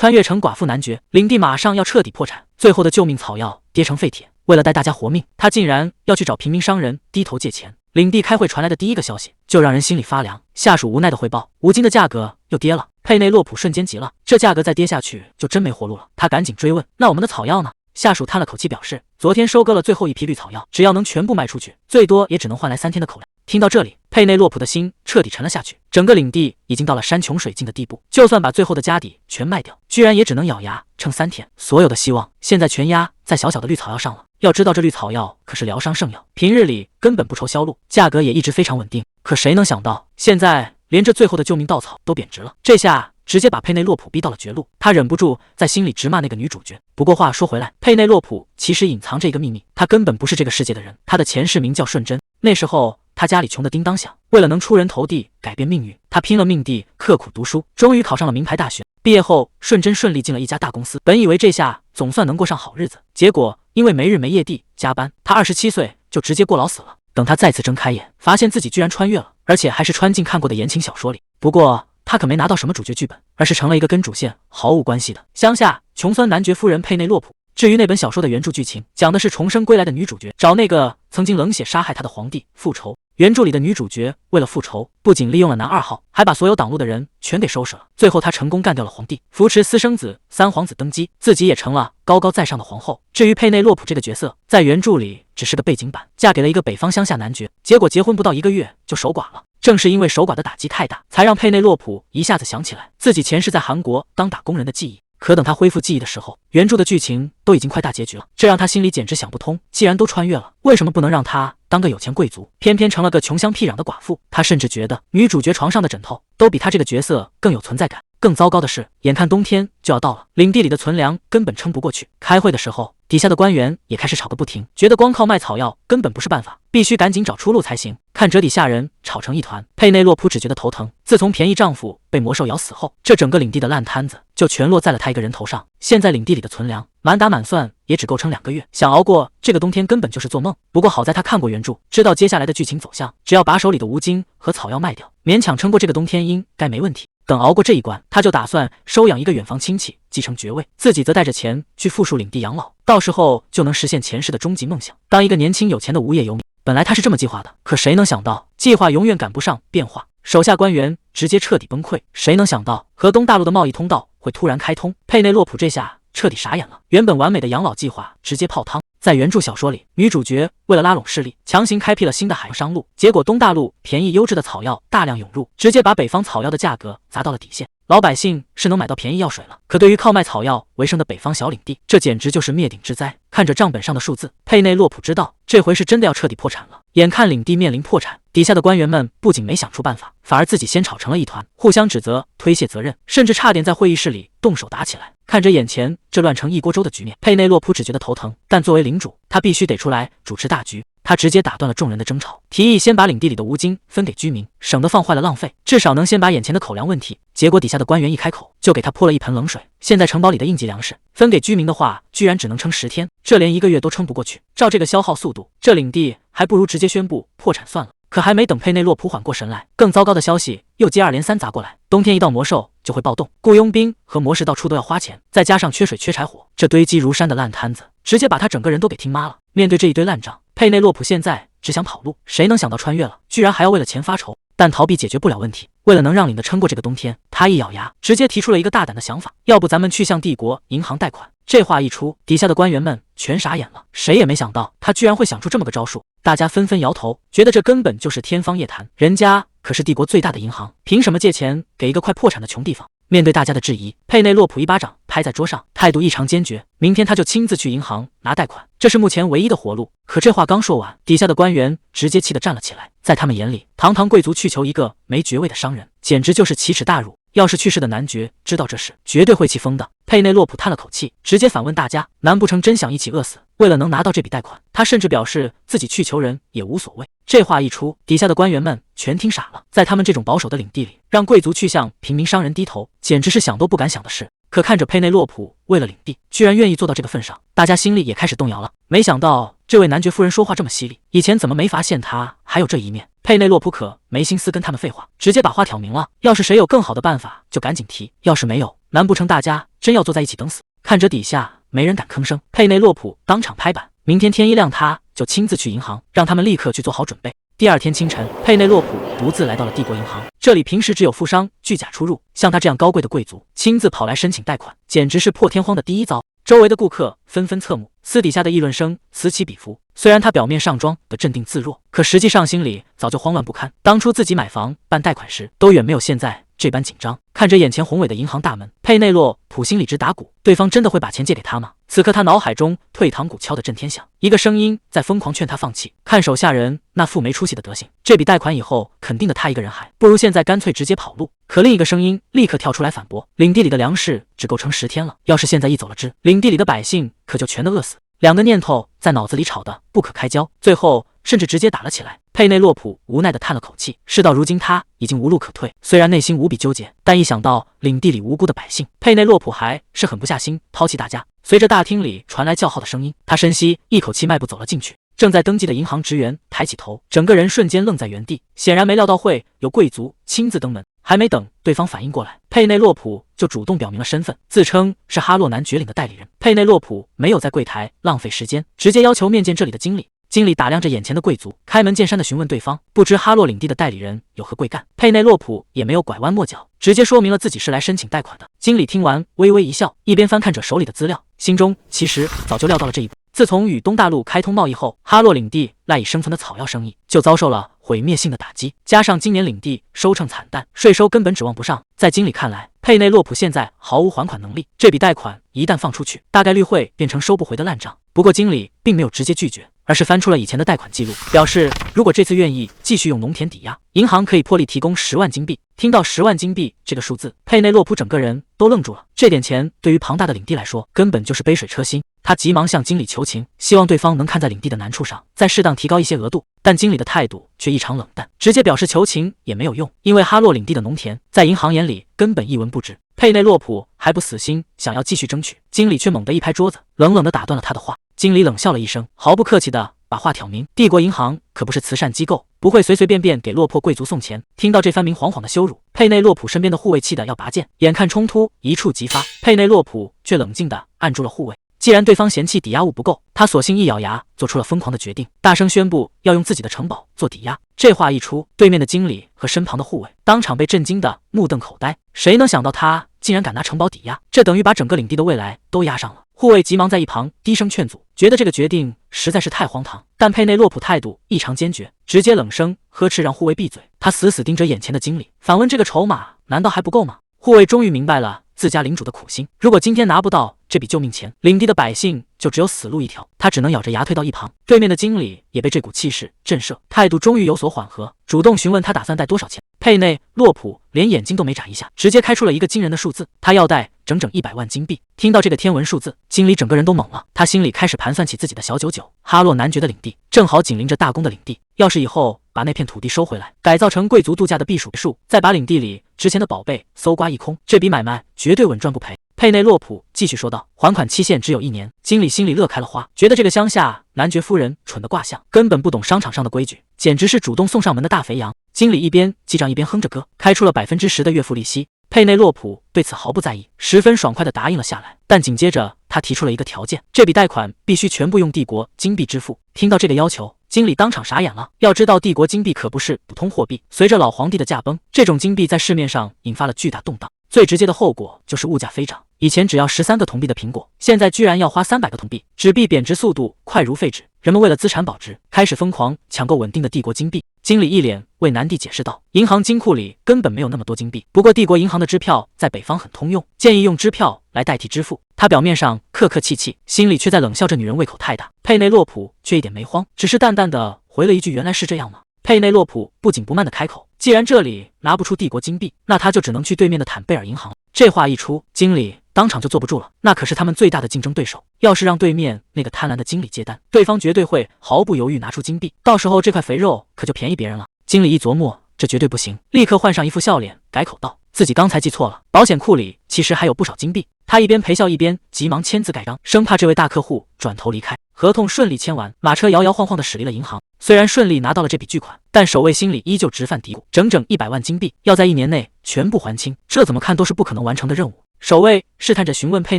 穿越成寡妇男爵，领地马上要彻底破产，最后的救命草药跌成废铁。为了带大家活命，他竟然要去找平民商人低头借钱。领地开会传来的第一个消息就让人心里发凉，下属无奈的汇报，五金的价格又跌了。佩内洛普瞬间急了，这价格再跌下去就真没活路了。他赶紧追问，那我们的草药呢？下属叹了口气表示，昨天收割了最后一批绿草药，只要能全部卖出去，最多也只能换来3天的口粮。听到这里，佩内洛普的心彻底沉了下去。整个领地已经到了山穷水尽的地步，就算把最后的家底全卖掉，居然也只能咬牙撑3天。所有的希望现在全压在小小的绿草药上了。要知道这绿草药可是疗伤圣药，平日里根本不愁销路，价格也一直非常稳定。可谁能想到，现在连这最后的救命稻草都贬值了。这下直接把佩内洛普逼到了绝路，他忍不住在心里直骂那个女主角。不过话说回来，佩内洛普其实隐藏着一个秘密，他根本不是这个世界的人。他的前世名叫顺贞，那时候他家里穷得叮当响，为了能出人头地改变命运，他拼了命地刻苦读书，终于考上了名牌大学。毕业后，顺贞顺利进了一家大公司，本以为这下总算能过上好日子，结果因为没日没夜地加班，他27岁就直接过劳死了。等他再次睁开眼，发现自己居然穿越了，而且还是穿进看过的言情小说里。不过他可没拿到什么主角剧本，而是成了一个跟主线毫无关系的乡下穷酸男爵夫人佩内洛普。至于那本小说的原著剧情，讲的是重生归来的女主角找那个曾经冷血杀害她的皇帝复仇。原著里的女主角为了复仇，不仅利用了男2号，还把所有挡路的人全给收拾了。最后她成功干掉了皇帝，扶持私生子3皇子登基，自己也成了高高在上的皇后。至于佩内洛普这个角色，在原著里只是个背景板，嫁给了一个北方乡下男爵，结果结婚不到1个月就守寡了。正是因为守寡的打击太大，才让佩内洛普一下子想起来自己前世在韩国当打工人的记忆。可等他恢复记忆的时候，原著的剧情都已经快大结局了，这让他心里简直想不通。既然都穿越了，为什么不能让他当个有钱贵族，偏偏成了个穷乡僻壤的寡妇？他甚至觉得女主角床上的枕头都比他这个角色更有存在感。更糟糕的是，眼看冬天就要到了，领地里的存粮根本撑不过去。开会的时候，底下的官员也开始吵个不停，觉得光靠卖草药根本不是办法，必须赶紧找出路才行。看着底下人吵成一团，佩内洛普只觉得头疼。自从便宜丈夫被魔兽咬死后，这整个领地的烂摊子就全落在了他一个人头上。现在领地里的存粮满打满算也只够撑2个月，想熬过这个冬天根本就是做梦。不过好在他看过原著，知道接下来的剧情走向，只要把手里的无精和草药卖掉，勉强撑过这个冬天应该没问题。等熬过这一关，他就打算收养一个远房亲戚继承爵位，自己则带着钱去富庶领地养老，到时候就能实现前世的终极梦想，当一个年轻有钱的无业游民。本来他是这么计划的，可谁能想到计划永远赶不上变化，手下官员直接彻底崩溃。谁能想到河东大陆的贸易通道会突然开通？佩内洛普这下彻底傻眼了，原本完美的养老计划直接泡汤。在原著小说里，女主角为了拉拢势力，强行开辟了新的海洋商路，结果东大陆便宜优质的草药大量涌入，直接把北方草药的价格砸到了底线。老百姓是能买到便宜药水了，可对于靠卖草药为生的北方小领地，这简直就是灭顶之灾。看着账本上的数字，佩内洛普知道这回是真的要彻底破产了。眼看领地面临破产，底下的官员们不仅没想出办法，反而自己先吵成了一团，互相指责、推卸责任，甚至差点在会议室里动手打起来。看着眼前这乱成一锅粥的局面，佩内洛普只觉得头疼，但作为领主，他必须得出来主持大局。他直接打断了众人的争吵，提议先把领地里的无精分给居民，省得放坏了浪费，至少能先把眼前的口粮问题。结果底下的官员一开口，就给他泼了一盆冷水。现在城堡里的应急粮食分给居民的话，居然只能撑10天，这连1个月都撑不过去。照这个消耗速度，这领地还不如直接宣布破产算了。可还没等佩内洛普缓过神来，更糟糕的消息又接二连三砸过来。冬天一到，魔兽就会暴动，雇佣兵和魔士到处都要花钱，再加上缺水缺柴火，这堆积如山的烂摊子直接把他整个人都给听妈了。面对这一堆烂账，佩内洛普现在只想跑路。谁能想到穿越了，居然还要为了钱发愁？但逃避解决不了问题，为了能让领的撑过这个冬天，他一咬牙，直接提出了一个大胆的想法：要不咱们去向帝国银行贷款。这话一出，底下的官员们全傻眼了，谁也没想到他居然会想出这么个招数。大家纷纷摇头，觉得这根本就是天方夜谭。人家可是帝国最大的银行，凭什么借钱给一个快破产的穷地方？面对大家的质疑，佩内洛普一巴掌拍在桌上，态度异常坚决。明天他就亲自去银行拿贷款，这是目前唯一的活路。可这话刚说完，底下的官员直接气得站了起来。在他们眼里，堂堂贵族去求一个没爵位的商人，简直就是奇耻大辱。要是去世的男爵知道这事，绝对会气疯的。佩内洛普叹了口气，直接反问大家：难不成真想一起饿死？为了能拿到这笔贷款，他甚至表示自己去求人也无所谓。这话一出，底下的官员们全听傻了。在他们这种保守的领地里，让贵族去向平民商人低头，简直是想都不敢想的事。可看着佩内洛普为了领地，居然愿意做到这个份上，大家心里也开始动摇了。没想到这位男爵夫人说话这么犀利，以前怎么没发现他还有这一面？佩内洛普可没心思跟他们废话，直接把话挑明了：要是谁有更好的办法，就赶紧提；要是没有，难不成大家真要坐在一起等死？看着底下没人敢吭声，佩内洛普当场拍板，明天天一亮他就亲自去银行，让他们立刻去做好准备。第二天清晨，佩内洛普独自来到了帝国银行，这里平时只有富商巨甲出入，像他这样高贵的贵族亲自跑来申请贷款，简直是破天荒的第一遭。周围的顾客纷纷侧目，私底下的议论声此起彼伏。虽然他表面上装得镇定自若，可实际上心里早就慌乱不堪。当初自己买房办贷款时，都远没有现在这般紧张。看着眼前宏伟的银行大门，佩内洛普心里直打鼓，对方真的会把钱借给他吗？此刻他脑海中退堂鼓敲得震天响，一个声音在疯狂劝他放弃。看手下人那副没出息的德行，这笔贷款以后肯定的他一个人还不如现在干脆直接跑路。可另一个声音立刻跳出来反驳，领地里的粮食只够撑10天了，要是现在一走了支，领地里的百姓可就全都饿死。两个念头在脑子里吵得不可开交，最后甚至直接打了起来。佩内洛普无奈地叹了口气，事到如今他已经无路可退，虽然内心无比纠结，但一想到领地里无辜的百姓，佩内洛普还是狠不下心抛弃大家。随着大厅里传来叫号的声音，他深吸一口气，迈步走了进去。正在登记的银行职员抬起头，整个人瞬间愣在原地，显然没料到会有贵族亲自登门。还没等对方反应过来，佩内洛普就主动表明了身份，自称是哈洛南爵领的代理人。佩内洛普没有在柜台浪费时间，直接要求面见这里的经理。经理打量着眼前的贵族，开门见山地询问对方不知哈洛领地的代理人有何贵干。佩内洛普也没有拐弯抹角，直接说明了自己是来申请贷款的。经理听完微微一笑，一边翻看着手里的资料，心中其实早就料到了这一步。自从与东大陆开通贸易后，哈洛领地赖以生存的草药生意就遭受了毁灭性的打击，加上今年领地收成惨淡，税收根本指望不上。在经理看来，佩内洛普现在毫无还款能力，这笔贷款一旦放出去，大概率会变成收不回的烂账。不过经理并没有直接拒绝，而是翻出了以前的贷款记录，表示如果这次愿意继续用农田抵押，银行可以破例提供10万金币。听到10万金币这个数字，佩内洛普整个人都愣住了。这点钱对于庞大的领地来说，根本就是杯水车薪。他急忙向经理求情，希望对方能看在领地的难处上，再适当提高一些额度。但经理的态度却异常冷淡，直接表示求情也没有用，因为哈洛领地的农田在银行眼里根本一文不值。佩内洛普还不死心，想要继续争取，经理却猛地一拍桌子，冷冷地打断了他的话。经理冷笑了一声，毫不客气地把话挑明，帝国银行可不是慈善机构，不会随随便便给落魄贵族送钱。听到这番明晃晃的羞辱，佩内洛普身边的护卫气得要拔剑，眼看冲突一触即发，佩内洛普却冷静地按住了护卫。既然对方嫌弃抵押物不够，他索性一咬牙做出了疯狂的决定，大声宣布要用自己的城堡做抵押。这话一出，对面的经理和身旁的护卫当场被震惊的目瞪口呆，谁能想到他竟然敢拿城堡抵押，这等于把整个领地的未来都押上了。护卫急忙在一旁低声劝阻，觉得这个决定实在是太荒唐，但佩内洛普态度异常坚决，直接冷声呵斥让护卫闭嘴。他死死盯着眼前的经理，反问这个筹码难道还不够吗？护卫终于明白了自家领主的苦心，如果今天拿不到这笔救命钱，领地的百姓就只有死路一条，他只能咬着牙退到一旁。对面的经理也被这股气势震慑，态度终于有所缓和，主动询问他打算贷多少钱。佩内洛普连眼睛都没眨一下，直接开出了一个惊人的数字，他要贷整整100万金币。听到这个天文数字，经理整个人都懵了，他心里开始盘算起自己的小99。哈洛男爵的领地正好紧邻着大公的领地，要是以后把那片土地收回来，改造成贵族度假的避暑别墅，再把领地里值钱的宝贝搜刮一空，这笔买卖绝对稳赚不赔。佩内洛普继续说道，还款期限只有1年。经理心里乐开了花，觉得这个乡下男爵夫人蠢得卦象，根本不懂商场上的规矩，简直是主动送上门的大肥羊。经理一边记账一边哼着歌，开出了10%的月付利息。佩内洛普对此毫不在意，十分爽快地答应了下来。但紧接着他提出了一个条件，这笔贷款必须全部用帝国金币支付。听到这个要求，经理当场傻眼了。要知道帝国金币可不是普通货币，随着老皇帝的驾崩，这种金币在市面上引发了巨大动荡，最直接的后果就是物价飞涨。以前只要13个铜币的苹果，现在居然要花300个铜币，纸币贬值速度快如废纸。人们为了资产保值，开始疯狂抢购稳定的帝国金币。经理一脸为难地解释道，银行金库里根本没有那么多金币，不过帝国银行的支票在北方很通用，建议用支票来代替支付。他表面上客客气气，心里却在冷笑这女人胃口太大。佩内洛普却一点没慌，只是淡淡的回了一句，原来是这样吗？佩内洛普不紧不慢地开口，既然这里拿不出帝国金币，那他就只能去对面的坦贝尔银行。这话一出，经理当场就坐不住了，那可是他们最大的竞争对手，要是让对面那个贪婪的经理接单，对方绝对会毫不犹豫拿出金币，到时候这块肥肉可就便宜别人了。经理一琢磨，这绝对不行，立刻换上一副笑脸，改口道，自己刚才记错了，保险库里其实还有不少金币。他一边陪笑一边急忙签字盖章，生怕这位大客户转头离开。合同顺利签完，马车摇摇晃晃地驶离了银行。虽然顺利拿到了这笔巨款，但守卫心里依旧直犯嘀咕，整整100万金币要在1年内全部还清，这怎么看都是不可能完成的任务。守卫试探着询问佩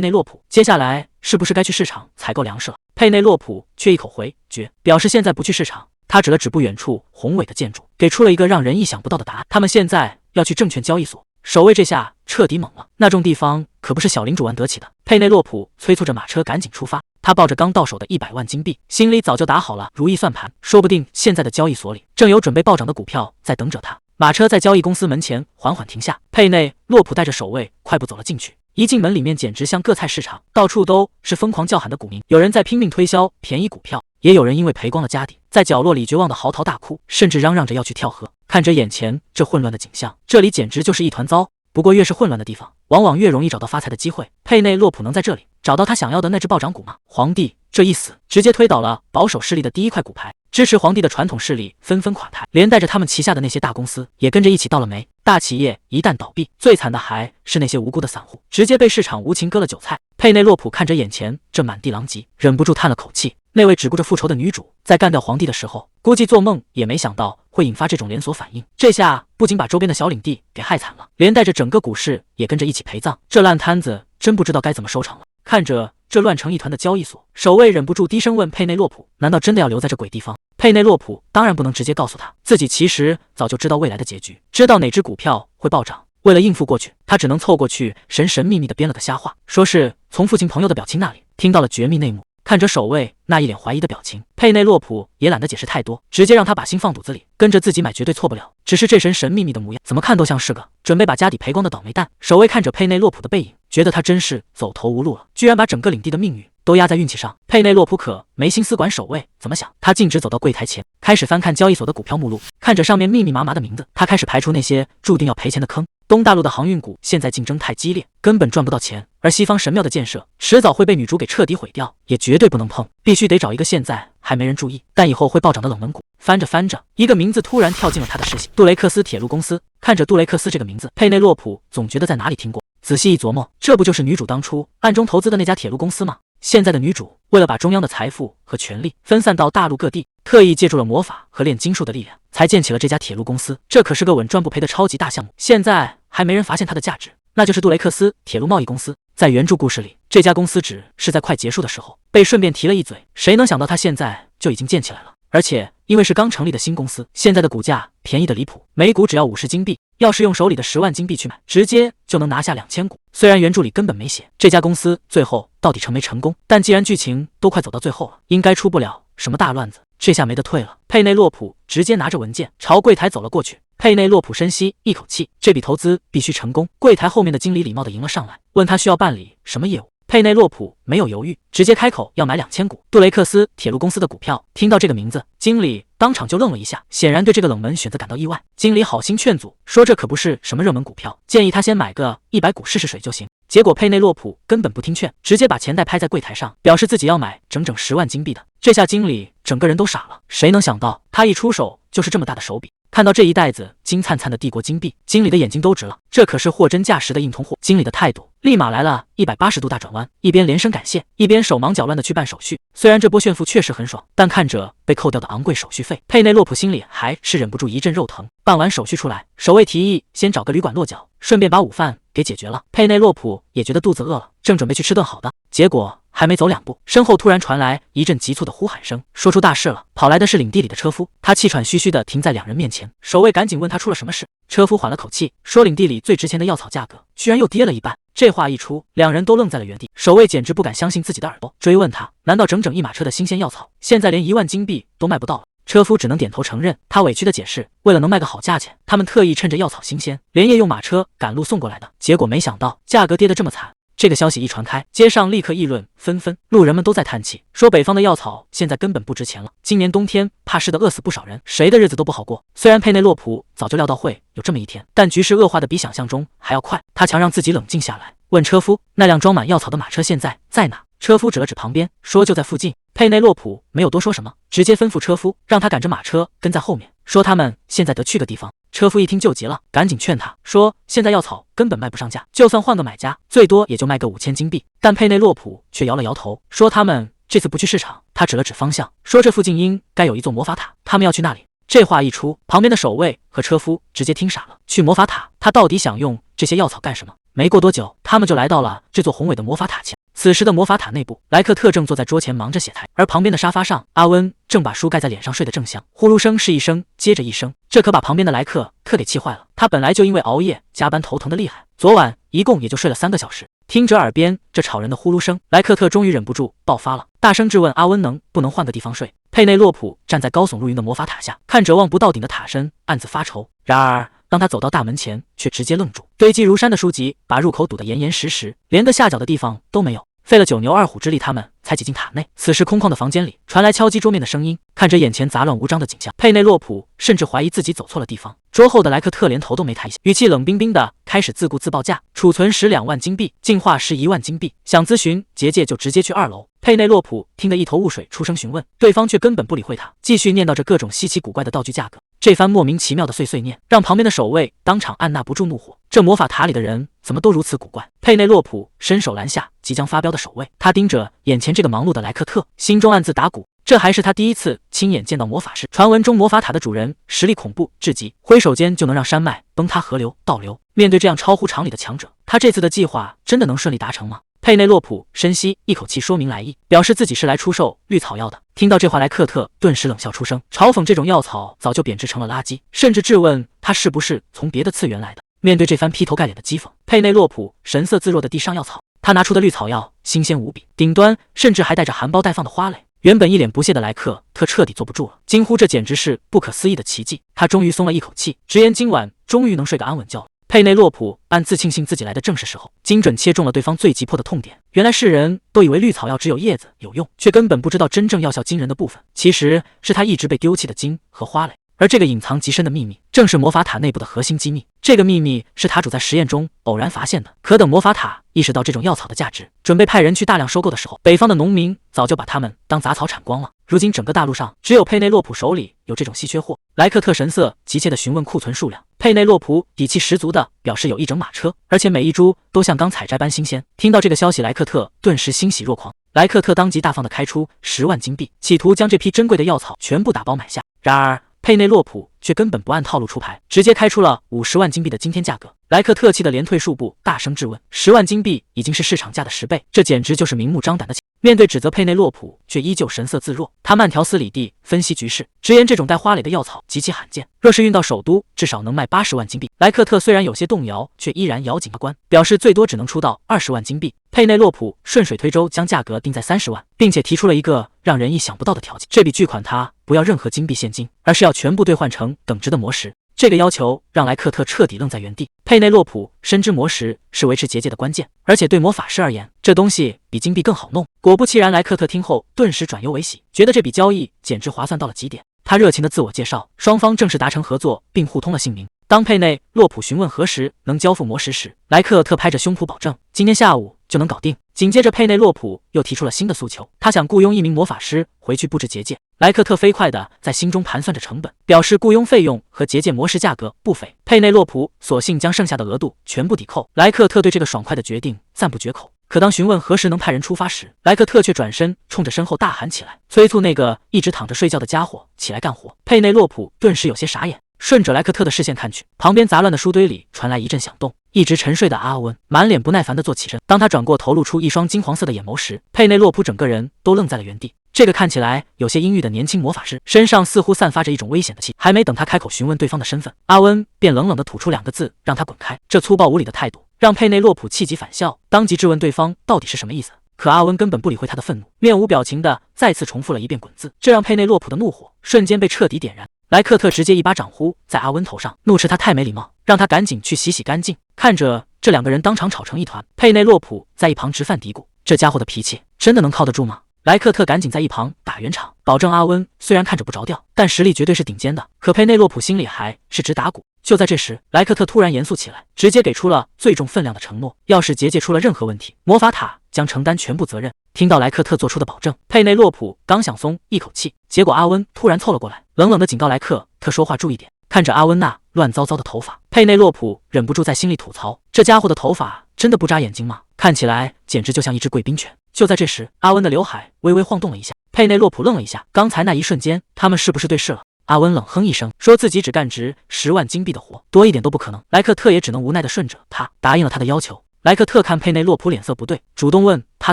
内洛普，接下来是不是该去市场采购粮食了？佩内洛普却一口回绝，表示现在不去市场。他指了指不远处宏伟的建筑，给出了一个让人意想不到的答案。他们现在要去证券交易所。守卫这下彻底懵了，那种地方可不是小领主玩得起的。佩内洛普催促着马车赶紧出发，他抱着刚到手的100万金币，心里早就打好了如意算盘，说不定现在的交易所里正有准备暴涨的股票在等着他。马车在交易公司门前缓缓停下，佩内洛普带着守卫快步走了进去。一进门，里面简直像个菜市场，到处都是疯狂叫喊的股民，有人在拼命推销便宜股票，也有人因为赔光了家底，在角落里绝望的嚎啕大哭，甚至嚷嚷着要去跳河。看着眼前这混乱的景象，这里简直就是一团糟。不过越是混乱的地方，往往越容易找到发财的机会。佩内洛普能在这里找到他想要的那只暴涨股吗？皇帝这一死，直接推倒了保守势力的第一块骨牌，支持皇帝的传统势力纷纷垮台，连带着他们旗下的那些大公司也跟着一起倒了霉。大企业一旦倒闭，最惨的还是那些无辜的散户，直接被市场无情割了韭菜。佩内洛普看着眼前这满地狼藉，忍不住叹了口气。那位只顾着复仇的女主，在干掉皇帝的时候，估计做梦也没想到会引发这种连锁反应。这下不仅把周边的小领地给害惨了，连带着整个股市也跟着一起陪葬。这烂摊子真不知道该怎么收场了。看着这乱成一团的交易所，守卫忍不住低声问佩内洛普：“难道真的要留在这鬼地方？”佩内洛普当然不能直接告诉他，自己其实早就知道未来的结局，知道哪只股票会暴涨。为了应付过去，他只能凑过去，神神秘秘地编了个瞎话，说是从父亲朋友的表亲那里听到了绝密内幕。看着守卫那一脸怀疑的表情，佩内洛普也懒得解释太多，直接让他把心放肚子里，跟着自己买绝对错不了。只是这神神秘秘的模样，怎么看都像是个准备把家底赔光的倒霉蛋。守卫看着佩内洛普的背影，觉得他真是走投无路了，居然把整个领地的命运都压在运气上。佩内洛普可没心思管守卫怎么想，他径直走到柜台前，开始翻看交易所的股票目录，看着上面密密麻麻的名字，他开始排除那些注定要赔钱的坑。东大陆的航运股现在竞争太激烈，根本赚不到钱，而西方神庙的建设迟早会被女主给彻底毁掉，也绝对不能碰，必须得找一个现在还没人注意，但以后会暴涨的冷门股。翻着翻着，一个名字突然跳进了他的视线，杜雷克斯铁路公司。看着杜雷克斯这个名字，佩内洛普总觉得在哪里听过，仔细一琢磨，这不就是女主当初暗中投资的那家铁路公司吗？现在的女主为了把中央的财富和权力分散到大陆各地，特意借助了魔法和炼金术的力量，才建起了这家铁路公司。这可是个稳赚不赔的超级大项目，现在还没人发现它的价值，那就是杜雷克斯铁路贸易公司。在原著故事里，这家公司只是在快结束的时候被顺便提了一嘴，谁能想到它现在就已经建起来了，而且因为是刚成立的新公司，现在的股价便宜的离谱，每股只要50金币，要是用手里的10万金币去买，直接就能拿下2000股。虽然原著里根本没写这家公司最后到底成没成功，但既然剧情都快走到最后了，应该出不了什么大乱子，这下没得退了。佩内洛普直接拿着文件朝柜台走了过去。佩内洛普深吸一口气，这笔投资必须成功。柜台后面的经理礼貌地迎了上来，问他需要办理什么业务。佩内洛普没有犹豫，直接开口要买2000股杜雷克斯铁路公司的股票。听到这个名字，经理当场就愣了一下，显然对这个冷门选择感到意外。经理好心劝阻，说这可不是什么热门股票，建议他先买个100股试试水就行。结果佩内洛普根本不听劝，直接把钱袋拍在柜台上，表示自己要买整整10万金币的。这下经理整个人都傻了，谁能想到他一出手就是这么大的手笔。看到这一袋子金灿灿的帝国金币，经理的眼睛都直了，这可是货真价实的硬通货。经理的态度立马来了180度大转弯，一边连声感谢，一边手忙脚乱的去办手续。虽然这波炫富确实很爽，但看着被扣掉的昂贵手续费，佩内洛普心里还是忍不住一阵肉疼。办完手续出来，守卫提议先找个旅馆落脚，顺便把午饭给解决了。佩内洛普也觉得肚子饿了，正准备去吃顿好的，结果还没走2步，身后突然传来一阵急促的呼喊声，说出大事了。跑来的是领地里的车夫，他气喘吁吁地停在2人面前。守卫赶紧问他出了什么事。车夫缓了口气，说领地里最值钱的药草价格居然又跌了一半。这话一出，2人都愣在了原地。守卫简直不敢相信自己的耳朵，追问他，难道整整一马车的新鲜药草现在连1万金币都卖不到了？车夫只能点头承认，他委屈的解释，为了能卖个好价钱，他们特意趁着药草新鲜，连夜用马车赶路送过来的。结果没想到价格跌得这么惨。这个消息一传开，街上立刻议论纷纷，路人们都在叹气，说北方的药草现在根本不值钱了，今年冬天怕是得饿死不少人，谁的日子都不好过。虽然佩内洛普早就料到会有这么一天，但局势恶化的比想象中还要快，他强让自己冷静下来，问车夫，那辆装满药草的马车现在在哪？车夫指了指旁边，说就在附近。佩内洛普没有多说什么，直接吩咐车夫让他赶着马车跟在后面，说他们现在得去个地方。车夫一听就急了，赶紧劝他说，现在药草根本卖不上价，就算换个买家，最多也就卖个5000金币。但佩内洛普却摇了摇头，说他们这次不去市场。他指了指方向，说这附近应该有一座魔法塔，他们要去那里。这话一出，旁边的守卫和车夫直接听傻了，去魔法塔，他到底想用这些药草干什么？没过多久，他们就来到了这座宏伟的魔法塔前。此时的魔法塔内部，莱克特正坐在桌前忙着写台，而旁边的沙发上，阿温正把书盖在脸上睡得正香。呼噜声是一声接着一声，这可把旁边的莱克特给气坏了。他本来就因为熬夜加班头疼的厉害，昨晚一共也就睡了3个小时。听着耳边这吵人的呼噜声，莱克特终于忍不住爆发了，大声质问阿温能不能换个地方睡。佩内洛普站在高耸入云的魔法塔下，看着望不到顶的塔身，暗自发愁。然而当他走到大门前，却直接愣住。堆积如山的书籍把入口堵得严严实实，连个下脚的地方都没有。费了9牛2虎之力，他们才挤进塔内。此时空旷的房间里传来敲击桌面的声音，看着眼前杂乱无章的景象，佩内洛普甚至怀疑自己走错了地方。桌后的莱克特连头都没抬一下，语气冷冰冰的开始自顾自报价：储存时2万金币，净化时1万金币，想咨询结界就直接去2楼。佩内洛普听得一头雾水，出声询问，对方却根本不理会他，继续念叨着各种稀奇古怪的道具价格。这番莫名其妙的碎碎念，让旁边的守卫当场按捺不住怒火。这魔法塔里的人怎么都如此古怪？佩内洛普伸手拦下即将发飙的守卫，他盯着眼前这个忙碌的莱克特，心中暗自打鼓。这还是他第一次亲眼见到魔法师。传闻中魔法塔的主人实力恐怖至极，挥手间就能让山脉崩塌，河流倒流。面对这样超乎常理的强者，他这次的计划真的能顺利达成吗？佩内洛普深吸一口气，说明来意，表示自己是来出售绿草药的。听到这话，莱克特顿时冷笑出声，嘲讽这种药草早就贬值成了垃圾，甚至质问他是不是从别的次元来的。面对这番劈头盖脸的讥讽，佩内洛普神色自若地递上药草。他拿出的绿草药新鲜无比，顶端甚至还带着含苞待放的花蕾。原本一脸不屑的莱克特彻底坐不住了，惊呼这简直是不可思议的奇迹。他终于松了一口气，直言今晚终于能睡个安稳觉了。佩内洛普暗自庆幸自己来的正是时候，精准切中了对方最急迫的痛点。原来世人都以为绿草药只有叶子有用，却根本不知道真正药效惊人的部分，其实是他一直被丢弃的茎和花蕾。而这个隐藏极深的秘密，正是魔法塔内部的核心机密。这个秘密是塔主在实验中偶然发现的。可等魔法塔意识到这种药草的价值，准备派人去大量收购的时候，北方的农民早就把它们当杂草铲光了。如今整个大陆上，只有佩内洛普手里有这种稀缺货。莱克特神色急切地询问库存数量，佩内洛普底气十足地表示有一整马车，而且每一株都像刚采摘般新鲜。听到这个消息，莱克特顿时欣喜若狂。莱克特当即大方地开出10万金币，企图将这批珍贵的药草全部打包买下。然而佩内洛普却根本不按套路出牌，直接开出了50万金币的惊天价格。莱克特气得连退数步，大声质问：10万金币已经是市场价的10倍，这简直就是明目张胆的。面对指责，佩内洛普却依旧神色自若。他慢条斯理地分析局势，直言这种带花蕾的药草极其罕见，若是运到首都，至少能卖80万金币。莱克特虽然有些动摇，却依然咬紧牙关，表示最多只能出到20万金币。佩内洛普顺水推舟，将价格定在30万，并且提出了一个让人意想不到的条件：这笔巨款他不要任何金币现金，而是要全部兑换成等值的魔石。这个要求让莱克特彻底愣在原地。佩内洛普深知魔石是维持结界的关键，而且对魔法师而言，这东西比金币更好弄。果不其然，莱克特听后顿时转忧为喜，觉得这笔交易简直划算到了极点。他热情地自我介绍，双方正式达成合作，并互通了姓名。当佩内洛普询问何时能交付魔石时，莱克特拍着胸脯保证，今天下午就能搞定。紧接着，佩内洛普又提出了新的诉求，他想雇佣1名魔法师回去布置结界。莱克特飞快地在心中盘算着成本，表示雇佣费用和结界魔石价格不菲。佩内洛普索性将剩下的额度全部抵扣。莱克特对这个爽快的决定赞不绝口。可当询问何时能派人出发时，莱克特却转身冲着身后大喊起来，催促那个一直躺着睡觉的家伙起来干活。佩内洛普顿时有些傻眼，顺着莱克特的视线看去，旁边杂乱的书堆里传来一阵响动。一直沉睡的阿温满脸不耐烦地坐起身，当他转过头露出一双金黄色的眼眸时，佩内洛普整个人都愣在了原地。这个看起来有些阴郁的年轻魔法师身上似乎散发着一种危险的气，还没等他开口询问对方的身份，阿温便冷冷地吐出2个字，让他滚开。这粗暴无礼的态度让佩内洛普气急反笑，当即质问对方到底是什么意思。可阿温根本不理会他的愤怒，面无表情地再次重复了一遍滚字，这让佩内洛普的怒火瞬间被彻底点燃。莱克特直接一巴掌呼在阿温头上，怒斥他太没礼貌，让他赶紧去洗洗干净。看着这2个人当场吵成一团，佩内洛普在一旁直犯嘀咕，这家伙的脾气真的能靠得住吗？莱克特赶紧在一旁打圆场，保证阿温虽然看着不着调，但实力绝对是顶尖的。可佩内洛普心里还是直打鼓。就在这时，莱克特突然严肃起来，直接给出了最重分量的承诺，要是结界出了任何问题，魔法塔将承担全部责任。听到莱克特做出的保证，佩内洛普刚想松一口气，结果阿温突然凑了过来，冷冷地警告莱克特说话注意点。看着阿温那乱糟糟的头发，佩内洛普忍不住在心里吐槽，这家伙的头发真的不眨眼睛吗？看起来简直就像一只贵宾犬。就在这时，阿温的刘海微微晃动了一下，佩内洛普愣了一下，刚才那一瞬间他们是不是对视了？阿温冷哼一声，说自己只干值10万金币的活，多一点都不可能。莱克特也只能无奈的顺着他，答应了他的要求。莱克特看佩内洛普脸色不对，主动问他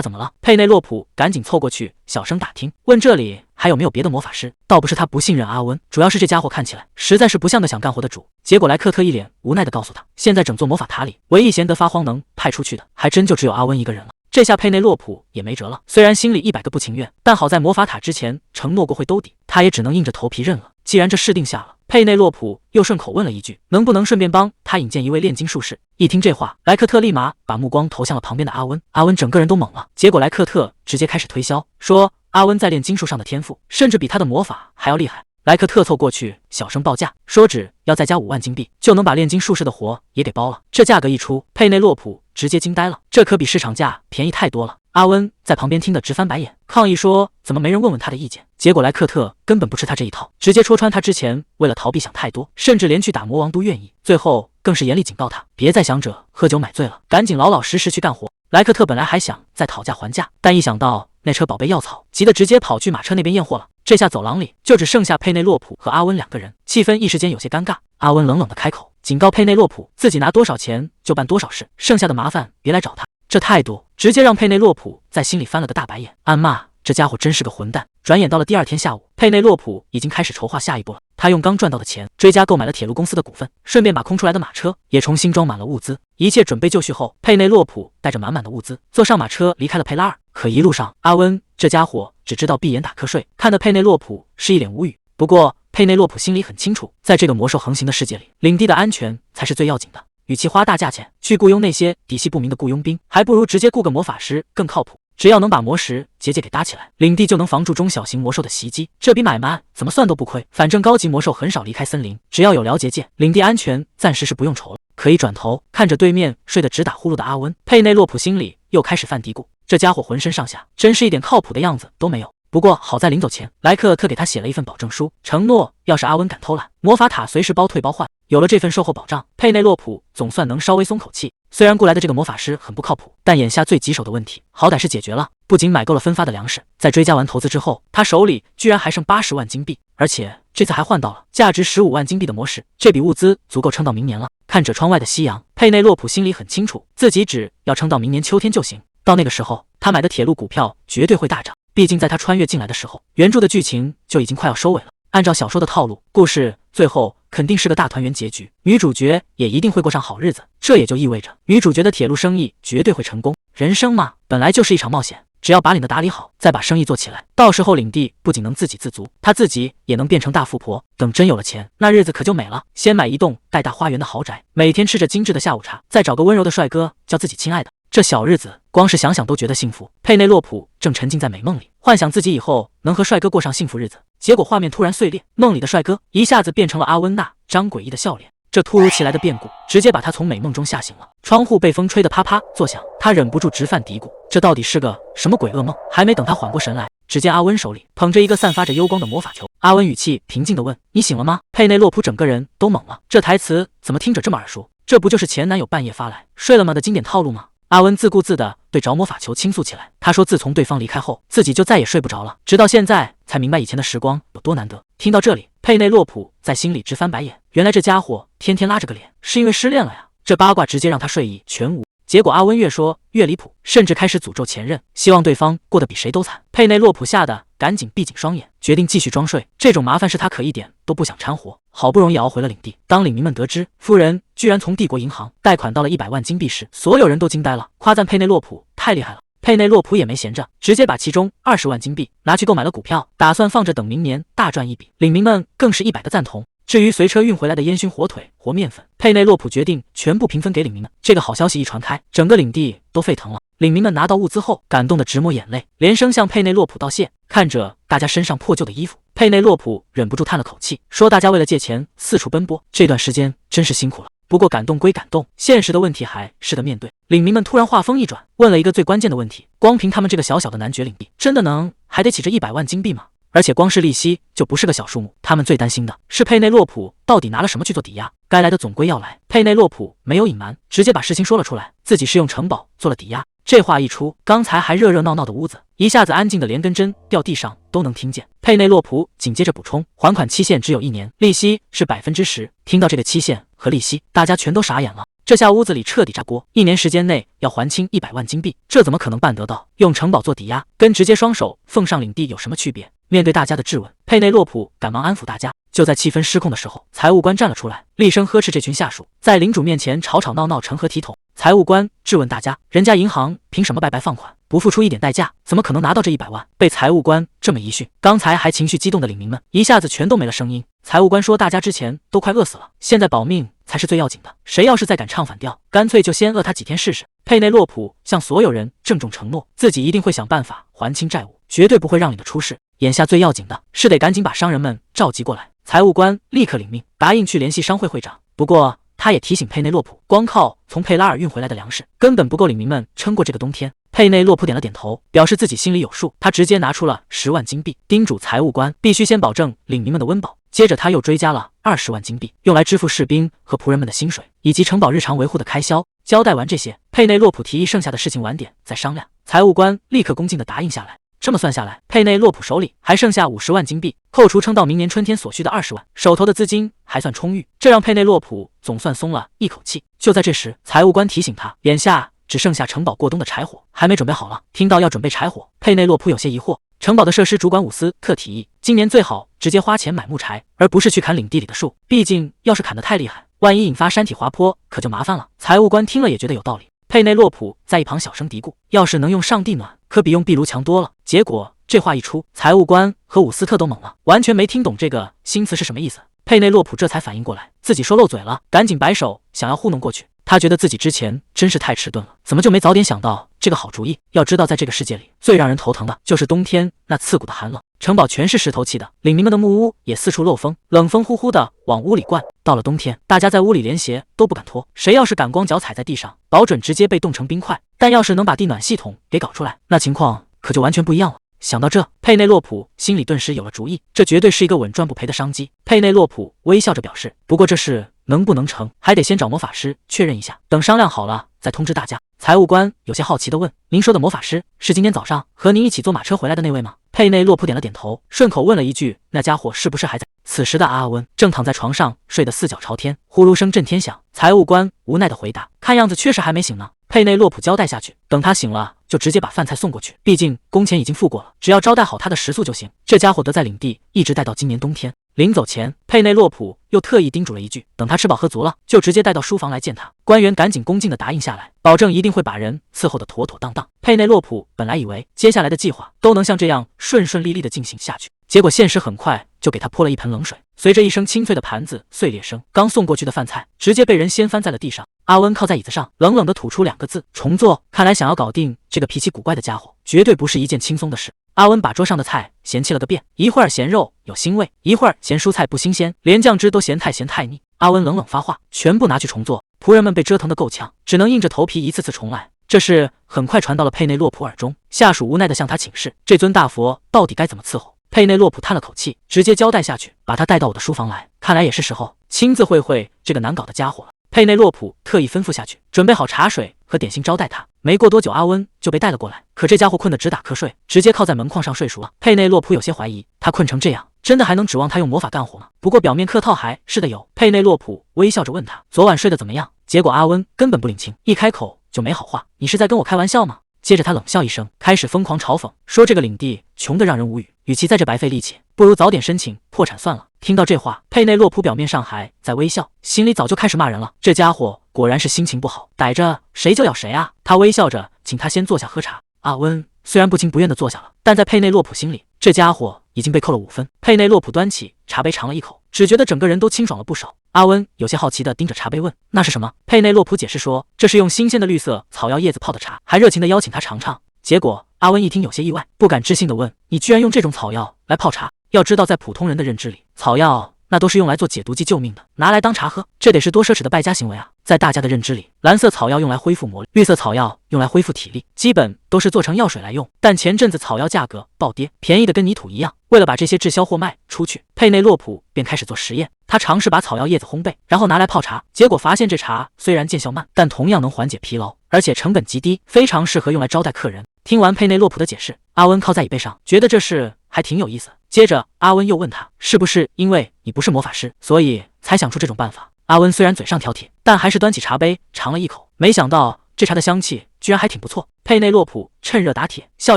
怎么了。佩内洛普赶紧凑过去，小声打听，问这里还有没有别的魔法师。倒不是他不信任阿温，主要是这家伙看起来实在是不像个想干活的主。结果莱克特一脸无奈地告诉他，现在整座魔法塔里唯一贤德发荒能派出去的，还真就只有阿温一个人了。这下佩内洛普也没辙了，虽然心里100个不情愿，但好在魔法塔之前承诺过会兜底，他也只能硬着头皮认了。既然这事定下了，佩内洛普又顺口问了一句，能不能顺便帮他引荐一位炼金术士。一听这话，莱克特立马把目光投向了旁边的阿温。阿温整个人都懵了，结果莱克特直接开始推销，说阿温在炼金术上的天赋甚至比他的魔法还要厉害。莱克特凑过去小声报价，说只要再加5万金币就能把炼金术士的活也给包了。这价格一出，佩内洛普直接惊呆了，这可比市场价便宜太多了。阿温在旁边听得直翻白眼，抗议说怎么没人问问他的意见。结果莱克特根本不吃他这一套，直接戳穿他之前为了逃避想太多，甚至连去打魔王都愿意，最后更是严厉警告他别再想着喝酒买醉了，赶紧老老实实去干活。莱克特本来还想再讨价还价，但一想到那车宝贝药草，急得直接跑去马车那边验货了。这下走廊里就只剩下佩内洛普和阿温2个人，气氛一时间有些尴尬。阿温冷冷的开口，警告佩内洛普自己拿多少钱就办多少事，剩下的麻烦别来找他。这态度直接让佩内洛普在心里翻了个大白眼，暗骂这家伙真是个混蛋。转眼到了第2天下午，佩内洛普已经开始筹划下一步了。他用刚赚到的钱追加购买了铁路公司的股份，顺便把空出来的马车也重新装满了物资。一切准备就绪后，佩内洛普带着满满的物资坐上马车离开了佩拉尔。可一路上，阿温这家伙只知道闭眼打瞌睡，看得佩内洛普是一脸无语。不过佩内洛普心里很清楚，在这个魔兽横行的世界里，领地的安全才是最要紧的。与其花大价钱去雇佣那些底细不明的雇佣兵，还不如直接雇个魔法师更靠谱。只要能把魔石结界给搭起来，领地就能防住中小型魔兽的袭击，这笔买卖怎么算都不亏。反正高级魔兽很少离开森林，只要有了结界，领地安全暂时是不用愁了。可一转头看着对面睡得直打呼噜的阿温，佩内洛普心里又开始犯嘀咕，这家伙浑身上下真是一点靠谱的样子都没有。不过好在临走前，莱克特给他写了一份保证书，承诺要是阿温敢偷懒，魔法塔随时包退包换。有了这份售后保障，佩内洛普总算能稍微松口气。虽然雇来的这个魔法师很不靠谱，但眼下最棘手的问题好歹是解决了。不仅买够了分发的粮食，在追加完投资之后，他手里居然还剩80万金币，而且这次还换到了价值15万金币的魔石，这笔物资足够撑到明年了。看着窗外的夕阳，佩内洛普心里很清楚，自己只要撑到明年秋天就行。到那个时候，他买的铁路股票绝对会大涨。毕竟在他穿越进来的时候，原著的剧情就已经快要收尾了。按照小说的套路，故事最后肯定是个大团圆结局，女主角也一定会过上好日子。这也就意味着女主角的铁路生意绝对会成功。人生嘛，本来就是一场冒险，只要把领的打理好，再把生意做起来，到时候领地不仅能自给自足，她自己也能变成大富婆。等真有了钱，那日子可就美了。先买一栋带大花园的豪宅，每天吃着精致的下午茶，再找个温柔的帅哥叫自己亲爱的。这小日子光是想想都觉得幸福。佩内洛普正沉浸在美梦里，幻想自己以后能和帅哥过上幸福日子，结果画面突然碎裂，梦里的帅哥一下子变成了阿温那张诡异的笑脸。这突如其来的变故直接把他从美梦中吓醒了。窗户被风吹得啪啪作响，他忍不住直犯嘀咕，这到底是个什么鬼噩梦？还没等他缓过神来，只见阿温手里捧着一个散发着幽光的魔法球。阿温语气平静地问，你醒了吗？佩内洛普整个人都懵了，这台词怎么听着这么耳熟？这不就是前男友半夜发来睡了吗的经典套路吗？阿温自顾自地对着魔法球倾诉起来，他说自从对方离开后，自己就再也睡不着了，直到现在才明白以前的时光有多难得。听到这里，佩内洛普在心里直翻白眼，原来这家伙天天拉着个脸是因为失恋了呀，这八卦直接让他睡意全无。结果阿温越说越离谱，甚至开始诅咒前任，希望对方过得比谁都惨。佩内洛普吓得赶紧闭紧双眼，决定继续装睡。这种麻烦事他可一点都不想掺和。好不容易熬回了领地，当领民们得知夫人居然从帝国银行贷款到了100万金币时，所有人都惊呆了，夸赞佩内洛普太厉害了。佩内洛普也没闲着，直接把其中20万金币拿去购买了股票，打算放着等明年大赚一笔。领民们更是100个赞同。至于随车运回来的烟熏火腿和面粉，佩内洛普决定全部平分给领民们。这个好消息一传开，整个领地都沸腾了。领民们拿到物资后，感动得直抹眼泪，连声向佩内洛普道谢。看着大家身上破旧的衣服，佩内洛普忍不住叹了口气，说大家为了借钱四处奔波，这段时间真是辛苦了。不过感动归感动，现实的问题还是得面对。领民们突然话锋一转，问了一个最关键的问题，光凭他们这个小小的男爵领地，真的能还得起这100万金币吗？而且光是利息就不是个小数目，他们最担心的是佩内洛普到底拿了什么去做抵押。该来的总归要来，佩内洛普没有隐瞒，直接把事情说了出来，自己是用城堡做了抵押，这话一出，刚才还热热闹闹的屋子一下子安静的连根针掉地上都能听见。佩内洛普紧接着补充，还款期限只有1年，利息是10%。听到这个期限和利息，大家全都傻眼了。这下屋子里彻底炸锅，1年时间内要还清100万金币，这怎么可能办得到？用城堡做抵押，跟直接双手奉上领地有什么区别？面对大家的质问，佩内洛普赶忙安抚大家。就在气氛失控的时候，财务官站了出来，厉声呵斥这群下属，在领主面前吵吵闹闹，成何体统？财务官质问大家，人家银行凭什么白白放款，不付出一点代价，怎么可能拿到这100万？被财务官这么一训，刚才还情绪激动的领民们一下子全都没了声音。财务官说，大家之前都快饿死了，现在保命才是最要紧的，谁要是再敢唱反调，干脆就先饿他几天试试。佩内洛普向所有人郑重承诺，自己一定会想办法还清债务，绝对不会让领的出事。眼下最要紧的是得赶紧把商人们召集过来。财务官立刻领命，答应去联系商会会长。不过他也提醒佩内洛普，光靠从佩拉尔运回来的粮食根本不够领民们撑过这个冬天。佩内洛普点了点头，表示自己心里有数。他直接拿出了10万金币，叮嘱财务官必须先保证领民们的温饱。接着他又追加了20万金币，用来支付士兵和仆人们的薪水，以及城堡日常维护的开销。交代完这些，佩内洛普提议剩下的事情晚点再商量。财务官立刻恭敬地答应下来。这么算下来，佩内洛普手里还剩下50万金币，扣除撑到明年春天所需的20万，手头的资金还算充裕，这让佩内洛普总算松了一口气。就在这时，财务官提醒他，眼下只剩下城堡过冬的柴火还没准备好了。听到要准备柴火，佩内洛普有些疑惑。城堡的设施主管伍斯特提议，今年最好直接花钱买木柴，而不是去砍领地里的树，毕竟要是砍得太厉害，万一引发山体滑坡，可就麻烦了。财务官听了也觉得有道理。佩内洛普在一旁小声嘀咕，要是能用上帝暖，可比用壁炉强多了。结果这话一出，财务官和伍斯特都懵了，完全没听懂这个新词是什么意思。佩内洛普这才反应过来，自己说漏嘴了，赶紧摆手想要糊弄过去。他觉得自己之前真是太迟钝了，怎么就没早点想到这个好主意？要知道，在这个世界里，最让人头疼的就是冬天那刺骨的寒冷。城堡全是石头砌的，领民们的木屋也四处漏风，冷风呼呼的往屋里灌。到了冬天，大家在屋里连鞋都不敢脱，谁要是敢光脚踩在地上，保准直接被冻成冰块。但要是能把地暖系统给搞出来，那情况可就完全不一样了。想到这，佩内洛普心里顿时有了主意，这绝对是一个稳赚不赔的商机。佩内洛普微笑着表示，不过这事能不能成，还得先找魔法师确认一下，等商量好了再通知大家。财务官有些好奇地问，您说的魔法师是今天早上和您一起坐马车回来的那位吗？佩内洛普点了点头，顺口问了一句，那家伙是不是还在？此时的阿温正躺在床上睡得四脚朝天，呼噜声震天响。财务官无奈地回答，看样子确实还没醒呢。佩内洛普交代下去，等他醒了就直接把饭菜送过去，毕竟工钱已经付过了，只要招待好他的食宿就行。这家伙得在领地一直待到今年冬天。临走前，佩内洛普又特意叮嘱了一句，等他吃饱喝足了，就直接带到书房来见他。官员赶紧恭敬地答应下来，保证一定会把人伺候得妥妥当当。佩内洛普本来以为接下来的计划都能像这样顺顺利利地进行下去，结果现实很快就给他泼了一盆冷水。随着一声清脆的盘子碎裂声，刚送过去的饭菜直接被人掀翻在了地上。阿温靠在椅子上，冷冷地吐出2个字：重做。看来想要搞定这个脾气古怪的家伙，绝对不是一件轻松的事。阿温把桌上的菜嫌弃了个遍，一会儿嫌肉有腥味，一会儿嫌蔬菜不新鲜，连酱汁都嫌太咸太腻。阿温冷冷发话，全部拿去重做。仆人们被折腾得够呛，只能硬着头皮一次次重来。这事很快传到了佩内洛普耳中，下属无奈地向他请示，这尊大佛到底该怎么伺候？佩内洛普叹了口气，直接交代下去，把他带到我的书房来，看来也是时候亲自会会这个难搞的家伙了。佩内洛普特意吩咐下去，准备好茶水和点心招待他。没过多久，阿温就被带了过来，可这家伙困得直打瞌睡，直接靠在门框上睡熟了。佩内洛普有些怀疑，他困成这样，真的还能指望他用魔法干活吗？不过表面客套还是得有。佩内洛普微笑着问他，昨晚睡得怎么样？结果阿温根本不领情，一开口就没好话，你是在跟我开玩笑吗？接着他冷笑一声，开始疯狂嘲讽，说这个领地穷得让人无语，与其在这白费力气，不如早点申请破产算了。听到这话，佩内洛普表面上还在微笑，心里早就开始骂人了。这家伙果然是心情不好，逮着谁就咬谁啊！他微笑着请他先坐下喝茶。阿温虽然不情不愿地坐下了，但在佩内洛普心里，这家伙已经被扣了5分。佩内洛普端起茶杯尝了一口，只觉得整个人都清爽了不少。阿温有些好奇地盯着茶杯问，那是什么？佩内洛普解释说，这是用新鲜的绿色草药叶子泡的茶，还热情地邀请他尝尝。结果阿温一听有些意外，不敢置信地问，你居然用这种草药来泡茶？要知道在普通人的认知里，草药那都是用来做解毒剂救命的，拿来当茶喝，这得是多奢侈的败家行为啊！在大家的认知里，蓝色草药用来恢复魔力，绿色草药用来恢复体力，基本都是做成药水来用。但前阵子草药价格暴跌，便宜的跟泥土一样。为了把这些滞销货卖出去，佩内洛普便开始做实验。他尝试把草药叶子烘焙，然后拿来泡茶，结果发现这茶虽然见效慢，但同样能缓解疲劳，而且成本极低，非常适合用来招待客人。听完佩内洛普的解释，阿温靠在椅背上，觉得这事还挺有意思。接着阿温又问他，是不是因为你不是魔法师，所以才想出这种办法？阿温虽然嘴上挑剔，但还是端起茶杯尝了一口，没想到这茶的香气居然还挺不错。佩内洛普趁热打铁，笑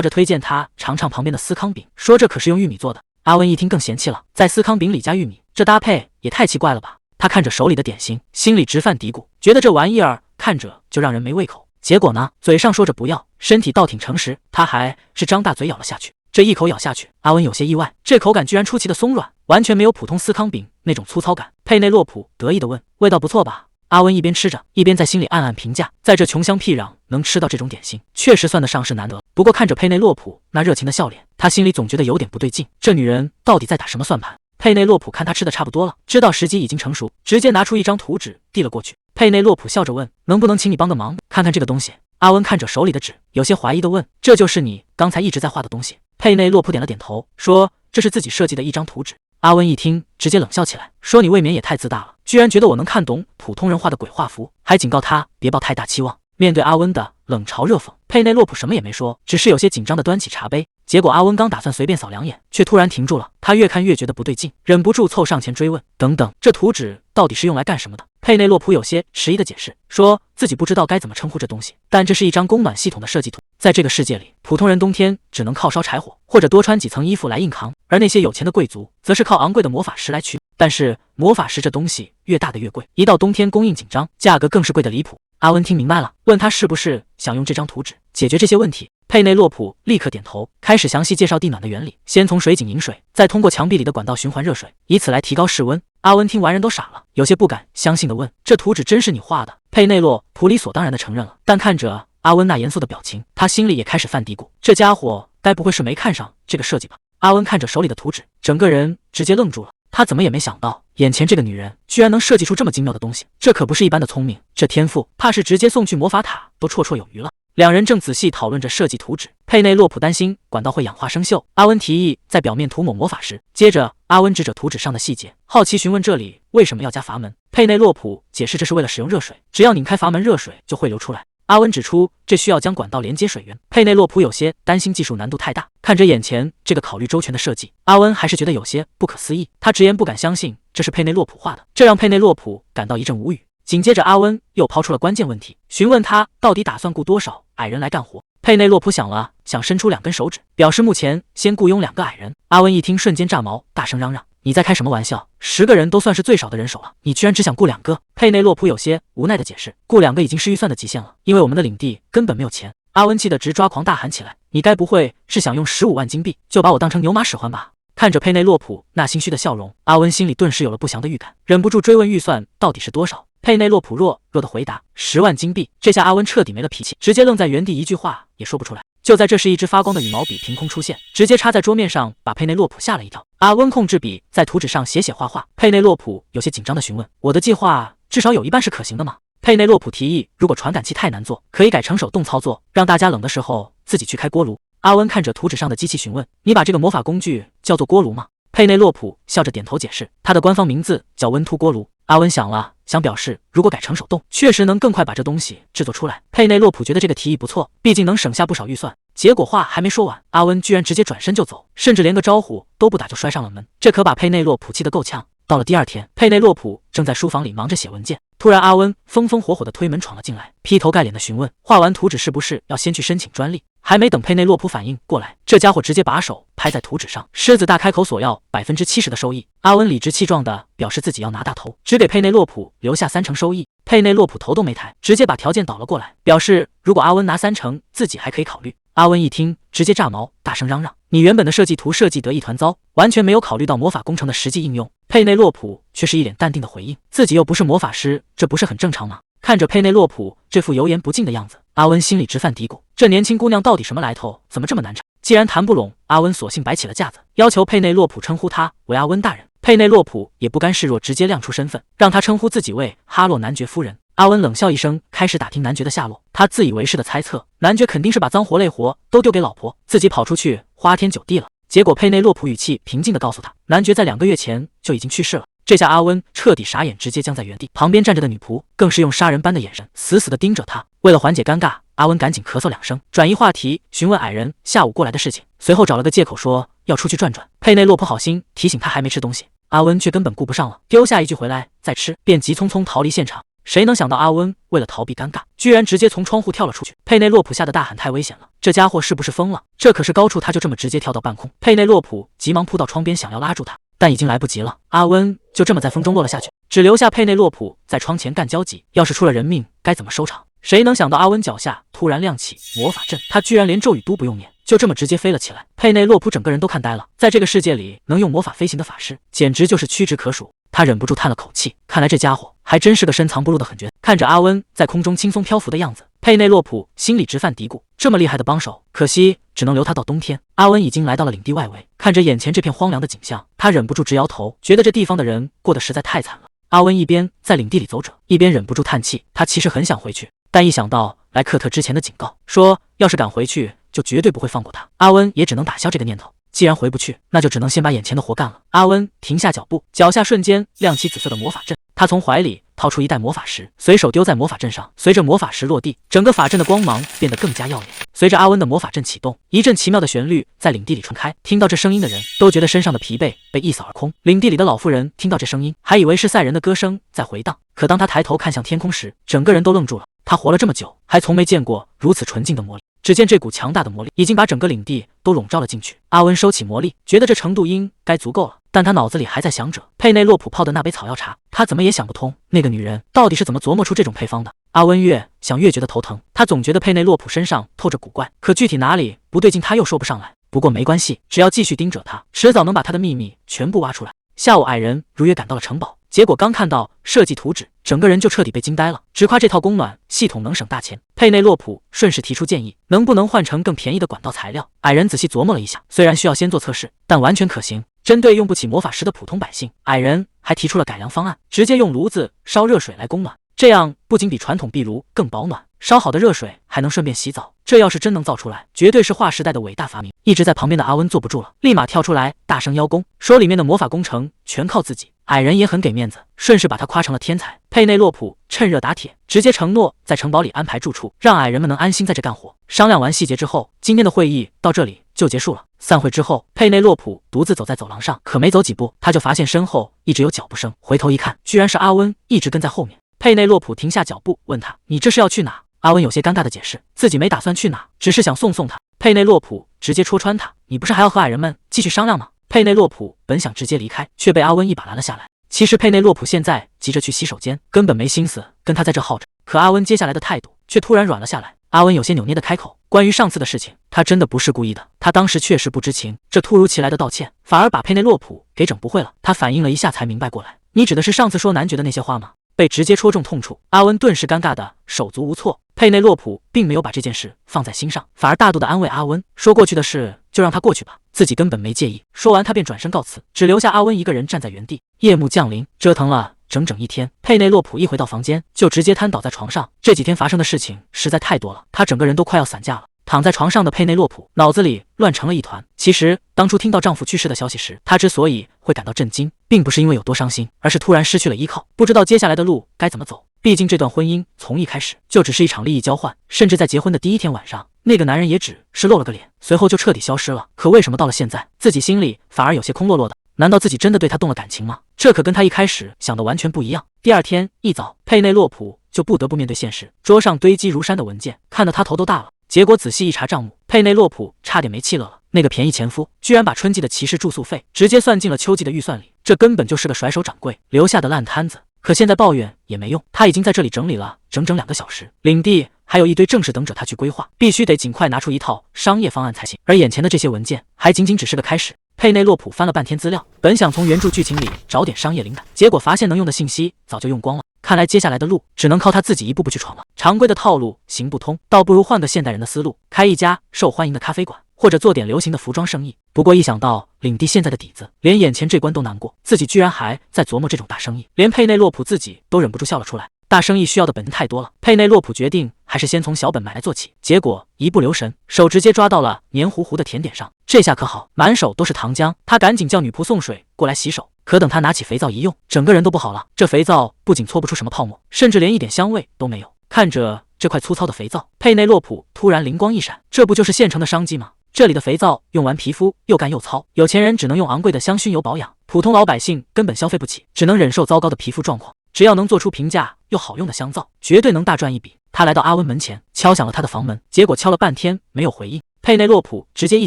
着推荐他尝尝旁边的司康饼，说这可是用玉米做的。阿温一听更嫌弃了，在司康饼里加玉米，这搭配也太奇怪了吧。他看着手里的点心，心里直犯嘀咕，觉得这玩意儿看着就让人没胃口。结果呢，嘴上说着不要，身体倒挺诚实，他还是张大嘴咬了下去。这一口咬下去，阿温有些意外，这口感居然出奇的松软，完全没有普通司康饼那种粗糙感。佩内洛普得意地问，味道不错吧？阿温一边吃着，一边在心里暗暗评价，在这穷乡僻壤能吃到这种点心，确实算得上是难得。不过看着佩内洛普那热情的笑脸，他心里总觉得有点不对劲，这女人到底在打什么算盘？佩内洛普看他吃的差不多了，知道时机已经成熟，直接拿出一张图纸递了过去。佩内洛普笑着问，能不能请你帮个忙，看看这个东西？阿温看着手里的纸，有些怀疑地问，这就是你刚才一直在画的东西？佩内洛普点了点头，说这是自己设计的一张图纸。阿温一听，直接冷笑起来，说你未免也太自大了，居然觉得我能看懂普通人画的鬼画符，还警告他别抱太大期望。面对阿温的冷嘲热讽，佩内洛普什么也没说，只是有些紧张地端起茶杯。结果阿温刚打算随便扫两眼，却突然停住了。他越看越觉得不对劲，忍不住凑上前追问，等等，这图纸到底是用来干什么的？佩内洛普有些迟疑地解释，说自己不知道该怎么称呼这东西，但这是一张供暖系统的设计图。在这个世界里，普通人冬天只能靠烧柴火或者多穿几层衣服来硬扛，而那些有钱的贵族则是靠昂贵的魔法石来取。但是魔法石这东西越大的越贵，一到冬天供应紧张，价格更是贵得离谱。阿温听明白了，问他是不是想用这张图纸解决这些问题。佩内洛普立刻点头，开始详细介绍地暖的原理，先从水井引水，再通过墙壁里的管道循环热水，以此来提高室温。阿温听完人都傻了，有些不敢相信地问，这图纸真是你画的？佩内洛普理所当然地承认了，但看着阿温那严肃的表情，他心里也开始犯嘀咕，这家伙该不会是没看上这个设计吧？阿温看着手里的图纸，整个人直接愣住了。他怎么也没想到，眼前这个女人居然能设计出这么精妙的东西，这可不是一般的聪明，这天赋怕是直接送去魔法塔都绰绰有余了。两人正仔细讨论着设计图纸，佩内洛普担心管道会氧化生锈，阿温提议在表面涂抹魔法石。接着阿温指着图纸上的细节，好奇询问这里为什么要加阀门。佩内洛普解释这是为了使用热水，只要拧开阀门，热水就会流出来。阿温指出这需要将管道连接水源，佩内洛普有些担心技术难度太大。看着眼前这个考虑周全的设计，阿温还是觉得有些不可思议，他直言不敢相信这是佩内洛普画的，这让佩内洛普感到一阵无语。紧接着阿温又抛出了关键问题，询问他到底打算雇多少矮人来干活。佩内洛普想了想，伸出2根手指，表示目前先雇佣2个矮人。阿温一听瞬间炸毛，大声嚷嚷，你在开什么玩笑？10个人都算是最少的人手了，你居然只想雇2个？佩内洛普有些无奈的解释，雇2个已经是预算的极限了，因为我们的领地根本没有钱。阿温气得直抓狂，大喊起来，你该不会是想用15万金币就把我当成牛马使唤吧？看着佩内洛普那心虚的笑容，阿温心里顿时有了不祥的预感，忍不住追问预算到底是多少。佩内洛普弱弱的回答10万金币。这下阿温彻底没了脾气，直接愣在原地，一句话也说不出来。就在这时，一支发光的羽毛笔凭空出现，直接插在桌面上，把佩内洛普吓了一跳。阿温控制笔在图纸上写画画。佩内洛普有些紧张的询问，我的计划至少有一半是可行的吗？佩内洛普提议，如果传感器太难做，可以改成手动操作，让大家冷的时候自己去开锅炉。阿温看着图纸上的机器询问，你把这个魔法工具叫做锅炉吗？佩内洛普笑着点头解释，它的官方名字叫温突锅炉。阿温想了想，表示如果改成手动，确实能更快把这东西制作出来。佩内洛普觉得这个提议不错，毕竟能省下不少预算。结果话还没说完，阿温居然直接转身就走，甚至连个招呼都不打就摔上了门，这可把佩内洛普气得够呛。到了第2天，佩内洛普正在书房里忙着写文件，突然阿温风风火火地推门闯了进来，劈头盖脸地询问画完图纸是不是要先去申请专利。还没等佩内洛普反应过来，这家伙直接把手拍在图纸上，狮子大开口索要70%的收益。阿温理直气壮地表示自己要拿大头，只给佩内洛普留下30%收益。佩内洛普头都没抬，直接把条件倒了过来，表示如果阿温拿30%，自己还可以考虑。阿温一听，直接炸毛，大声嚷嚷，你原本的设计图设计得一团糟，完全没有考虑到魔法工程的实际应用。佩内洛普却是一脸淡定的回应，自己又不是魔法师，这不是很正常吗？看着佩内洛普这副油盐不进的样子，阿温心里直犯嘀咕，这年轻姑娘到底什么来头，怎么这么难缠？既然谈不拢，阿温索性摆起了架子，要求佩内洛普称呼他为阿温大人。佩内洛普也不甘示弱，直接亮出身份，让他称呼自己为哈洛男爵夫人。阿温冷笑一声，开始打听男爵的下落。他自以为是的猜测，男爵肯定是把脏活累活都丢给老婆，自己跑出去花天酒地了。结果佩内洛普语气平静地告诉他，男爵在2个月前就已经去世了。这下阿温彻底傻眼，直接僵在原地。旁边站着的女仆更是用杀人般的眼神死死地盯着他。为了缓解尴尬，阿温赶紧咳嗽2声，转移话题，询问矮人下午过来的事情。随后找了个借口说要出去转转。佩内洛普好心提醒他还没吃东西，阿温却根本顾不上了，丢下一句回来再吃，便急匆匆逃离现场。谁能想到阿温为了逃避尴尬，居然直接从窗户跳了出去。佩内洛普吓得大喊太危险了，这家伙是不是疯了？这可是高处，他就这么直接跳到半空。佩内洛普急忙扑到窗边想要拉住他，但已经来不及了。阿温就这么在风中落了下去，只留下佩内洛普在窗前干焦急。要是出了人命该怎么收场？谁能想到阿温脚下突然亮起魔法阵，他居然连咒语都不用念，就这么直接飞了起来。佩内洛普整个人都看呆了，在这个世界里能用魔法飞行的法师简直就是屈指可数。他忍不住叹了口气，看来这家伙还真是个深藏不露的狠角。看着阿温在空中轻松漂浮的样子，佩内洛普心里直犯嘀咕，这么厉害的帮手，可惜只能留他到冬天。阿温已经来到了领地外围，看着眼前这片荒凉的景象，他忍不住直摇头，觉得这地方的人过得实在太惨了。阿温一边在领地里走着，一边忍不住叹气，他其实很想回去，但一想到莱克特之前的警告，说要是敢回去就绝对不会放过他，阿温也只能打消这个念头。既然回不去，那就只能先把眼前的活干了。阿温停下脚步，脚下瞬间亮起紫色的魔法阵，他从怀里掏出一袋魔法石，随手丢在魔法阵上。随着魔法石落地，整个法阵的光芒变得更加耀眼。随着阿温的魔法阵启动，一阵奇妙的旋律在领地里传开，听到这声音的人都觉得身上的疲惫被一扫而空。领地里的老妇人听到这声音，还以为是赛人的歌声在回荡，可当他抬头看向天空时，整个人都愣住了。他活了这么久，还从没见过如此纯净的魔力。只见这股强大的魔力已经把整个领地都笼罩了进去。阿温收起魔力，觉得这程度应该足够了，但他脑子里还在想着佩内洛普泡的那杯草药茶，他怎么也想不通那个女人到底是怎么琢磨出这种配方的。阿温越想越觉得头疼，他总觉得佩内洛普身上透着古怪，可具体哪里不对劲他又说不上来。不过没关系，只要继续盯着他，迟早能把他的秘密全部挖出来。下午矮人如约赶到了城堡，结果刚看到设计图纸，整个人就彻底被惊呆了。只夸这套供暖系统能省大钱。佩内洛普顺势提出建议，能不能换成更便宜的管道材料？矮人仔细琢磨了一下，虽然需要先做测试，但完全可行。针对用不起魔法石的普通百姓，矮人还提出了改良方案，直接用炉子烧热水来供暖，这样不仅比传统壁炉更保暖，烧好的热水还能顺便洗澡。这要是真能造出来，绝对是划时代的伟大发明。一直在旁边的阿温坐不住了，立马跳出来大声邀功，说里面的魔法工程全靠自己。矮人也很给面子，顺势把他夸成了天才。佩内洛普趁热打铁，直接承诺在城堡里安排住处，让矮人们能安心在这干活。商量完细节之后，今天的会议到这里就结束了。散会之后，佩内洛普独自走在走廊上，可没走几步，他就发现身后一直有脚步声，回头一看，居然是阿温一直跟在后面。佩内洛普停下脚步，问他：“你这是要去哪？”阿温有些尴尬的解释，自己没打算去哪，只是想送送他。佩内洛普直接戳穿他：“你不是还要和矮人们继续商量吗？”佩内洛普本想直接离开，却被阿温一把拦了下来。其实佩内洛普现在急着去洗手间，根本没心思跟他在这耗着。可阿温接下来的态度却突然软了下来。阿温有些扭捏的开口：“关于上次的事情，他真的不是故意的，他当时确实不知情。”这突如其来的道歉，反而把佩内洛普给整不会了。他反应了一下才明白过来：“你指的是上次说男爵的那些话吗？”被直接戳中痛处，阿温顿时尴尬的手足无措。佩内洛普并没有把这件事放在心上，反而大度的安慰阿温，说过去的事就让他过去吧，自己根本没介意。说完他便转身告辞，只留下阿温一个人站在原地。夜幕降临，折腾了整整一天，佩内洛普一回到房间就直接瘫倒在床上。这几天发生的事情实在太多了，他整个人都快要散架了。躺在床上的佩内洛普脑子里乱成了一团。其实当初听到丈夫去世的消息时，她之所以会感到震惊，并不是因为有多伤心，而是突然失去了依靠，不知道接下来的路该怎么走。毕竟这段婚姻从一开始就只是一场利益交换，甚至在结婚的第一天晚上，那个男人也只是露了个脸，随后就彻底消失了。可为什么到了现在，自己心里反而有些空落落的？难道自己真的对他动了感情吗？这可跟他一开始想的完全不一样。第二天一早，佩内洛普就不得不面对现实，桌上堆积如山的文件，看得他头都大了。结果仔细一查账目，佩内洛普差点没气乐了。那个便宜前夫居然把春季的骑士住宿费直接算进了秋季的预算里，这根本就是个甩手掌柜留下的烂摊子。可现在抱怨也没用，他已经在这里整理了整整2个小时，领地还有一堆正事等着他去规划，必须得尽快拿出一套商业方案才行。而眼前的这些文件还仅仅只是个开始。佩内洛普翻了半天资料，本想从原著剧情里找点商业灵感，结果发现能用的信息早就用光了。看来接下来的路只能靠他自己一步步去闯了。常规的套路行不通，倒不如换个现代人的思路，开一家受欢迎的咖啡馆，或者做点流行的服装生意。不过一想到领地现在的底子，连眼前这关都难过，自己居然还在琢磨这种大生意，连佩内洛普自己都忍不住笑了出来。大生意需要的本金太多了，佩内洛普决定还是先从小本买来做起。结果一不留神，手直接抓到了黏糊糊的甜点上，这下可好，满手都是糖浆。他赶紧叫女仆送水过来洗手。可等他拿起肥皂一用，整个人都不好了。这肥皂不仅搓不出什么泡沫，甚至连一点香味都没有。看着这块粗糙的肥皂，佩内洛普突然灵光一闪，这不就是现成的商机吗？这里的肥皂用完皮肤又干又糙，有钱人只能用昂贵的香薰油保养，普通老百姓根本消费不起，只能忍受糟糕的皮肤状况。只要能做出平价又好用的香皂，绝对能大赚一笔。他来到阿温门前，敲响了他的房门，结果敲了半天没有回应。佩内洛普直接一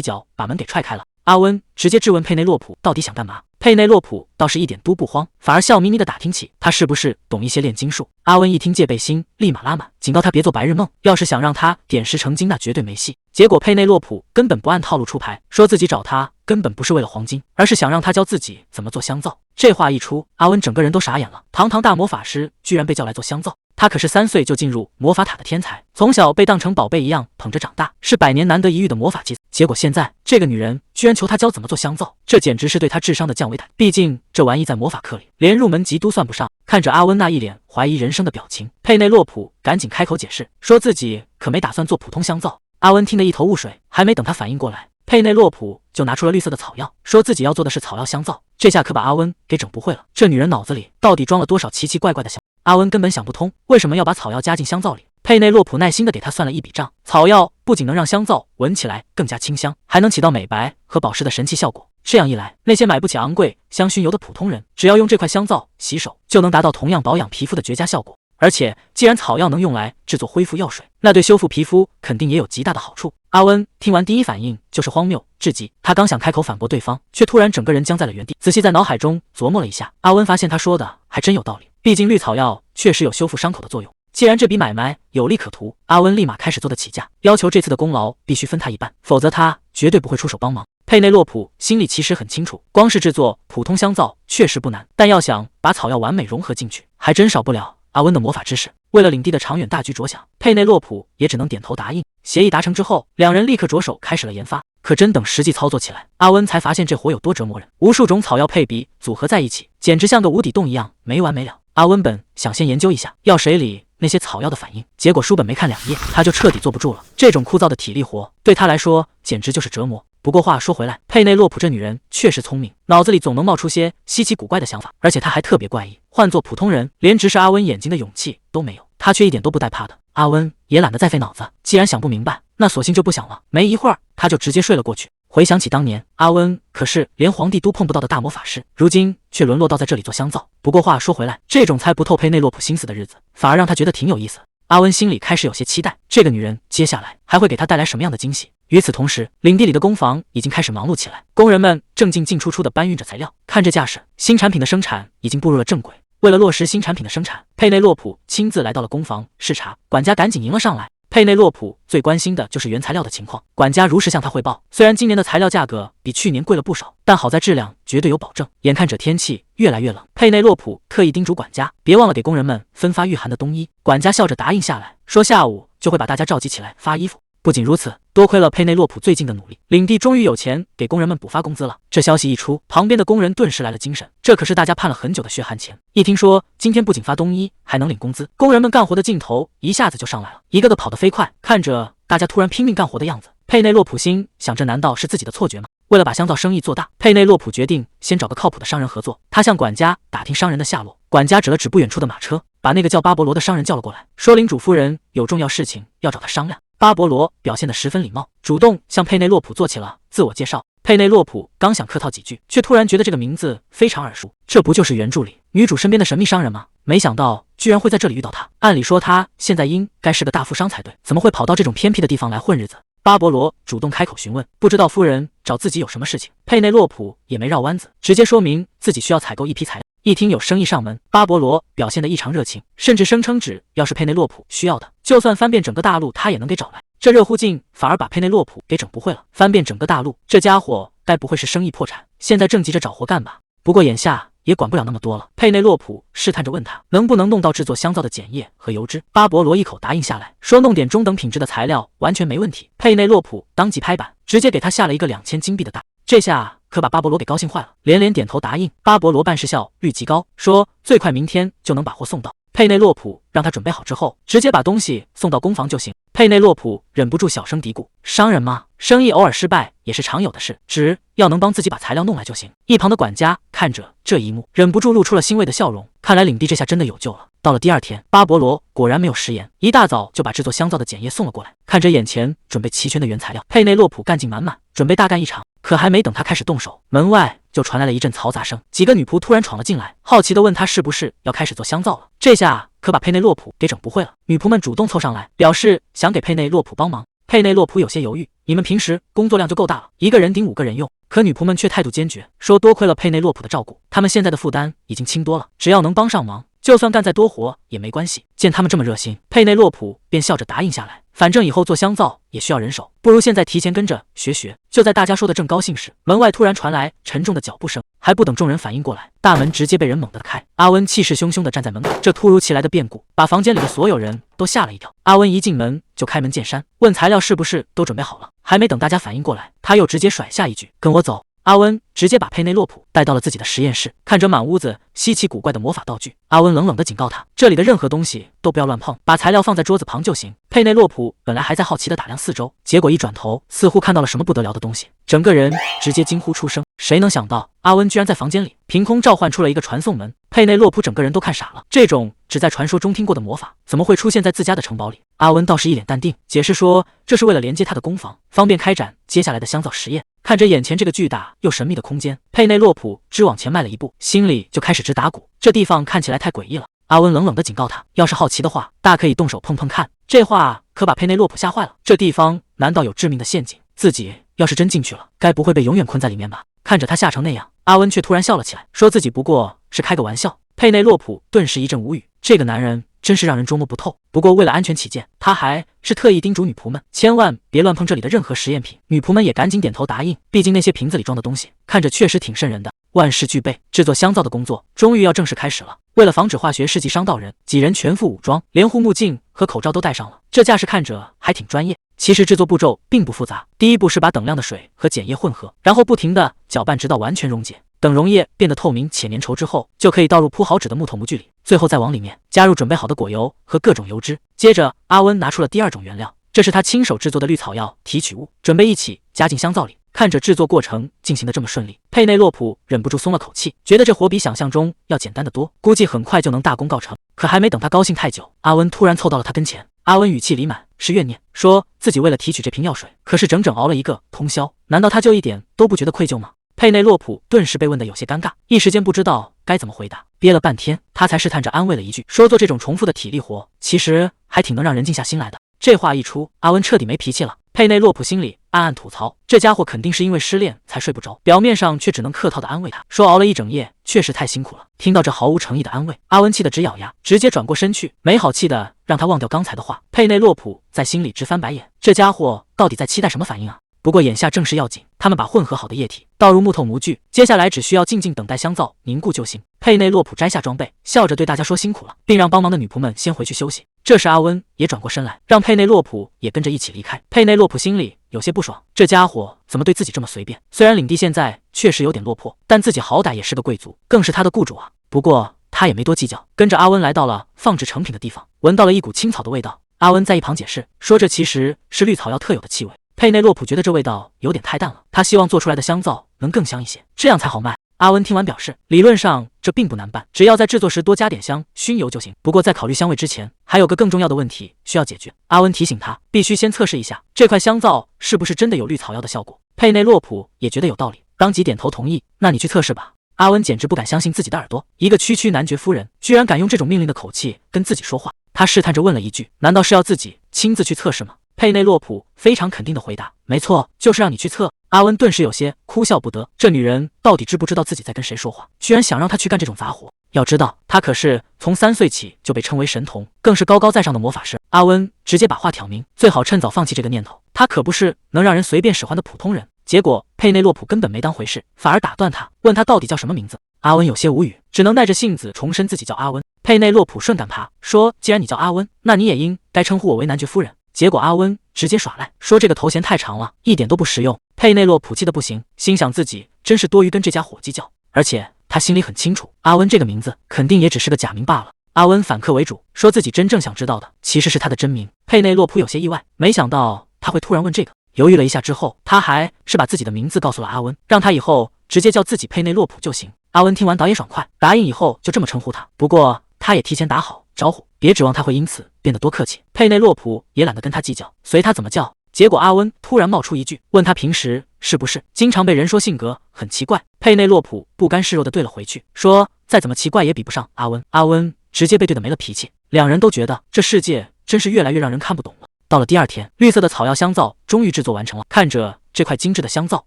脚把门给踹开了。阿温直接质问佩内洛普到底想干嘛。佩内洛普倒是一点都不慌，反而笑眯眯的打听起他是不是懂一些炼金术。阿温一听戒备心立马拉满，警告他别做白日梦，要是想让他点石成金那绝对没戏。结果佩内洛普根本不按套路出牌，说自己找他根本不是为了黄金，而是想让他教自己怎么做香皂。这话一出，阿温整个人都傻眼了，堂堂大魔法师居然被叫来做香皂。他可是3岁就进入魔法塔的天才，从小被当成宝贝一样捧着长大，是百年难得一遇的魔法技。结果现在这个女人居然求他教怎么做香皂，这简直是对他智商的降维打击。毕竟这玩意在魔法课里连入门级都算不上。看着阿温那一脸怀疑人生的表情，佩内洛普赶紧开口解释，说自己可没打算做普通香皂。阿温听得一头雾水，还没等他反应过来，佩内洛普就拿出了绿色的草药，说自己要做的是草药香皂。这下可把阿温给整不会了，这女人脑子里到底装了多少奇奇怪怪的香？阿温根本想不通，为什么要把草药加进香皂里？佩内洛普耐心地给他算了一笔账，草药不仅能让香皂闻起来更加清香，还能起到美白和保湿的神奇效果。这样一来，那些买不起昂贵香薰油的普通人，只要用这块香皂洗手，就能达到同样保养皮肤的绝佳效果。而且，既然草药能用来制作恢复药水，那对修复皮肤肯定也有极大的好处。阿温听完第一反应就是荒谬至极，他刚想开口反驳对方，却突然整个人僵在了原地。仔细在脑海中琢磨了一下，阿温发现他说的还真有道理，毕竟绿草药确实有修复伤口的作用。既然这笔买卖有利可图，阿温立马开始做得起价，要求这次的功劳必须分他一半，否则他绝对不会出手帮忙。佩内洛普心里其实很清楚，光是制作普通香皂确实不难，但要想把草药完美融合进去，还真少不了阿温的魔法知识。为了领地的长远大局着想，佩内洛普也只能点头答应。协议达成之后，两人立刻着手开始了研发。可真等实际操作起来，阿温才发现这活有多折磨人。无数种草药配比组合在一起，简直像个无底洞一样，没完没了。阿温本想先研究一下药水里那些草药的反应，结果书本没看2页，他就彻底坐不住了。这种枯燥的体力活对他来说简直就是折磨。不过话说回来，佩内洛普这女人确实聪明，脑子里总能冒出些稀奇古怪的想法，而且她还特别怪异，换做普通人连直视阿温眼睛的勇气都没有，她却一点都不带怕的。阿温也懒得再费脑子，既然想不明白，那索性就不想了。没一会儿，他就直接睡了过去。回想起当年，阿温可是连皇帝都碰不到的大魔法师，如今却沦落到在这里做香皂。不过话说回来，这种猜不透佩内洛普心思的日子，反而让他觉得挺有意思。阿温心里开始有些期待，这个女人接下来还会给他带来什么样的惊喜。与此同时，领地里的工坊已经开始忙碌起来，工人们正进出出的搬运着材料。看这架势，新产品的生产已经步入了正轨。为了落实新产品的生产，佩内洛普亲自来到了工坊视察，管家赶紧迎了上来。佩内洛普最关心的就是原材料的情况，管家如实向他汇报。虽然今年的材料价格比去年贵了不少，但好在质量绝对有保证。眼看着天气越来越冷，佩内洛普特意叮嘱管家别忘了给工人们分发御寒的冬衣。管家笑着答应下来，说下午就会把大家召集起来发衣服。不仅如此，多亏了佩内洛普最近的努力，领地终于有钱给工人们补发工资了。这消息一出，旁边的工人顿时来了精神，这可是大家盼了很久的血汗钱。一听说今天不仅发冬衣，还能领工资，工人们干活的劲头一下子就上来了，一个个跑得飞快。看着大家突然拼命干活的样子，佩内洛普心想，这难道是自己的错觉吗？为了把香皂生意做大，佩内洛普决定先找个靠谱的商人合作。他向管家打听商人的下落，管家指了指不远处的马车，把那个叫巴伯罗的商人叫了过来，说领主夫人有重要事情要找他商量。巴伯罗表现得十分礼貌，主动向佩内洛普做起了自我介绍。佩内洛普刚想客套几句，却突然觉得这个名字非常耳熟，这不就是原著里女主身边的神秘商人吗？没想到居然会在这里遇到他。按理说他现在应该是个大富商才对，怎么会跑到这种偏僻的地方来混日子？巴伯罗主动开口询问，不知道夫人找自己有什么事情。佩内洛普也没绕弯子，直接说明自己需要采购一批材料。一听有生意上门，巴伯罗表现得异常热情，甚至声称只要是佩内洛普需要的，就算翻遍整个大陆他也能给找来。这热乎劲反而把佩内洛普给整不会了，翻遍整个大陆，这家伙该不会是生意破产，现在正急着找活干吧？不过眼下也管不了那么多了。佩内洛普试探着问他能不能弄到制作香皂的碱液和油脂。巴伯罗一口答应下来，说弄点中等品质的材料完全没问题。佩内洛普当即拍板，直接给他下了一个2000金币的大。这下可把巴伯罗给高兴坏了，连连点头答应。巴伯罗办事效率极高，说最快明天就能把货送到。佩内洛普让他准备好之后，直接把东西送到工房就行。佩内洛普忍不住小声嘀咕：“商人嘛，生意偶尔失败也是常有的事，只要能帮自己把材料弄来就行。”一旁的管家看着这一幕，忍不住露出了欣慰的笑容。看来领地这下真的有救了。到了第二天，巴勃罗果然没有食言，一大早就把制作香皂的碱液送了过来。看着眼前准备齐全的原材料，佩内洛普干劲满满，准备大干一场。可还没等他开始动手，门外就传来了一阵嘈杂声，几个女仆突然闯了进来，好奇地问他是不是要开始做香皂了。这下可把佩内洛普给整不会了。女仆们主动凑上来，表示想给佩内洛普帮忙。佩内洛普有些犹豫，你们平时工作量就够大了，一个人顶5个人用。可女仆们却态度坚决，说多亏了佩内洛普的照顾，他们现在的负担已经轻多了，只要能帮上忙，就算干再多活也没关系。见他们这么热心，佩内洛普便笑着答应下来。反正以后做香皂也需要人手，不如现在提前跟着学学。就在大家说的正高兴时，门外突然传来沉重的脚步声，还不等众人反应过来，大门直接被人猛地开。阿温气势汹汹地站在门口，这突如其来的变故把房间里的所有人都吓了一跳。阿温一进门就开门见山，问材料是不是都准备好了。还没等大家反应过来，他又直接甩下一句：“跟我走。”阿温直接把佩内洛普带到了自己的实验室，看着满屋子稀奇古怪的魔法道具，阿温冷冷地警告他，这里的任何东西都不要乱碰，把材料放在桌子旁就行。佩内洛普本来还在好奇地打量四周，结果一转头似乎看到了什么不得了的东西，整个人直接惊呼出声。谁能想到阿温居然在房间里凭空召唤出了一个传送门，佩内洛普整个人都看傻了，这种只在传说中听过的魔法怎么会出现在自家的城堡里？阿温倒是一脸淡定，解释说这是为了连接他的工坊，方便开展接下来的香皂实验。看着眼前这个巨大又神秘的空间，佩内洛普只往前迈了一步，心里就开始直打鼓，这地方看起来太诡异了。阿温冷冷地警告他，要是好奇的话，大可以动手碰碰看。这话可把佩内洛普吓坏了，这地方难道有致命的陷阱？自己要是真进去了，该不会被永远困在里面吧？看着他吓成那样，阿温却突然笑了起来，说自己不过是开个玩笑。佩内洛普顿时一阵无语，这个男人真是让人捉摸不透。不过为了安全起见，他还是特意叮嘱女仆们千万别乱碰这里的任何实验品。女仆们也赶紧点头答应，毕竟那些瓶子里装的东西看着确实挺瘆人的。万事俱备，制作香皂的工作终于要正式开始了。为了防止化学试剂伤到人，几人全副武装，连护目镜和口罩都戴上了，这架势看着还挺专业。其实制作步骤并不复杂，第一步是把等量的水和碱液混合，然后不停地搅拌直到完全溶解。等溶液变得透明且粘稠之后，就可以倒入铺好纸的木头模具里，最后再往里面加入准备好的果油和各种油脂。接着阿温拿出了第二种原料，这是他亲手制作的绿草药提取物，准备一起加进香皂里。看着制作过程进行的这么顺利，佩内洛普忍不住松了口气，觉得这活比想象中要简单得多，估计很快就能大功告成。可还没等他高兴太久，阿温突然凑到了他跟前。阿温语气里满是怨念，说自己为了提取这瓶药水，可是整整熬了一个通宵，难道他就一点都不觉得愧疚吗？佩内洛普顿时被问得有些尴尬，一时间不知道该怎么回答，憋了半天，他才试探着安慰了一句，说做这种重复的体力活，其实还挺能让人静下心来的。这话一出，阿温彻底没脾气了。佩内洛普心里暗暗吐槽，这家伙肯定是因为失恋才睡不着，表面上却只能客套的安慰他，说熬了一整夜，确实太辛苦了。听到这毫无诚意的安慰，阿温气得直咬牙，直接转过身去，没好气的让他忘掉刚才的话。佩内洛普在心里直翻白眼，这家伙到底在期待什么反应啊？不过眼下正事要紧，他们把混合好的液体倒入木头模具，接下来只需要静静等待香皂凝固就行。佩内洛普摘下装备，笑着对大家说辛苦了，并让帮忙的女仆们先回去休息。这时阿温也转过身来，让佩内洛普也跟着一起离开。佩内洛普心里有些不爽，这家伙怎么对自己这么随便？虽然领地现在确实有点落魄，但自己好歹也是个贵族，更是他的雇主啊。不过他也没多计较，跟着阿温来到了放置成品的地方，闻到了一股青草的味道。阿温在一旁解释说，这其实是绿草药特有的气味。佩内洛普觉得这味道有点太淡了，他希望做出来的香皂能更香一些，这样才好卖。阿温听完表示，理论上这并不难办，只要在制作时多加点香熏油就行。不过在考虑香味之前，还有个更重要的问题需要解决。阿温提醒他，必须先测试一下这块香皂是不是真的有绿草药的效果。佩内洛普也觉得有道理，当即点头同意。那你去测试吧。阿温简直不敢相信自己的耳朵，一个区区男爵夫人居然敢用这种命令的口气跟自己说话。他试探着问了一句，难道是要自己亲自去测试吗？佩内洛普非常肯定地回答，没错，就是让你去测。阿温顿时有些哭笑不得，这女人到底知不知道自己在跟谁说话，居然想让他去干这种杂活。要知道他可是从3岁起就被称为神童，更是高高在上的魔法师。阿温直接把话挑明，最好趁早放弃这个念头，他可不是能让人随便使唤的普通人。结果佩内洛普根本没当回事，反而打断他，问他到底叫什么名字。阿温有些无语，只能耐着性子重申自己叫阿温。佩内洛普顺杆爬，说既然你叫阿温，那你也应该称呼我为男爵夫人。结果阿温直接耍赖，说这个头衔太长了，一点都不实用。佩内洛普气得不行，心想自己真是多余跟这家伙计较，而且他心里很清楚，阿温这个名字肯定也只是个假名罢了。阿温反客为主，说自己真正想知道的其实是他的真名。佩内洛普有些意外，没想到他会突然问这个。犹豫了一下之后，他还是把自己的名字告诉了阿温，让他以后直接叫自己佩内洛普就行。阿温听完倒也爽快，答应以后就这么称呼他。不过他也提前打好招呼，别指望他会因此变得多客气。佩内洛普也懒得跟他计较，随他怎么叫。结果阿温突然冒出一句，问他平时是不是经常被人说性格很奇怪。佩内洛普不甘示弱的对了回去，说再怎么奇怪也比不上阿温。阿温直接被对的没了脾气，两人都觉得这世界真是越来越让人看不懂了。到了第二天，绿色的草药香皂终于制作完成了。看着这块精致的香皂，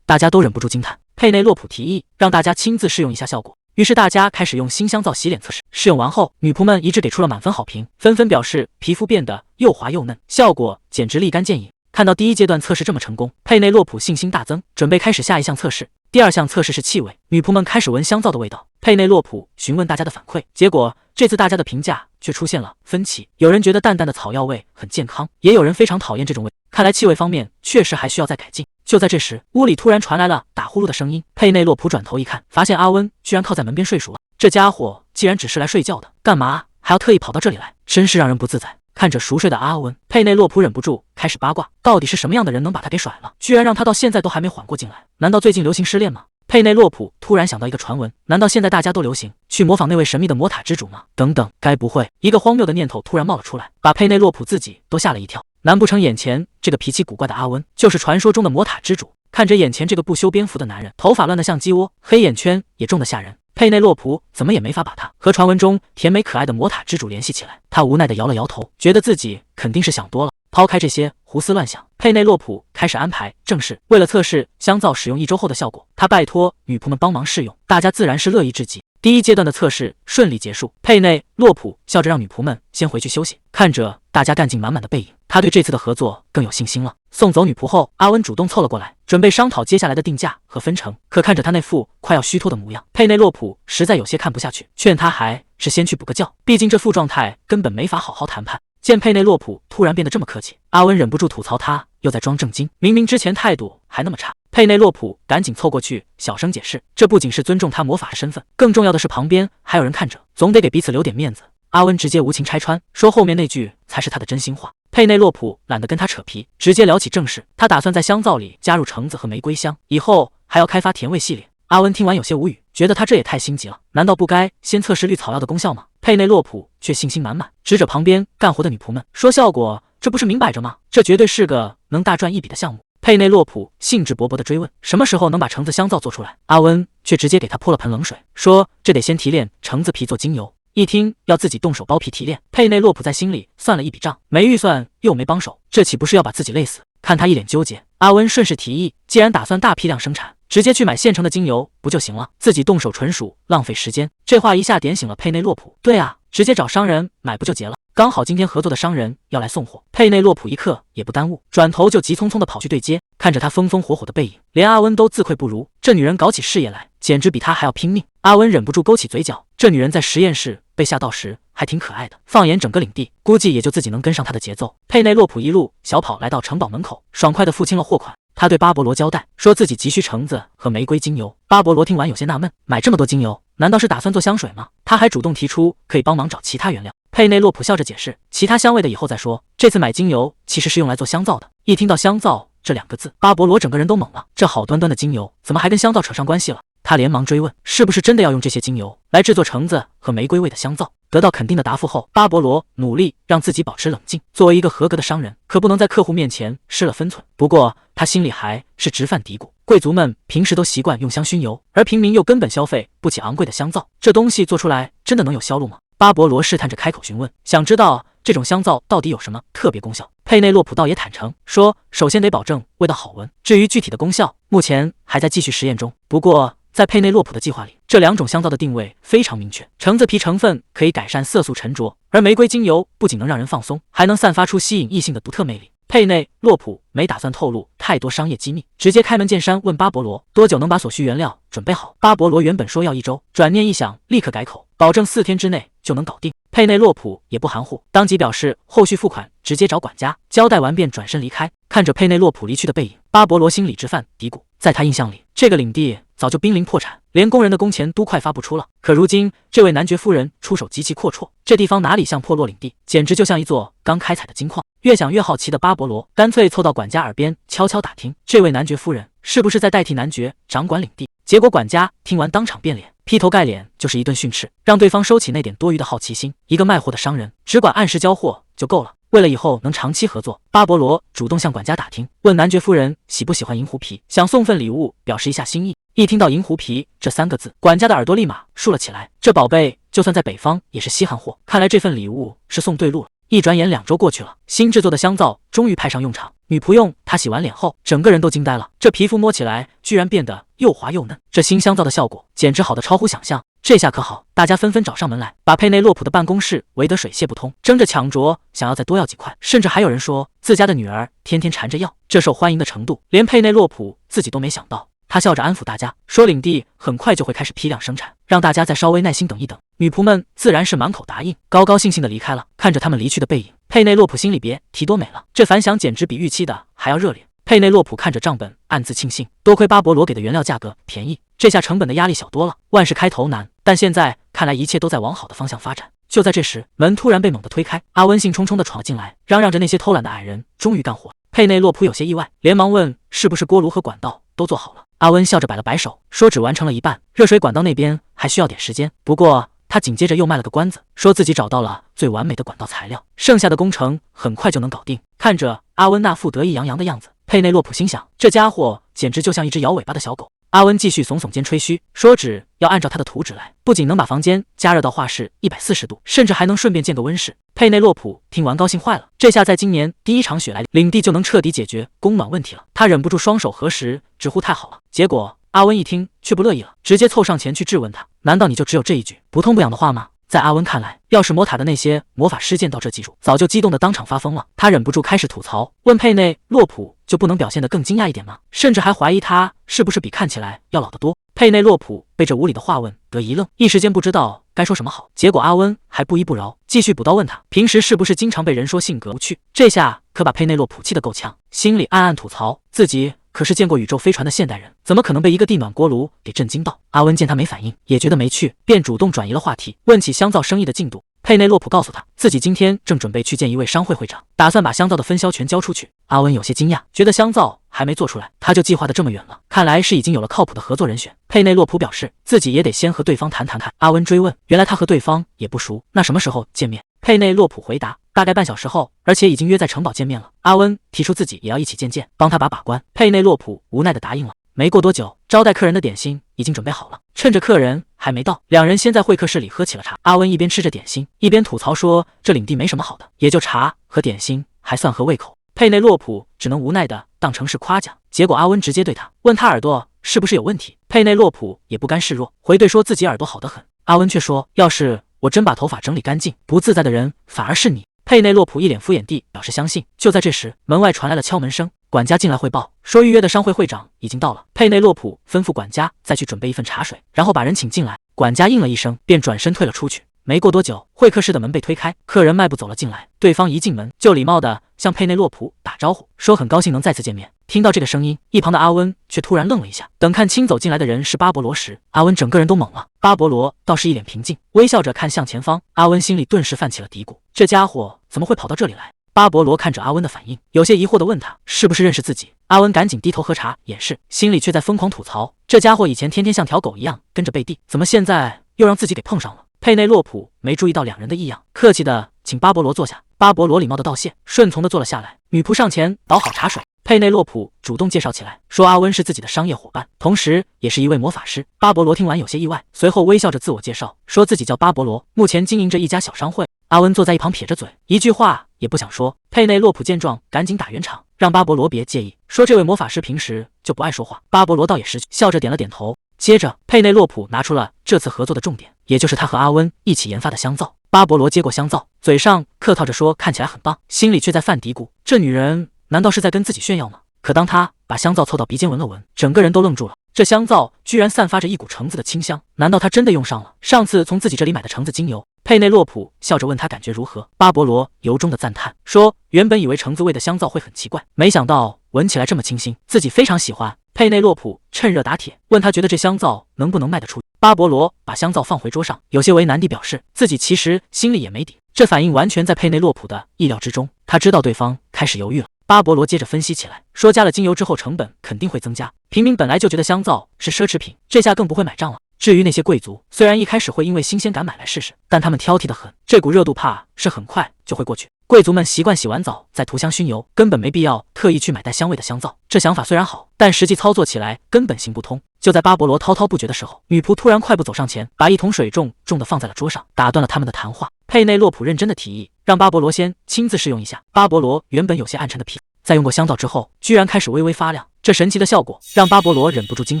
大家都忍不住惊叹。佩内洛普提议让大家亲自试用一下效果，于是大家开始用新香皂洗脸测试。试用完后，女仆们一致给出了满分好评，纷纷表示皮肤变得又滑又嫩，效果简直立竿见影。看到第一阶段测试这么成功，佩内洛普信心大增，准备开始下一项测试。第二项测试是气味，女仆们开始闻香皂的味道。佩内洛普询问大家的反馈，结果这次大家的评价却出现了分歧，有人觉得淡淡的草药味很健康，也有人非常讨厌这种味。看来气味方面确实还需要再改进。就在这时，屋里突然传来了打呼噜的声音。佩内洛普转头一看，发现阿温居然靠在门边睡熟了。这家伙既然只是来睡觉的，干嘛还要特意跑到这里来？真是让人不自在。看着熟睡的阿温，佩内洛普忍不住开始八卦，到底是什么样的人能把他给甩了，居然让他到现在都还没缓过劲来？难道最近流行失恋吗？佩内洛普突然想到一个传闻，难道现在大家都流行去模仿那位神秘的魔塔之主吗？等等，该不会……一个荒谬的念头突然冒了出来，把佩内洛普自己都吓了一跳。难不成眼前这个脾气古怪的阿温就是传说中的魔塔之主？看着眼前这个不修边幅的男人，头发乱得像鸡窝，黑眼圈也重得吓人，佩内洛普怎么也没法把他和传闻中甜美可爱的魔塔之主联系起来。他无奈地摇了摇头，觉得自己肯定是想多了。抛开这些胡思乱想，佩内洛普开始安排正事。为了测试香皂使用1周后的效果，他拜托女仆们帮忙试用，大家自然是乐意至极。第一阶段的测试顺利结束，佩内洛普笑着让女仆们先回去休息。看着大家干劲满满的背影，他对这次的合作更有信心了。送走女仆后，阿温主动凑了过来，准备商讨接下来的定价和分成。可看着他那副快要虚脱的模样，佩内洛普实在有些看不下去，劝他还是先去补个觉，毕竟这副状态根本没法好好谈判。见佩内洛普突然变得这么客气，阿温忍不住吐槽他又在装正经，明明之前态度还那么差。佩内洛普赶紧凑过去小声解释，这不仅是尊重他魔法的身份，更重要的是旁边还有人看着，总得给彼此留点面子。阿温直接无情拆穿，说后面那句才是他的真心话。佩内洛普懒得跟他扯皮，直接聊起正事。他打算在香皂里加入橙子和玫瑰香，以后还要开发甜味系列。阿温听完有些无语，觉得他这也太心急了，难道不该先测试绿草药的功效吗？佩内洛普却信心满满，指着旁边干活的女仆们说，效果这不是明摆着吗？这绝对是个能大赚一笔的项目。佩内洛普兴致勃勃地追问，什么时候能把橙子香皂做出来？阿温却直接给他泼了盆冷水，说这得先提炼橙子皮做精油。一听要自己动手剥皮提炼，佩内洛普在心里算了一笔账，没预算又没帮手，这岂不是要把自己累死？看他一脸纠结，阿温顺势提议，既然打算大批量生产，直接去买现成的精油不就行了？自己动手纯属浪费时间。这话一下点醒了佩内洛普，对啊，直接找商人买不就结了？刚好今天合作的商人要来送货，佩内洛普一刻也不耽误，转头就急匆匆地跑去对接。看着他风风火火的背影，连阿温都自愧不如，这女人搞起事业来简直比他还要拼命。阿温忍不住勾起嘴角，这女人在实验室被吓到时还挺可爱的，放眼整个领地，估计也就自己能跟上她的节奏。佩内洛普一路小跑来到城堡门口，爽快地付清了货款。他对巴勃罗交代，说自己急需橙子和玫瑰精油。巴勃罗听完有些纳闷，买这么多精油，难道是打算做香水吗？他还主动提出可以帮忙找其他原料。佩内洛普笑着解释，其他香味的以后再说，这次买精油其实是用来做香皂的。一听到香皂这2个字，巴勃罗整个人都懵了，这好端端的精油怎么还跟香皂扯上关系了？他连忙追问，是不是真的要用这些精油来制作橙子和玫瑰味的香皂？得到肯定的答复后，巴勃罗努力让自己保持冷静。作为一个合格的商人，可不能在客户面前失了分寸。不过他心里还是直犯嘀咕，贵族们平时都习惯用香薰油，而平民又根本消费不起昂贵的香皂，这东西做出来真的能有销路吗？巴勃罗试探着开口询问，想知道这种香皂到底有什么特别功效。佩内洛普倒也坦诚说，首先得保证味道好闻，至于具体的功效，目前还在继续实验中。不过在佩内洛普的计划里，这2种香皂的定位非常明确，橙子皮成分可以改善色素沉着，而玫瑰精油不仅能让人放松，还能散发出吸引异性的独特魅力。佩内洛普没打算透露太多商业机密，直接开门见山问巴勃罗多久能把所需原料准备好。巴勃罗原本说要1周，转念一想，立刻改口，保证4天之内就能搞定。佩内洛普也不含糊，当即表示后续付款直接找管家，交代完便转身离开。看着佩内洛普离去的背影，巴勃罗心里直犯嘀咕，在他印象里，这个领地早就濒临破产，连工人的工钱都快发不出了。可如今这位男爵夫人出手极其阔绰，这地方哪里像破落领地，简直就像一座刚开采的金矿。越想越好奇的巴勃罗干脆凑到管家耳边悄悄打听，这位男爵夫人是不是在代替男爵掌管领地。结果管家听完当场变脸，劈头盖脸就是一顿训斥，让对方收起那点多余的好奇心。一个卖货的商人只管按时交货就够了。为了以后能长期合作，巴勃罗主动向管家打听，问男爵夫人喜不喜欢银狐皮，想送份礼物表示一下心意。一听到银狐皮这3个字，管家的耳朵立马竖了起来。这宝贝就算在北方也是稀罕货，看来这份礼物是送对路了。一转眼2周过去了，新制作的香皂终于派上用场。女仆用它洗完脸后，整个人都惊呆了，这皮肤摸起来居然变得又滑又嫩，这新香皂的效果简直好得超乎想象。这下可好，大家纷纷找上门来，把佩内洛普的办公室围得水泄不通，争着抢着想要再多要几块，甚至还有人说自家的女儿天天缠着要。这受欢迎的程度，连佩内洛普自己都没想到。他笑着安抚大家，说领地很快就会开始批量生产，让大家再稍微耐心等一等。女仆们自然是满口答应，高高兴兴的离开了。看着他们离去的背影，佩内洛普心里别提多美了，这反响简直比预期的还要热烈。佩内洛普看着账本，暗自庆幸，多亏巴勃罗给的原料价格便宜，这下成本的压力小多了。万事开头难，但现在看来一切都在往好的方向发展。就在这时，门突然被猛地推开，阿温兴冲冲地闯了进来，嚷嚷着那些偷懒的矮人终于干活。佩内洛普有些意外，连忙问是不是锅炉和管道都做好了。阿温笑着摆了摆手，说只完成了一半，热水管道那边还需要点时间。不过他紧接着又卖了个关子，说自己找到了最完美的管道材料，剩下的工程很快就能搞定。看着阿温那副得意洋洋的样子，佩内洛普心想，这家伙简直就像一只摇尾巴的小狗。阿温继续耸耸肩吹嘘，说只要按照他的图纸来，不仅能把房间加热到画室140度，甚至还能顺便建个温室。佩内洛普听完高兴坏了，这下在今年第1场雪来，领地就能彻底解决供暖问题了。他忍不住双手合十，直呼太好了。结果阿温一听却不乐意了，直接凑上前去质问他，难道你就只有这一句不痛不痒的话吗？在阿温看来，要是魔塔的那些魔法师见到这技术，早就激动的当场发疯了。他忍不住开始吐槽，问佩内洛普就不能表现得更惊讶一点吗？甚至还怀疑他是不是比看起来要老得多。佩内洛普被这无理的话问得一愣，一时间不知道该说什么好。结果阿温还不依不饶，继续补刀问他平时是不是经常被人说性格无趣。这下可把佩内洛普气得够呛，心里暗暗吐槽，自己可是见过宇宙飞船的现代人，怎么可能被一个地暖锅炉给震惊到？阿温见他没反应，也觉得没趣，便主动转移了话题，问起香皂生意的进度。佩内洛普告诉他，自己今天正准备去见一位商会会长，打算把香皂的分销权交出去。阿温有些惊讶，觉得香皂还没做出来，他就计划得这么远了，看来是已经有了靠谱的合作人选。佩内洛普表示自己也得先和对方谈谈看。阿温追问，原来他和对方也不熟，那什么时候见面？佩内洛普回答，大概半小时后，而且已经约在城堡见面了。阿温提出自己也要一起见见，帮他把关。佩内洛普无奈地答应了。没过多久，招待客人的点心已经准备好了，趁着客人还没到，两人先在会客室里喝起了茶。阿温一边吃着点心，一边吐槽说，这领地没什么好的，也就茶和点心还算合胃口。佩内洛普只能无奈地当成是夸奖，结果阿温直接对他问他耳朵是不是有问题。佩内洛普也不甘示弱，回对说自己耳朵好得很。阿温却说，要是我真把头发整理干净，不自在的人反而是你。佩内洛普一脸敷衍地表示相信。就在这时，门外传来了敲门声，管家进来汇报说预约的商会会长已经到了。佩内洛普吩咐管家再去准备一份茶水，然后把人请进来。管家应了一声，便转身退了出去。没过多久，会客室的门被推开，客人迈步走了进来。对方一进门就礼貌地向佩内洛普打招呼，说很高兴能再次见面。听到这个声音，一旁的阿温却突然愣了一下。等看亲走进来的人是巴勃罗时，阿温整个人都懵了。巴勃罗倒是一脸平静，微笑着看向前方。阿温心里顿时泛起了嘀咕，这家伙怎么会跑到这里来？巴勃罗看着阿温的反应，有些疑惑地问他是不是认识自己。阿温赶紧低头喝茶掩饰，心里却在疯狂吐槽，这家伙以前天天像条狗一样跟着贝蒂，怎么现在又让自己给碰上了？佩内洛普没注意到两人的异样，客气地请巴勃罗坐下。巴勃罗礼貌地道谢，顺从地坐了下来。女仆上前倒好茶水，佩内洛普主动介绍起来，说阿温是自己的商业伙伴，同时也是一位魔法师。巴勃罗听完有些意外，随后微笑着自我介绍，说自己叫巴勃罗，目前经营着一家小商会。阿温坐在一旁撇着嘴，一句话也不想说。佩内洛普见状赶紧打圆场，让巴勃罗别介意，说这位魔法师平时就不爱说话。巴勃罗倒也识趣，笑着点了点头。接着佩内洛普拿出了这次合作的重点，也就是他和阿温一起研发的香皂。巴勃罗接过香皂，嘴上客套着说看起来很棒，心里却在犯嘀咕，这女人难道是在跟自己炫耀吗？可当他把香皂凑到鼻尖闻了闻，整个人都愣住了。这香皂居然散发着一股橙子的清香，难道他真的用上了上次从自己这里买的橙子精油？佩内洛普笑着问他感觉如何，巴勃罗由衷的赞叹，说原本以为橙子味的香皂会很奇怪，没想到闻起来这么清新，自己非常喜欢。佩内洛普趁热打铁，问他觉得这香皂能不能卖得出去。巴勃罗把香皂放回桌上，有些为难地表示自己其实心里也没底。这反应完全在佩内洛普的意料之中，他知道对方开始犹豫了。巴勃罗接着分析起来，说加了精油之后成本肯定会增加，平民本来就觉得香皂是奢侈品，这下更不会买账了。至于那些贵族，虽然一开始会因为新鲜感买来试试，但他们挑剔得很，这股热度怕是很快就会过去。贵族们习惯洗完澡再涂香薰油，根本没必要特意去买带香味的香皂。这想法虽然好，但实际操作起来根本行不通。就在巴勃罗滔滔不绝的时候，女仆突然快步走上前，把一桶水重的放在了桌上，打断了他们的谈话。佩内洛普认真的提议，让巴勃罗先亲自试用一下。巴勃罗原本有些暗沉的皮肤，在用过香皂之后，居然开始微微发亮。这神奇的效果让巴勃罗忍不住惊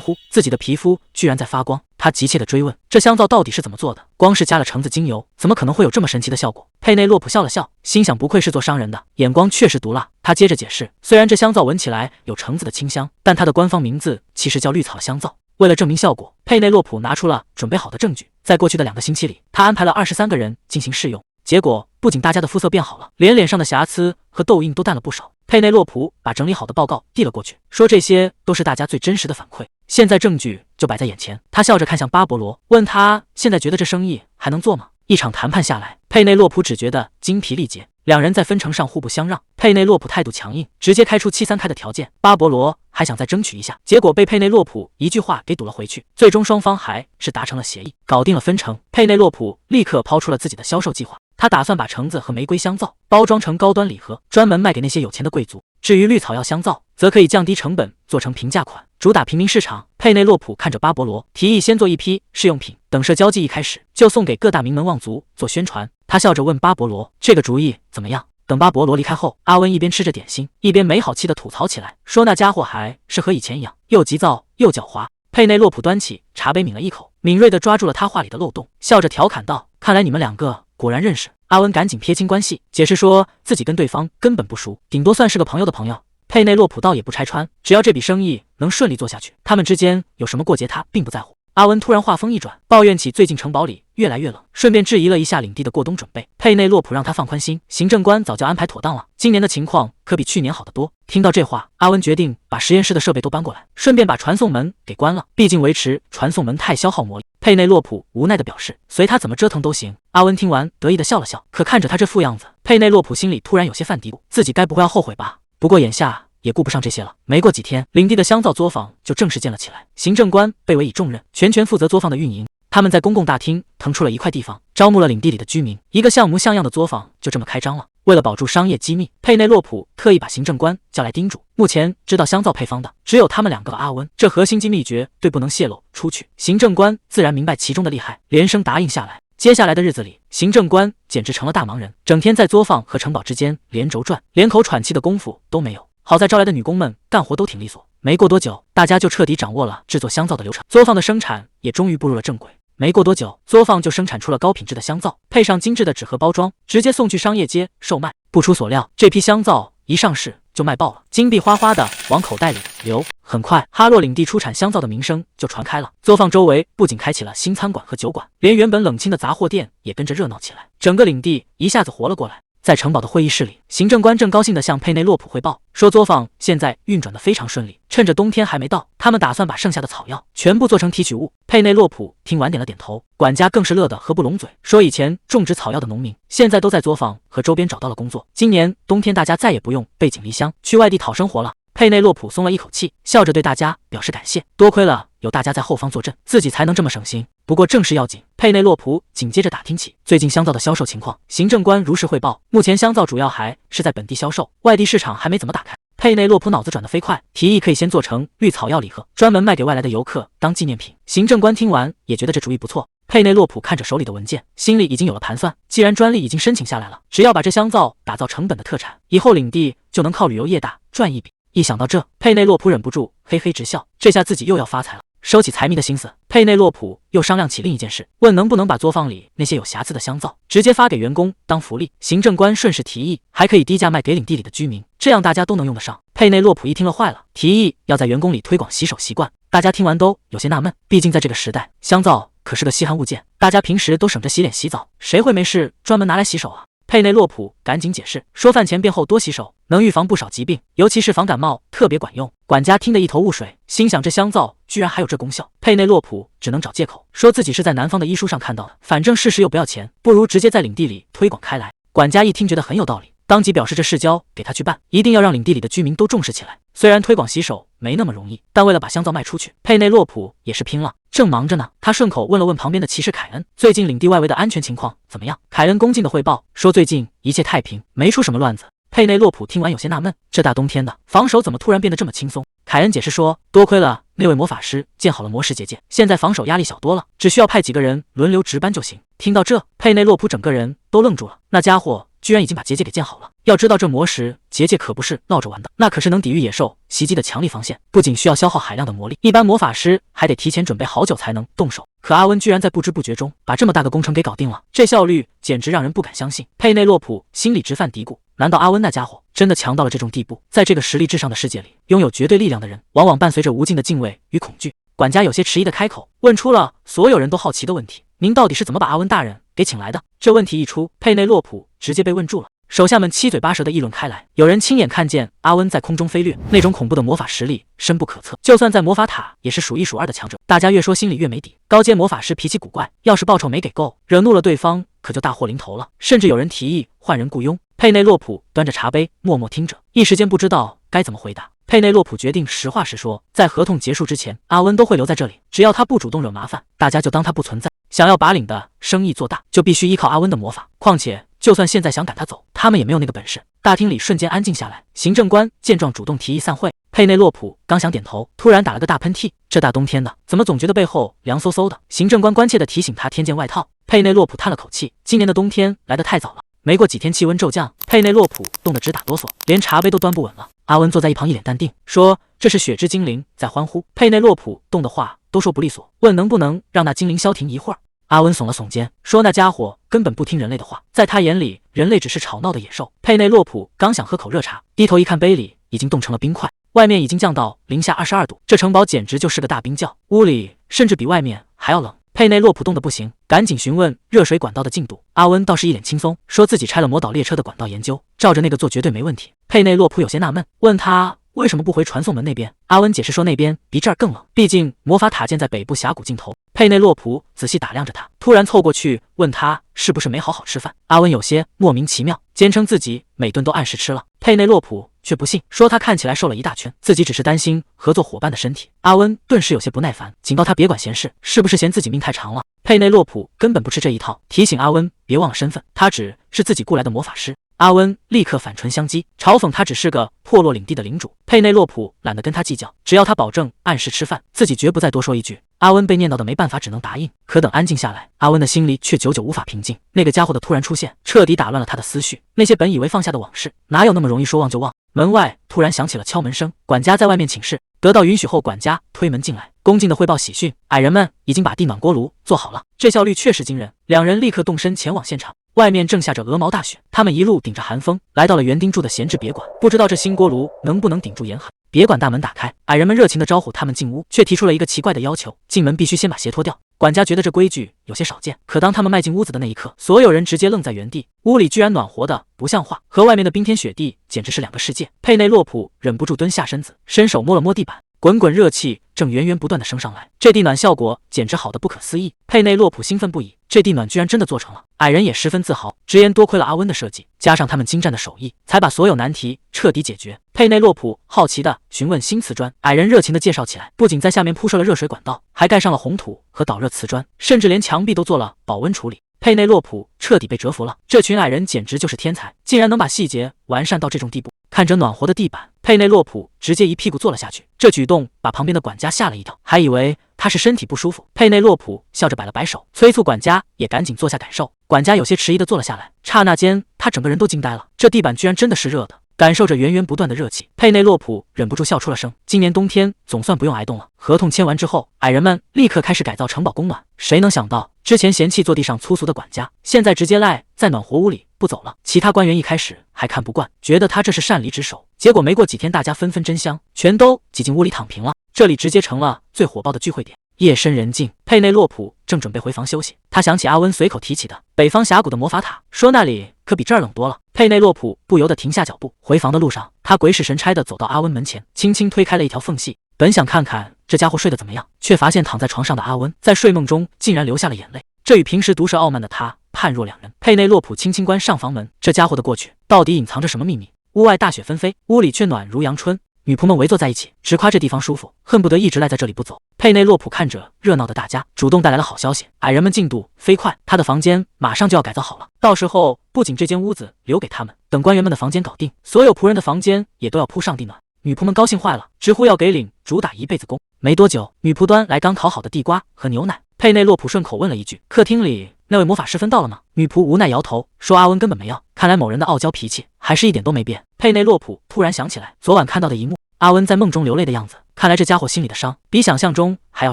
呼，自己的皮肤居然在发光。他急切地追问，这香皂到底是怎么做的？光是加了橙子精油，怎么可能会有这么神奇的效果？佩内洛普笑了笑，心想不愧是做商人的，眼光确实毒辣。他接着解释，虽然这香皂闻起来有橙子的清香，但它的官方名字其实叫绿草香皂。为了证明效果，佩内洛普拿出了准备好的证据。在过去的2个星期里，他安排了23个人进行试用，结果不仅大家的肤色变好了，连脸上的瑕疵和痘印都淡了不少。佩内洛普把整理好的报告递了过去，说这些都是大家最真实的反馈，现在证据就摆在眼前。他笑着看向巴勃罗，问他现在觉得这生意还能做吗？一场谈判下来，佩内洛普只觉得精疲力竭，两人在分成上互不相让。佩内洛普态度强硬，直接开出7-3开的条件，巴勃罗还想再争取一下，结果被佩内洛普一句话给堵了回去。最终双方还是达成了协议，搞定了分成。佩内洛普立刻抛出了自己的销售计划，他打算把橙子和玫瑰香皂包装成高端礼盒，专门卖给那些有钱的贵族。至于绿草药香皂，则可以降低成本，做成平价款，主打平民市场。佩内洛普看着巴勃罗，提议先做一批试用品，等社交季一开始就送给各大名门望族做宣传。他笑着问巴勃罗，这个主意怎么样？等巴勃罗离开后，阿温一边吃着点心，一边没好气地吐槽起来，说那家伙还是和以前一样，又急躁又狡猾。佩内洛普端起茶杯抿了一口，敏锐地抓住了他话里的漏洞，笑着调侃道，看来你们2个果然认识。阿温赶紧撇清关系，解释说自己跟对方根本不熟，顶多算是个朋友的朋友。佩内洛普倒也不拆穿，只要这笔生意能顺利做下去，他们之间有什么过节他并不在乎。阿温突然话锋一转，抱怨起最近城堡里越来越冷，顺便质疑了一下领地的过冬准备。佩内洛普让他放宽心，行政官早就安排妥当了，今年的情况可比去年好得多。听到这话，阿温决定把实验室的设备都搬过来，顺便把传送门给关了，毕竟维持传送门太消耗魔力。佩内洛普无奈地表示，随他怎么折腾都行。阿温听完得意地笑了笑，可看着他这副样子，佩内洛普心里突然有些犯嘀咕，自己该不会要后悔吧？不过眼下也顾不上这些了。没过几天，领地的香皂作坊就正式建了起来，行政官被委以重任，全权负责作坊的运营。他们在公共大厅腾出了一块地方，招募了领地里的居民，一个像模像样的作坊就这么开张了。为了保住商业机密，佩内洛普特意把行政官叫来叮嘱，目前知道香皂配方的只有他们2个和阿温，这核心机密绝对不能泄露出去。行政官自然明白其中的厉害，连声答应下来。接下来的日子里，行政官简直成了大忙人，整天在作坊和城堡之间连轴转，连口喘气的功夫都没有。好在招来的女工们干活都挺利索，没过多久，大家就彻底掌握了制作香皂的流程，作坊的生产也终于步入了正轨。没过多久，作坊就生产出了高品质的香皂，配上精致的纸盒包装，直接送去商业街售卖。不出所料，这批香皂一上市就卖爆了，金币哗哗的往口袋里流。很快，哈洛领地出产香皂的名声就传开了。作坊周围不仅开启了新餐馆和酒馆，连原本冷清的杂货店也跟着热闹起来，整个领地一下子活了过来。在城堡的会议室里，行政官正高兴地向佩内洛普汇报，说作坊现在运转得非常顺利，趁着冬天还没到，他们打算把剩下的草药全部做成提取物。佩内洛普听完点了点头，管家更是乐得合不拢嘴，说以前种植草药的农民现在都在作坊和周边找到了工作，今年冬天大家再也不用背井离乡去外地讨生活了。佩内洛普松了一口气，笑着对大家表示感谢，多亏了有大家在后方坐镇，自己才能这么省心。不过正事要紧，佩内洛普紧接着打听起最近香皂的销售情况。行政官如实汇报，目前香皂主要还是在本地销售，外地市场还没怎么打开。佩内洛普脑子转得飞快，提议可以先做成绿草药礼盒，专门卖给外来的游客当纪念品。行政官听完也觉得这主意不错。佩内洛普看着手里的文件，心里已经有了盘算，既然专利已经申请下来了，只要把这香皂打造成本的特产，以后领地就能靠旅游业大赚一笔。一想到这，佩内洛普忍不住嘿嘿直笑，这下自己又要发财了。收起财迷的心思，佩内洛普又商量起另一件事，问能不能把作坊里那些有瑕疵的香皂直接发给员工当福利。行政官顺势提议，还可以低价卖给领地里的居民，这样大家都能用得上。佩内洛普一听乐坏了，提议要在员工里推广洗手习惯。大家听完都有些纳闷，毕竟在这个时代，香皂可是个稀罕物件，大家平时都省着洗脸洗澡，谁会没事专门拿来洗手啊？佩内洛普赶紧解释说，饭前便后多洗手，能预防不少疾病，尤其是防感冒特别管用。管家听得一头雾水，心想这香皂居然还有这功效。佩内洛普只能找借口，说自己是在南方的医书上看到的，反正事实又不要钱，不如直接在领地里推广开来。管家一听觉得很有道理，当即表示这事交给他去办，一定要让领地里的居民都重视起来。虽然推广洗手没那么容易，但为了把香皂卖出去，佩内洛普也是拼了。正忙着呢，他顺口问了问旁边的骑士凯恩，最近领地外围的安全情况怎么样？凯恩恭敬的汇报说，最近一切太平，没出什么乱子。佩内洛普听完有些纳闷，这大冬天的，防守怎么突然变得这么轻松？凯恩解释说，多亏了那位魔法师建好了魔石结界，现在防守压力小多了，只需要派几个人轮流值班就行。听到这，佩内洛普整个人都愣住了，那家伙居然已经把结界给建好了。要知道这魔石结界可不是闹着玩的，那可是能抵御野兽袭击的强力防线，不仅需要消耗海量的魔力，一般魔法师还得提前准备好久才能动手。可阿温居然在不知不觉中把这么大个工程给搞定了，这效率简直让人不敢相信。佩内洛普心里直犯嘀咕，难道阿温那家伙真的强到了这种地步？在这个实力至上的世界里，拥有绝对力量的人往往伴随着无尽的敬畏与恐惧。管家有些迟疑的开口，问出了所有人都好奇的问题，您到底是怎么把阿温大人给请来的？这问题一出，佩内洛普直接被问住了。手下们七嘴八舌地议论开来，有人亲眼看见阿温在空中飞掠，那种恐怖的魔法实力深不可测，就算在魔法塔也是数一数二的强者。大家越说心里越没底，高阶魔法师脾气古怪，要是报酬没给够，惹怒了对方可就大祸临头了。甚至有人提议换人雇佣。佩内洛普端着茶杯默默听着，一时间不知道该怎么回答。佩内洛普决定实话实说，在合同结束之前，阿温都会留在这里，只要他不主动惹麻烦，大家就当他不存在。想要把领的生意做大，就必须依靠阿温的魔法，况且就算现在想赶他走，他们也没有那个本事。大厅里瞬间安静下来，行政官见状主动提议散会。佩内洛普刚想点头，突然打了个大喷嚏，这大冬天的，怎么总觉得背后凉飕飕的？行政官关切地提醒他添件外套。佩内洛普叹了口气，今年的冬天来得太早了。没过几天气温骤降，佩内洛普冻得直打哆嗦，连茶杯都端不稳了。阿温坐在一旁一脸淡定，说这是雪之精灵在欢呼。佩内洛普冻的话都说不利索，问能不能让那精灵消停一会儿。阿温耸了耸肩，说那家伙根本不听人类的话，在他眼里人类只是吵闹的野兽。佩内洛普刚想喝口热茶，低头一看杯里已经冻成了冰块，外面已经降到-22度，这城堡简直就是个大冰窖，屋里甚至比外面还要冷。佩内洛普冻得不行，赶紧询问热水管道的进度。阿温倒是一脸轻松，说自己拆了魔岛列车的管道研究，照着那个做绝对没问题。佩内洛普有些纳闷，问他为什么不回传送门那边。阿温解释说那边比这儿更冷，毕竟魔法塔建在北部峡谷尽头。佩内洛普仔细打量着他，突然凑过去问他是不是没好好吃饭。阿温有些莫名其妙，坚称自己每顿都按时吃了。佩内洛普却不信，说他看起来瘦了一大圈，自己只是担心合作伙伴的身体。阿温顿时有些不耐烦，警告他别管闲事，是不是嫌自己命太长了？佩内洛普根本不吃这一套，提醒阿温别忘了身份，他只是自己雇来的魔法师。阿温立刻反唇相讥，嘲讽他只是个破落领地的领主。佩内洛普懒得跟他计较，只要他保证按时吃饭，自己绝不再多说一句。阿温被念叨的没办法，只能答应。可等安静下来，阿温的心里却久久无法平静。那个家伙的突然出现，彻底打乱了他的思绪。那些本以为放下的往事，哪有那么容易说忘就忘？门外突然响起了敲门声，管家在外面请示。得到允许后，管家推门进来，恭敬地汇报喜讯：矮人们已经把地暖锅炉做好了。这效率确实惊人，两人立刻动身前往现场。外面正下着鹅毛大雪，他们一路顶着寒风来到了园丁住的闲置别馆，不知道这新锅炉能不能顶住严寒。别馆大门打开，矮人们热情地招呼他们进屋，却提出了一个奇怪的要求：进门必须先把鞋脱掉。管家觉得这规矩有些少见，可当他们迈进屋子的那一刻，所有人直接愣在原地。屋里居然暖和的不像话，和外面的冰天雪地简直是两个世界。佩内洛普忍不住蹲下身子，伸手摸了摸地板，滚滚热气正源源不断地升上来，这地暖效果简直好得不可思议。佩内洛普兴奋不已，这地暖居然真的做成了。矮人也十分自豪，直言多亏了阿温的设计，加上他们精湛的手艺，才把所有难题彻底解决。佩内洛普好奇地询问新瓷砖，矮人热情地介绍起来，不仅在下面铺设了热水管道，还盖上了红土和导热瓷砖，甚至连墙壁都做了保温处理。佩内洛普彻底被折服了，这群矮人简直就是天才，竟然能把细节完善到这种地步。看着暖和的地板，佩内洛普直接一屁股坐了下去，这举动把旁边的管家吓了一跳，还以为他是身体不舒服。佩内洛普笑着摆了摆手，催促管家也赶紧坐下感受。管家有些迟疑地坐了下来，刹那间他整个人都惊呆了，这地板居然真的是热的。感受着源源不断的热气，佩内洛普忍不住笑出了声。今年冬天总算不用挨冻了。合同签完之后，矮人们立刻开始改造城堡供暖。谁能想到，之前嫌弃坐地上粗俗的管家，现在直接赖在暖和屋里不走了。其他官员一开始还看不惯，觉得他这是擅离职守，结果没过几天，大家纷纷真香，全都挤进屋里躺平了。这里直接成了最火爆的聚会点。夜深人静，佩内洛普正准备回房休息，他想起阿温随口提起的北方峡谷的魔法塔，说那里可比这儿冷多了。佩内洛普不由得停下脚步。回房的路上，他鬼使神差地走到阿温门前，轻轻推开了一条缝隙，本想看看这家伙睡得怎么样，却发现躺在床上的阿温在睡梦中竟然流下了眼泪。这与平时毒舌傲慢的他判若两人。佩内洛普轻轻关上房门，这家伙的过去到底隐藏着什么秘密？屋外大雪纷飞，屋里却暖如阳春。女仆们围坐在一起，直夸这地方舒服，恨不得一直赖在这里不走。佩内洛普看着热闹的大家，主动带来了好消息：矮人们进度飞快，他的房间马上就要改造好了。到时候不仅这间屋子留给他们，等官员们的房间搞定，所有仆人的房间也都要铺上地暖。女仆们高兴坏了，直呼要给领主打一辈子工。没多久，女仆端来刚烤好的地瓜和牛奶。佩内洛普顺口问了一句：“客厅里那位魔法师分到了吗？”女仆无奈摇头，说：“阿温根本没要。”看来某人的傲娇脾气还是一点都没变。佩内洛普突然想起来昨晚看到的一幕，阿温在梦中流泪的样子，看来这家伙心里的伤比想象中还要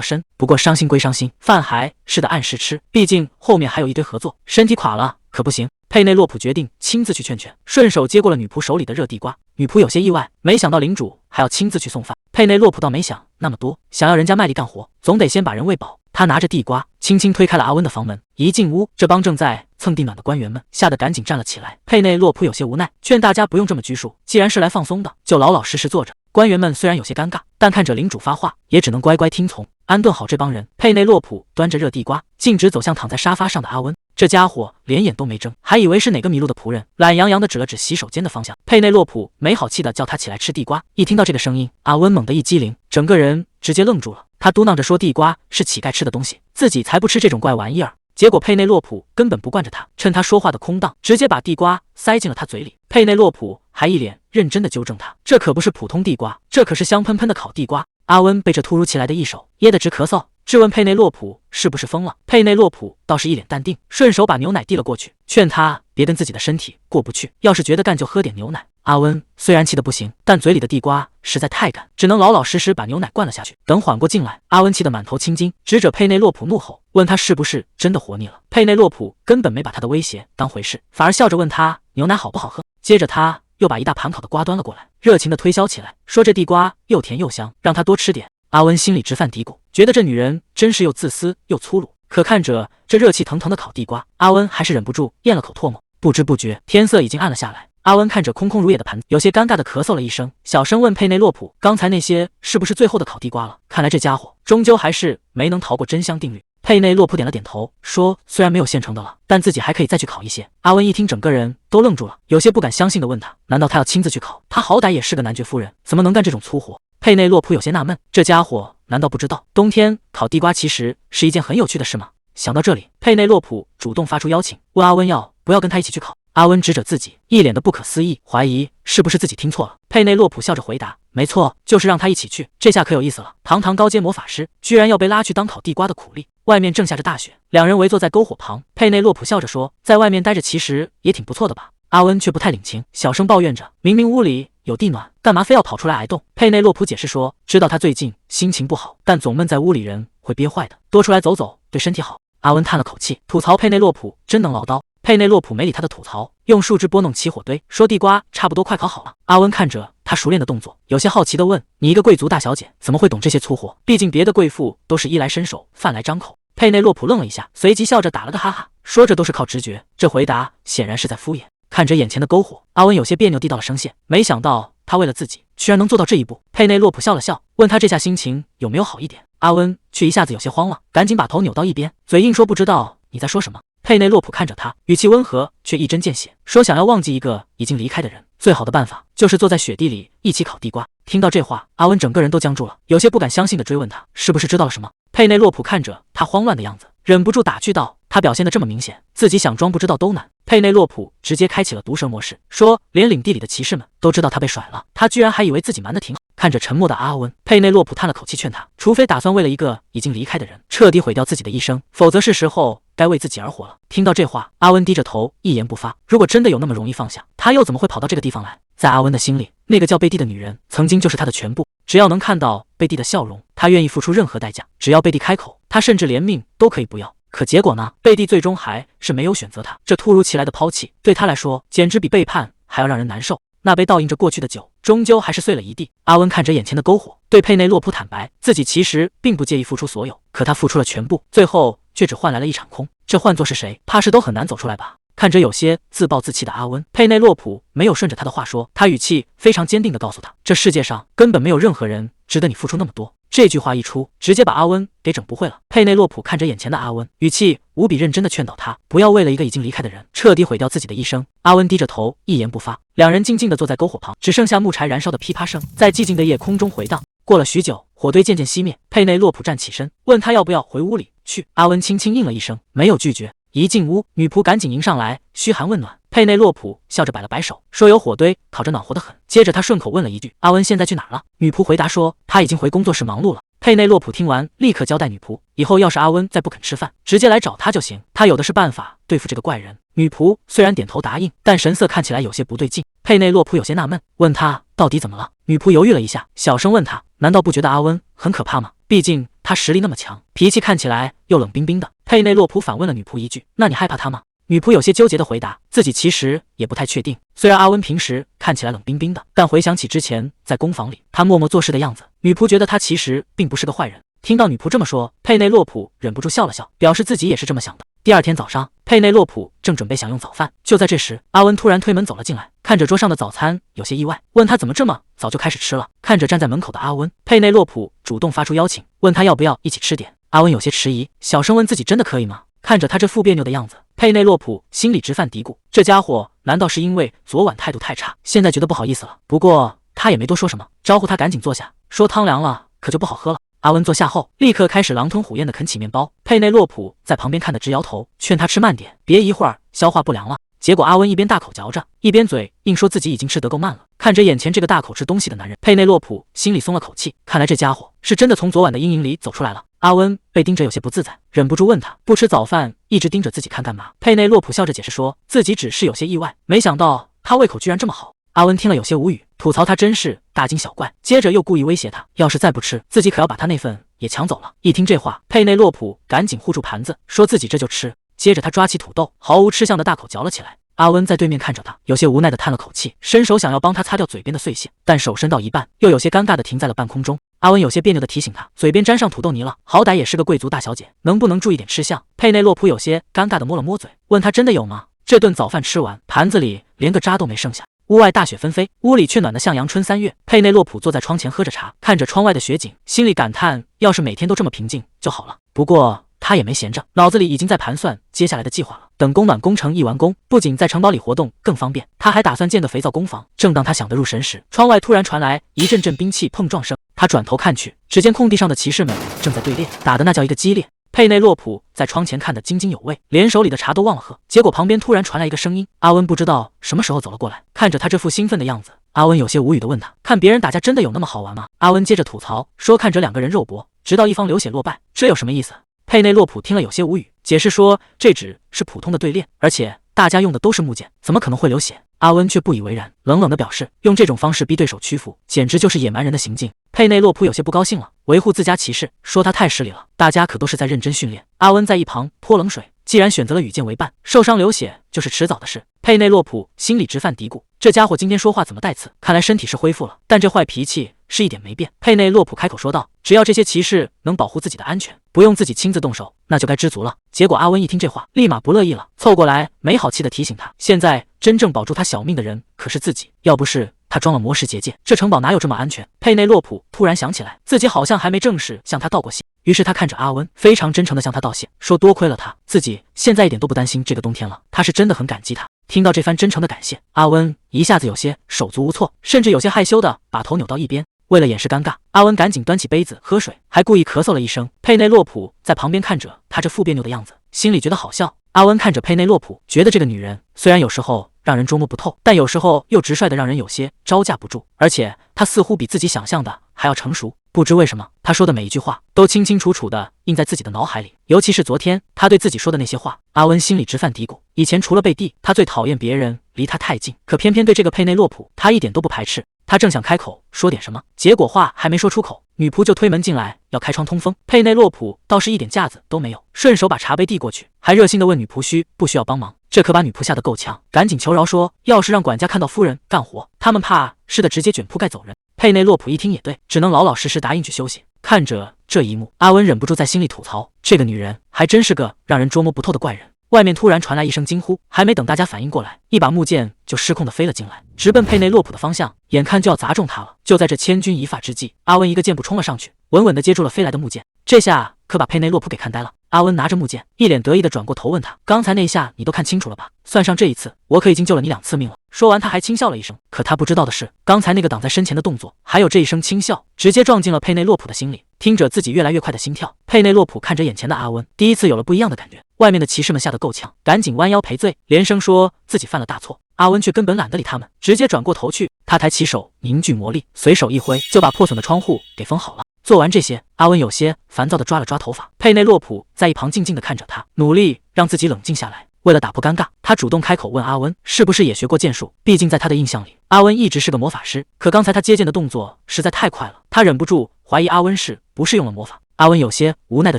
深。不过伤心归伤心，饭还是得按时吃，毕竟后面还有一堆合作，身体垮了可不行。佩内洛普决定亲自去劝劝，顺手接过了女仆手里的热地瓜。女仆有些意外，没想到领主还要亲自去送饭。佩内洛普倒没想那么多，想要人家卖力干活，总得先把人喂饱。他拿着地瓜，轻轻推开了阿温的房门。一进屋，这帮正在蹭地暖的官员们吓得赶紧站了起来。佩内洛普有些无奈，劝大家不用这么拘束，既然是来放松的，就老老实实坐着。官员们虽然有些尴尬，但看着领主发话，也只能乖乖听从。安顿好这帮人，佩内洛普端着热地瓜，径直走向躺在沙发上的阿温。这家伙连眼都没睁，还以为是哪个迷路的仆人，懒洋洋地指了指洗手间的方向。佩内洛普没好气地叫他起来吃地瓜。一听到这个声音，阿温猛地一激灵，整个人直接愣住了。他嘟囔着说：“地瓜是乞丐吃的东西，自己才不吃这种怪玩意儿。”结果佩内洛普根本不惯着他，趁他说话的空档，直接把地瓜塞进了他嘴里。佩内洛普还一脸认真地纠正他：“这可不是普通地瓜，这可是香喷喷的烤地瓜。”阿温被这突如其来的一手噎得直咳嗽，质问佩内洛普是不是疯了。佩内洛普倒是一脸淡定，顺手把牛奶递了过去，劝他别跟自己的身体过不去，要是觉得干就喝点牛奶。阿温虽然气得不行，但嘴里的地瓜实在太干，只能老老实实把牛奶灌了下去。等缓过劲来，阿温气得满头青筋，指着佩内洛普怒吼，问他是不是真的活腻了。佩内洛普根本没把他的威胁当回事，反而笑着问他牛奶好不好喝。接着他又把一大盘烤的瓜端了过来，热情地推销起来，说这地瓜又甜又香，让他多吃点。阿温心里直犯嘀咕，觉得这女人真是又自私又粗鲁。可看着这热气腾腾的烤地瓜，阿温还是忍不住咽了口唾沫。不知不觉，天色已经暗了下来。阿温看着空空如也的盘子，有些尴尬地咳嗽了一声，小声问佩内洛普：“刚才那些是不是最后的烤地瓜了？”看来这家伙终究还是没能逃过真香定律。佩内洛普点了点头，说：“虽然没有现成的了，但自己还可以再去烤一些。”阿温一听，整个人都愣住了，有些不敢相信地问他：“难道他要亲自去烤？他好歹也是个男爵夫人，怎么能干这种粗活？”佩内洛普有些纳闷，这家伙难道不知道冬天烤地瓜其实是一件很有趣的事吗？想到这里，佩内洛普主动发出邀请，问阿温要不要跟他一起去烤。阿温指着自己，一脸的不可思议，怀疑是不是自己听错了。佩内洛普笑着回答：“没错，就是让他一起去。”这下可有意思了，堂堂高阶魔法师居然要被拉去当烤地瓜的苦力。外面正下着大雪，两人围坐在篝火旁。佩内洛普笑着说：“在外面待着其实也挺不错的吧？”阿温却不太领情，小声抱怨着：“明明屋里有地暖，干嘛非要跑出来挨冻？”佩内洛普解释说：“知道他最近心情不好，但总闷在屋里人会憋坏的，多出来走走对身体好。”阿温叹了口气，吐槽佩内洛普真能唠叨。佩内洛普没理他的吐槽，用树枝拨弄起火堆，说：“地瓜差不多快烤好了。”阿温看着他熟练的动作，有些好奇地问：“你一个贵族大小姐，怎么会懂这些粗活？毕竟别的贵妇都是衣来伸手，饭来张口。”佩内洛普愣了一下，随即笑着打了个哈哈，说：“这都是靠直觉。”这回答显然是在敷衍。看着眼前的篝火，阿温有些别扭地道了声谢，没想到他为了自己居然能做到这一步。佩内洛普笑了笑，问他这下心情有没有好一点。阿温却一下子有些慌了，赶紧把头扭到一边，嘴硬说：“不知道你在说什么。”佩内洛普看着他，语气温和却一针见血，说：“想要忘记一个已经离开的人，最好的办法就是坐在雪地里一起烤地瓜。”听到这话，阿温整个人都僵住了，有些不敢相信地追问他是不是知道了什么。佩内洛普看着他慌乱的样子，忍不住打趣道：“他表现得这么明显，自己想装不知道都难。”佩内洛普直接开启了毒舌模式，说：“连领地里的骑士们都知道他被甩了，他居然还以为自己瞒得挺好。”看着沉默的阿温，佩内洛普叹了口气，劝他：“除非打算为了一个已经离开的人彻底毁掉自己的一生，否则是时候该为自己而活了。”听到这话，阿温低着头一言不发。如果真的有那么容易放下，他又怎么会跑到这个地方来？在阿温的心里，那个叫贝蒂的女人曾经就是他的全部，只要能看到贝蒂的笑容，他愿意付出任何代价。只要贝蒂开口，他甚至连命都可以不要。可结果呢？贝蒂最终还是没有选择他。这突如其来的抛弃，对他来说简直比背叛还要让人难受。那杯倒映着过去的酒，终究还是碎了一地。阿温看着眼前的篝火，对佩内洛普坦白，自己其实并不介意付出所有，可他付出了全部，最后却只换来了一场空。这换作是谁，怕是都很难走出来吧。看着有些自暴自弃的阿温，佩内洛普没有顺着他的话说，他语气非常坚定地告诉他，这世界上根本没有任何人值得你付出那么多。这句话一出，直接把阿温给整不会了。佩内洛普看着眼前的阿温，语气无比认真地劝导他，不要为了一个已经离开的人，彻底毁掉自己的一生。阿温低着头，一言不发。两人静静地坐在篝火旁，只剩下木柴燃烧的噼啪声在寂静的夜空中回荡。过了许久，火堆渐渐熄灭，佩内洛普站起身，问他要不要回屋里去。阿温轻轻应了一声，没有拒绝。一进屋，女仆赶紧迎上来，嘘寒问暖。佩内洛普笑着摆了摆手，说有火堆烤着暖和的很。接着他顺口问了一句，阿温现在去哪儿了？女仆回答说，他已经回工作室忙碌了。佩内洛普听完，立刻交代女仆，以后要是阿温再不肯吃饭，直接来找他就行，他有的是办法对付这个怪人。女仆虽然点头答应，但神色看起来有些不对劲。佩内洛普有些纳闷，问他到底怎么了。女仆犹豫了一下，小声问他，难道不觉得阿温很可怕吗？毕竟他实力那么强，脾气看起来又冷冰冰的。佩内洛普反问了女仆一句，那你害怕他吗？女仆有些纠结的回答，自己其实也不太确定。虽然阿温平时看起来冷冰冰的，但回想起之前在工坊里他默默做事的样子，女仆觉得他其实并不是个坏人。听到女仆这么说，佩内洛普忍不住笑了笑，表示自己也是这么想的。第二天早上，佩内洛普正准备享用早饭，就在这时，阿温突然推门走了进来，看着桌上的早餐，有些意外，问他怎么这么早就开始吃了。看着站在门口的阿温，佩内洛普主动发出邀请，问他要不要一起吃点。阿温有些迟疑，小声问自己真的可以吗？看着他这副别扭的样子，佩内洛普心里直犯嘀咕，这家伙难道是因为昨晚态度太差，现在觉得不好意思了？不过他也没多说什么，招呼他赶紧坐下，说汤凉了可就不好喝了。阿温坐下后，立刻开始狼吞虎咽地啃起面包。佩内洛普在旁边看得直摇头，劝他吃慢点，别一会儿消化不良了。结果阿温一边大口嚼着，一边嘴硬说自己已经吃得够慢了。看着眼前这个大口吃东西的男人，佩内洛普心里松了口气，看来这家伙是真的从昨晚的阴影里走出来了。阿温被盯着有些不自在，忍不住问他，不吃早饭一直盯着自己看干嘛？佩内洛普笑着解释说，自己只是有些意外，没想到他胃口居然这么好。阿温听了有些无语，吐槽他真是大惊小怪，接着又故意威胁他，要是再不吃，自己可要把他那份也抢走了。一听这话，佩内洛普赶紧护住盘子，说自己这就吃。接着他抓起土豆，毫无吃相的大口嚼了起来。阿温在对面看着他，有些无奈的叹了口气，伸手想要帮他擦掉嘴边的碎屑，但手伸到一半，又有些尴尬的停在了半空中。阿温有些别扭的提醒他，嘴边沾上土豆泥了，好歹也是个贵族大小姐，能不能注意点吃相？佩内洛普有些尴尬的摸了摸嘴，问他真的有吗？这顿早饭吃完，盘子里连个渣都没剩下。屋外大雪纷飞，屋里却暖得像阳春3月。佩内洛普坐在窗前喝着茶，看着窗外的雪景，心里感叹，要是每天都这么平静就好了。不过他也没闲着，脑子里已经在盘算接下来的计划了。等供暖工程一完工，不仅在城堡里活动更方便，他还打算建个肥皂工坊。正当他想得入神时，窗外突然传来一阵阵兵器碰撞声。他转头看去，只见空地上的骑士们正在对练，打得那叫一个激烈。佩内洛普在窗前看得津津有味，连手里的茶都忘了喝。结果旁边突然传来一个声音，阿温不知道什么时候走了过来，看着他这副兴奋的样子，阿温有些无语的问他，看别人打架真的有那么好玩吗？阿温接着吐槽说，看着两个人肉搏，直到一方流血落败，这有什么意思？佩内洛普听了有些无语，解释说这只是普通的对练，而且大家用的都是木剑，怎么可能会流血？阿温却不以为然，冷冷的表示，用这种方式逼对手屈服，简直就是野蛮人的行径。佩内洛普有些不高兴了，维护自家骑士，说他太失礼了，大家可都是在认真训练。阿温在一旁泼冷水，既然选择了与剑为伴，受伤流血就是迟早的事。佩内洛普心里直犯嘀咕，这家伙今天说话怎么带刺？看来身体是恢复了，但这坏脾气是一点没变。佩内洛普开口说道，只要这些骑士能保护自己的安全，不用自己亲自动手，那就该知足了。结果阿温一听这话，立马不乐意了，凑过来没好气的提醒他，现在真正保住他小命的人可是自己，要不是他装了魔石结界，这城堡哪有这么安全？佩内洛普突然想起来，自己好像还没正式向他道过谢，于是他看着阿温，非常真诚地向他道谢，说多亏了他，自己现在一点都不担心这个冬天了，他是真的很感激他。听到这番真诚的感谢，阿温一下子有些手足无措，甚至有些害羞的把头扭到一边。为了掩饰尴尬，阿温赶紧端起杯子喝水，还故意咳嗽了一声。佩内洛普在旁边看着他这副别扭的样子，心里觉得好笑。阿温看着佩内洛普，觉得这个女人虽然有时候让人捉摸不透，但有时候又直率的让人有些招架不住，而且她似乎比自己想象的还要成熟。不知为什么，他说的每一句话都清清楚楚的印在自己的脑海里，尤其是昨天他对自己说的那些话，阿温心里直犯嘀咕。以前除了贝蒂，他最讨厌别人离他太近，可偏偏对这个佩内洛普，他一点都不排斥。他正想开口说点什么，结果话还没说出口，女仆就推门进来要开窗通风。佩内洛普倒是一点架子都没有，顺手把茶杯递过去，还热心地问女仆需不需要帮忙。这可把女仆吓得够呛，赶紧求饶说，要是让管家看到夫人干活，他们怕是的直接卷铺盖走人。佩内洛普一听也对，只能老老实实答应去休息。看着这一幕，阿温忍不住在心里吐槽，这个女人还真是个让人捉摸不透的怪人。外面突然传来一声惊呼，还没等大家反应过来，一把木剑就失控地飞了进来，直奔佩内洛普的方向，眼看就要砸中他了。就在这千钧一发之际，阿温一个箭步冲了上去，稳稳地接住了飞来的木剑。这下可把佩内洛普给看呆了。阿温拿着木剑，一脸得意地转过头问他：“刚才那下你都看清楚了吧？算上这一次，我可已经救了你2次命了。”说完，他还轻笑了一声。可他不知道的是，刚才那个挡在身前的动作，还有这一声轻笑，直接撞进了佩内洛普的心里。听着自己越来越快的心跳，佩内洛普看着眼前的阿温，第一次有了不一样的感觉。外面的骑士们吓得够呛，赶紧弯腰赔罪，连声说自己犯了大错。阿温却根本懒得理他们，直接转过头去。他抬起手，凝聚魔力，随手一挥，就把破损的窗户给封好了。做完这些，阿温有些烦躁地抓了抓头发。佩内洛普在一旁静静地看着他，努力让自己冷静下来。为了打破尴尬，他主动开口问阿温是不是也学过剑术，毕竟在他的印象里，阿温一直是个魔法师。可刚才他接剑的动作实在太快了，他忍不住怀疑阿温是不是用了魔法。阿温有些无奈地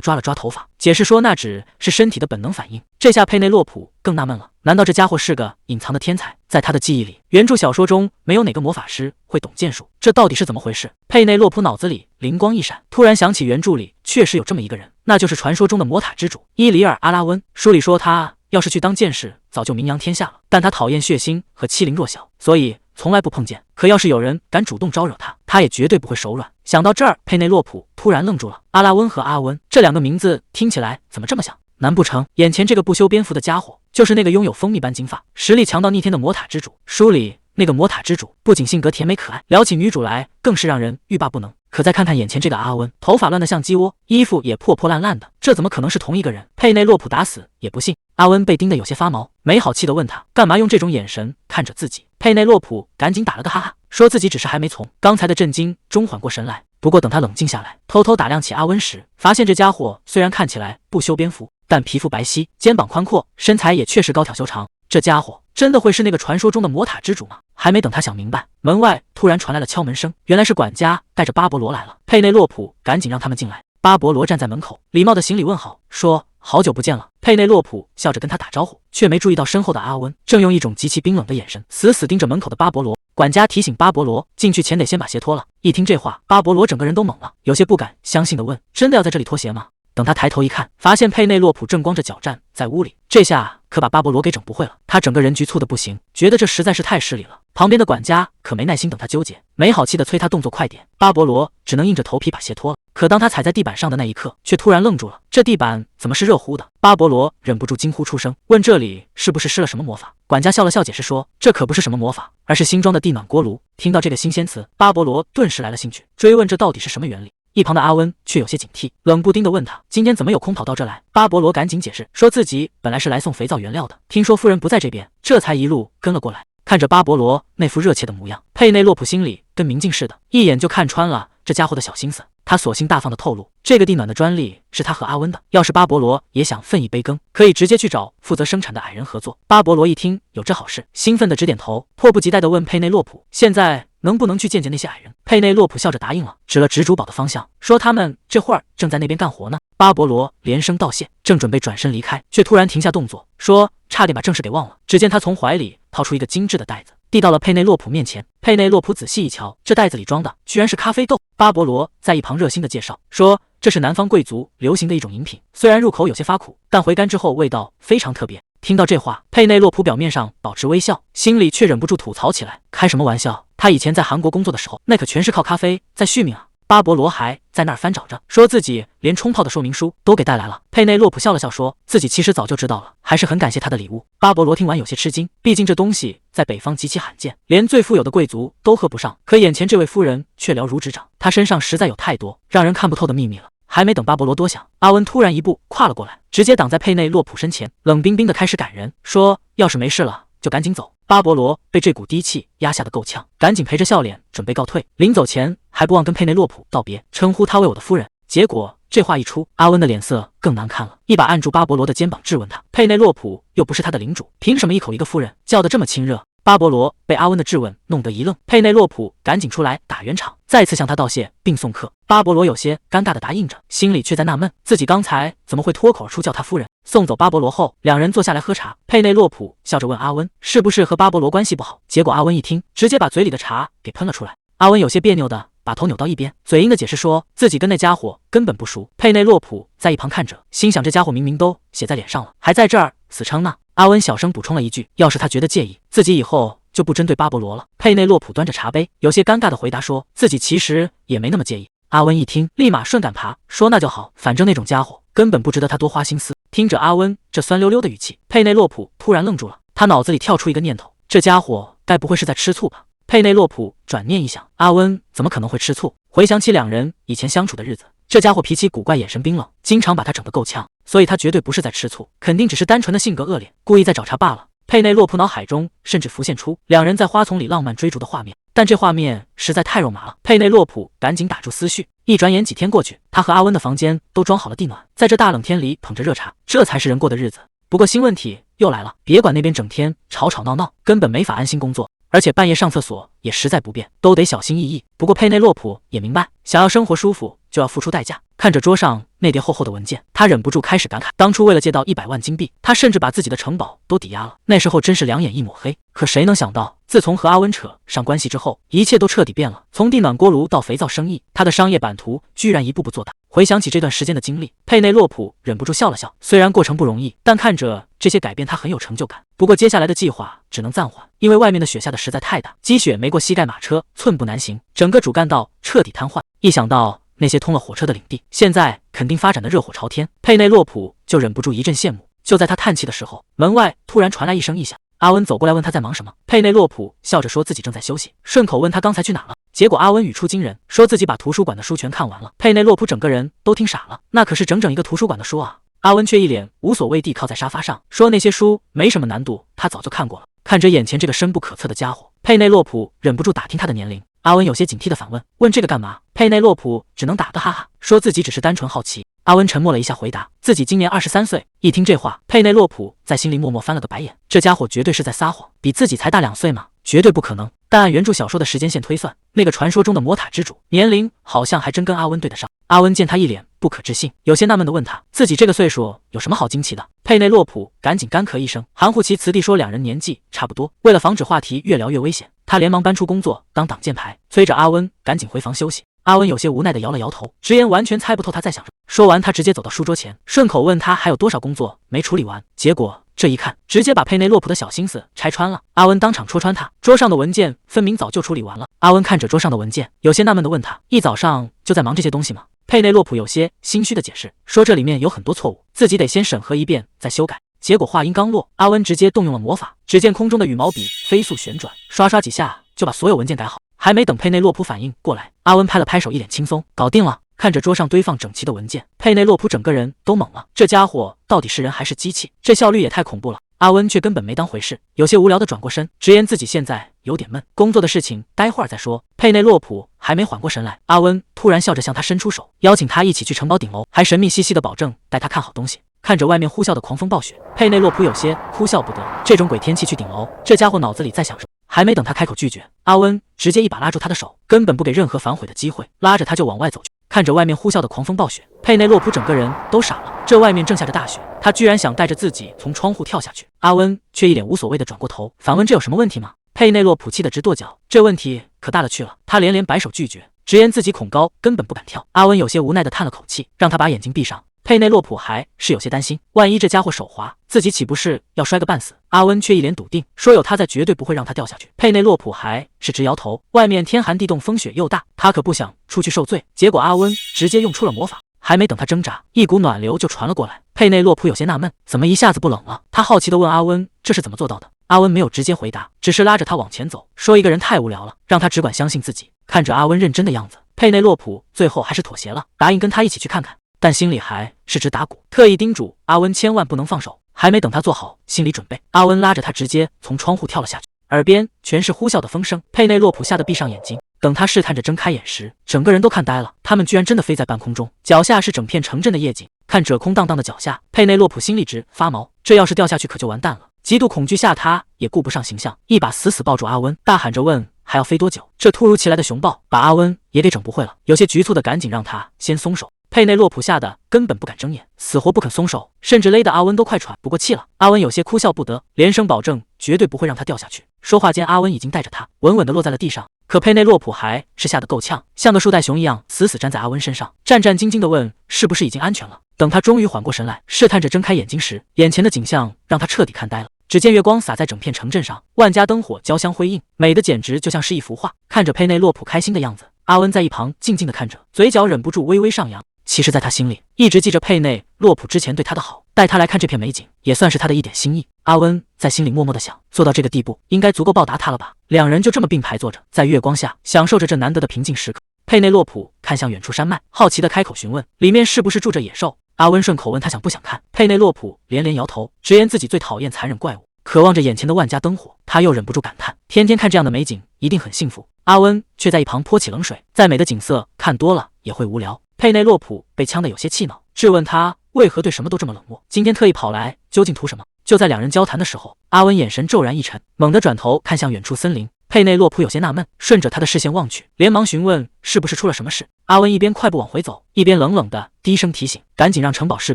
抓了抓头发，解释说那只是身体的本能反应。这下佩内洛普更纳闷了，难道这家伙是个隐藏的天才？在他的记忆里，原著小说中没有哪个魔法师会懂剑术，这到底是怎么回事？佩内洛普脑子里灵光一闪，突然想起原著里确实有这么一个人，那就是传说中的魔塔之主伊里尔·阿拉温。书里说他要是去当剑士，早就名扬天下了，但他讨厌血腥和欺凌弱小，所以从来不碰剑。可要是有人敢主动招惹他，他也绝对不会手软。想到这儿，佩内洛普突然愣住了。阿拉温和阿温这2个名字听起来怎么这么像？难不成眼前这个不修边幅的家伙就是那个拥有蜂蜜般金发、实力强到逆天的魔塔之主？书里那个魔塔之主不仅性格甜美可爱，聊起女主来更是让人欲罢不能。可再看看眼前这个阿温，头发乱得像鸡窝，衣服也破破烂烂的，这怎么可能是同一个人？佩内洛普打死也不信。阿温被盯得有些发毛，没好气地问他干嘛用这种眼神看着自己。佩内洛普赶紧打了个哈哈，说自己只是还没从刚才的震惊中缓过神来。不过等他冷静下来，偷偷打量起阿温时，发现这家伙虽然看起来不修边幅，但皮肤白皙，肩膀宽阔，身材也确实高挑修长。这家伙真的会是那个传说中的魔塔之主吗？还没等他想明白，门外突然传来了敲门声，原来是管家带着巴勃罗来了。佩内洛普赶紧让他们进来。巴勃罗站在门口，礼貌的行礼问好，说好久不见了。佩内洛普笑着跟他打招呼，却没注意到身后的阿温正用一种极其冰冷的眼神死死盯着门口的巴勃罗。管家提醒巴勃罗进去前得先把鞋脱了。一听这话，巴勃罗整个人都懵了，有些不敢相信的问：真的要在这里脱鞋吗？等他抬头一看，发现佩内洛普正光着脚站在屋里，这下可把巴勃罗给整不会了。他整个人局促的不行，觉得这实在是太失礼了。旁边的管家可没耐心等他纠结，没好气的催他动作快点。巴勃罗只能硬着头皮把鞋脱了。可当他踩在地板上的那一刻，却突然愣住了，这地板怎么是热乎的？巴勃罗忍不住惊呼出声，问这里是不是施了什么魔法？管家笑了笑解释说，这可不是什么魔法，而是新装的地暖锅炉。听到这个新鲜词，巴勃罗顿时来了兴趣，追问这到底是什么原理。一旁的阿温却有些警惕，冷不丁地问他今天怎么有空跑到这来。巴勃罗赶紧解释说自己本来是来送肥皂原料的，听说夫人不在这边，这才一路跟了过来。看着巴勃罗那副热切的模样，佩内洛普心里跟明镜似的，一眼就看穿了这家伙的小心思。他索性大方地透露，这个地暖的专利是他和阿温的，要是巴勃罗也想分一杯羹，可以直接去找负责生产的矮人合作。巴勃罗一听有这好事，兴奋地直点头，迫不及待地问佩内洛普现在能不能去见见那些矮人？佩内洛普笑着答应了，指了指主堡的方向，说他们这会儿正在那边干活呢。巴勃罗连声道谢，正准备转身离开，却突然停下动作，说差点把正事给忘了。只见他从怀里掏出一个精致的袋子，递到了佩内洛普面前。佩内洛普仔细一瞧，这袋子里装的居然是咖啡豆。巴勃罗在一旁热心的介绍说，这是南方贵族流行的一种饮品，虽然入口有些发苦，但回甘之后味道非常特别。听到这话，佩内洛普表面上保持微笑，心里却忍不住吐槽起来，开什么玩笑，他以前在韩国工作的时候，那可全是靠咖啡在续命啊。巴勃罗还在那儿翻找着，说自己连冲泡的说明书都给带来了。佩内洛普笑了笑，说自己其实早就知道了，还是很感谢他的礼物。巴勃罗听完有些吃惊，毕竟这东西在北方极其罕见，连最富有的贵族都喝不上，可眼前这位夫人却了如指掌，她身上实在有太多让人看不透的秘密了。还没等巴勃罗多想，阿温突然一步跨了过来，直接挡在佩内洛普身前，冷冰冰的开始赶人，说要是没事了就赶紧走。巴勃罗被这股低气压下的够呛，赶紧陪着笑脸准备告退，临走前还不忘跟佩内洛普道别，称呼她为我的夫人。结果这话一出，阿温的脸色更难看了，一把按住巴勃罗的肩膀质问他，佩内洛普又不是他的领主，凭什么一口一个夫人，叫得这么亲热？巴勃罗被阿温的质问弄得一愣，佩内洛普赶紧出来打圆场，再次向他道谢并送客。巴勃罗有些尴尬的答应着，心里却在纳闷，自己刚才怎么会脱口而出叫他夫人。送走巴勃罗后，两人坐下来喝茶。佩内洛普笑着问阿温是不是和巴勃罗关系不好，结果阿温一听，直接把嘴里的茶给喷了出来。阿温有些别扭的把头扭到一边，嘴硬的解释说自己跟那家伙根本不熟。佩内洛普在一旁看着，心想这家伙明明都写在脸上了，还在这儿死撑呢。阿温小声补充了一句，要是他觉得介意，自己以后就不针对巴勃罗了。佩内洛普端着茶杯，有些尴尬的回答说自己其实也没那么介意。阿温一听，立马顺杆爬，说那就好，反正那种家伙根本不值得他多花心思。听着阿温这酸溜溜的语气，佩内洛普突然愣住了，他脑子里跳出一个念头，这家伙该不会是在吃醋吧？佩内洛普转念一想，阿温怎么可能会吃醋？回想起两人以前相处的日子，这家伙脾气古怪，眼神冰冷，经常把他整得够呛，所以他绝对不是在吃醋，肯定只是单纯的性格恶劣，故意在找茬罢了。佩内洛普脑海中甚至浮现出两人在花丛里浪漫追逐的画面，但这画面实在太肉麻了。佩内洛普赶紧打住思绪，一转眼几天过去，他和阿温的房间都装好了地暖，在这大冷天里捧着热茶，这才是人过的日子。不过新问题又来了，别管那边整天吵吵闹闹，根本没法安心工作，而且半夜上厕所也实在不便，都得小心翼翼。不过佩内洛普也明白，想要生活舒服就要付出代价。看着桌上那叠厚厚的文件，他忍不住开始感慨，当初为了借到100万金币，他甚至把自己的城堡都抵押了，那时候真是两眼一抹黑。可谁能想到，自从和阿温扯上关系之后，一切都彻底变了，从地暖锅炉到肥皂生意，他的商业版图居然一步步做大。回想起这段时间的经历，佩内洛普忍不住笑了笑，虽然过程不容易，但看着这些改变他很有成就感。不过接下来的计划只能暂缓，因为外面的雪下的实在太大，积雪没过膝盖马车寸步难行，整个主干道彻底瘫痪。一想到那些通了火车的领地现在肯定发展的热火朝天，佩内洛普就忍不住一阵羡慕。就在他叹气的时候，门外突然传来一声异响，阿温走过来问他在忙什么。佩内洛普笑着说自己正在休息，顺口问他刚才去哪了。结果阿温语出惊人，说自己把图书馆的书全看完了。佩内洛普整个人都听傻了，那可是整整一个图书馆的书啊！阿温却一脸无所谓地靠在沙发上，说那些书没什么难度，他早就看过了。看着眼前这个深不可测的家伙，佩内洛普忍不住打听他的年龄。阿温有些警惕地反问：“问这个干嘛？”佩内洛普只能打个哈哈，说自己只是单纯好奇。阿温沉默了一下，回答自己今年23岁。一听这话，佩内洛普在心里默默翻了个白眼，这家伙绝对是在撒谎，比自己才大2岁吗？绝对不可能。但按原著小说的时间线推算，那个传说中的魔塔之主年龄好像还真跟阿温对得上。阿温见他一脸不可置信，有些纳闷地问他自己这个岁数有什么好惊奇的。佩内洛普赶紧干咳一声，含糊其辞地说两人年纪差不多。为了防止话题越聊越危险，他连忙搬出工作当挡箭牌，催着阿温赶紧回房休息。阿温有些无奈地摇了摇头，直言完全猜不透他在想什么。说完，他直接走到书桌前，顺口问他还有多少工作没处理完。结果这一看，直接把佩内洛普的小心思拆穿了。阿温当场戳穿他，桌上的文件分明早就处理完了。阿温看着桌上的文件，有些纳闷地问他，一早上就在忙这些东西吗？佩内洛普有些心虚地解释说，这里面有很多错误，自己得先审核一遍再修改。结果话音刚落，阿温直接动用了魔法，只见空中的羽毛笔飞速旋转，刷刷几下就把所有文件改好。还没等佩内洛普反应过来，阿温拍了拍手，一脸轻松，搞定了。看着桌上堆放整齐的文件，佩内洛普整个人都懵了，这家伙到底是人还是机器？这效率也太恐怖了。阿温却根本没当回事，有些无聊的转过身，直言自己现在有点闷，工作的事情待会儿再说。佩内洛普还没缓过神来，阿温突然笑着向他伸出手，邀请他一起去城堡顶楼，还神秘兮兮的保证带他看好东西。看着外面呼啸的狂风暴雪，佩内洛普有些哭笑不得，这种鬼天气去顶楼，这家伙脑子里在想什么？还没等他开口拒绝，阿温直接一把拉住他的手，根本不给任何反悔的机会，拉着他就往外走去。看着外面呼啸的狂风暴雪，佩内洛普整个人都傻了，这外面正下着大雪，他居然想带着自己从窗户跳下去。阿温却一脸无所谓的转过头反问，这有什么问题吗？佩内洛普气得直跺脚，这问题可大了去了，他连连摆手拒绝，直言自己恐高，根本不敢跳。阿温有些无奈的叹了口气，让他把眼睛闭上。佩内洛普还是有些担心，万一这家伙手滑，自己岂不是要摔个半死？阿温却一脸笃定，说有他在，绝对不会让他掉下去。佩内洛普还是直摇头，外面天寒地冻，风雪又大，他可不想出去受罪。结果阿温直接用出了魔法，还没等他挣扎，一股暖流就传了过来。佩内洛普有些纳闷，怎么一下子不冷了？他好奇地问阿温这是怎么做到的。阿温没有直接回答，只是拉着他往前走，说一个人太无聊了，让他只管相信自己。看着阿温认真的样子，佩内洛普最后还是妥协了，答应跟他一起去看看。但心里还是直打鼓，特意叮嘱阿温千万不能放手。还没等他做好心理准备，阿温拉着他直接从窗户跳了下去，耳边全是呼啸的风声。佩内洛普吓得闭上眼睛，等他试探着睁开眼时，整个人都看呆了，他们居然真的飞在半空中，脚下是整片城镇的夜景。看着空荡荡的脚下，佩内洛普心里直发毛，这要是掉下去可就完蛋了。极度恐惧下，他也顾不上形象，一把死死抱住阿温，大喊着问还要飞多久。这突如其来的熊抱把阿温也给整不会了，有些局促的赶紧让他先松手。佩内洛普吓得根本不敢睁眼，死活不肯松手，甚至勒得阿温都快喘不过气了。阿温有些哭笑不得，连声保证绝对不会让他掉下去。说话间，阿温已经带着他稳稳地落在了地上，可佩内洛普还是吓得够呛，像个树袋熊一样死死粘在阿温身上，战战兢兢地问是不是已经安全了。等他终于缓过神来，试探着睁开眼睛时，眼前的景象让他彻底看呆了。只见月光洒在整片城镇上，万家灯火交相辉映，美的简直就像是一幅画。看着佩内洛普开心的样子，阿温在一旁静静地看着，嘴角忍不住微微上扬。其实在他心里一直记着佩内洛普之前对他的好，带他来看这片美景也算是他的一点心意。阿温在心里默默地想，做到这个地步应该足够报答他了吧。两人就这么并排坐着，在月光下享受着这难得的平静时刻。佩内洛普看向远处山脉，好奇地开口询问里面是不是住着野兽。阿温顺口问他想不想看，佩内洛普连连摇头，直言自己最讨厌残忍怪物，渴望着眼前的万家灯火。他又忍不住感叹，天天看这样的美景一定很幸福。阿温却在一旁泼起冷水，再美的景色看多了也会无聊。佩内洛普被呛得有些气恼，质问他为何对什么都这么冷漠，今天特意跑来究竟图什么。就在两人交谈的时候，阿温眼神骤然一沉，猛地转头看向远处森林。佩内洛普有些纳闷，顺着他的视线望去，连忙询问是不是出了什么事。阿温一边快步往回走，一边冷冷的低声提醒，赶紧让城堡士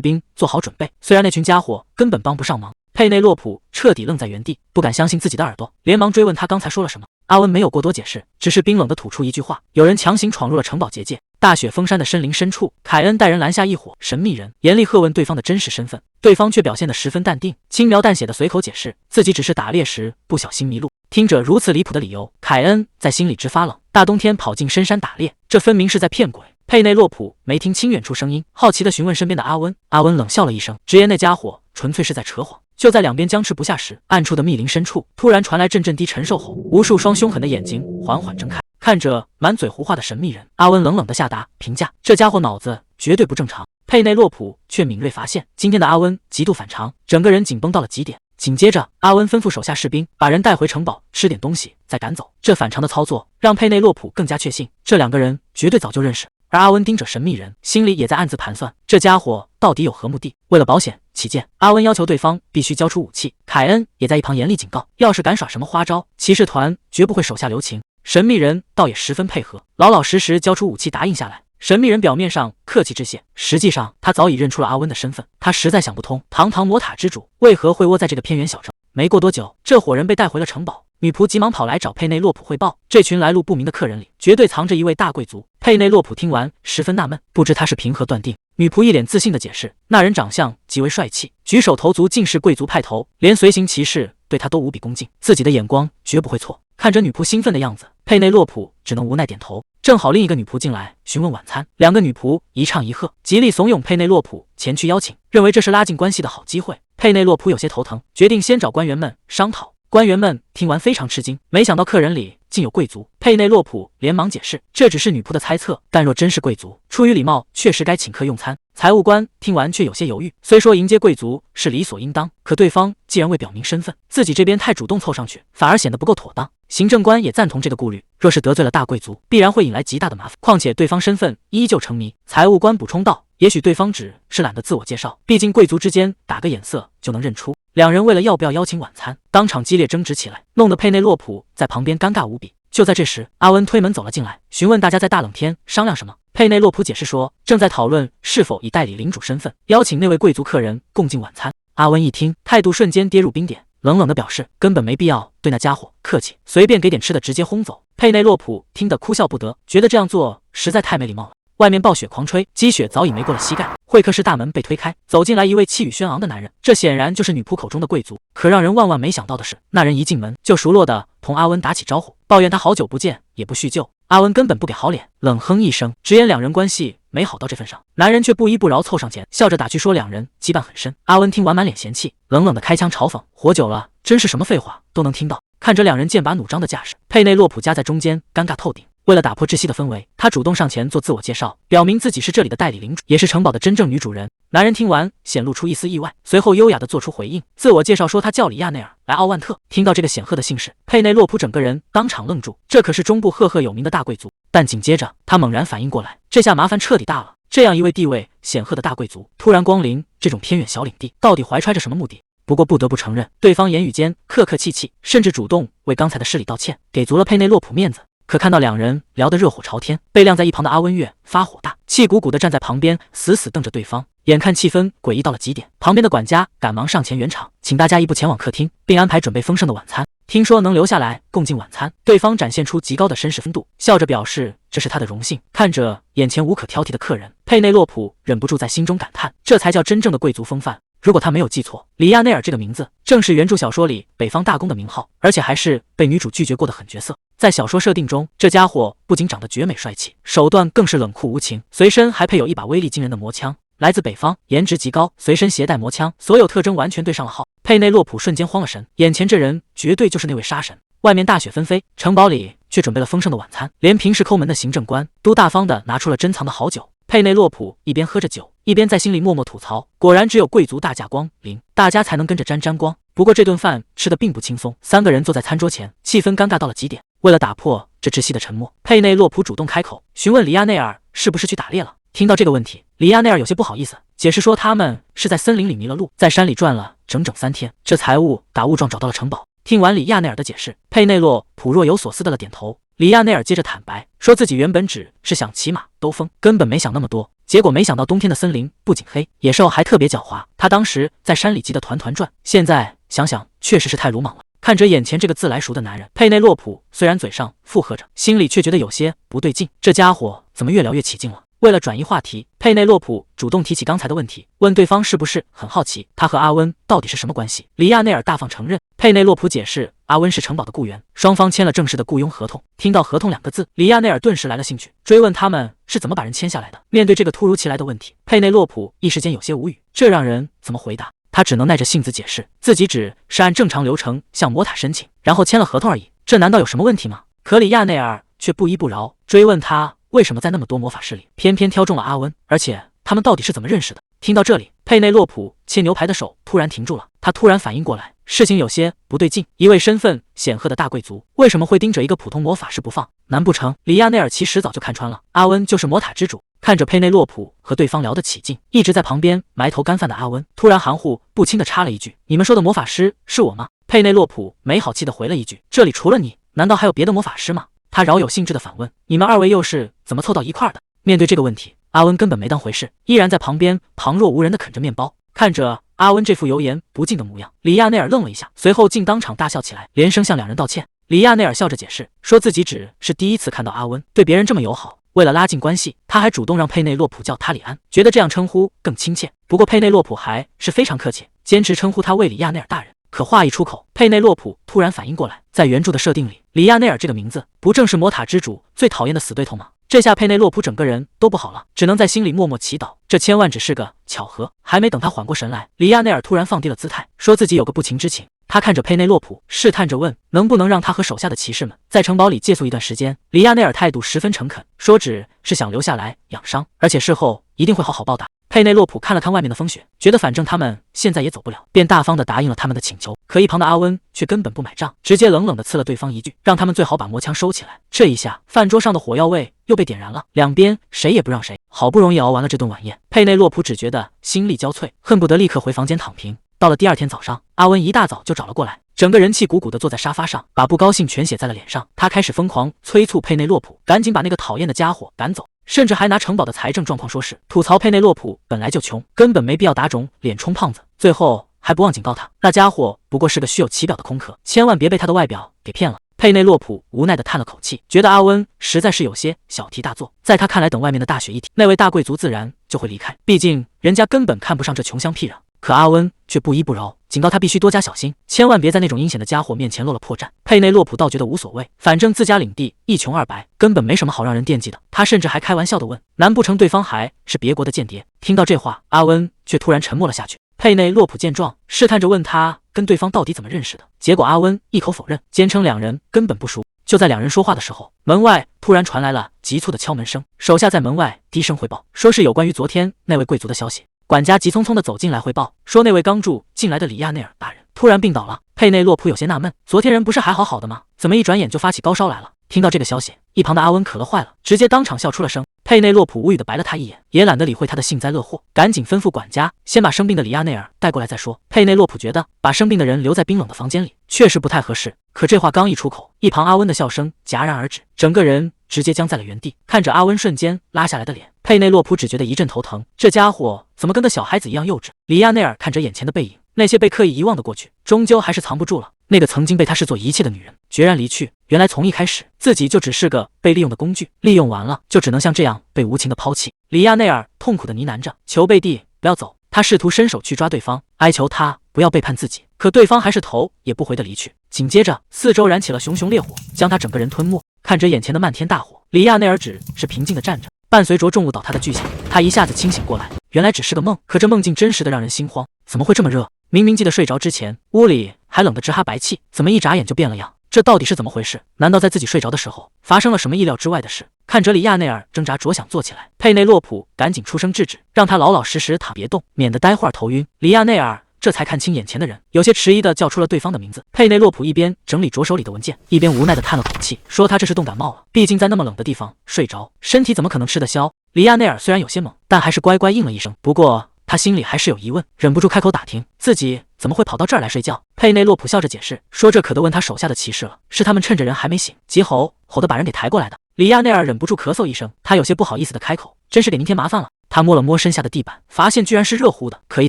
兵做好准备，虽然那群家伙根本帮不上忙。佩内洛普彻底愣在原地，不敢相信自己的耳朵，连忙追问他刚才说了什么。阿温没有过多解释，只是冰冷地吐出一句话：有人强行闯入了城堡结界。大雪封山的森林深处，凯恩带人拦下一伙神秘人，严厉喝问对方的真实身份，对方却表现得十分淡定，轻描淡写的随口解释自己只是打猎时不小心迷路。听着如此离谱的理由，凯恩在心里直发冷，大冬天跑进深山打猎，这分明是在骗鬼。佩内洛普没听清远处声音，好奇地询问身边的阿温。阿温冷笑了一声，直言那家伙纯粹是在扯谎。就在两边僵持不下时，暗处的密林深处突然传来阵阵低沉兽吼，无数双凶狠的眼睛缓缓睁开，看着满嘴胡话的神秘人，阿温冷冷地下达评价：这家伙脑子绝对不正常。佩内洛普却敏锐发现，今天的阿温极度反常，整个人紧绷到了极点。紧接着，阿温吩咐手下士兵把人带回城堡，吃点东西再赶走。这反常的操作让佩内洛普更加确信，这两个人绝对早就认识。而阿温盯着神秘人，心里也在暗自盘算，这家伙到底有何目的。为了保险起见，阿温要求对方必须交出武器。凯恩也在一旁严厉警告，要是敢耍什么花招，骑士团绝不会手下留情。神秘人倒也十分配合，老老实实交出武器答应下来。神秘人表面上客气致谢，实际上他早已认出了阿温的身份。他实在想不通，堂堂魔塔之主为何会窝在这个偏远小镇。没过多久，这伙人被带回了城堡。女仆急忙跑来找佩内洛普汇报，这群来路不明的客人里绝对藏着一位大贵族。佩内洛普听完十分纳闷，不知他是凭何断定。女仆一脸自信地解释，那人长相极为帅气，举手投足尽是贵族派头，连随行骑士对他都无比恭敬，自己的眼光绝不会错。看着女仆兴奋的样子，佩内洛普只能无奈点头。正好另一个女仆进来询问晚餐，两个女仆一唱一和，极力怂恿佩内洛普前去邀请，认为这是拉近关系的好机会。佩内洛普有些头疼，决定先找官员们商讨。官员们听完非常吃惊，没想到客人里竟有贵族。佩内洛普连忙解释，这只是女仆的猜测，但若真是贵族，出于礼貌，确实该请客用餐。财务官听完却有些犹豫，虽说迎接贵族是理所应当，可对方既然未表明身份，自己这边太主动凑上去，反而显得不够妥当。行政官也赞同这个顾虑，若是得罪了大贵族，必然会引来极大的麻烦，况且对方身份依旧成谜。财务官补充道，也许对方只是懒得自我介绍，毕竟贵族之间打个眼色就能认出。两人为了要不要邀请晚餐，当场激烈争执起来，弄得佩内洛普在旁边尴尬无比。就在这时，阿温推门走了进来，询问大家在大冷天商量什么。佩内洛普解释说，正在讨论是否以代理领主身份邀请那位贵族客人共进晚餐。阿温一听，态度瞬间跌入冰点，冷冷地表示根本没必要对那家伙客气，随便给点吃的直接轰走。佩内洛普听得哭笑不得，觉得这样做实在太没礼貌了。外面暴雪狂吹，积雪早已没过了膝盖。会客室大门被推开，走进来一位气宇轩昂的男人，这显然就是女仆口中的贵族。可让人万万没想到的是，那人一进门就熟络地同阿温打起招呼，抱怨他好久不见也不叙旧。阿温根本不给好脸，冷哼一声，直言两人关系没好到这份上。男人却不依不饶，凑上前笑着打趣说两人羁绊很深。阿温听完满脸嫌弃，冷冷地开腔嘲讽，活久了真是什么废话都能听到。看着两人剑拔弩张的架势，佩内洛普夹在中间，尴尬透顶。为了打破窒息的氛围，他主动上前做自我介绍，表明自己是这里的代理领主，也是城堡的真正女主人。男人听完显露出一丝意外，随后优雅地做出回应，自我介绍说他叫里亚内尔，来奥万特。听到这个显赫的姓氏，佩内洛普整个人当场愣住，这可是中部赫赫有名的大贵族。但紧接着他猛然反应过来，这下麻烦彻底大了。这样一位地位显赫的大贵族突然光临这种偏远小领地，到底怀揣着什么目的？不过不得不承认，对方言语间客客气气，甚至主动为刚才的失礼道歉，给足了佩内洛普面子。可看到两人聊得热火朝天，被晾在一旁的阿温月发火大，气鼓鼓地站在旁边，死死瞪着对方。眼看气氛诡异到了极点，旁边的管家赶忙上前圆场，请大家一步前往客厅，并安排准备丰盛的晚餐。听说能留下来共进晚餐，对方展现出极高的绅士风度，笑着表示这是他的荣幸。看着眼前无可挑剔的客人，佩内洛普忍不住在心中感叹，这才叫真正的贵族风范。如果他没有记错，里亚内尔这个名字正是原著小说里北方大公的名号，而且还是被女主拒绝过的狠角色。在小说设定中，这家伙不仅长得绝美帅气，手段更是冷酷无情，随身还配有一把威力惊人的魔枪。来自北方，颜值极高，随身携带魔枪，所有特征完全对上了号。佩内洛普瞬间慌了神，眼前这人绝对就是那位杀神。外面大雪纷飞，城堡里却准备了丰盛的晚餐，连平时抠门的行政官都大方的拿出了珍藏的好酒。佩内洛普一边喝着酒，一边在心里默默吐槽，果然只有贵族大驾光临，大家才能跟着沾光。不过这顿饭吃得并不轻松，三个人坐在餐桌前，气氛尴尬到了极点。为了打破这窒息的沉默，佩内洛普主动开口，询问里亚内尔是不是去打猎了。听到这个问题，里亚内尔有些不好意思，解释说他们是在森林里迷了路，在山里转了整整3天，这才误打误撞找到了城堡。听完里亚内尔的解释，佩内洛普若有所思的了点头。里亚内尔接着坦白，说自己原本只是想骑马兜风，根本没想那么多，结果没想到冬天的森林不仅黑，野兽还特别狡猾，他当时在山里急得团团转，现在想想确实是太鲁莽了。看着眼前这个自来熟的男人，佩内洛普虽然嘴上附和着，心里却觉得有些不对劲，这家伙怎么越聊越起劲了。为了转移话题，佩内洛普主动提起刚才的问题，问对方是不是很好奇他和阿温到底是什么关系。里亚内尔大方承认。佩内洛普解释，阿温是城堡的雇员，双方签了正式的雇佣合同。听到合同2个字，里亚内尔顿时来了兴趣，追问他们是怎么把人签下来的。面对这个突如其来的问题，佩内洛普一时间有些无语，这让人怎么回答？他只能耐着性子解释，自己只是按正常流程向魔塔申请，然后签了合同而已，这难道有什么问题吗？可里亚内尔却不依不饶，追问他为什么在那么多魔法师里偏偏挑中了阿温，而且他们到底是怎么认识的。听到这里，佩内洛普切牛排的手突然停住了，他突然反应过来，事情有些不对劲，一位身份显赫的大贵族为什么会盯着一个普通魔法师不放？难不成里亚内尔其实早就看穿了阿温就是魔塔之主？看着佩内洛普和对方聊得起劲，一直在旁边埋头干饭的阿温突然含糊不清的插了一句，你们说的魔法师是我吗？佩内洛普没好气的回了一句，这里除了你难道还有别的魔法师吗？他饶有兴致的反问，你们2位又是怎么凑到一块的？面对这个问题，阿温根本没当回事，依然在旁边旁若无人的啃着面包。看着阿温这副油盐不进的模样，里亚内尔愣了一下，随后竟当场大笑起来，连声向2人道歉。里亚内尔笑着解释，说自己只是第一次看到阿温对别人这么友好，为了拉近关系，他还主动让佩内洛普叫他里安，觉得这样称呼更亲切。不过佩内洛普还是非常客气，坚持称呼他为里亚内尔大人。可话一出口，佩内洛普突然反应过来，在原著的设定里，里亚内尔这个名字不正是魔塔之主最讨厌的死对头吗？这下佩内洛普整个人都不好了，只能在心里默默祈祷，这千万只是个巧合。还没等他缓过神来，里亚内尔突然放低了姿态，说自己有个不情之请。他看着佩内洛普，试探着问能不能让他和手下的骑士们在城堡里借宿一段时间。里亚内尔态度十分诚恳，说只是想留下来养伤，而且事后一定会好好报答。佩内洛普看了看外面的风雪，觉得反正他们现在也走不了，便大方地答应了他们的请求。可一旁的阿温却根本不买账，直接冷冷地刺了对方一句，让他们最好把魔枪收起来。这一下，饭桌上的火药味又被点燃了，两边谁也不让谁。好不容易熬完了这顿晚宴，佩内洛普只觉得心力交瘁，恨不得立刻回房间躺平。到了第2天早上，阿温一大早就找了过来，整个人气鼓鼓地坐在沙发上，把不高兴全写在了脸上。他开始疯狂催促佩内洛普赶紧把那个讨厌的家伙赶走，甚至还拿城堡的财政状况说事，吐槽佩内洛普本来就穷，根本没必要打肿脸充胖子。最后还不忘警告他，那家伙不过是个虚有其表的空壳，千万别被他的外表给骗了。佩内洛普无奈地叹了口气，觉得阿温实在是有些小题大做。在他看来，等外面的大雪一停，那位大贵族自然就会离开，毕竟人家根本看不上这穷乡僻壤。可阿温却不依不饶，警告他必须多加小心，千万别在那种阴险的家伙面前露了破绽。佩内洛普倒觉得无所谓，反正自家领地一穷二白，根本没什么好让人惦记的。他甚至还开玩笑地问，难不成对方还是别国的间谍？听到这话，阿温却突然沉默了下去。佩内洛普见状，试探着问他跟对方到底怎么认识的，结果阿温一口否认，坚称2人根本不熟。就在2人说话的时候，门外突然传来了急促的敲门声，手下在门外低声汇报，说是有关于昨天那位贵族的消息。管家急匆匆地走进来汇报，说那位刚住进来的里亚内尔大人突然病倒了。佩内洛普有些纳闷，昨天人不是还好好的吗？怎么一转眼就发起高烧来了？听到这个消息，一旁的阿温可乐坏了，直接当场笑出了声。佩内洛普无语的白了他一眼，也懒得理会他的幸灾乐祸，赶紧吩咐管家先把生病的里亚内尔带过来再说。佩内洛普觉得把生病的人留在冰冷的房间里确实不太合适，可这话刚一出口，一旁阿温的笑声戛然而止，整个人直接僵在了原地。看着阿温瞬间拉下来的脸，佩内洛普只觉得一阵头疼，这家伙怎么跟个小孩子一样幼稚？里亚内尔看着眼前的背影，那些被刻意遗忘的过去，终究还是藏不住了。那个曾经被他视作一切的女人决然离去，原来从一开始自己就只是个被利用的工具，利用完了就只能像这样被无情的抛弃。里亚内尔痛苦的呢喃着，求贝蒂不要走。他试图伸手去抓对方，哀求他不要背叛自己，可对方还是头也不回的离去。紧接着四周燃起了熊熊烈火，将他整个人吞没。看着眼前的漫天大火，里亚内尔只是平静的站着，伴随着重物倒塌的巨响，他一下子清醒过来，原来只是个梦，可这梦境真实的让人心慌。怎么会这么热？明明记得睡着之前屋里还冷得直哈白气，怎么一眨眼就变了样？这到底是怎么回事？难道在自己睡着的时候发生了什么意料之外的事？看着里亚内尔挣扎着想坐起来，佩内洛普赶紧出声制止，让他老老实实躺别动，免得待会儿头晕。里亚内尔这才看清眼前的人，有些迟疑的叫出了对方的名字。佩内洛普一边整理着手里的文件，一边无奈的叹了口气，说他这是冻感冒了，毕竟在那么冷的地方睡着，身体怎么可能吃得消？里亚内尔虽然有些懵，但还是乖乖应了一声。不过他心里还是有疑问，忍不住开口打听自己怎么会跑到这儿来睡觉。佩内洛普笑着解释说，这可得问他手下的骑士了，是他们趁着人还没醒，急吼吼的把人给抬过来的。里亚内尔忍不住咳嗽一声，他有些不好意思的开口，真是给您添麻烦了。他摸了摸身下的地板，发现居然是热乎的，可一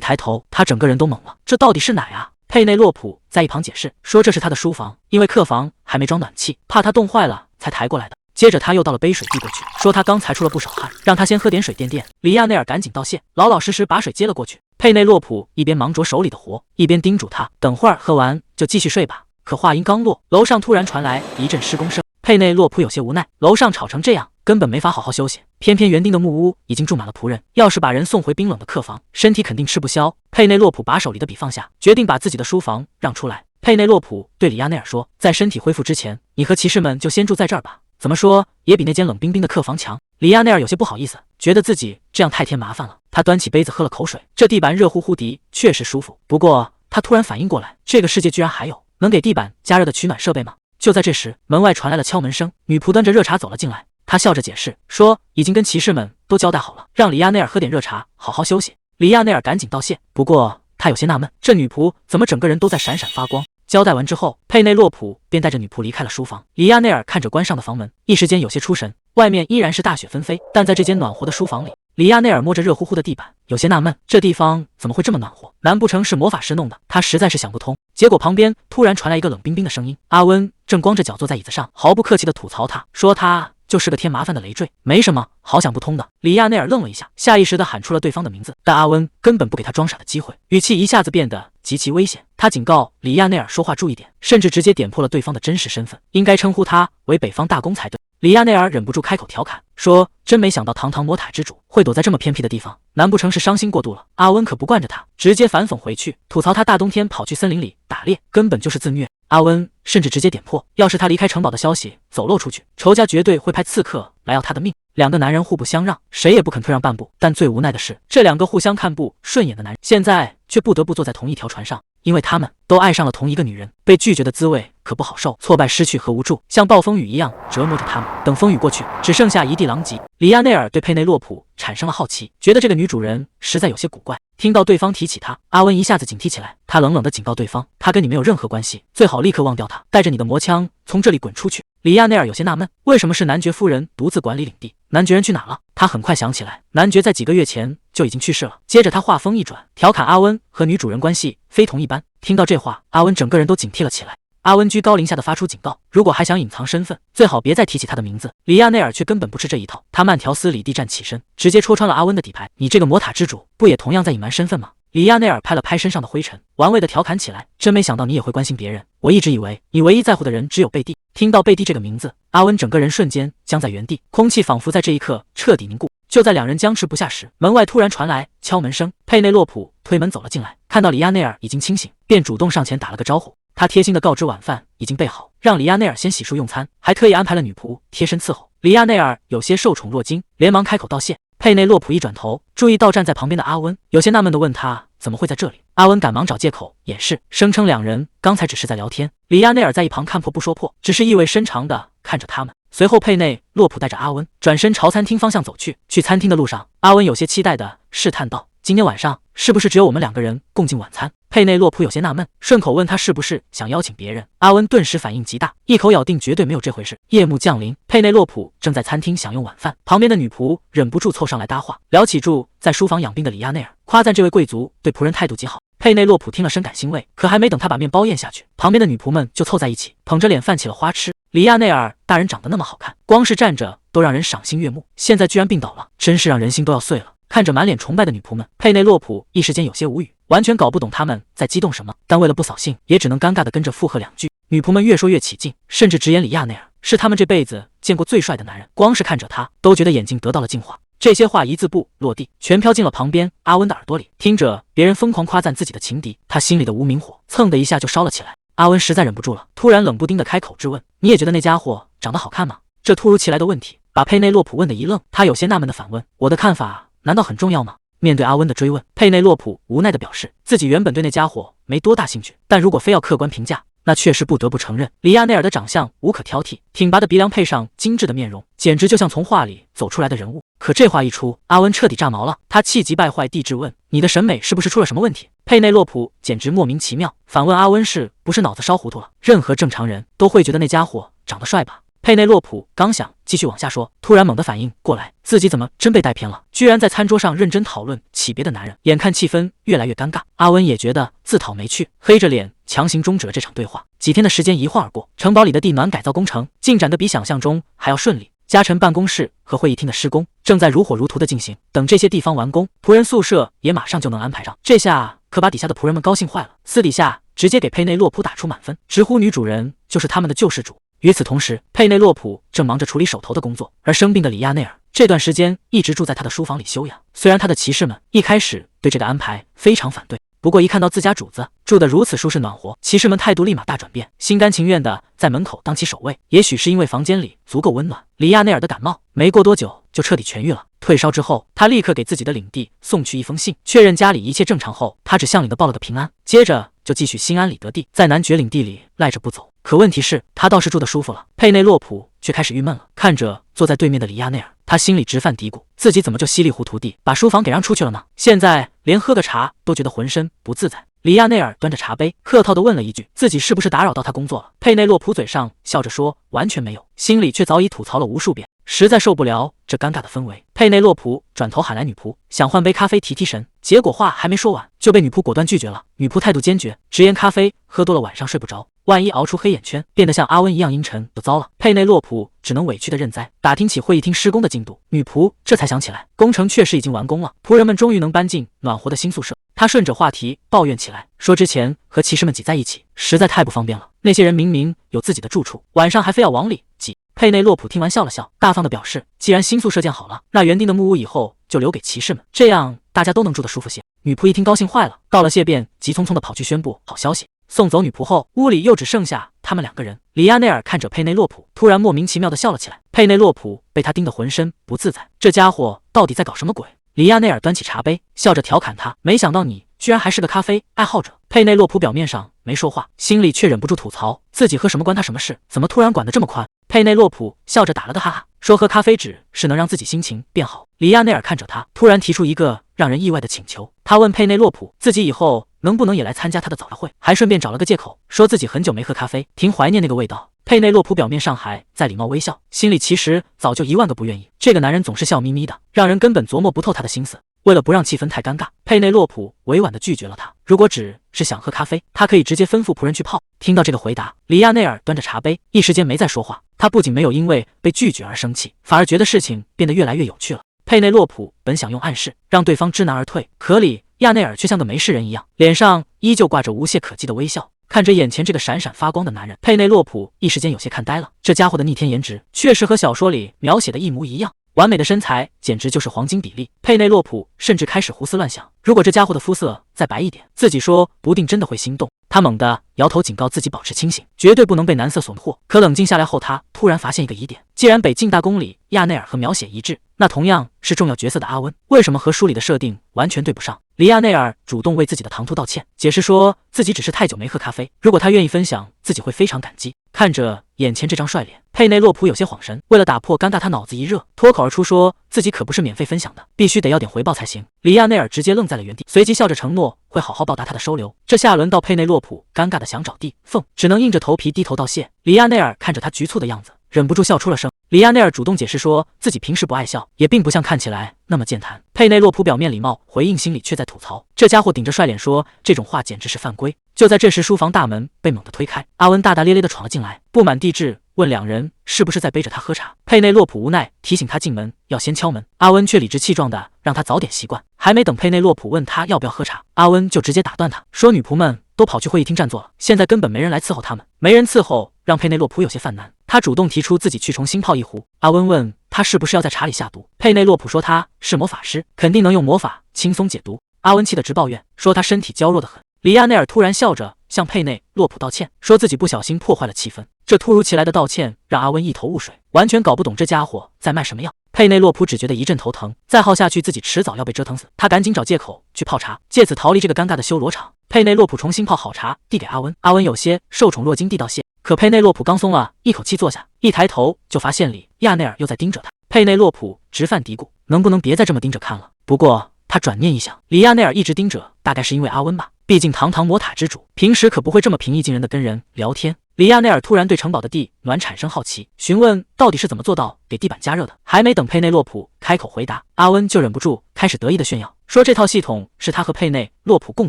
抬头他整个人都懵了，这到底是哪啊？佩内洛普在一旁解释说，这是他的书房，因为客房还没装暖气，怕他冻坏了才抬过来的。接着他又倒了杯水递过去，说他刚才出了不少汗，让他先喝点水垫垫。里亚内尔赶紧道谢，老老实实把水接了过去。佩内洛普一边忙着手里的活，一边叮嘱他等会儿喝完就继续睡吧。可话音刚落，楼上突然传来一阵施工声。佩内洛普有些无奈，楼上吵成这样，根本没法好好休息。偏偏园丁的木屋已经住满了仆人，要是把人送回冰冷的客房，身体肯定吃不消。佩内洛普把手里的笔放下，决定把自己的书房让出来。佩内洛普对里亚内尔说，在身体恢复之前，你和骑士们就先住在这儿吧，怎么说也比那间冷冰冰的客房强。里亚内尔有些不好意思，觉得自己这样太添麻烦了。他端起杯子喝了口水，这地板热乎乎的，确实舒服。不过他突然反应过来，这个世界居然还有能给地板加热的取暖设备吗？就在这时，门外传来了敲门声，女仆端着热茶走了进来。她笑着解释说，已经跟骑士们都交代好了，让里亚内尔喝点热茶，好好休息。里亚内尔赶紧道谢，不过他有些纳闷，这女仆怎么整个人都在闪闪发光？交代完之后，佩内洛普便带着女仆离开了书房。里亚内尔看着关上的房门，一时间有些出神。外面依然是大雪纷飞，但在这间暖和的书房里，里亚内尔摸着热乎乎的地板，有些纳闷，这地方怎么会这么暖和？难不成是魔法师弄的？他实在是想不通。结果旁边突然传来一个冷冰冰的声音，阿温正光着脚坐在椅子上，毫不客气地吐槽他，说他就是个添麻烦的累赘，没什么好想不通的。里亚内尔愣了一下，下意识地喊出了对方的名字，但阿温根本不给他装傻的机会，语气一下子变得极其危险。他警告里亚内尔说话注意点，甚至直接点破了对方的真实身份，应该称呼他为北方大公才对。里亚内尔忍不住开口调侃说，真没想到堂堂魔塔之主会躲在这么偏僻的地方，难不成是伤心过度了？阿温可不惯着他，直接反讽回去，吐槽他大冬天跑去森林里打猎，根本就是自虐。阿温甚至直接点破，要是他离开城堡的消息走漏出去，仇家绝对会派刺客来要他的命。两个男人互不相让，谁也不肯退让半步，但最无奈的是，这两个互相看不顺眼的男人，现在却不得不坐在同一条船上，因为他们都爱上了同一个女人。被拒绝的滋味可不好受，挫败、失去和无助像暴风雨一样折磨着他们。等风雨过去，只剩下一地狼藉。里亚内尔对佩内洛普产生了好奇，觉得这个女主人实在有些古怪。听到对方提起她，阿温一下子警惕起来，他冷冷地警告对方，他跟你没有任何关系，最好立刻忘掉他，带着你的魔枪从这里滚出去。里亚内尔有些纳闷，为什么是男爵夫人独自管理领地？男爵人去哪了？他很快想起来，男爵在几个月前就已经去世了。接着他话锋一转，调侃阿温和女主人关系非同一般。听到这话，阿温整个人都警惕了起来。阿温居高临下的发出警告，如果还想隐藏身份，最好别再提起他的名字。里亚内尔却根本不吃这一套，他慢条斯理地站起身，直接戳穿了阿温的底牌，你这个魔塔之主不也同样在隐瞒身份吗？里亚内尔拍了拍身上的灰尘，玩味地调侃起来，真没想到你也会关心别人，我一直以为你唯一在乎的人只有贝蒂。听到贝蒂这个名字，阿温整个人瞬间僵在原地，空气仿佛在这一刻彻底凝固。就在两人僵持不下时，门外突然传来敲门声，佩内洛普推门走了进来，看到里亚内尔已经清醒，便主动上前打了个招呼。他贴心地告知晚饭已经备好，让里亚内尔先洗漱用餐，还特意安排了女仆贴身伺候。里亚内尔有些受宠若惊，连忙开口道谢。佩内洛普一转头，注意到站在旁边的阿温，有些纳闷地问他怎么会在这里。阿温赶忙找借口掩饰，声称两人刚才只是在聊天。里亚内尔在一旁看破不说破，只是意味深长地看着他们。随后佩内洛普带着阿温转身朝餐厅方向走去。去餐厅的路上，阿温有些期待地试探道：“今天晚上是不是只有我们2个人共进晚餐？”佩内洛普有些纳闷，顺口问他是不是想邀请别人。阿温顿时反应极大，一口咬定绝对没有这回事。夜幕降临，佩内洛普正在餐厅享用晚饭，旁边的女仆忍不住凑上来搭话，聊起住在书房养病的里亚内尔，夸赞这位贵族对仆人态度极好。佩内洛普听了深感欣慰，可还没等他把面包咽下去，旁边的女仆们就凑在一起，捧着脸泛起了花痴。里亚内尔大人长得那么好看，光是站着都让人赏心悦目，现在居然病倒了，真是让人心都要碎了。看着满脸崇拜的女仆们，佩内洛普一时间有些无语，完全搞不懂他们在激动什么，但为了不扫兴，也只能尴尬地跟着附和2句。女仆们越说越起劲，甚至直言里亚内尔是他们这辈子见过最帅的男人，光是看着他都觉得眼睛得到了净化。这些话一字不落地，全飘进了旁边阿温的耳朵里。听着别人疯狂夸赞自己的情敌，他心里的无名火蹭的一下就烧了起来。阿温实在忍不住了，突然冷不丁的开口质问：“你也觉得那家伙长得好看吗？”这突如其来的问题把佩内洛普问得一愣，他有些纳闷的反问：“我的看法难道很重要吗？”面对阿温的追问，佩内洛普无奈地表示，自己原本对那家伙没多大兴趣，但如果非要客观评价，那确实不得不承认，里亚内尔的长相无可挑剔，挺拔的鼻梁配上精致的面容，简直就像从画里走出来的人物。可这话一出，阿温彻底炸毛了，他气急败坏地质问：“你的审美是不是出了什么问题？”佩内洛普简直莫名其妙，反问阿温是不是脑子烧糊涂了？任何正常人都会觉得那家伙长得帅吧？佩内洛普刚想继续往下说，突然猛地反应过来，自己怎么真被带偏了，居然在餐桌上认真讨论起别的男人。眼看气氛越来越尴尬，阿温也觉得自讨没趣，黑着脸强行终止了这场对话。几天的时间一晃而过，城堡里的地暖改造工程进展得比想象中还要顺利，加成办公室和会议厅的施工正在如火如荼的进行。等这些地方完工，仆人宿舍也马上就能安排上。这下可把底下的仆人们高兴坏了，私底下直接给佩内洛普打出满分，直呼女主人就是他们的救世主。与此同时，佩内洛普正忙着处理手头的工作，而生病的里亚内尔这段时间一直住在他的书房里休养。虽然他的骑士们一开始对这个安排非常反对，不过一看到自家主子住得如此舒适暖和，骑士们态度立马大转变，心甘情愿地在门口当起守卫。也许是因为房间里足够温暖，里亚内尔的感冒没过多久就彻底痊愈了。退烧之后，他立刻给自己的领地送去一封信，确认家里一切正常后，他只向领地报了个平安，接着就继续心安理得地在男爵领地里赖着不走。可问题是，他倒是住得舒服了，佩内洛普却开始郁闷了。看着坐在对面的里亚内尔，他心里直犯嘀咕，自己怎么就稀里糊涂地把书房给让出去了呢？现在连喝个茶都觉得浑身不自在。里亚内尔端着茶杯，客套地问了一句，自己是不是打扰到他工作了？佩内洛普嘴上笑着说完全没有，心里却早已吐槽了无数遍。实在受不了这尴尬的氛围，佩内洛普转头喊来女仆，想换杯咖啡提提神，结果话还没说完就被女仆果断拒绝了。女仆态度坚决，直言咖啡喝多了晚上睡不着，万一熬出黑眼圈，变得像阿温一样阴沉就糟了。佩内洛普只能委屈的认栽，打听起会议厅施工的进度，女仆这才想起来，工程确实已经完工了，仆人们终于能搬进暖和的新宿舍。他顺着话题抱怨起来，说之前和骑士们挤在一起实在太不方便了，那些人明明有自己的住处，晚上还非要往里挤。佩内洛普听完笑了笑，大方地表示，既然新宿舍建好了，那原定的木屋以后就留给骑士们，这样大家都能住得舒服些。女仆一听高兴坏了，道了谢便急匆匆地跑去宣布好消息。送走女仆后，屋里又只剩下他们2个人。里亚内尔看着佩内洛普，突然莫名其妙地笑了起来。佩内洛普被他盯得浑身不自在，这家伙到底在搞什么鬼？里亚内尔端起茶杯，笑着调侃他，没想到你居然还是个咖啡爱好者。佩内洛普表面上没说话，心里却忍不住吐槽，自己喝什么关他什么事，怎么突然管得这么宽？佩内洛普笑着打了个哈哈，说喝咖啡只是能让自己心情变好。里亚内尔看着他，突然提出一个让人意外的请求，他问佩内洛普自己以后能不能也来参加他的早茶会，还顺便找了个借口说自己很久没喝咖啡，挺怀念那个味道。佩内洛普表面上还在礼貌微笑，心里其实早就1万个不愿意。这个男人总是笑眯眯的，让人根本琢磨不透他的心思。为了不让气氛太尴尬，佩内洛普委婉地拒绝了他。如果只是想喝咖啡，他可以直接吩咐仆人去泡。听到这个回答，里亚内尔端着茶杯，一时间没再说话。他不仅没有因为被拒绝而生气，反而觉得事情变得越来越有趣了。佩内洛普本想用暗示让对方知难而退，可里亚内尔却像个没事人一样，脸上依旧挂着无懈可击的微笑。看着眼前这个闪闪发光的男人，佩内洛普一时间有些看呆了。这家伙的逆天颜值确实和小说里描写的一模一样，完美的身材简直就是黄金比例。佩内洛普甚至开始胡思乱想，如果这家伙的肤色再白一点，自己说不定真的会心动。他猛地摇头警告自己保持清醒，绝对不能被男色所惑。可冷静下来后，他突然发现一个疑点，既然北境大宫里亚内尔和描写一致，那同样是重要角色的阿温为什么和书里的设定完全对不上？里亚内尔主动为自己的唐突道歉，解释说自己只是太久没喝咖啡，如果他愿意分享，自己会非常感激。看着眼前这张帅脸，佩内洛普有些恍神。为了打破尴尬，他脑子一热，脱口而出说自己可不是免费分享的，必须得要点回报才行。里亚内尔直接愣在了原地，随即笑着承诺会好好报答他的收留。这下轮到佩内洛普尴尬的想找地缝，只能硬着头皮低头道谢。里亚内尔看着他局促的样子，忍不住笑出了声。里亚内尔主动解释说自己平时不爱笑，也并不像看起来那么健谈。佩内洛普表面礼貌回应，心里却在吐槽，这家伙顶着帅脸说这种话简直是犯规。就在这时，书房大门被猛地推开，阿温大大咧咧地闯了进来，不满地质问两人是不是在背着他喝茶。佩内洛普无奈提醒他进门要先敲门，阿温却理直气壮的让他早点习惯。还没等佩内洛普问他要不要喝茶，阿温就直接打断他说女仆们都跑去会议厅占座了，现在根本没人来伺候他们，没人伺候让佩内洛普有些犯难。他主动提出自己去重新泡一壶。阿温问他是不是要在茶里下毒，佩内洛普说他是魔法师，肯定能用魔法轻松解毒。阿温气得直抱怨，说他身体娇弱得很。里亚内尔突然笑着向佩内洛普道歉，说自己不小心破坏了气氛。这突如其来的道歉让阿温一头雾水，完全搞不懂这家伙在卖什么药。佩内洛普只觉得一阵头疼，再耗下去自己迟早要被折腾死。他赶紧找借口去泡茶，借此逃离这个尴尬的修罗场。佩内洛普重新泡好茶递给阿温，阿温有些受宠若惊地道谢。可佩内洛普刚松了一口气坐下，一抬头就发现里亚内尔又在盯着他。佩内洛普直犯嘀咕，能不能别再这么盯着看了？不过他转念一想，里亚内尔一直盯着，大概是因为阿温吧，毕竟堂堂魔塔之主，平时可不会这么平易近人的跟人聊天。里亚内尔突然对城堡的地暖产生好奇，询问到底是怎么做到给地板加热的。还没等佩内洛普开口回答，阿温就忍不住开始得意的炫耀，说这套系统是他和佩内洛普共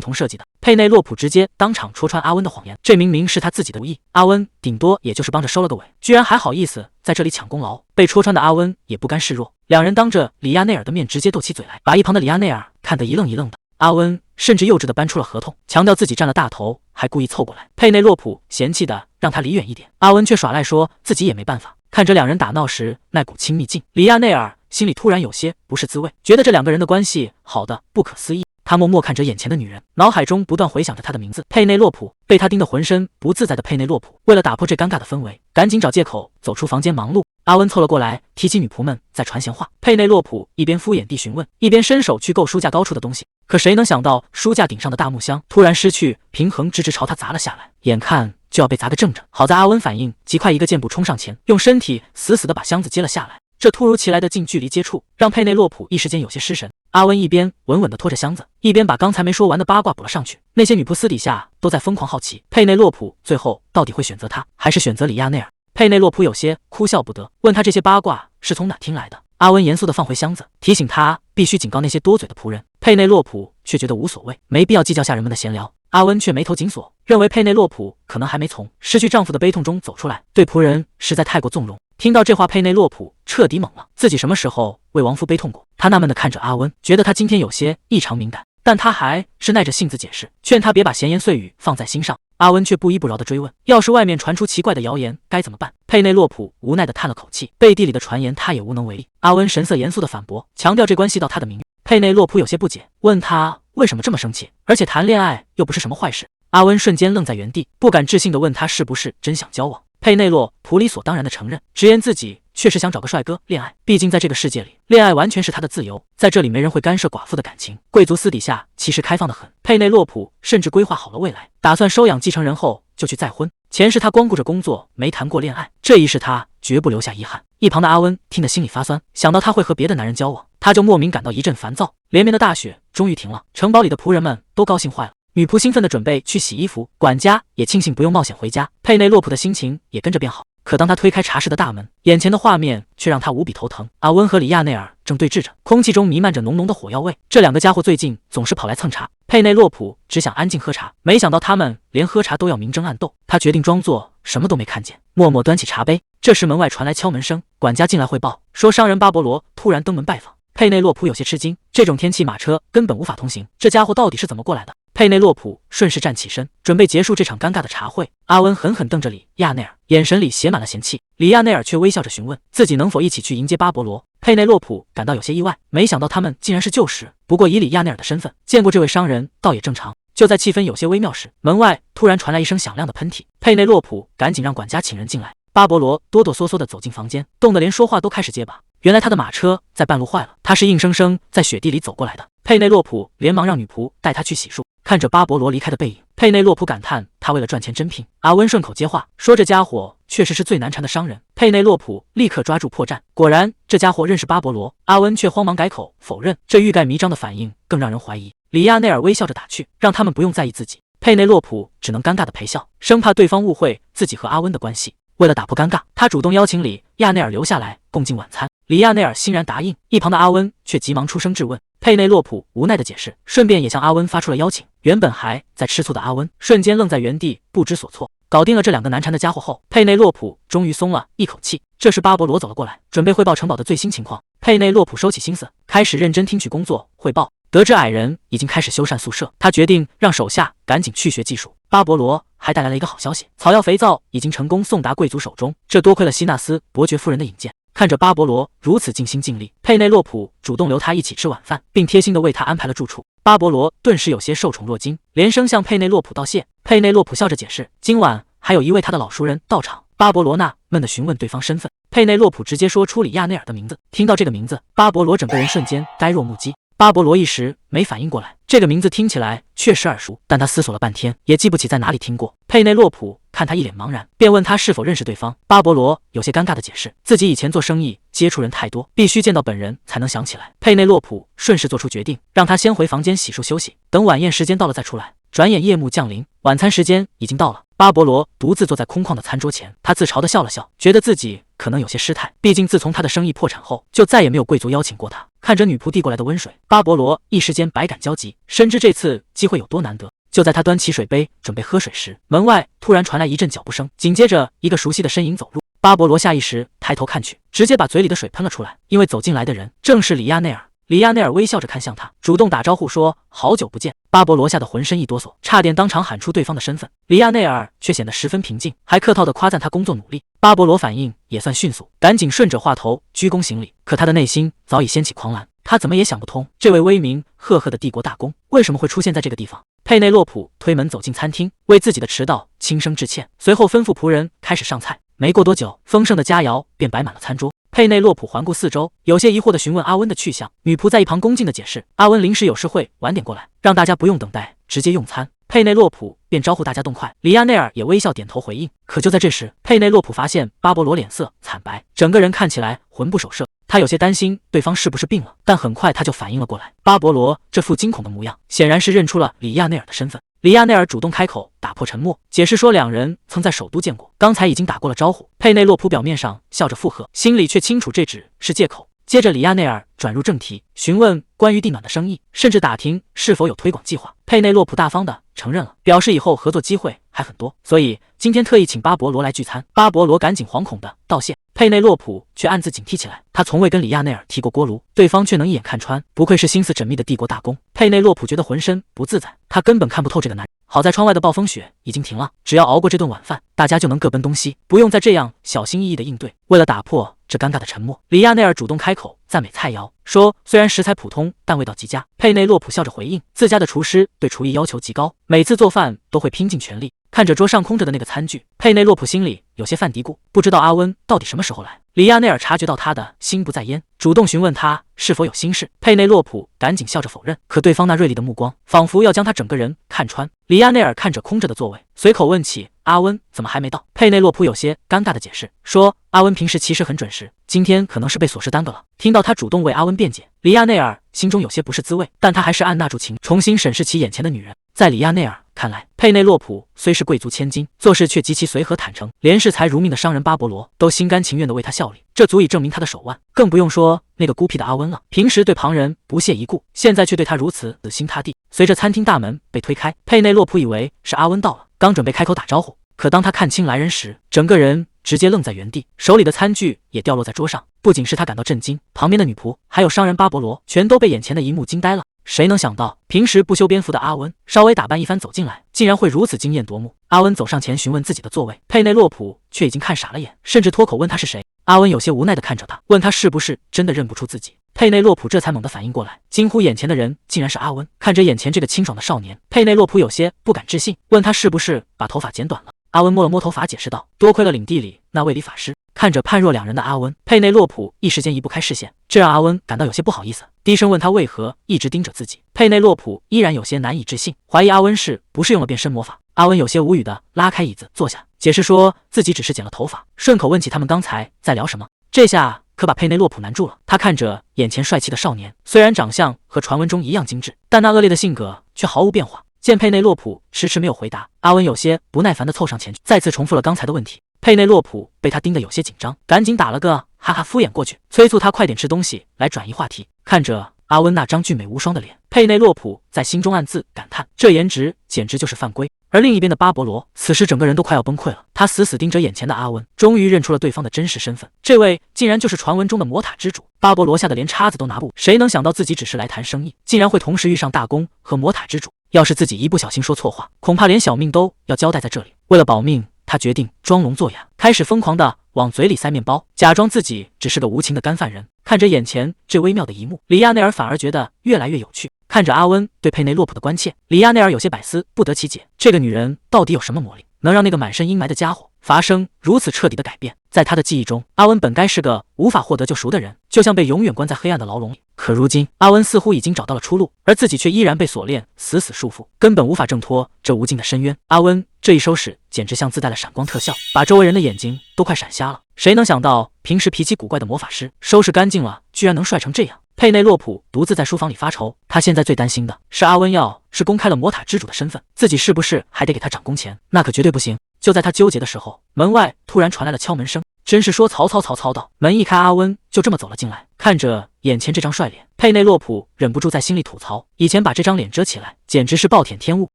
同设计的。佩内洛普直接当场戳穿阿温的谎言，这明明是他自己的无意，阿温顶多也就是帮着收了个尾，居然还好意思在这里抢功劳。被戳穿的阿温也不甘示弱，两人当着里亚内尔的面直接斗起嘴来，把一旁的里亚内尔看得一愣一愣的。阿温甚至幼稚地搬出了合同，强调自己占了大头，还故意凑过来。佩内洛普嫌弃的让他离远一点，阿温却耍赖说自己也没办法。看着两人打闹时那股亲密劲，里亚内尔心里突然有些不是滋味，觉得这两个人的关系好的不可思议。他默默看着眼前的女人，脑海中不断回想着她的名字佩内洛普。被他盯得浑身不自在的佩内洛普，为了打破这尴尬的氛围，赶紧找借口走出房间忙碌。阿温凑了过来，提起女仆们在传闲话。佩内洛普一边敷衍地询问，一边伸手去够书架高处的东西。可谁能想到，书架顶上的大木箱突然失去平衡，直直朝他砸了下来，眼看就要被砸个正着。好在阿温反应极快，一个箭步冲上前，用身体死死地把箱子接了下来。这突如其来的近距离接触，让佩内洛普一时间有些失神。阿温一边稳稳地拖着箱子，一边把刚才没说完的八卦补了上去。那些女仆私底下都在疯狂好奇，佩内洛普最后到底会选择他，还是选择里亚内尔？佩内洛普有些哭笑不得，问他这些八卦是从哪听来的。阿温严肃地放回箱子，提醒他必须警告那些多嘴的仆人。佩内洛普却觉得无所谓，没必要计较下人们的闲聊。阿温却眉头紧锁，认为佩内洛普可能还没从失去丈夫的悲痛中走出来，对仆人实在太过纵容。听到这话，佩内洛普彻底懵了，自己什么时候为亡夫悲痛过？他纳闷地看着阿温，觉得他今天有些异常敏感，但他还是耐着性子解释，劝他别把闲言碎语放在心上。阿温却不依不饶地追问，要是外面传出奇怪的谣言该怎么办？佩内洛普无奈地叹了口气，背地里的传言他也无能为力。阿温神色严肃地反驳，强调这关系到他的名誉。佩内洛普有些不解，问他为什么这么生气，而且谈恋爱又不是什么坏事。阿温瞬间愣在原地，不敢置信地问他是不是真想交往。佩内洛普理所当然地承认，直言自己确实想找个帅哥恋爱，毕竟在这个世界里，恋爱完全是他的自由，在这里没人会干涉寡妇的感情。贵族私底下其实开放得很，佩内洛普甚至规划好了未来，打算收养继承人后就去再婚。前世他光顾着工作，没谈过恋爱，这一世他绝不留下遗憾。一旁的阿温听得心里发酸，想到他会和别的男人交往，他就莫名感到一阵烦躁。连绵的大雪终于停了，城堡里的仆人们都高兴坏了。女仆兴奋地准备去洗衣服，管家也庆幸不用冒险回家。佩内洛普的心情也跟着变好。可当他推开茶室的大门，眼前的画面却让他无比头疼。阿温和里亚内尔正对峙着，空气中弥漫着浓浓的火药味。这两个家伙最近总是跑来蹭茶。佩内洛普只想安静喝茶，没想到他们连喝茶都要明争暗斗。他决定装作什么都没看见，默默端起茶杯。这时门外传来敲门声，管家进来汇报说商人巴勃罗突然登门拜访。佩内洛普有些吃惊，这种天气马车根本无法通行，这家伙到底是怎么过来的？佩内洛普顺势站起身，准备结束这场尴尬的茶会。阿温狠狠瞪着里亚内尔，眼神里写满了嫌弃。里亚内尔却微笑着询问自己能否一起去迎接巴勃罗。佩内洛普感到有些意外，没想到他们竟然是旧识。不过以里亚内尔的身份，见过这位商人倒也正常。就在气氛有些微妙时，门外突然传来一声响亮的喷嚏。佩内洛普赶紧让管家请人进来。巴勃罗哆哆嗦嗦地走进房间，冻得连说话都开始结巴。原来他的马车在半路坏了，他是硬生生在雪地里走过来的。佩内洛普连忙让女仆带他去洗漱。看着巴勃罗离开的背影，佩内洛普感叹他为了赚钱真拼。阿温顺口接话说：“这家伙确实是最难缠的商人。”佩内洛普立刻抓住破绽，果然这家伙认识巴勃罗。阿温却慌忙改口否认，这欲盖弥彰的反应更让人怀疑。里亚内尔微笑着打趣，让他们不用在意自己。佩内洛普只能尴尬的陪笑，生怕对方误会自己和阿温的关系。为了打破尴尬，他主动邀请里亚内尔留下来共进晚餐。里亚内尔欣然答应，一旁的阿温却急忙出声质问。佩内洛普无奈的解释，顺便也向阿温发出了邀请。原本还在吃醋的阿温瞬间愣在原地，不知所措。搞定了这两个难缠的家伙后，佩内洛普终于松了一口气。这时巴勃罗走了过来，准备汇报城堡的最新情况。佩内洛普收起心思，开始认真听取工作汇报。得知矮人已经开始修缮宿舍，他决定让手下赶紧去学技术。巴勃罗还带来了一个好消息，草药肥皂已经成功送达贵族手中，这多亏了希纳斯伯爵夫人的引荐。看着巴勃罗如此尽心尽力，佩内洛普主动留他一起吃晚饭，并贴心地为他安排了住处。巴勃罗顿时有些受宠若惊，连声向佩内洛普道谢。佩内洛普笑着解释，今晚还有一位他的老熟人到场。巴勃罗纳闷地询问对方身份，佩内洛普直接说出里亚内尔的名字。听到这个名字，巴勃罗整个人瞬间呆若木鸡。巴勃罗一时没反应过来，这个名字听起来确实耳熟，但他思索了半天，也记不起在哪里听过。佩内洛普看他一脸茫然，便问他是否认识对方。巴勃罗有些尴尬的解释，自己以前做生意接触人太多，必须见到本人才能想起来。佩内洛普顺势做出决定，让他先回房间洗漱休息，等晚宴时间到了再出来。转眼夜幕降临，晚餐时间已经到了。巴勃罗独自坐在空旷的餐桌前，他自嘲地笑了笑，觉得自己可能有些失态，毕竟自从他的生意破产后，就再也没有贵族邀请过他。看着女仆递过来的温水，巴勃罗一时间百感交集，深知这次机会有多难得。就在他端起水杯准备喝水时，门外突然传来一阵脚步声，紧接着一个熟悉的身影走入。巴勃罗下意识抬头看去，直接把嘴里的水喷了出来，因为走进来的人正是里亚内尔。里亚内尔微笑着看向他，主动打招呼说：“好久不见。”巴勃罗吓得浑身一哆嗦，差点当场喊出对方的身份。里亚内尔却显得十分平静，还客套地夸赞他工作努力。巴勃罗反应也算迅速，赶紧顺着话头鞠躬行礼。可他的内心早已掀起狂澜，他怎么也想不通，这位威名赫赫的帝国大公为什么会出现在这个地方。佩内洛普推门走进餐厅，为自己的迟到轻声致歉，随后吩咐仆人开始上菜。没过多久，丰盛的佳肴便摆满了餐桌。佩内洛普环顾四周，有些疑惑地询问阿温的去向。女仆在一旁恭敬地解释，阿温临时有事会晚点过来，让大家不用等待，直接用餐。佩内洛普便招呼大家动筷，里亚内尔也微笑点头回应。可就在这时，佩内洛普发现巴勃罗脸色惨白，整个人看起来魂不守舍。他有些担心对方是不是病了，但很快他就反应了过来，巴勃罗这副惊恐的模样，显然是认出了里亚内尔的身份。里亚内尔主动开口打破沉默，解释说两人曾在首都见过，刚才已经打过了招呼。佩内洛普表面上笑着附和，心里却清楚这只是借口。接着里亚内尔转入正题，询问关于地暖的生意，甚至打听是否有推广计划。佩内洛普大方地承认了，表示以后合作机会还很多，所以今天特意请巴勃罗来聚餐。巴勃罗赶紧惶恐地道谢，佩内洛普却暗自警惕起来。他从未跟里亚内尔提过锅炉，对方却能一眼看穿，不愧是心思缜密的帝国大公。佩内洛普觉得浑身不自在，他根本看不透这个男人。好在窗外的暴风雪已经停了，只要熬过这顿晚饭，大家就能各奔东西，不用再这样小心翼翼地应对。为了打破这尴尬的沉默，里亚内尔主动开口赞美菜肴，说虽然食材普通，但味道极佳。佩内洛普笑着回应，自家的厨师对厨艺要求极高，每次做饭都会拼尽全力。看着桌上空着的那个餐具，佩内洛普心里有些犯嘀咕，不知道阿温到底什么时候来。里亚内尔察觉到他的心不在焉，主动询问他是否有心事。佩内洛普赶紧笑着否认，可对方那锐利的目光仿佛要将他整个人看穿。里亚内尔看着空着的座位，随口问起阿温怎么还没到。佩内洛普有些尴尬的解释说，阿温平时其实很准时，今天可能是被琐事耽搁了。听到他主动为阿温辩解，里亚内尔心中有些不是滋味，但他还是按捺住情，重新审视起眼前的女人。在里亚内尔看来，佩内洛普虽是贵族千金，做事却极其随和坦诚，连视财如命的商人巴勃罗都心甘情愿地为他效力，这足以证明他的手腕。更不用说那个孤僻的阿温了，平时对旁人不屑一顾，现在却对他如此死心塌地。随着餐厅大门被推开，佩内洛普以为是阿温到了，刚准备开口打招呼，可当他看清来人时，整个人直接愣在原地，手里的餐具也掉落在桌上。不仅是他感到震惊，旁边的女仆还有商人巴勃罗全都被眼前的一幕惊呆了。谁能想到，平时不修边幅的阿温，稍微打扮一番走进来，竟然会如此惊艳夺目。阿温走上前询问自己的座位，佩内洛普却已经看傻了眼，甚至脱口问他是谁。阿温有些无奈地看着他，问他是不是真的认不出自己。佩内洛普这才猛地反应过来，惊呼眼前的人竟然是阿温。看着眼前这个清爽的少年，佩内洛普有些不敢置信，问他是不是把头发剪短了。阿温摸了摸头发，解释道：“多亏了领地里那位理发师。”看着判若两人的阿温，佩内洛普一时间移不开视线，这让阿温感到有些不好意思，低声问他为何一直盯着自己。佩内洛普依然有些难以置信，怀疑阿温是不是用了变身魔法。阿温有些无语的拉开椅子坐下，解释说自己只是剪了头发，顺口问起他们刚才在聊什么。这下可把佩内洛普难住了，他看着眼前帅气的少年，虽然长相和传闻中一样精致，但那恶劣的性格却毫无变化。见佩内洛普迟迟没有回答，阿温有些不耐烦地凑上前去，再次重复了刚才的问题。佩内洛普被他盯得有些紧张，赶紧打了个哈哈敷衍过去，催促他快点吃东西来转移话题。看着阿温那张俊美无双的脸，佩内洛普在心中暗自感叹，这颜值简直就是犯规。而另一边的巴勃罗此时整个人都快要崩溃了，他死死盯着眼前的阿温，终于认出了对方的真实身份，这位竟然就是传闻中的魔塔之主。巴勃罗吓得连叉子都拿不稳，谁能想到自己只是来谈生意，竟然会同时遇上大公和魔塔之主？要是自己一不小心说错话，恐怕连小命都要交代在这里。为了保命，他决定装聋作哑，开始疯狂地往嘴里塞面包，假装自己只是个无情的干饭人。看着眼前这微妙的一幕，里亚内尔反而觉得越来越有趣。看着阿温对佩内洛普的关切，里亚内尔有些百思不得其解，这个女人到底有什么魔力，能让那个满身阴霾的家伙发生如此彻底的改变？在他的记忆中，阿温本该是个无法获得救赎的人，就像被永远关在黑暗的牢笼里。可如今，阿温似乎已经找到了出路，而自己却依然被锁链死死束缚，根本无法挣脱这无尽的深渊。阿温这一收拾简直像自带了闪光特效，把周围人的眼睛都快闪瞎了。谁能想到，平时脾气古怪的魔法师收拾干净了，居然能帅成这样？佩内洛普独自在书房里发愁，他现在最担心的是阿温要是公开了魔塔之主的身份，自己是不是还得给他涨工钱？那可绝对不行。就在他纠结的时候，门外突然传来了敲门声，真是说曹操曹操到。门一开，阿温就这么走了进来。看着眼前这张帅脸，佩内洛普忍不住在心里吐槽，以前把这张脸遮起来，简直是暴殄天物。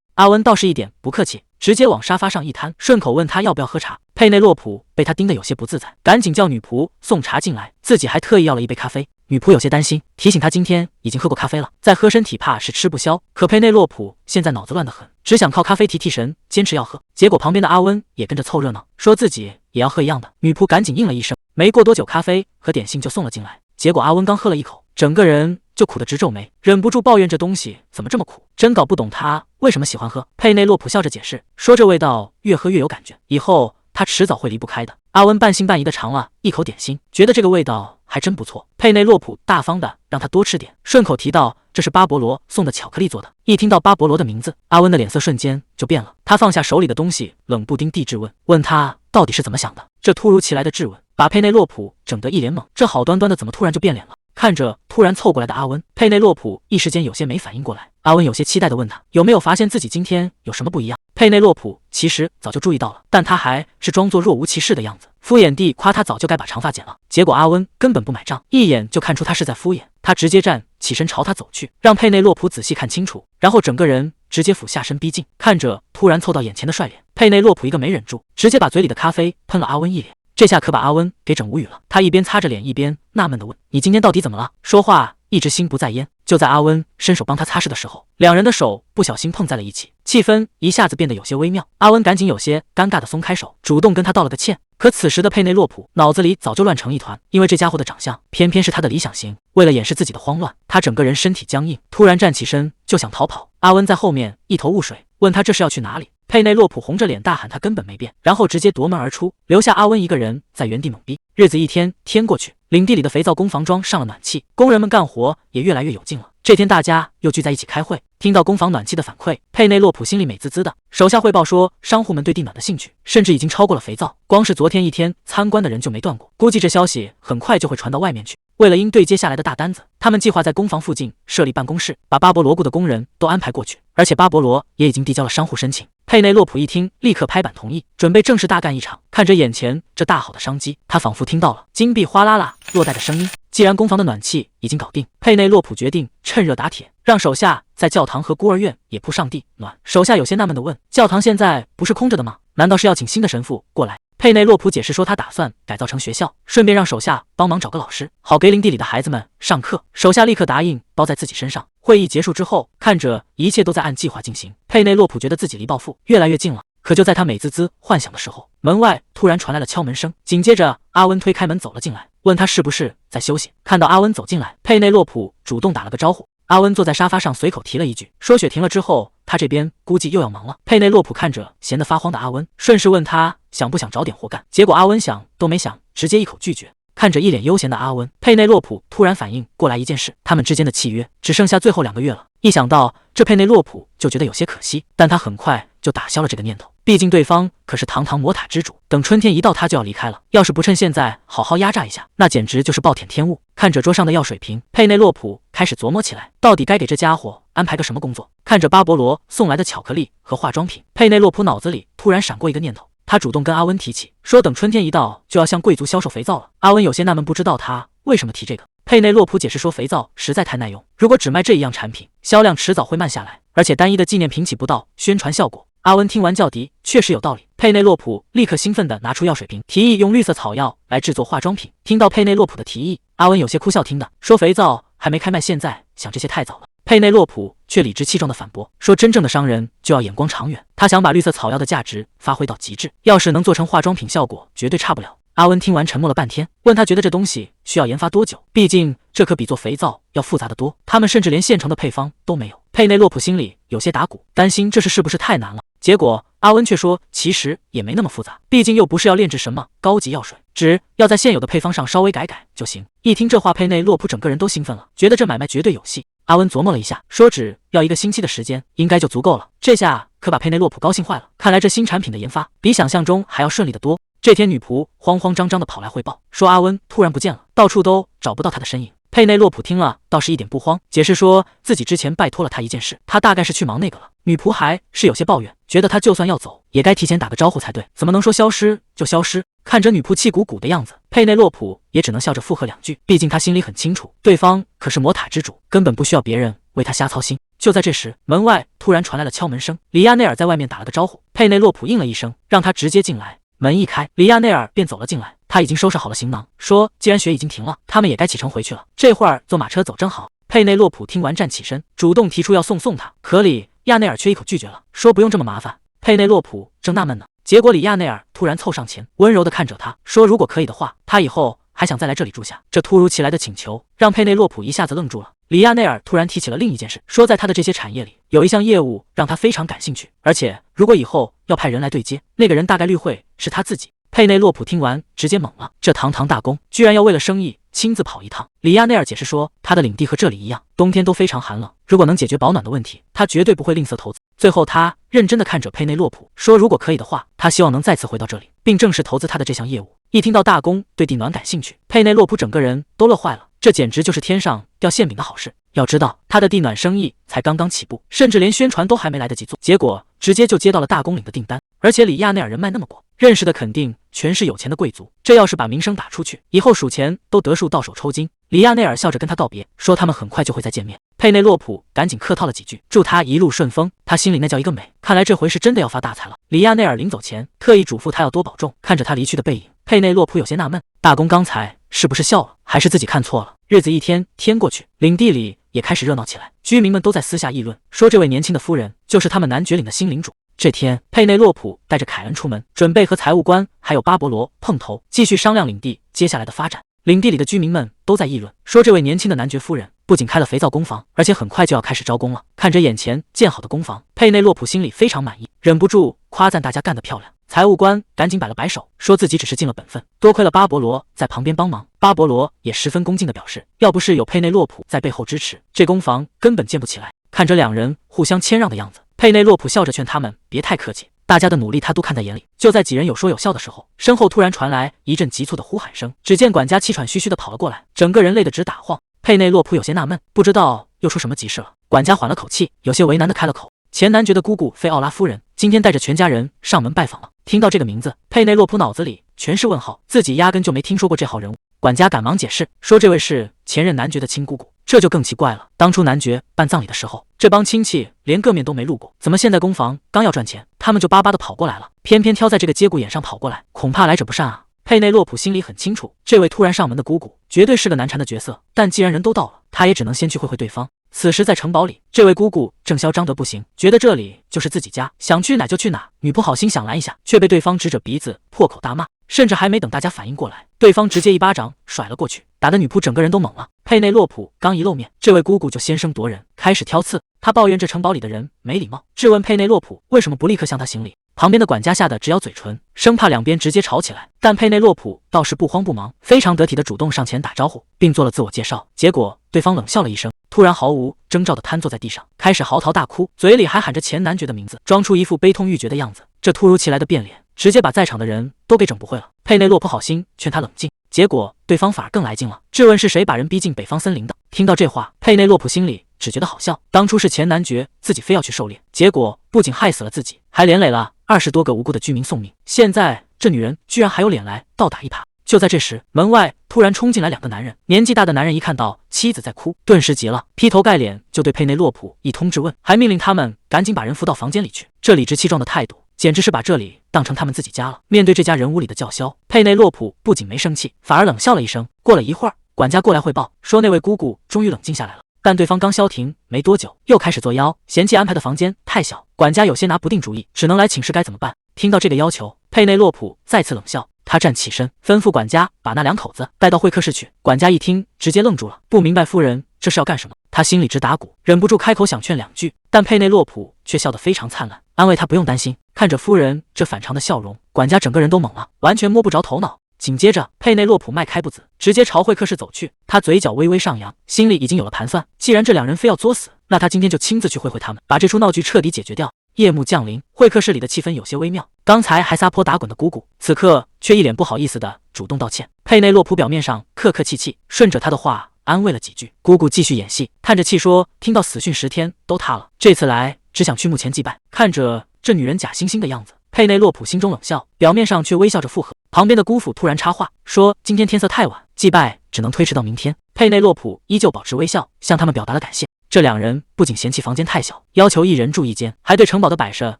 阿温倒是一点不客气，直接往沙发上一瘫，顺口问他要不要喝茶。佩内洛普被他盯得有些不自在，赶紧叫女仆送茶进来，自己还特意要了一杯咖啡。女仆有些担心，提醒他今天已经喝过咖啡了，再喝身体怕是吃不消。可佩内洛普现在脑子乱得很，只想靠咖啡提提神，坚持要喝。结果旁边的阿温也跟着凑热闹，说自己也要喝一样的。女仆赶紧应了一声，没过多久，咖啡和点心就送了进来。结果阿温刚喝了一口，整个人就苦得直皱眉，忍不住抱怨这东西怎么这么苦，真搞不懂他为什么喜欢喝。佩内洛普笑着解释说，这味道越喝越有感觉，以后他迟早会离不开的。阿温半信半疑的尝了一口点心，觉得这个味道还真不错。佩内洛普大方的让他多吃点，顺口提到这是巴勃罗送的巧克力做的。一听到巴勃罗的名字，阿温的脸色瞬间就变了，他放下手里的东西，冷不丁地质问他到底是怎么想的。这突如其来的质问把佩内洛普整得一脸懵，这好端端的怎么突然就变脸了？看着突然凑过来的阿温，佩内洛普一时间有些没反应过来。阿温有些期待的问他有没有发现自己今天有什么不一样。佩内洛普其实早就注意到了，但他还是装作若无其事的样子，敷衍地夸他早就该把长发剪了。结果阿温根本不买账，一眼就看出他是在敷衍，他直接站起身朝他走去，让佩内洛普仔细看清楚，然后整个人直接俯下身逼近。看着突然凑到眼前的帅脸，佩内洛普一个没忍住，直接把嘴里的咖啡喷了阿温一脸。这下可把阿温给整无语了，他一边擦着脸一边纳闷地问：“你今天到底怎么了？”说话一直心不在焉。就在阿温伸手帮他擦拭的时候，两人的手不小心碰在了一起，气氛一下子变得有些微妙。阿温赶紧有些尴尬地松开手，主动跟他道了个歉。可此时的佩内洛普脑子里早就乱成一团，因为这家伙的长相偏偏是他的理想型。为了掩饰自己的慌乱，他整个人身体僵硬，突然站起身就想逃跑。阿温在后面一头雾水，问他这是要去哪里。佩内洛普红着脸大喊他根本没变，然后直接夺门而出，留下阿温一个人在原地懵逼。日子一天天过去，领地里的肥皂工房装上了暖气，工人们干活也越来越有劲了。这天大家又聚在一起开会，听到工坊暖气的反馈，佩内洛普心里美滋滋的。手下汇报说，商户们对地暖的兴趣甚至已经超过了肥皂，光是昨天一天参观的人就没断过，估计这消息很快就会传到外面去。为了应对接下来的大单子，他们计划在工房附近设立办公室，把巴勃罗雇的工人都安排过去，而且巴勃罗也已经递交了商户申请。佩内洛普一听，立刻拍板同意，准备正式大干一场。看着眼前这大好的商机，他仿佛听到了金币哗啦啦落袋的声音。既然工房的暖气已经搞定，佩内洛普决定趁热打铁，让手下在教堂和孤儿院也铺上地暖。手下有些纳闷地问：“教堂现在不是空着的吗？难道是要请新的神父过来？”佩内洛普解释说，他打算改造成学校，顺便让手下帮忙找个老师，好给领地里的孩子们上课。手下立刻答应包在自己身上。会议结束之后，看着一切都在按计划进行，佩内洛普觉得自己离暴富越来越近了。可就在他美滋滋幻想的时候，门外突然传来了敲门声，紧接着阿温推开门走了进来，问他是不是在休息。看到阿温走进来，佩内洛普主动打了个招呼。阿温坐在沙发上随口提了一句，说雪停了之后他这边估计又要忙了。佩内洛普看着闲得发慌的阿温，顺势问他想不想找点活干，结果阿温想都没想，直接一口拒绝。看着一脸悠闲的阿温，佩内洛普突然反应过来一件事，他们之间的契约只剩下最后2个月了。一想到这，佩内洛普就觉得有些可惜，但他很快就打消了这个念头。毕竟对方可是堂堂魔塔之主，等春天一到他就要离开了，要是不趁现在好好压榨一下，那简直就是暴殄天物。看着桌上的药水瓶，佩内洛普开始琢磨起来，到底该给这家伙安排个什么工作。看着巴勃罗送来的巧克力和化妆品，佩内洛普脑子里突然闪过一个念头。他主动跟阿温提起，说等春天一到就要向贵族销售肥皂了。阿温有些纳闷，不知道他为什么提这个。佩内洛普解释说，肥皂实在太耐用，如果只卖这一样产品，销量迟早会慢下来，而且单一的纪念品起不到宣传效果。阿温听完叫敌，确实有道理。佩内洛普立刻兴奋地拿出药水瓶，提议用绿色草药来制作化妆品。听到佩内洛普的提议，阿温有些哭笑，听的说肥皂还没开卖，现在想这些太早了。佩内洛普却理直气壮地反驳说，真正的商人就要眼光长远，他想把绿色草药的价值发挥到极致，要是能做成化妆品，效果绝对差不了。阿温听完沉默了半天，问他觉得这东西需要研发多久，毕竟这可比做肥皂要复杂得多，他们甚至连现成的配方都没有。佩内洛普心里有些打鼓，担心这事是不是太难了。结果阿温却说，其实也没那么复杂，毕竟又不是要炼制什么高级药水，只要在现有的配方上稍微改改就行。一听这话，佩内洛普整个人都兴奋了，觉得这买卖绝对有戏。阿温琢磨了一下，说只要1个星期的时间应该就足够了。这下可把佩内洛普高兴坏了，看来这新产品的研发比想象中还要顺利得多。这天女仆慌慌张张地跑来汇报，说阿温突然不见了，到处都找不到他的身影。佩内洛普听了倒是一点不慌，解释说自己之前拜托了他一件事，他大概是去忙那个了。女仆还是有些抱怨，觉得他就算要走也该提前打个招呼才对，怎么能说消失就消失。看着女仆气鼓鼓的样子，佩内洛普也只能笑着附和2句，毕竟他心里很清楚，对方可是魔塔之主，根本不需要别人为他瞎操心。就在这时，门外突然传来了敲门声，里亚内尔在外面打了个招呼，佩内洛普应了一声，让他直接进来。门一开，里亚内尔便走了进来，他已经收拾好了行囊，说既然雪已经停了，他们也该启程回去了，这会儿坐马车走正好。佩内洛普听完站起身，主动提出要送他，可里亚内尔却一口拒绝了，说不用这么麻烦。佩内洛普正纳闷呢，结果里亚内尔突然凑上前，温柔地看着他，说如果可以的话，他以后还想再来这里住下。这突如其来的请求让佩内洛普一下子愣住了。里亚内尔突然提起了另一件事，说在他的这些产业里有一项业务让他非常感兴趣，而且如果以后要派人来对接，那个人大概率会是他自己。佩内洛普听完直接懵了，这堂堂大公居然要为了生意亲自跑一趟。里亚内尔解释说，他的领地和这里一样，冬天都非常寒冷，如果能解决保暖的问题，他绝对不会吝啬投资。最后他认真地看着佩内洛普，说如果可以的话，他希望能再次回到这里，并正式投资他的这项业务。一听到大公对地暖感兴趣，佩内洛普整个人都乐坏了，这简直就是天上掉馅饼的好事。要知道他的地暖生意才刚刚起步，甚至连宣传都还没来得及做，结果直接就接到了大公领的订单，而且里亚内尔人脉那么广，认识的肯定全是有钱的贵族，这要是把名声打出去，以后数钱都得数到手抽筋。里亚内尔笑着跟他道别，说他们很快就会再见面。佩内洛普赶紧客套了几句，祝他一路顺风，他心里那叫一个美，看来这回是真的要发大财了。里亚内尔临走前特意嘱咐他要多保重。看着他离去的背影，佩内洛普有些纳闷，大公刚才是不是笑了，还是自己看错了？日子一天天过去，领地里也开始热闹起来，居民们都在私下议论，说这位年轻的夫人就是他们男爵领的新领主。这天，佩内洛普带着凯恩出门，准备和财务官还有巴勃罗碰头，继续商量领地接下来的发展。领地里的居民们都在议论，说这位年轻的男爵夫人不仅开了肥皂工坊，而且很快就要开始招工了。看着眼前建好的工坊，佩内洛普心里非常满意，忍不住夸赞大家干得漂亮。财务官赶紧摆了摆手，说自己只是尽了本分，多亏了巴勃罗在旁边帮忙。巴勃罗也十分恭敬地表示，要不是有佩内洛普在背后支持，这工坊根本建不起来。看着两人互相谦让的样子，佩内洛普笑着劝他们别太客气，大家的努力他都看在眼里。就在几人有说有笑的时候，身后突然传来一阵急促的呼喊声，只见管家气喘吁吁地跑了过来，整个人累得直打晃。佩内洛普有些纳闷，不知道又出什么急事了。管家缓了口气，有些为难地开了口，前男爵的姑姑菲奥拉夫人今天带着全家人上门拜访了。听到这个名字，佩内洛普脑子里全是问号，自己压根就没听说过这号人物。管家赶忙解释说，这位是前任男爵的亲姑姑。这就更奇怪了，当初男爵办葬礼的时候，这帮亲戚连个面都没露过，怎么现在工坊刚要赚钱，他们就巴巴的跑过来了，偏偏挑在这个节骨眼上跑过来，恐怕来者不善啊。佩内洛普心里很清楚，这位突然上门的姑姑绝对是个难缠的角色，但既然人都到了，他也只能先去会会对方，此时在城堡里，这位姑姑正嚣张得不行，觉得这里就是自己家，想去哪就去哪。女仆好心想拦一下，却被对方指着鼻子破口大骂，甚至还没等大家反应过来，对方直接一巴掌甩了过去，打得女仆整个人都懵了。佩内洛普刚一露面，这位姑姑就先声夺人，开始挑刺。她抱怨这城堡里的人没礼貌，质问佩内洛普为什么不立刻向她行礼。旁边的管家吓得直咬嘴唇，生怕两边直接吵起来。但佩内洛普倒是不慌不忙，非常得体的主动上前打招呼，并做了自我介绍。结果对方冷笑了一声，突然毫无征兆地瘫坐在地上，开始嚎啕大哭，嘴里还喊着前男爵的名字，装出一副悲痛欲绝的样子。这突如其来的变脸，直接把在场的人都给整不会了。佩内洛普好心劝他冷静，结果对方反而更来劲了，质问是谁把人逼进北方森林的。听到这话，佩内洛普心里只觉得好笑，当初是前男爵自己非要去狩猎，结果不仅害死了自己，还连累了20多个无辜的居民送命。现在这女人居然还有脸来倒打一耙。就在这时，门外突然冲进来2个男人，年纪大的男人一看到妻子在哭，顿时急了，劈头盖脸就对佩内洛普一通质问，还命令他们赶紧把人扶到房间里去。这理直气壮的态度简直是把这里当成他们自己家了。面对这家人屋里的叫嚣，佩内洛普不仅没生气，反而冷笑了一声。过了一会儿，管家过来汇报说那位姑姑终于冷静下来了，但对方刚消停没多久，又开始作妖，嫌弃安排的房间太小，管家有些拿不定主意，只能来请示该怎么办。听到这个要求，佩内洛普再次冷笑，他站起身，吩咐管家把那2口子带到会客室去。管家一听，直接愣住了，不明白夫人这是要干什么。他心里直打鼓，忍不住开口想劝2句，但佩内洛普却笑得非常灿烂，安慰他不用担心。看着夫人这反常的笑容，管家整个人都懵了，完全摸不着头脑。紧接着，佩内洛普迈开步子，直接朝会客室走去。他嘴角微微上扬，心里已经有了盘算，既然这2人非要作死，那他今天就亲自去会他们，把这出闹剧彻底解决掉。夜幕降临，会客室里的气氛有些微妙。刚才还撒泼打滚的姑姑，此刻却一脸不好意思的主动道歉。佩内洛普表面上客客气气，顺着他的话安慰了几句。姑姑继续演戏，叹着气说：“听到死讯10天都塌了，这次来只想去墓前祭拜。”看着这女人假惺惺的样子，佩内洛普心中冷笑，表面上却微笑着附和。旁边的姑父突然插话说：“今天天色太晚，祭拜只能推迟到明天。”佩内洛普依旧保持微笑，向他们表达了感谢。这2人不仅嫌弃房间太小，要求1人住1间，还对城堡的摆设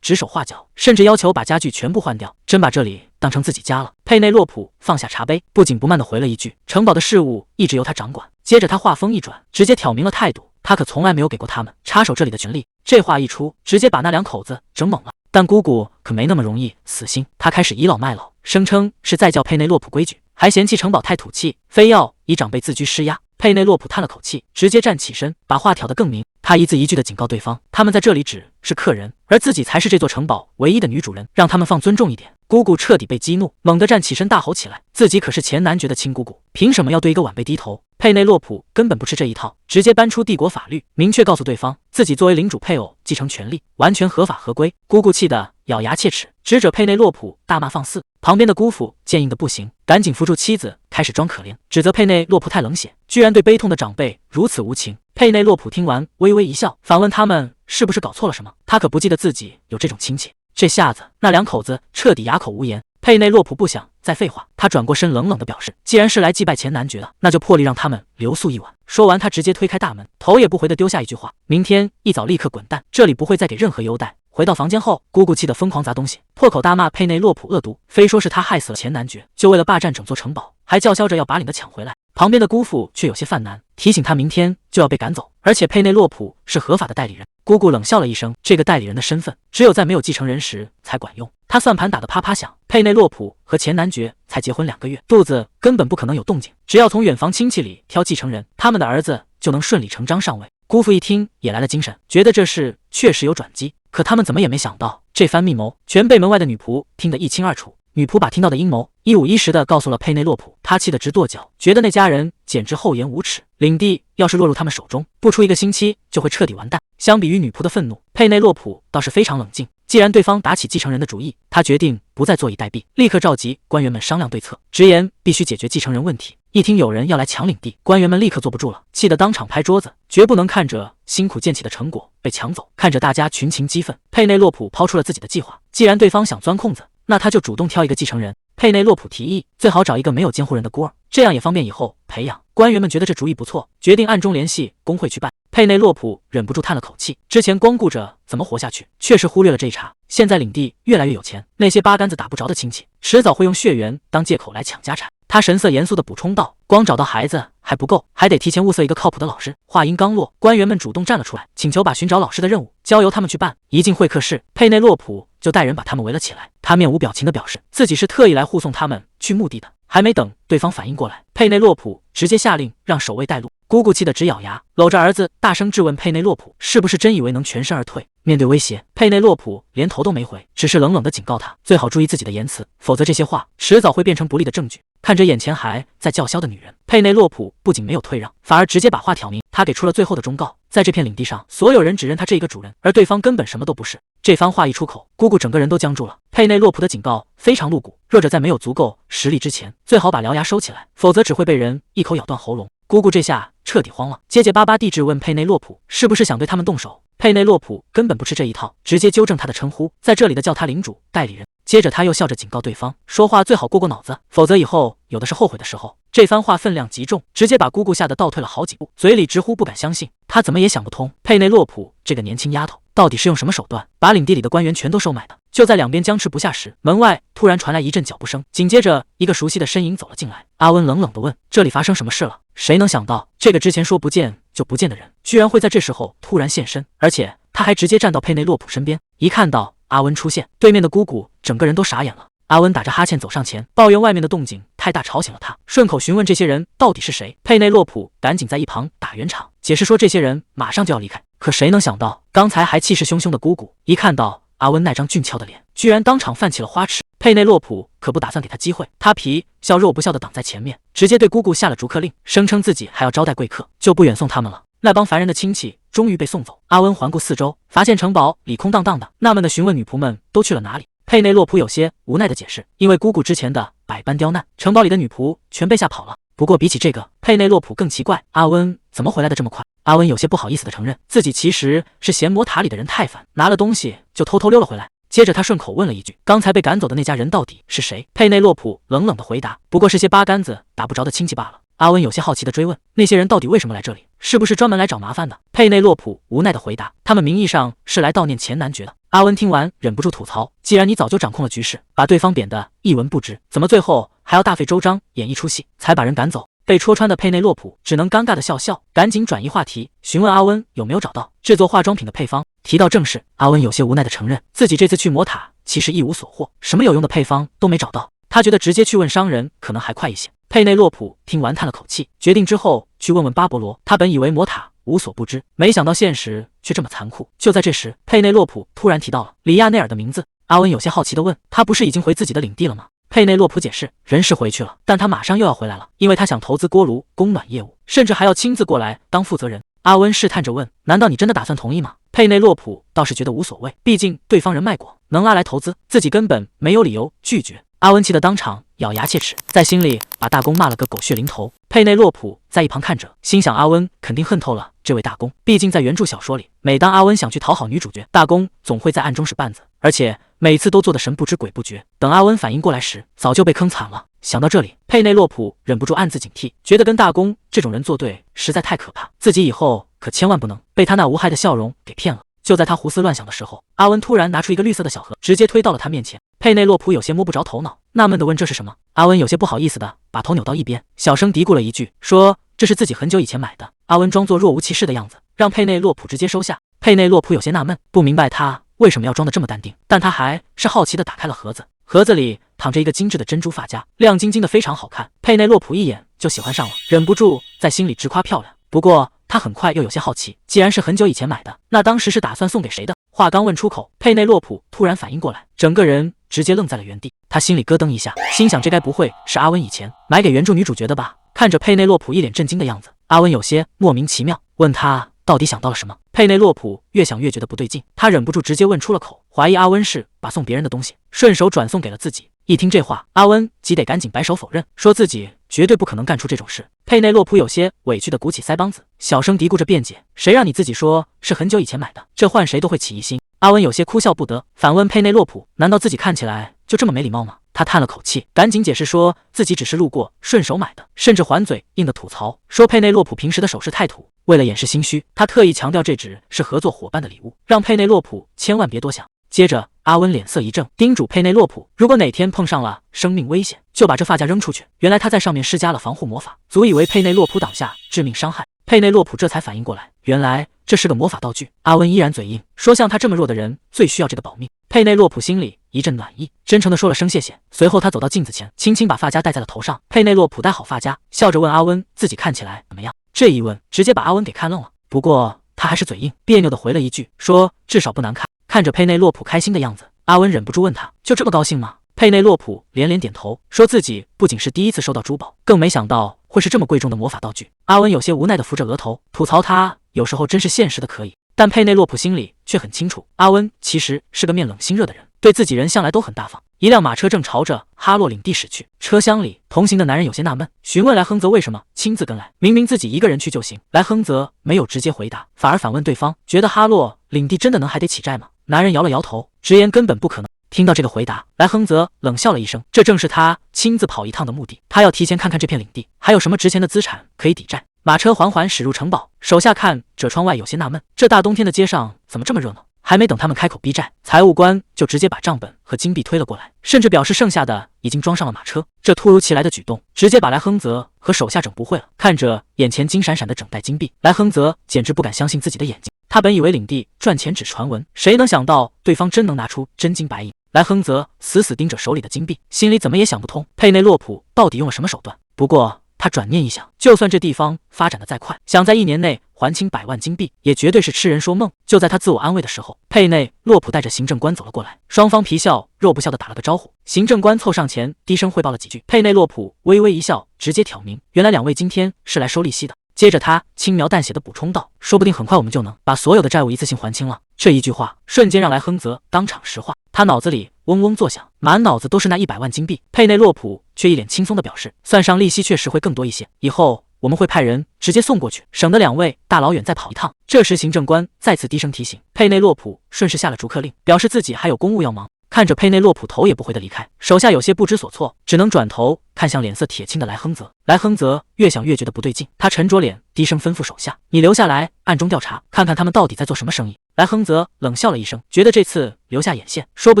指手画脚，甚至要求把家具全部换掉，真把这里当成自己家了。佩内洛普放下茶杯，不紧不慢地回了一句：“城堡的事务一直由他掌管。”接着他话锋一转，直接挑明了态度，他可从来没有给过他们插手这里的权利。这话一出，直接把那2口子整懵了。但姑姑可没那么容易死心，她开始倚老卖老，声称是在教佩内洛普规矩，还嫌弃城堡太土气，非要以长辈自居施压。佩内洛普叹了口气，直接站起身，把话挑得更明。他一字一句地警告对方，他们在这里只是客人，而自己才是这座城堡唯一的女主人，让他们放尊重一点。姑姑彻底被激怒，猛地站起身大吼起来，自己可是前男爵的亲姑姑，凭什么要对一个晚辈低头？佩内洛普根本不吃这一套，直接搬出帝国法律，明确告诉对方自己作为领主配偶继承权利完全合法合规。姑姑气得咬牙切齿，指着佩内洛普大骂放肆。旁边的姑父见硬的不行，赶紧扶住妻子，开始装可怜，指责佩内洛普太冷血，居然对悲痛的长辈如此无情。佩内洛普听完微微一笑，反问他们是不是搞错了什么，他可不记得自己有这种亲戚。这下子那2口子彻底哑口无言。佩内洛普不想再废话，他转过身冷冷地表示，既然是来祭拜前男爵的，那就破例让他们留宿一晚。说完，他直接推开大门，头也不回地丢下一句话：明天一早立刻滚蛋，这里不会再给任何优待。回到房间后，姑姑气得疯狂砸东西，破口大骂佩内洛普恶毒，非说是他害死了前男爵，就为了霸占整座城堡，还叫嚣着要把领的抢回来。旁边的姑父却有些犯难，提醒他明天就要被赶走，而且佩内洛普是合法的代理人。姑姑冷笑了一声，这个代理人的身份只有在没有继承人时才管用。他算盘打得啪啪响，佩内洛普和前男爵才结婚2个月，肚子根本不可能有动静，只要从远房亲戚里挑继承人，他们的儿子就能顺理成章上位。姑父一听也来了精神，觉得这事确实有转机，可他们怎么也没想到，这番密谋全被门外的女仆听得一清二楚。女仆把听到的阴谋一五一十地告诉了佩内洛普，他气得直跺脚，觉得那家人简直厚颜无耻，领地要是落入他们手中，不出1个星期就会彻底完蛋。相比于女仆的愤怒，佩内洛普倒是非常冷静。既然对方打起继承人的主意，他决定不再坐以待毙，立刻召集官员们商量对策，直言必须解决继承人问题。一听有人要来抢领地，官员们立刻坐不住了，气得当场拍桌子，绝不能看着辛苦建起的成果被抢走。看着大家群情激愤，佩内洛普抛出了自己的计划，既然对方想钻空子，那他就主动挑一个继承人。佩内洛普提议，最好找一个没有监护人的孤儿，这样也方便以后培养。官员们觉得这主意不错，决定暗中联系工会去办。佩内洛普忍不住叹了口气，之前光顾着怎么活下去，确实忽略了这一茬。现在领地越来越有钱，那些八竿子打不着的亲戚，迟早会用血缘当借口来抢家产。他神色严肃地补充道：“光找到孩子还还不够，还得提前物色一个靠谱的老师。话音刚落，官员们主动站了出来，请求把寻找老师的任务交由他们去办。一进会客室，佩内洛普就带人把他们围了起来。他面无表情地表示自己是特意来护送他们去墓地的。还没等对方反应过来，佩内洛普直接下令让守卫带路。姑姑气得直咬牙，搂着儿子大声质问佩内洛普是不是真以为能全身而退。面对威胁，佩内洛普连头都没回，只是冷冷地警告他最好注意自己的言辞，否则这些话迟早会变成不利的证据。看着眼前还在叫嚣的女人，佩内洛普不仅没有退让，反而直接把话挑明。他给出了最后的忠告，在这片领地上，所有人只认他这一个主人，而对方根本什么都不是。这番话一出口，姑姑整个人都僵住了。佩内洛普的警告非常露骨，弱者在没有足够实力之前，最好把獠牙收起来，否则只会被人一口咬断喉咙。姑姑这下彻底慌了，结结巴巴地质问佩内洛普是不是想对他们动手。佩内洛普根本不吃这一套，直接纠正他的称呼，在这里的叫他领主、代理人。接着他又笑着警告对方，说话最好过脑子，否则以后有的是后悔的时候。这番话分量极重，直接把姑姑吓得倒退了好几步，嘴里直呼不敢相信。他怎么也想不通，佩内洛普这个年轻丫头到底是用什么手段把领地里的官员全都收买的。就在两边僵持不下时，门外突然传来一阵脚步声，紧接着一个熟悉的身影走了进来。阿温冷冷地问：“这里发生什么事了？”谁能想到，这个之前说不见就不见的人，居然会在这时候突然现身，而且他还直接站到佩内洛普身边。一看到阿温出现，对面的姑姑整个人都傻眼了。阿温打着哈欠走上前，抱怨外面的动静太大，吵醒了他，顺口询问这些人到底是谁。佩内洛普赶紧在一旁打圆场，解释说这些人马上就要离开。可谁能想到，刚才还气势汹汹的姑姑，一看到阿温那张俊俏的脸，居然当场泛起了花痴。佩内洛普可不打算给他机会，他皮笑肉不笑的挡在前面，直接对姑姑下了逐客令，声称自己还要招待贵客，就不远送他们了。那帮烦人的亲戚终于被送走。阿温环顾四周，发现城堡里空荡荡的，纳闷的询问女仆们都去了哪里。佩内洛普有些无奈的解释，因为姑姑之前的百般刁难，城堡里的女仆全被吓跑了。不过比起这个，佩内洛普更奇怪，阿温怎么回来的这么快？阿温有些不好意思的承认，自己其实是嫌魔塔里的人太烦，拿了东西就偷偷溜了回来。接着他顺口问了一句，刚才被赶走的那家人到底是谁？佩内洛普冷冷的回答，不过是些八竿子打不着的亲戚罢了。阿温有些好奇的追问，那些人到底为什么来这里？是不是专门来找麻烦的？佩内洛普无奈的回答，他们名义上是来悼念前男爵的。阿温听完忍不住吐槽，既然你早就掌控了局势，把对方贬得一文不值，怎么最后还要大费周章演一出戏才把人赶走？被戳穿的佩内洛普只能尴尬的笑笑，赶紧转移话题，询问阿温有没有找到制作化妆品的配方。提到正事，阿温有些无奈的承认，自己这次去魔塔其实一无所获，什么有用的配方都没找到。他觉得直接去问商人可能还快一些。佩内洛普听完叹了口气，决定之后去问问巴勃罗。他本以为魔塔无所不知，没想到现实却这么残酷。就在这时，佩内洛普突然提到了里亚内尔的名字。阿温有些好奇地问，他不是已经回自己的领地了吗？佩内洛普解释，人是回去了，但他马上又要回来了，因为他想投资锅炉供暖业务，甚至还要亲自过来当负责人。阿温试探着问，难道你真的打算同意吗？佩内洛普倒是觉得无所谓，毕竟对方人脉广，能拉来投资，自己根本没有理由拒绝。阿温气得当场咬牙切齿，在心里把大公骂了个狗血淋头。佩内洛普在一旁看着，心想阿温肯定恨透了这位大公，毕竟在原著小说里，每当阿温想去讨好女主角，大公总会在暗中使绊子，而且每次都做得神不知鬼不觉。等阿温反应过来时，早就被坑惨了。想到这里，佩内洛普忍不住暗自警惕，觉得跟大公这种人作对实在太可怕，自己以后可千万不能被他那无害的笑容给骗了。就在他胡思乱想的时候，阿温突然拿出一个绿色的小盒，直接推到了他面前。佩内洛普有些摸不着头脑，纳闷地问这是什么。阿温有些不好意思的把头扭到一边，小声嘀咕了一句，说这是自己很久以前买的。阿温装作若无其事的样子，让佩内洛普直接收下。佩内洛普有些纳闷，不明白他为什么要装得这么淡定，但他还是好奇地打开了盒子。盒子里躺着一个精致的珍珠发夹，亮晶晶的，非常好看。佩内洛普一眼就喜欢上了，忍不住在心里直夸漂亮。不过他很快又有些好奇，既然是很久以前买的，那当时是打算送给谁的？话刚问出口，佩内洛普突然反应过来，整个人直接愣在了原地。他心里咯噔一下，心想这该不会是阿温以前买给原著女主角的吧？看着佩内洛普一脸震惊的样子，阿温有些莫名其妙，问他到底想到了什么。佩内洛普越想越觉得不对劲，他忍不住直接问出了口，怀疑阿温是把送别人的东西顺手转送给了自己。一听这话，阿温急得赶紧摆手否认，说自己绝对不可能干出这种事。佩内洛普有些委屈的鼓起腮帮子，小声嘀咕着辩解，谁让你自己说是很久以前买的，这换谁都会起疑心。阿温有些哭笑不得，反问佩内洛普，难道自己看起来就这么没礼貌吗？他叹了口气，赶紧解释说自己只是路过顺手买的，甚至还嘴硬的吐槽说佩内洛普平时的手势太土。为了掩饰心虚，他特意强调这只是合作伙伴的礼物，让佩内洛普千万别多想。接着阿温脸色一正，叮嘱佩内洛普，如果哪天碰上了生命危险，就把这发夹扔出去。原来他在上面施加了防护魔法，足以为佩内洛普挡下致命伤害。佩内洛普这才反应过来，原来这是个魔法道具。阿温依然嘴硬，说像他这么弱的人最需要这个保命。佩内洛普心里一阵暖意，真诚地说了声谢谢。随后他走到镜子前，轻轻把发夹戴在了头上。佩内洛普戴好发夹，笑着问阿温自己看起来怎么样。这一问直接把阿温给看愣了，不过他还是嘴硬，别扭地回了一句，说至少不难看。看着佩内洛普开心的样子，阿温忍不住问他，就这么高兴吗？佩内洛普连连点头，说自己不仅是第一次收到珠宝，更没想到会是这么贵重的魔法道具。阿温有些无奈地扶着额头，吐槽他有时候真是现实的可以。但佩内洛普心里却很清楚，阿温其实是个面冷心热的人，对自己人向来都很大方。一辆马车正朝着哈洛领地驶去，车厢里同行的男人有些纳闷，询问莱亨泽为什么亲自跟来，明明自己一个人去就行。莱亨泽没有直接回答，反而反问对方，觉得哈洛领地真的能还得起债吗？男人摇了摇头，直言根本不可能。听到这个回答，莱亨泽冷笑了一声，这正是他亲自跑一趟的目的，他要提前看看这片领地还有什么值钱的资产可以抵债。马车缓缓驶入城堡，手下看着窗外有些纳闷，这大冬天的街上怎么这么热闹？还没等他们开口逼债，财务官就直接把账本和金币推了过来，甚至表示剩下的已经装上了马车。这突如其来的举动直接把莱亨泽和手下整不会了。看着眼前金闪闪的整袋金币，莱亨泽简直不敢相信自己的眼睛。他本以为领地赚钱只传闻，谁能想到对方真能拿出真金白银。莱亨泽死死盯着手里的金币，心里怎么也想不通佩内洛普到底用了什么手段。不过他转念一想，就算这地方发展的再快，想在1年内还清100万金币，也绝对是痴人说梦。就在他自我安慰的时候，佩内洛普带着行政官走了过来，双方皮笑肉不笑的打了个招呼。行政官凑上前低声汇报了几句，佩内洛普微微一笑，直接挑明，原来2位今天是来收利息的。接着他轻描淡写的补充道，说不定很快我们就能把所有的债务一次性还清了。这一句话瞬间让莱亨泽当场石化，他脑子里嗡嗡作响，满脑子都是那100万金币。佩内洛普却一脸轻松的表示，算上利息确实会更多一些，以后我们会派人直接送过去，省得2位大老远再跑一趟。这时行政官再次低声提醒，佩内洛普顺势下了逐客令，表示自己还有公务要忙。看着佩内洛普头也不回的离开，手下有些不知所措，只能转头看向脸色铁青的莱亨泽。莱亨泽越想越觉得不对劲，他沉着脸低声吩咐手下，你留下来暗中调查，看看他们到底在做什么生意。莱亨泽冷笑了一声，觉得这次留下眼线，说不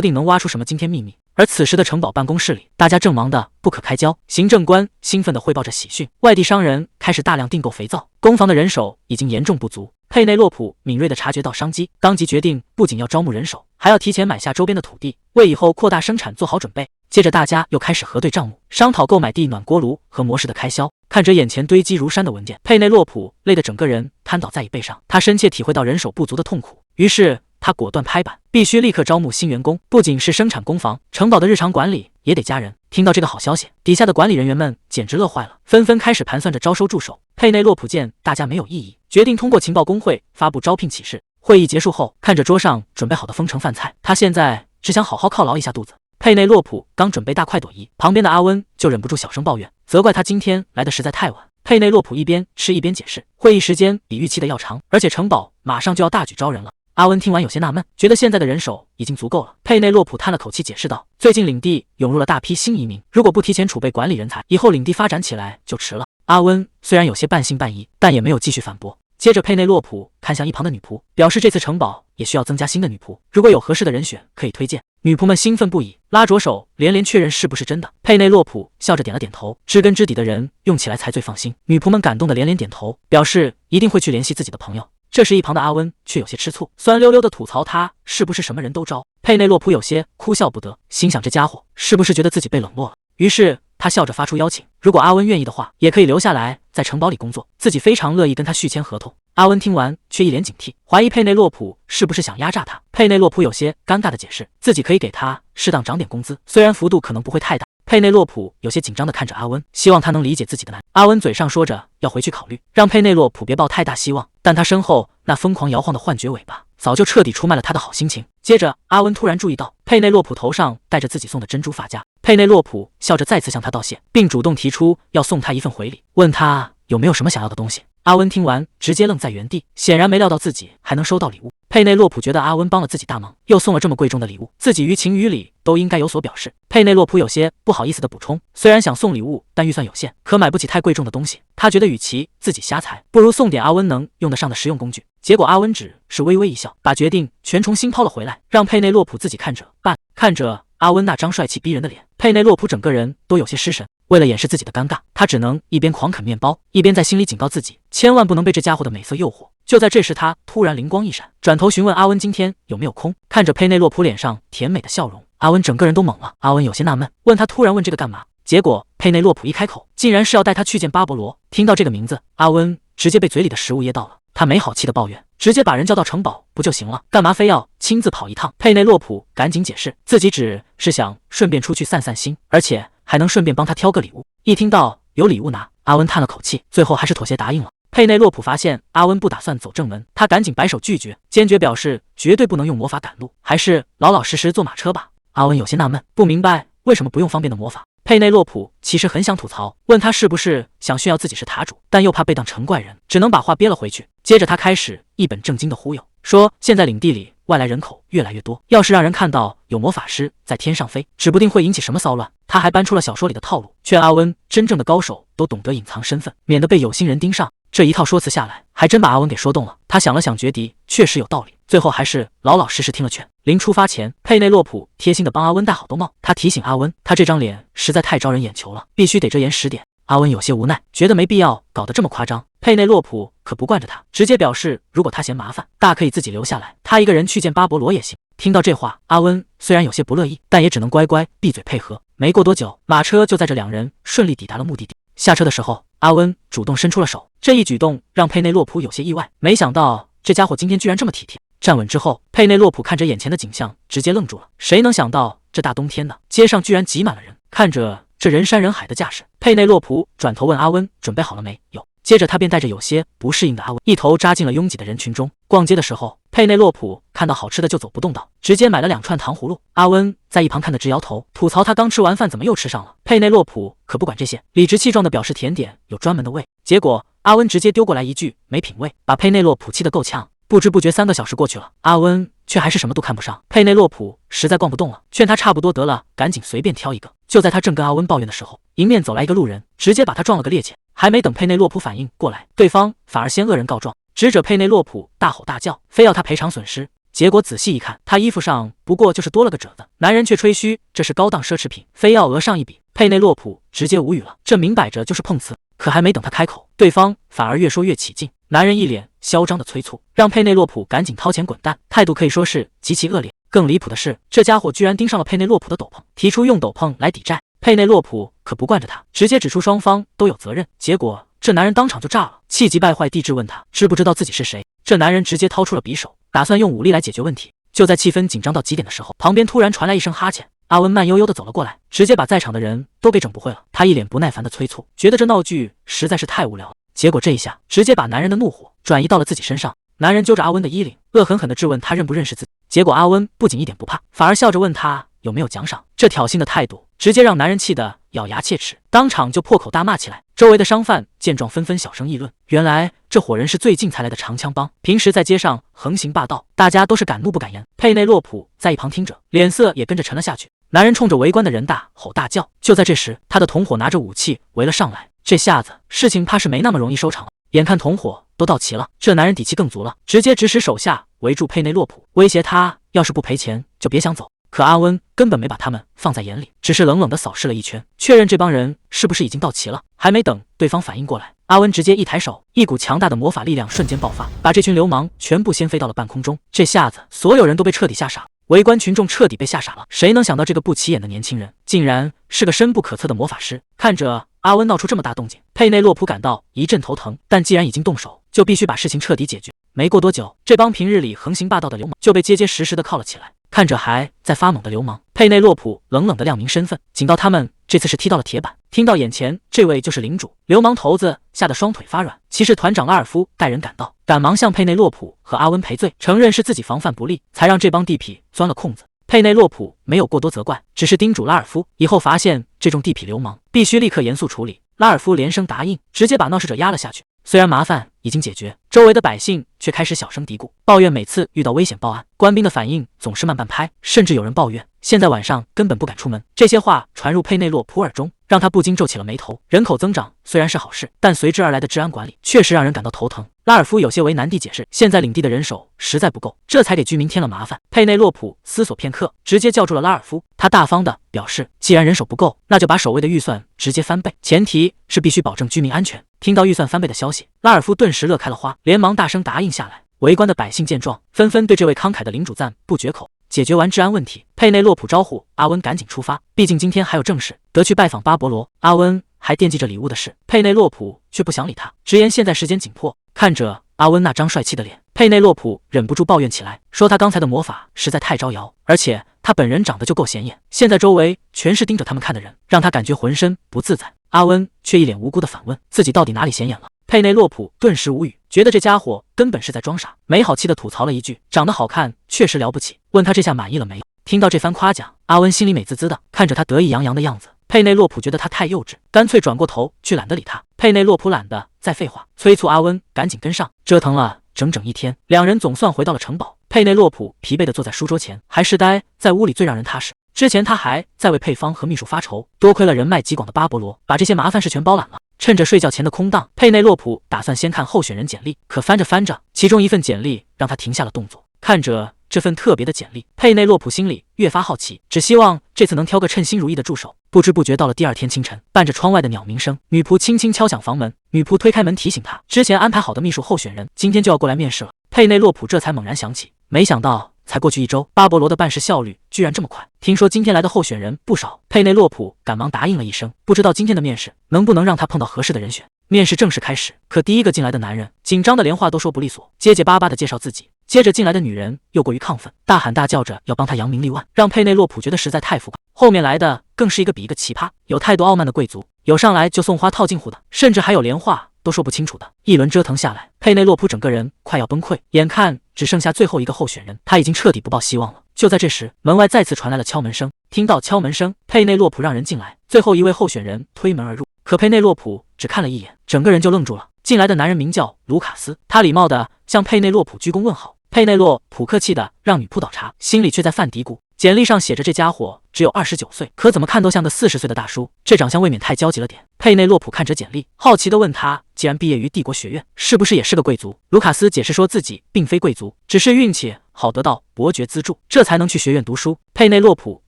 定能挖出什么惊天秘密。而此时的城堡办公室里，大家正忙得不可开交。行政官兴奋地汇报着喜讯，外地商人开始大量订购肥皂，工坊的人手已经严重不足。佩内洛普敏锐地察觉到商机，当即决定不仅要招募人手，还要提前买下周边的土地，为以后扩大生产做好准备。接着大家又开始核对账目，商讨购买地暖锅炉和模式的开销。看着眼前堆积如山的文件，佩内洛普累得整个人瘫倒在椅背上，他深切体会到人手不足的痛苦，于是他果断拍板，必须立刻招募新员工，不仅是生产工坊，城堡的日常管理也得加人。听到这个好消息，底下的管理人员们简直乐坏了，纷纷开始盘算着招收助手。佩内洛普见大家没有异议，决定通过情报工会发布招聘启事。会议结束后，看着桌上准备好的丰盛饭菜，他现在只想好好犒劳一下肚子。佩内洛普刚准备大快朵颐，旁边的阿温就忍不住小声抱怨，责怪他今天来的实在太晚。佩内洛普一边吃一边解释，会议时间比预期的要长，而且城堡马上就要大举招人了。阿温听完有些纳闷，觉得现在的人手已经足够了。佩内洛普叹了口气解释道，最近领地涌入了大批新移民，如果不提前储备管理人才，以后领地发展起来就迟了。阿温虽然有些半信半疑，但也没有继续反驳。接着佩内洛普看向一旁的女仆，表示这次城堡也需要增加新的女仆，如果有合适的人选可以推荐。女仆们兴奋不已，拉着手连连确认是不是真的。佩内洛普笑着点了点头，知根知底的人用起来才最放心。女仆们感动的连连点头，表示一定会去联系自己的朋友。这时一旁的阿温却有些吃醋，酸溜溜的吐槽他是不是什么人都招。佩内洛普有些哭笑不得，心想这家伙是不是觉得自己被冷落了。于是他笑着发出邀请，如果阿温愿意的话，也可以留下来在城堡里工作，自己非常乐意跟他续签合同。阿温听完却一脸警惕，怀疑佩内洛普是不是想压榨他。佩内洛普有些尴尬的解释，自己可以给他适当涨点工资，虽然幅度可能不会太大。佩内洛普有些紧张地看着阿温，希望他能理解自己的难。阿温嘴上说着要回去考虑，让佩内洛普别抱太大希望，但他身后那疯狂摇晃的幻觉尾巴早就彻底出卖了他的好心情。接着阿温突然注意到佩内洛普头上戴着自己送的珍珠发夹，佩内洛普笑着再次向他道谢，并主动提出要送他一份回礼，问他有没有什么想要的东西。阿温听完直接愣在原地，显然没料到自己还能收到礼物。佩内洛普觉得阿温帮了自己大忙，又送了这么贵重的礼物，自己于情于理都应该有所表示。佩内洛普有些不好意思的补充，虽然想送礼物，但预算有限，可买不起太贵重的东西。他觉得与其自己瞎财，不如送点阿温能用得上的实用工具。结果阿温只是微微一笑，把决定全重新抛了回来，让佩内洛普自己看着办。看着阿温那张帅气逼人的脸，佩内洛普整个人都有些失神。为了掩饰自己的尴尬，他只能一边狂啃面包，一边在心里警告自己，千万不能被这家伙的美色诱惑。就在这时，他突然灵光一闪，转头询问阿温今天有没有空。看着佩内洛普脸上甜美的笑容，阿温整个人都懵了。阿温有些纳闷，问他突然问这个干嘛？结果佩内洛普一开口，竟然是要带他去见巴勃罗。听到这个名字，阿温直接被嘴里的食物噎到了。他没好气的抱怨，直接把人叫到城堡不就行了，干嘛非要亲自跑一趟？佩内洛普赶紧解释，自己只是想顺便出去散散心，而且还能顺便帮他挑个礼物。一听到有礼物拿，阿温叹了口气，最后还是妥协答应了。佩内洛普发现阿温不打算走正门，他赶紧摆手拒绝，坚决表示绝对不能用魔法赶路，还是老老实实坐马车吧。阿温有些纳闷，不明白为什么不用方便的魔法。佩内洛普其实很想吐槽，问他是不是想炫耀自己是塔主，但又怕被当成怪人，只能把话憋了回去。接着他开始一本正经的忽悠，说现在领地里外来人口越来越多，要是让人看到有魔法师在天上飞，指不定会引起什么骚乱。他还搬出了小说里的套路，劝阿温真正的高手都懂得隐藏身份，免得被有心人盯上。这一套说辞下来，还真把阿温给说动了。他想了想，觉得确实有道理，最后还是老老实实听了劝。临出发前，佩内洛普贴心的帮阿温戴好兜帽。他提醒阿温，他这张脸实在太招人眼球了，必须得遮严实点。阿温有些无奈，觉得没必要搞得这么夸张。佩内洛普可不惯着他，直接表示如果他嫌麻烦，大可以自己留下来，他一个人去见巴勃罗也行。听到这话，阿温虽然有些不乐意，但也只能乖乖闭嘴配合。没过多久，马车就载着两人顺利抵达了目的地。下车的时候，阿温主动伸出了手，这一举动让佩内洛普有些意外，没想到这家伙今天居然这么体贴。站稳之后，佩内洛普看着眼前的景象，直接愣住了。谁能想到这大冬天的街上居然挤满了人？看着这人山人海的架势，佩内洛普转头问阿温准备好了没有。接着他便带着有些不适应的阿温一头扎进了拥挤的人群中。逛街的时候，佩内洛普看到好吃的就走不动道，直接买了2串糖葫芦。阿温在一旁看得直摇头，吐槽他刚吃完饭怎么又吃上了。佩内洛普可不管这些，理直气壮地表示甜点有专门的味。结果阿温直接丢过来一句没品味，把佩内洛普气得够呛。不知不觉3个小时过去了，阿温却还是什么都看不上。佩内洛普实在逛不动了，劝他差不多得了，赶紧随便挑一个。就在他正跟阿温抱怨的时候，迎面走来一个路人，直接把他撞了个趔趄。还没等佩内洛普反应过来，对方反而先恶人告状，指着佩内洛普大吼大叫，非要他赔偿损失。结果仔细一看，他衣服上不过就是多了个褶子，男人却吹嘘这是高档奢侈品，非要额上一笔。佩内洛普直接无语了，这明摆着就是碰瓷。可还没等他开口，对方反而越说越起劲，男人一脸嚣张的催促，让佩内洛普赶紧掏钱滚蛋，态度可以说是极其恶劣。更离谱的是，这家伙居然盯上了佩内洛普的斗篷，提出用斗篷来抵债。佩内洛普可不惯着他，直接指出双方都有责任。结果这男人当场就炸了，气急败坏地质问他知不知道自己是谁。这男人直接掏出了匕首，打算用武力来解决问题。就在气氛紧张到极点的时候，旁边突然传来一声哈欠，阿温慢悠悠地走了过来，直接把在场的人都给整不会了。他一脸不耐烦地催促，觉得这闹剧实在是太无聊了。结果这一下直接把男人的怒火转移到了自己身上。男人揪着阿温的衣领，恶狠狠地质问他认不认识自己。结果阿温不仅一点不怕，反而笑着问他有没有奖赏。这挑衅的态度直接让男人气得咬牙切齿，当场就破口大骂起来。周围的商贩见状纷纷小声议论，原来这伙人是最近才来的长枪帮，平时在街上横行霸道，大家都是敢怒不敢言。佩内洛普在一旁听着，脸色也跟着沉了下去。男人冲着围观的人大吼大叫。就在这时，他的同伙拿着武器围了上来，这下子事情怕是没那么容易收场了。眼看同伙都到齐了，这男人底气更足了，直接指使手下围住佩内洛普，威胁他要是不赔钱就别想走。可阿温根本没把他们放在眼里，只是冷冷地扫视了一圈，确认这帮人是不是已经到齐了。还没等对方反应过来，阿温直接一抬手，一股强大的魔法力量瞬间爆发，把这群流氓全部掀飞到了半空中。这下子所有人都被彻底吓傻了，围观群众彻底被吓傻了。谁能想到这个不起眼的年轻人竟然是个深不可测的魔法师？看着阿温闹出这么大动静，佩内洛普感到一阵头疼，但既然已经动手，就必须把事情彻底解决。没过多久，这帮平日里横行霸道的流氓就被结结实实的铐了起来。看着还在发懵的流氓，佩内洛普冷冷的亮明身份，警告他们这次是踢到了铁板。听到眼前这位就是领主，流氓头子吓得双腿发软。骑士团长拉尔夫带人赶到，赶忙向佩内洛普和阿温赔罪，承认是自己防范不力，才让这帮地痞钻了空子。佩内洛普没有过多责怪，只是叮嘱拉尔夫以后发现这种地痞流氓必须立刻严肃处理。拉尔夫连声答应，直接把闹事者压了下去。虽然麻烦已经解决，周围的百姓却开始小声嘀咕，抱怨每次遇到危险报案，官兵的反应总是慢半拍，甚至有人抱怨现在晚上根本不敢出门。这些话传入佩内洛普耳中，让他不禁皱起了眉头。人口增长虽然是好事，但随之而来的治安管理确实让人感到头疼。拉尔夫有些为难地解释，现在领地的人手实在不够，这才给居民添了麻烦。佩内洛普思索片刻，直接叫住了拉尔夫。他大方地表示，既然人手不够，那就把守卫的预算直接翻倍，前提是必须保证居民安全。听到预算翻倍的消息，拉尔夫顿时乐开了花，连忙大声答应下来。围观的百姓见状，纷纷对这位慷慨的领主赞不绝口。解决完治安问题，佩内洛普招呼阿温赶紧出发，毕竟今天还有正事，得去拜访巴勃罗。阿温还惦记着礼物的事，佩内洛普却不想理他，直言现在时间紧迫。看着阿温那张帅气的脸，佩内洛普忍不住抱怨起来，说他刚才的魔法实在太招摇，而且他本人长得就够显眼，现在周围全是盯着他们看的人，让他感觉浑身不自在。阿温却一脸无辜地反问自己到底哪里显眼了。佩内洛普顿时无语，觉得这家伙根本是在装傻，没好气地吐槽了一句，长得好看确实了不起，问他这下满意了没有。听到这番夸奖，阿温心里美滋滋的，看着他得意洋洋的样子，佩内洛普觉得他太幼稚，干脆转过头去懒得理他。佩内洛普懒得再废话，催促阿温赶紧跟上。折腾了整整一天，两人总算回到了城堡。佩内洛普疲惫地坐在书桌前，还是待在屋里最让人踏实。之前他还在为配方和秘书发愁，多亏了人脉极广的巴勃罗，把这些麻烦事全包揽了。趁着睡觉前的空档，佩内洛普打算先看候选人简历，可翻着翻着，其中一份简历让他停下了动作。看着这份特别的简历，佩内洛普心里越发好奇，只希望这次能挑个称心如意的助手。不知不觉到了第二天清晨，伴着窗外的鸟鸣声，女仆轻轻敲响房门。女仆推开门提醒他，之前安排好的秘书候选人今天就要过来面试了。佩内洛普这才猛然想起，没想到才过去1周，巴勃罗的办事效率居然这么快。听说今天来的候选人不少，佩内洛普赶忙答应了一声，不知道今天的面试能不能让他碰到合适的人选。面试正式开始，可第一个进来的男人紧张的连话都说不利索，结结巴巴的介绍自己。接着进来的女人又过于亢奋，大喊大叫着要帮他扬名立万，让佩内洛普觉得实在太浮夸。后面来的更是一个比一个奇葩，有态度傲慢的贵族，有上来就送花套近乎的，甚至还有连话都说不清楚的。一轮折腾下来，佩内洛普整个人快要崩溃，眼看只剩下最后一个候选人，他已经彻底不抱希望了。就在这时，门外再次传来了敲门声。听到敲门声，佩内洛普让人进来，最后一位候选人推门而入。可佩内洛普只看了一眼，整个人就愣住了。进来的男人名叫卢卡斯，他礼貌地向佩内洛普鞠躬问好。佩内洛普客气地让女仆倒茶，心里却在犯嘀咕，简历上写着这家伙只有29岁，可怎么看都像个40岁的大叔，这长相未免太焦急了点。佩内洛普看着简历，好奇地问他，既然毕业于帝国学院，是不是也是个贵族？卢卡斯解释说自己并非贵族，只是运气好得到伯爵资助，这才能去学院读书。佩内洛普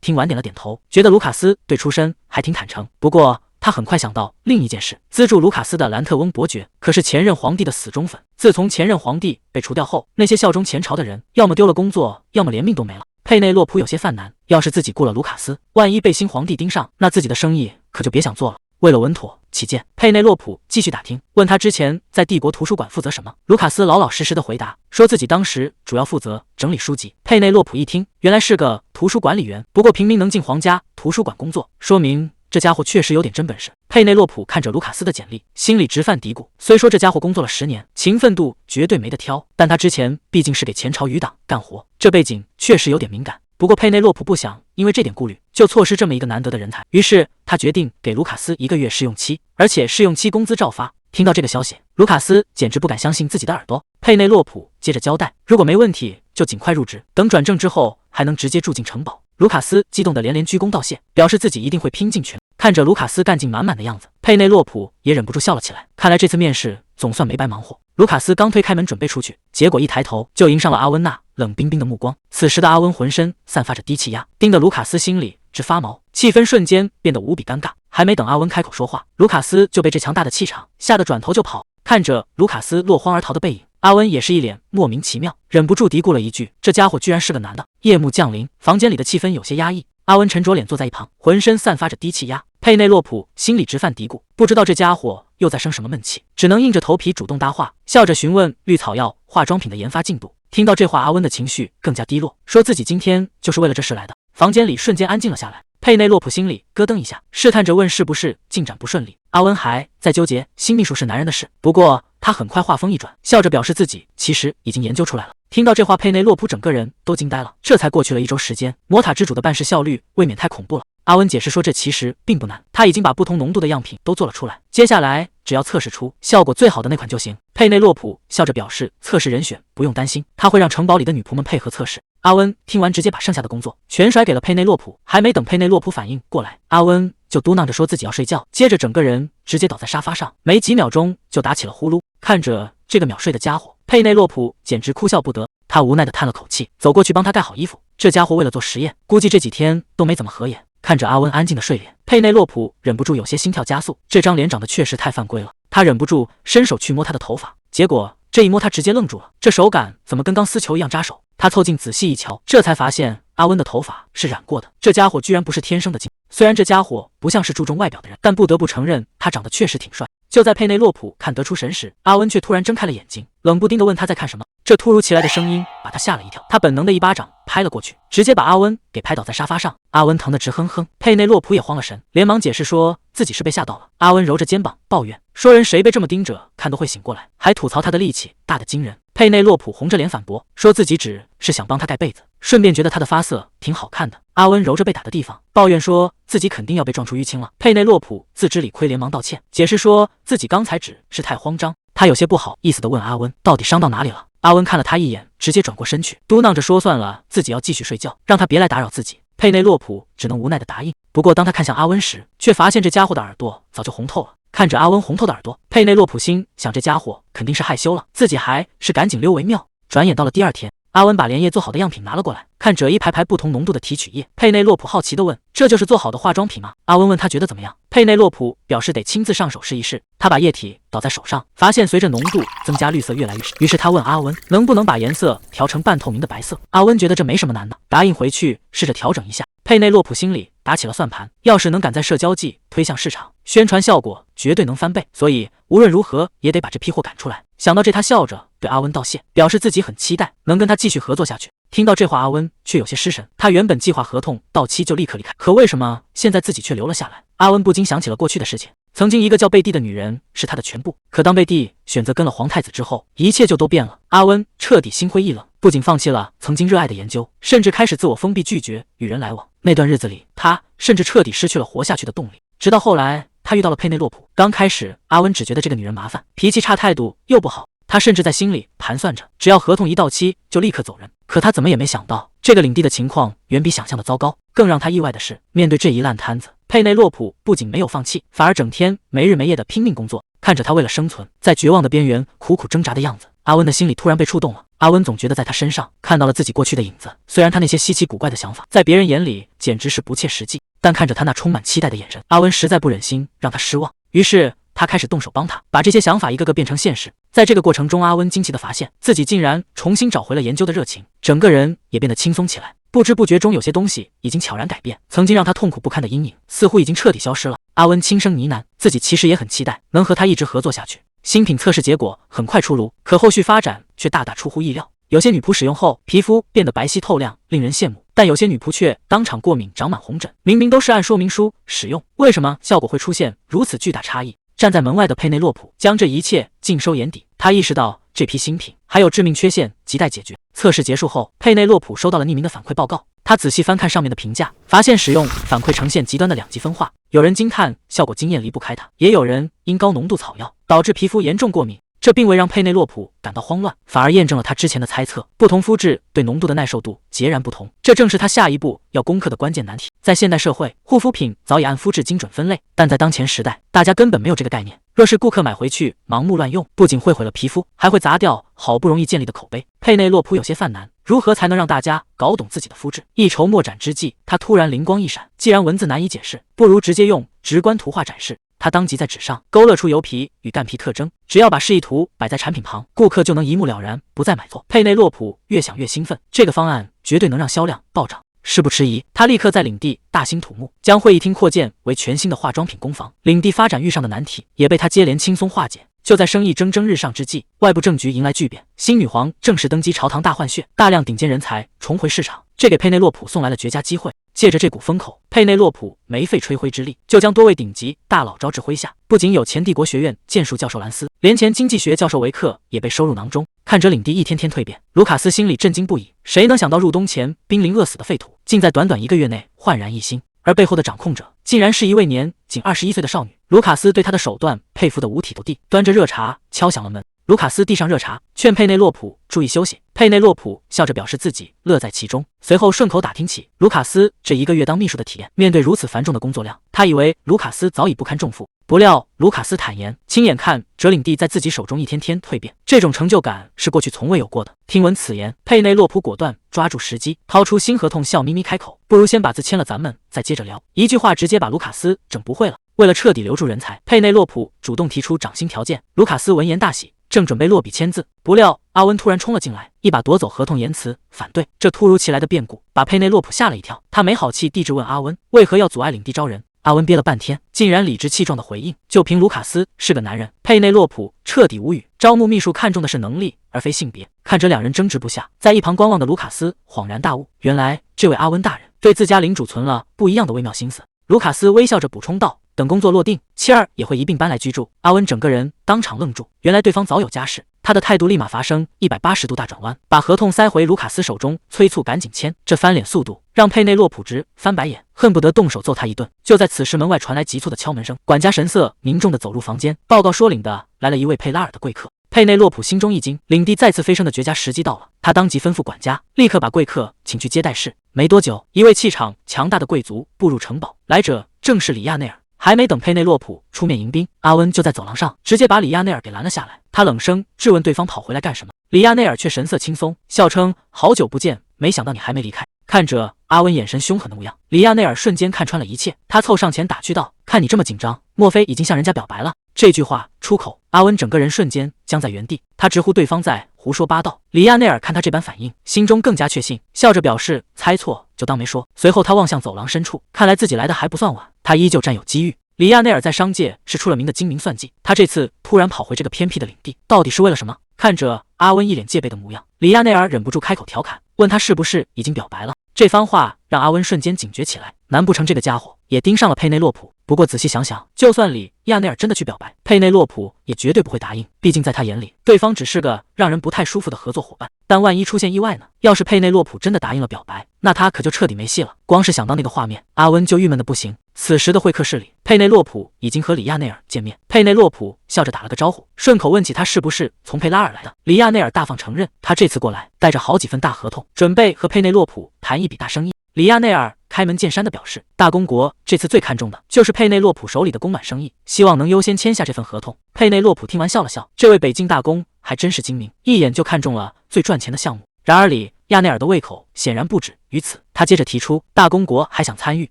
听完点了点头，觉得卢卡斯对出身还挺坦诚。不过他很快想到另一件事，资助卢卡斯的兰特翁伯爵可是前任皇帝的死忠粉，自从前任皇帝被除掉后，那些效忠前朝的人要么丢了工作，要么连命都没了。佩内洛普有些犯难，要是自己雇了卢卡斯，万一被新皇帝盯上，那自己的生意可就别想做了。为了稳妥起见，佩内洛普继续打听，问他之前在帝国图书馆负责什么。卢卡斯老老实实的回答，说自己当时主要负责整理书籍。佩内洛普一听，原来是个图书管理员，不过平民能进皇家图书馆工作，说明这家伙确实有点真本事。佩内洛普看着卢卡斯的简历，心里直犯嘀咕，虽说这家伙工作了10年，勤奋度绝对没得挑，但他之前毕竟是给前朝余党干活，这背景确实有点敏感。不过佩内洛普不想因为这点顾虑就错失这么一个难得的人才，于是他决定给卢卡斯1个月试用期，而且试用期工资照发。听到这个消息，卢卡斯简直不敢相信自己的耳朵。佩内洛普接着交代，如果没问题就尽快入职，等转正之后还能直接住进城堡。卢卡斯激动得连连鞠躬道谢，表示自己一定会拼尽全力。看着卢卡斯干劲满满的样子，佩内洛普也忍不住笑了起来。看来这次面试总算没白忙活。卢卡斯刚推开门准备出去，结果一抬头就迎上了阿温那冷冰冰的目光。此时的阿温浑身散发着低气压，盯得卢卡斯心里直发毛，气氛瞬间变得无比尴尬。还没等阿温开口说话，卢卡斯就被这强大的气场吓得转头就跑。看着卢卡斯落荒而逃的背影，阿温也是一脸莫名其妙，忍不住嘀咕了一句，这家伙居然是个男的。夜幕降临，房间里的气氛有些压抑，阿温沉着脸坐在一旁，浑身散发着低气压。佩内洛普心里直犯嘀咕，不知道这家伙又在生什么闷气，只能硬着头皮主动搭话，笑着询问绿草药化妆品的研发进度。听到这话，阿温的情绪更加低落，说自己今天就是为了这事来的。房间里瞬间安静了下来，佩内洛普心里咯噔一下，试探着问是不是进展不顺利。阿温还在纠结新秘书是男人的事，不过他很快话锋一转，笑着表示自己其实已经研究出来了。听到这话，佩内洛普整个人都惊呆了。这才过去了1周时间，魔塔之主的办事效率未免太恐怖了。阿温解释说这其实并不难，他已经把不同浓度的样品都做了出来，接下来只要测试出效果最好的那款就行。佩内洛普笑着表示，测试人选不用担心，他会让城堡里的女仆们配合测试。阿温听完直接把剩下的工作全甩给了佩内洛普，还没等佩内洛普反应过来，阿温就嘟囔着说自己要睡觉，接着整个人直接倒在沙发上，没几秒钟就打起了呼噜。看着这个秒睡的家伙，佩内洛普简直哭笑不得，他无奈地叹了口气，走过去帮他盖好衣服。这家伙为了做实验，估计这几天都没怎么合眼。看着阿温安静的睡脸，佩内洛普忍不住有些心跳加速，这张脸长得确实太犯规了。他忍不住伸手去摸他的头发，结果这一摸他直接愣住了，这手感怎么跟钢丝球一样扎手？他凑近仔细一瞧，这才发现阿温的头发是染过的，这家伙居然不是天生的金。虽然这家伙不像是注重外表的人，但不得不承认他长得确实挺帅。就在佩内洛普看得出神时，阿温却突然睁开了眼睛，冷不丁地问他在看什么。这突如其来的声音把他吓了一跳，他本能的一巴掌拍了过去，直接把阿温给拍倒在沙发上。阿温疼得直哼哼，佩内洛普也慌了神，连忙解释说自己是被吓到了。阿温揉着肩膀抱怨说人谁被这么盯着看都会醒过来，还吐槽他的力气大得惊人。佩内洛普红着脸反驳说自己只是想帮他盖被子，顺便觉得他的发色挺好看的。阿温揉着被打的地方抱怨说自己肯定要被撞出淤青了。佩内洛普自知理亏，连忙道歉，解释说自己刚才只是太慌张。他有些不好意思地问阿温到底伤到哪里了。阿温看了他一眼，直接转过身去，嘟囔着说算了，自己要继续睡觉，让他别来打扰自己。佩内洛普只能无奈地答应。不过当他看向阿温时，却发现这家伙的耳朵早就红透了。看着阿温红透的耳朵，佩内洛普心想这家伙肯定是害羞了，自己还是赶紧溜为妙。转眼到了第二天，阿温把连夜做好的样品拿了过来，看着一排排不同浓度的提取液，佩内洛普好奇地问：“这就是做好的化妆品吗？”阿温问他觉得怎么样，佩内洛普表示得亲自上手试一试。他把液体倒在手上，发现随着浓度增加，绿色越来越深。于是他问阿温能不能把颜色调成半透明的白色。阿温觉得这没什么难的，答应回去试着调整一下。佩内洛普心里打起了算盘，要是能赶在社交季推向市场，宣传效果绝对能翻倍，所以无论如何也得把这批货赶出来。想到这，他笑着对阿温道谢，表示自己很期待能跟他继续合作下去。听到这话，阿温却有些失神。他原本计划合同到期就立刻离开，可为什么现在自己却留了下来？阿温不禁想起了过去的事情。曾经一个叫贝蒂的女人是他的全部，可当贝蒂选择跟了皇太子之后，一切就都变了。阿温彻底心灰意冷，不仅放弃了曾经热爱的研究，甚至开始自我封闭，拒绝与人来往。那段日子里，他甚至彻底失去了活下去的动力。直到后来，他遇到了佩内洛普。刚开始，阿温只觉得这个女人麻烦，脾气差，态度又不好。他甚至在心里盘算着，只要合同一到期就立刻走人。可他怎么也没想到，这个领地的情况远比想象的糟糕。更让他意外的是，面对这一烂摊子，佩内洛普不仅没有放弃，反而整天没日没夜的拼命工作。看着他为了生存，在绝望的边缘苦苦挣扎的样子，阿温的心里突然被触动了。阿温总觉得在他身上看到了自己过去的影子，虽然他那些稀奇古怪的想法在别人眼里简直是不切实际，但看着他那充满期待的眼神，阿温实在不忍心让他失望。于是他开始动手帮他把这些想法一个个变成现实。在这个过程中，阿温惊奇地发现自己竟然重新找回了研究的热情，整个人也变得轻松起来。不知不觉中，有些东西已经悄然改变，曾经让他痛苦不堪的阴影似乎已经彻底消失了。阿温轻声呢喃，自己其实也很期待能和他一直合作下去。新品测试结果很快出炉，可后续发展却大大出乎意料。有些女仆使用后皮肤变得白皙透亮，令人羡慕，但有些女仆却当场过敏，长满红疹。明明都是按说明书使用，为什么效果会出现如此巨大差异？站在门外的佩内洛普将这一切尽收眼底，他意识到这批新品还有致命缺陷亟待解决。测试结束后，佩内洛普收到了匿名的反馈报告。他仔细翻看上面的评价，发现使用反馈呈现极端的两极分化，有人惊叹效果惊艳离不开它，也有人因高浓度草药导致皮肤严重过敏。这并未让佩内洛普感到慌乱，反而验证了他之前的猜测，不同肤质对浓度的耐受度截然不同，这正是他下一步要攻克的关键难题。在现代社会，护肤品早已按肤质精准分类，但在当前时代，大家根本没有这个概念。若是顾客买回去盲目乱用，不仅会毁了皮肤，还会砸掉好不容易建立的口碑。佩内洛普有些犯难，如何才能让大家搞懂自己的肤质？一筹莫展之际，他突然灵光一闪，既然文字难以解释，不如直接用直观图画展示。他当即在纸上勾勒出油皮与干皮特征，只要把示意图摆在产品旁，顾客就能一目了然，不再买错。佩内洛普越想越兴奋，这个方案绝对能让销量暴涨。事不迟疑，他立刻在领地大兴土木，将会议厅扩建为全新的化妆品工坊。领地发展遇上的难题也被他接连轻松化解。就在生意蒸蒸日上之际，外部政局迎来巨变，新女皇正式登基，朝堂大换血，大量顶尖人才重回市场，这给佩内洛普送来了绝佳机会。借着这股风口，佩内洛普没费吹灰之力，就将多位顶级大佬招至麾下。不仅有前帝国学院剑术教授兰斯，连前经济学教授维克也被收入囊中。看着领地一天天蜕变，卢卡斯心里震惊不已。谁能想到入冬前濒临饿死的废土，竟在短短1个月内焕然一新？而背后的掌控者竟然是一位年仅21岁的少女。卢卡斯对她的手段佩服得五体投地，端着热茶敲响了门。卢卡斯递上热茶，劝佩内洛普注意休息。佩内洛普笑着表示自己乐在其中，随后顺口打听起卢卡斯这1个月当秘书的体验。面对如此繁重的工作量，他以为卢卡斯早已不堪重负，不料卢卡斯坦言，亲眼看哲领地在自己手中一天天蜕变，这种成就感是过去从未有过的。听闻此言，佩内洛普果断抓住时机，掏出新合同，笑眯眯开口：“不如先把字签了，咱们再接着聊。”一句话直接把卢卡斯整不会了。为了彻底留住人才，佩内洛普主动提出涨薪条件。卢卡斯闻言大喜，正准备落笔签字，不料阿温突然冲了进来，一把夺走合同，言辞反对。这突如其来的变故把佩内洛普吓了一跳，他没好气地质问阿温为何要阻碍领地招人。阿温憋了半天，竟然理直气壮地回应：“就凭卢卡斯是个男人。”佩内洛普彻底无语，招募秘书看重的是能力而非性别。看着两人争执不下，在一旁观望的卢卡斯恍然大悟，原来这位阿温大人对自家领主存了不一样的微妙心思。卢卡斯微笑着补充道：“等工作落定，妻儿也会一并搬来居住。”阿温整个人当场愣住，原来对方早有家室。他的态度立马发生180度大转弯，把合同塞回卢卡斯手中，催促赶紧签。这翻脸速度让佩内洛普直翻白眼，恨不得动手揍他一顿。就在此时，门外传来急促的敲门声，管家神色凝重地走入房间，报告说领的来了一位佩拉尔的贵客。佩内洛普心中一惊，领地再次飞升的绝佳时机到了。他当即吩咐管家立刻把贵客请去接待室。没多久，一位气场强大的贵族步入城堡，来者正是里亚内尔。还没等佩内洛普出面迎宾，阿温就在走廊上直接把里亚内尔给拦了下来。他冷声质问对方跑回来干什么，里亚内尔却神色轻松，笑称好久不见，没想到你还没离开。看着阿温眼神凶狠的模样，里亚内尔瞬间看穿了一切，他凑上前打趣道：“看你这么紧张，莫非已经向人家表白了？”这句话出口，阿温整个人瞬间僵在原地，他直呼对方在胡说八道。里亚内尔看他这般反应，心中更加确信，笑着表示猜错就当没说。随后他望向走廊深处，看来自己来的还不算晚，他依旧占有机遇。里亚内尔在商界是出了名的精明算计，他这次突然跑回这个偏僻的领地，到底是为了什么？看着阿温一脸戒备的模样，里亚内尔忍不住开口调侃，问他是不是已经表白了。这番话让阿温瞬间警觉起来，难不成这个家伙也盯上了佩内洛普？不过仔细想想，就算里亚内尔真的去表白，佩内洛普也绝对不会答应，毕竟在他眼里，对方只是个让人不太舒服的合作伙伴。但万一出现意外呢？要是佩内洛普真的答应了表白，那他可就彻底没戏了。光是想到那个画面，阿温就郁闷的不行。此时的会客室里，佩内洛普已经和里亚内尔见面。佩内洛普笑着打了个招呼，顺口问起他是不是从佩拉尔来的。里亚内尔大方承认，他这次过来带着好几份大合同，准备和佩内洛普谈一笔大生意。里亚内尔开门见山地表示，大公国这次最看重的就是佩内洛普手里的公满生意，希望能优先签下这份合同。佩内洛普听完笑了笑，这位北境大公还真是精明，一眼就看中了最赚钱的项目。然而里亚内尔的胃口显然不止于此，他接着提出，大公国还想参与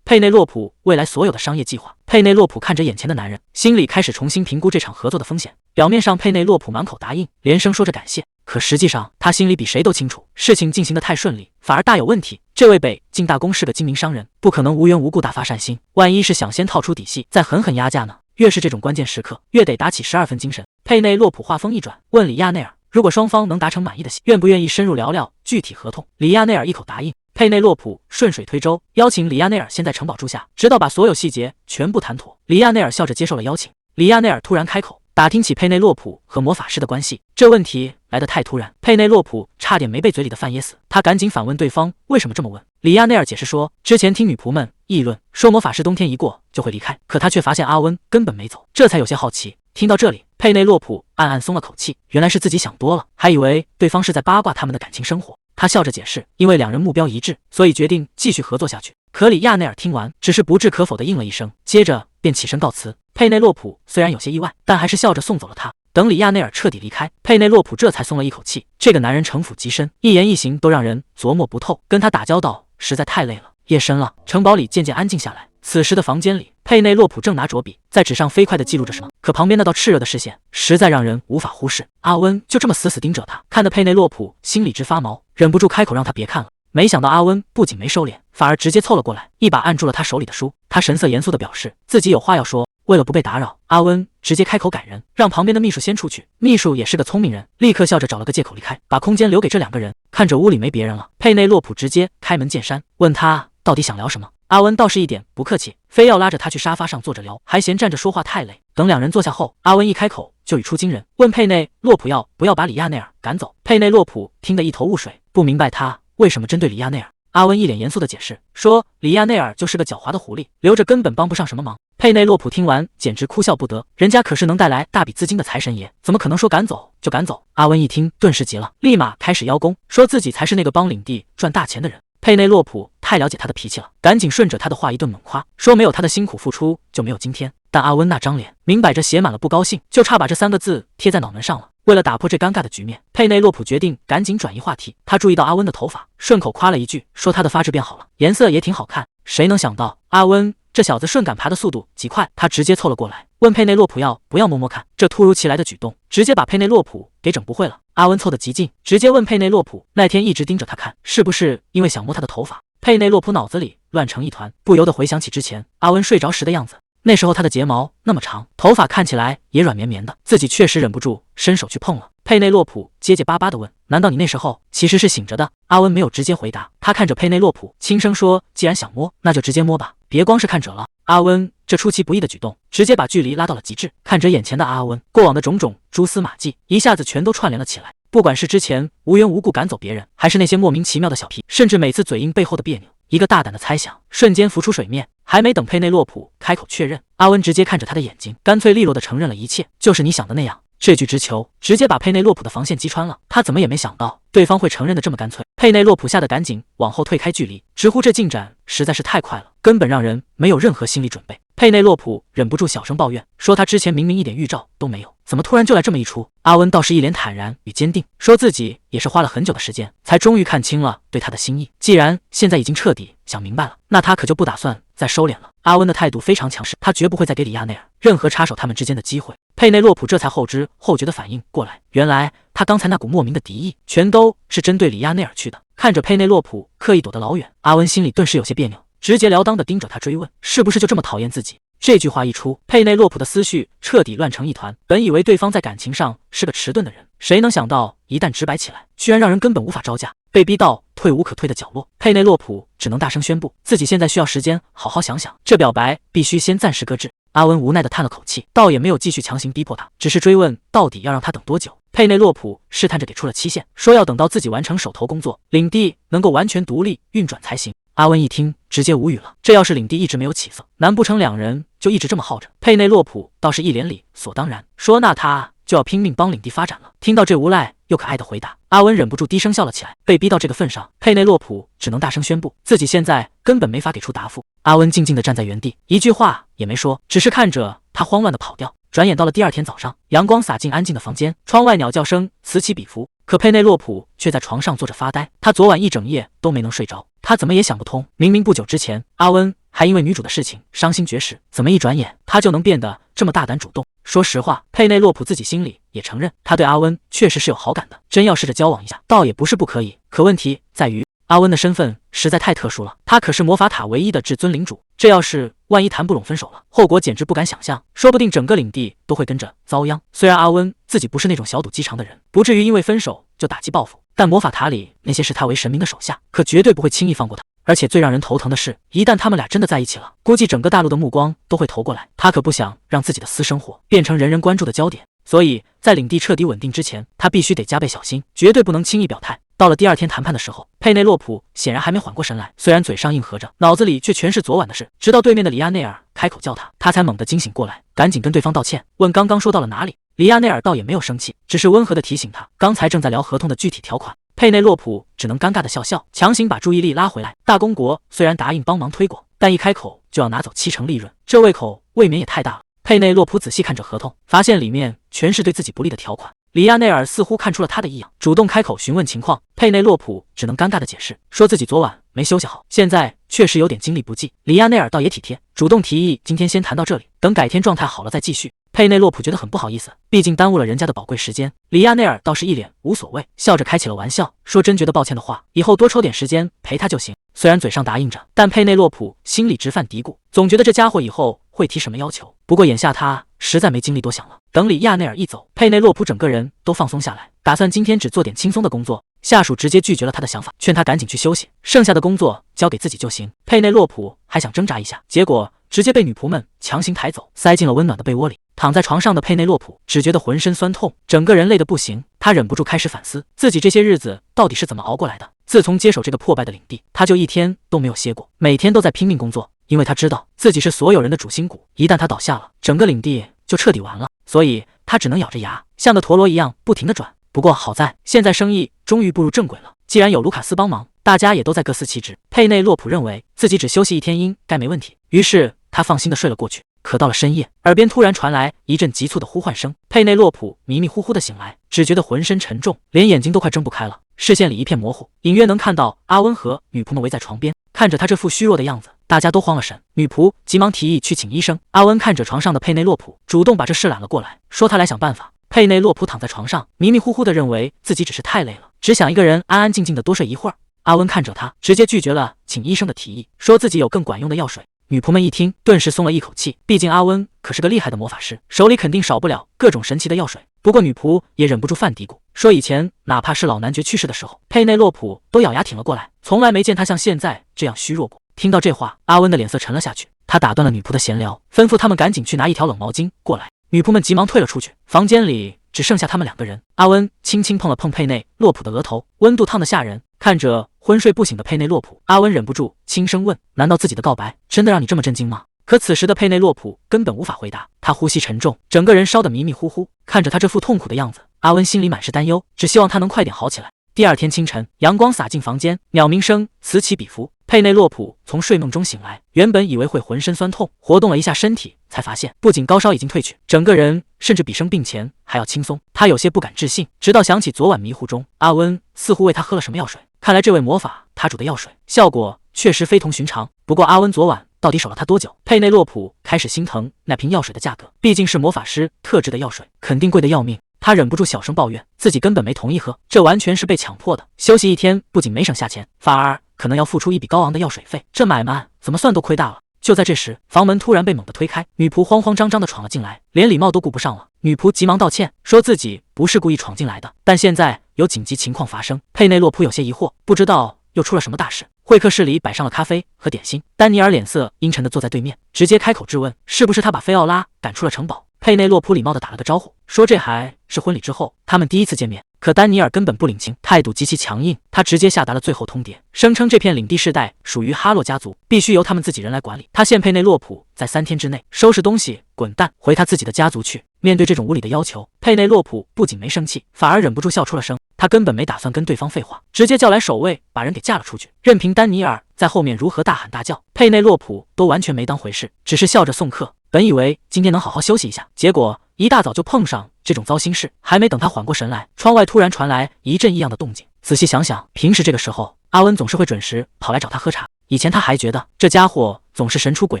佩内洛普未来所有的商业计划。佩内洛普看着眼前的男人，心里开始重新评估这场合作的风险。表面上佩内洛普满口答应，连声说着感谢，可实际上他心里比谁都清楚，事情进行得太顺利反而大有问题。这位北境大公是个精明商人，不可能无缘无故大发善心，万一是想先套出底细再狠狠压价呢？越是这种关键时刻，越得打起12分精神。佩内洛普话锋一转，问里亚内尔，如果双方能达成满意的协议，愿不愿意深入聊聊具体合同？里亚内尔一口答应。佩内洛普顺水推舟，邀请里亚内尔先在城堡住下，直到把所有细节全部谈妥。里亚内尔笑着接受了邀请。里亚内尔突然开口，打听起佩内洛普和魔法师的关系。这问题来得太突然，佩内洛普差点没被嘴里的饭噎死。他赶紧反问对方为什么这么问。里亚内尔解释说，之前听女仆们议论说魔法师冬天一过就会离开，可他却发现阿温根本没走，这才有些好奇。听到这里，佩内洛普暗暗松了口气，原来是自己想多了，还以为对方是在八卦他们的感情生活。他笑着解释，因为两人目标一致，所以决定继续合作下去。可里亚内尔听完，只是不置可否地应了一声，接着便起身告辞。佩内洛普虽然有些意外，但还是笑着送走了他。等里亚内尔彻底离开，佩内洛普这才松了一口气。这个男人城府极深，一言一行都让人琢磨不透，跟他打交道实在太累了。夜深了，城堡里渐渐安静下来。此时的房间里，佩内洛普正拿着笔在纸上飞快地记录着什么，可旁边那道炽热的视线实在让人无法忽视。阿温就这么死死盯着他，看得佩内洛普心里直发毛，忍不住开口让他别看了。没想到阿温不仅没收敛，反而直接凑了过来，一把按住了他手里的书。他神色严肃地表示自己有话要说。为了不被打扰，阿温直接开口赶人，让旁边的秘书先出去。秘书也是个聪明人，立刻笑着找了个借口离开，把空间留给这两个人。看着屋里没别人了，佩内洛普直接开门见山，问他到底想聊什么。阿温倒是一点不客气，非要拉着他去沙发上坐着聊，还嫌站着说话太累。等两人坐下后，阿温一开口就语出惊人，问佩内洛普要不要把里亚内尔赶走。佩内洛普听得一头雾水，不明白他为什么针对里亚内尔。阿温一脸严肃的解释说，里亚内尔就是个狡猾的狐狸，留着根本帮不上什么忙。佩内洛普听完简直哭笑不得，人家可是能带来大笔资金的财神爷，怎么可能说赶走就赶走？阿温一听顿时急了，立马开始邀功，说自己才是那个帮领地赚大钱的人。佩内洛普太了解他的脾气了，赶紧顺着他的话一顿猛夸，说没有他的辛苦付出就没有今天。但阿温那张脸明摆着写满了不高兴，就差把这3个字贴在脑门上了。为了打破这尴尬的局面，佩内洛普决定赶紧转移话题。他注意到阿温的头发，顺口夸了一句，说他的发质变好了，颜色也挺好看。谁能想到阿温这小子顺杆爬的速度极快，他直接凑了过来，问佩内洛普要不要摸摸看。这突如其来的举动，直接把佩内洛普给整不会了。阿温凑得极近，直接问佩内洛普，那天一直盯着他看，是不是因为想摸他的头发？佩内洛普脑子里乱成一团，不由得回想起之前阿温睡着时的样子。那时候他的睫毛那么长，头发看起来也软绵绵的，自己确实忍不住伸手去碰了。佩内洛普结结巴巴地问，难道你那时候其实是醒着的？阿温没有直接回答，他看着佩内洛普轻声说，既然想摸，那就直接摸吧，别光是看着了。阿温这出其不意的举动，直接把距离拉到了极致。看着眼前的阿温，过往的种种蛛丝马迹一下子全都串联了起来，不管是之前无缘无故赶走别人，还是那些莫名其妙的小屁，甚至每次嘴硬背后的别扭，一个大胆的猜想瞬间浮出水面。还没等佩内洛普开口确认，阿温直接看着他的眼睛，干脆利落地承认了一切，就是你想的那样。这句直球直接把佩内洛普的防线击穿了，他怎么也没想到对方会承认的这么干脆。佩内洛普吓得赶紧往后退开距离，直呼这进展实在是太快了，根本让人没有任何心理准备。佩内洛普忍不住小声抱怨，说他之前明明一点预兆都没有，怎么突然就来这么一出？阿温倒是一脸坦然与坚定，说自己也是花了很久的时间，才终于看清了对他的心意。既然现在已经彻底想明白了，那他可就不打算再收敛了。阿温的态度非常强势，他绝不会再给里亚内尔任何插手他们之间的机会。佩内洛普这才后知后觉的反应过来，原来他刚才那股莫名的敌意，全都是针对里亚内尔去的。看着佩内洛普刻意躲得老远，阿温心里顿时有些别扭，直截了当地盯着他追问，是不是就这么讨厌自己？这句话一出，佩内洛普的思绪彻底乱成一团。本以为对方在感情上是个迟钝的人，谁能想到一旦直白起来，居然让人根本无法招架。被逼到退无可退的角落，佩内洛普只能大声宣布，自己现在需要时间好好想想，这表白必须先暂时搁置。阿温无奈地叹了口气，倒也没有继续强行逼迫他，只是追问到底要让他等多久。佩内洛普试探着给出了期限，说要等到自己完成手头工作，领地能够完全独立运转才行。阿温一听直接无语了，这要是领地一直没有起色，难不成两人就一直这么耗着？佩内洛普倒是一脸理所当然，说那他就要拼命帮领地发展了。听到这无赖又可爱的回答，阿温忍不住低声笑了起来。被逼到这个份上，佩内洛普只能大声宣布，自己现在根本没法给出答复。阿温静静地站在原地，一句话也没说，只是看着他慌乱地跑掉。转眼到了第二天早上，阳光洒进安静的房间，窗外鸟叫声此起彼伏，可佩内洛普却在床上坐着发呆。他昨晚一整夜都没能睡着，他怎么也想不通，明明不久之前阿温还因为女主的事情伤心绝世，怎么一转眼他就能变得这么大胆主动？说实话，佩内洛普自己心里也承认，他对阿温确实是有好感的，真要试着交往一下，倒也不是不可以。可问题在于，阿温的身份实在太特殊了，他可是魔法塔唯一的至尊领主，这要是万一谈不拢分手了，后果简直不敢想象，说不定整个领地都会跟着遭殃。虽然阿温自己不是那种小赌鸡肠的人，不至于因为分手就打击报复，但魔法塔里那些视他为神明的手下，可绝对不会轻易放过他。而且最让人头疼的是，一旦他们俩真的在一起了，估计整个大陆的目光都会投过来，他可不想让自己的私生活变成人人关注的焦点。所以在领地彻底稳定之前，他必须得加倍小心，绝对不能轻易表态。到了第二天谈判的时候，佩内洛普显然还没缓过神来，虽然嘴上应和着，脑子里却全是昨晚的事。直到对面的里亚内尔开口叫他，他才猛地惊醒过来，赶紧跟对方道歉，问刚刚说到了哪里。里亚内尔倒也没有生气，只是温和地提醒他，刚才正在聊合同的具体条款。佩内洛普只能尴尬地笑笑，强行把注意力拉回来。大公国虽然答应帮忙推广，但一开口就要拿走70%利润，这胃口未免也太大了。佩内洛普仔细看着合同，发现里面全是对自己不利的条款。里亚内尔似乎看出了他的异样，主动开口询问情况。佩内洛普只能尴尬地解释，说自己昨晚没休息好，现在确实有点精力不济。里亚内尔倒也体贴，主动提议今天先谈到这里，等改天状态好了再继续。佩内洛普觉得很不好意思，毕竟耽误了人家的宝贵时间。里亚内尔倒是一脸无所谓，笑着开起了玩笑，说真觉得抱歉的话，以后多抽点时间陪他就行。虽然嘴上答应着，但佩内洛普心里直犯嘀咕，总觉得这家伙以后会提什么要求。不过眼下他实在没精力多想了。等里亚内尔一走，佩内洛普整个人都放松下来，打算今天只做点轻松的工作。下属直接拒绝了他的想法，劝他赶紧去休息，剩下的工作交给自己就行。佩内洛普还想挣扎一下，结果直接被女仆们强行抬走，塞进了温暖的被窝里。躺在床上的佩内洛普只觉得浑身酸痛，整个人累得不行。他忍不住开始反思自己这些日子到底是怎么熬过来的。自从接手这个破败的领地，他就一天都没有歇过，每天都在拼命工作，因为他知道自己是所有人的主心骨，一旦他倒下了，整个领地就彻底完了。所以他只能咬着牙，像个陀螺一样不停地转。不过好在现在生意终于步入正轨了，既然有卢卡斯帮忙，大家也都在各司其职。佩内洛普认为自己只休息一天应该没问题，于是他放心地睡了过去。可到了深夜，耳边突然传来一阵急促的呼唤声，佩内洛普迷迷糊糊地醒来，只觉得浑身沉重，连眼睛都快睁不开了，视线里一片模糊，隐约能看到阿温和女仆们围在床边，看着他这副虚弱的样子，大家都慌了神。女仆急忙提议去请医生。阿温看着床上的佩内洛普，主动把这事揽了过来，说他来想办法。佩内洛普躺在床上，迷迷糊糊地认为自己只是太累了，只想一个人安安静静地多睡一会儿。阿温看着他，直接拒绝了请医生的提议，说自己有更管用的药水。女仆们一听，顿时松了一口气，毕竟阿温可是个厉害的魔法师，手里肯定少不了各种神奇的药水。不过女仆也忍不住犯嘀咕，说以前哪怕是老男爵去世的时候，佩内洛普都咬牙挺了过来，从来没见他像现在这样虚弱过。听到这话，阿温的脸色沉了下去，他打断了女仆的闲聊，吩咐他们赶紧去拿一条冷毛巾过来。女仆们急忙退了出去，房间里只剩下他们两个人。阿温轻轻碰了碰佩内洛普的额头，温度烫得吓人。看着昏睡不醒的佩内洛普，阿温忍不住轻声问：难道自己的告白真的让你这么震惊吗？可此时的佩内洛普根本无法回答，他呼吸沉重，整个人烧得迷迷糊糊。看着他这副痛苦的样子，阿温心里满是担忧，只希望他能快点好起来。第二天清晨，阳光洒进房间，鸟鸣声此起彼伏。佩内洛普从睡梦中醒来，原本以为会浑身酸痛，活动了一下身体，才发现不仅高烧已经退去，整个人甚至比生病前还要轻松。他有些不敢置信，直到想起昨晚迷糊中阿温似乎喂他喝了什么药水，看来这位魔法他煮的药水效果确实非同寻常。不过阿温昨晚到底守了他多久？佩内洛普开始心疼那瓶药水的价格，毕竟是魔法师特制的药水，肯定贵得要命。他忍不住小声抱怨，自己根本没同意喝，这完全是被强迫的。休息一天不仅没省下钱，反而可能要付出一笔高昂的药水费，这买卖怎么算都亏大了。就在这时，房门突然被猛地推开，女仆慌慌张张地闯了进来，连礼貌都顾不上了。女仆急忙道歉，说自己不是故意闯进来的，但现在有紧急情况发生。佩内洛普有些疑惑，不知道又出了什么大事。会客室里摆上了咖啡和点心，丹尼尔脸色阴沉地坐在对面，直接开口质问，是不是他把菲奥拉赶出了城堡？佩内洛普礼貌地打了个招呼，说这还是婚礼之后他们第一次见面。可丹尼尔根本不领情，态度极其强硬，他直接下达了最后通牒，声称这片领地世代属于哈洛家族，必须由他们自己人来管理。他限佩内洛普在3天之内收拾东西滚蛋，回他自己的家族去。面对这种无理的要求，佩内洛普不仅没生气，反而忍不住笑出了声。他根本没打算跟对方废话，直接叫来守卫把人给架了出去，任凭丹尼尔在后面如何大喊大叫，佩内洛普都完全没当回事，只是笑着送客。本以为今天能好好休息一下，结果一大早就碰上这种糟心事。还没等他缓过神来，窗外突然传来一阵异样的动静。仔细想想，平时这个时候阿温总是会准时跑来找他喝茶，以前他还觉得这家伙总是神出鬼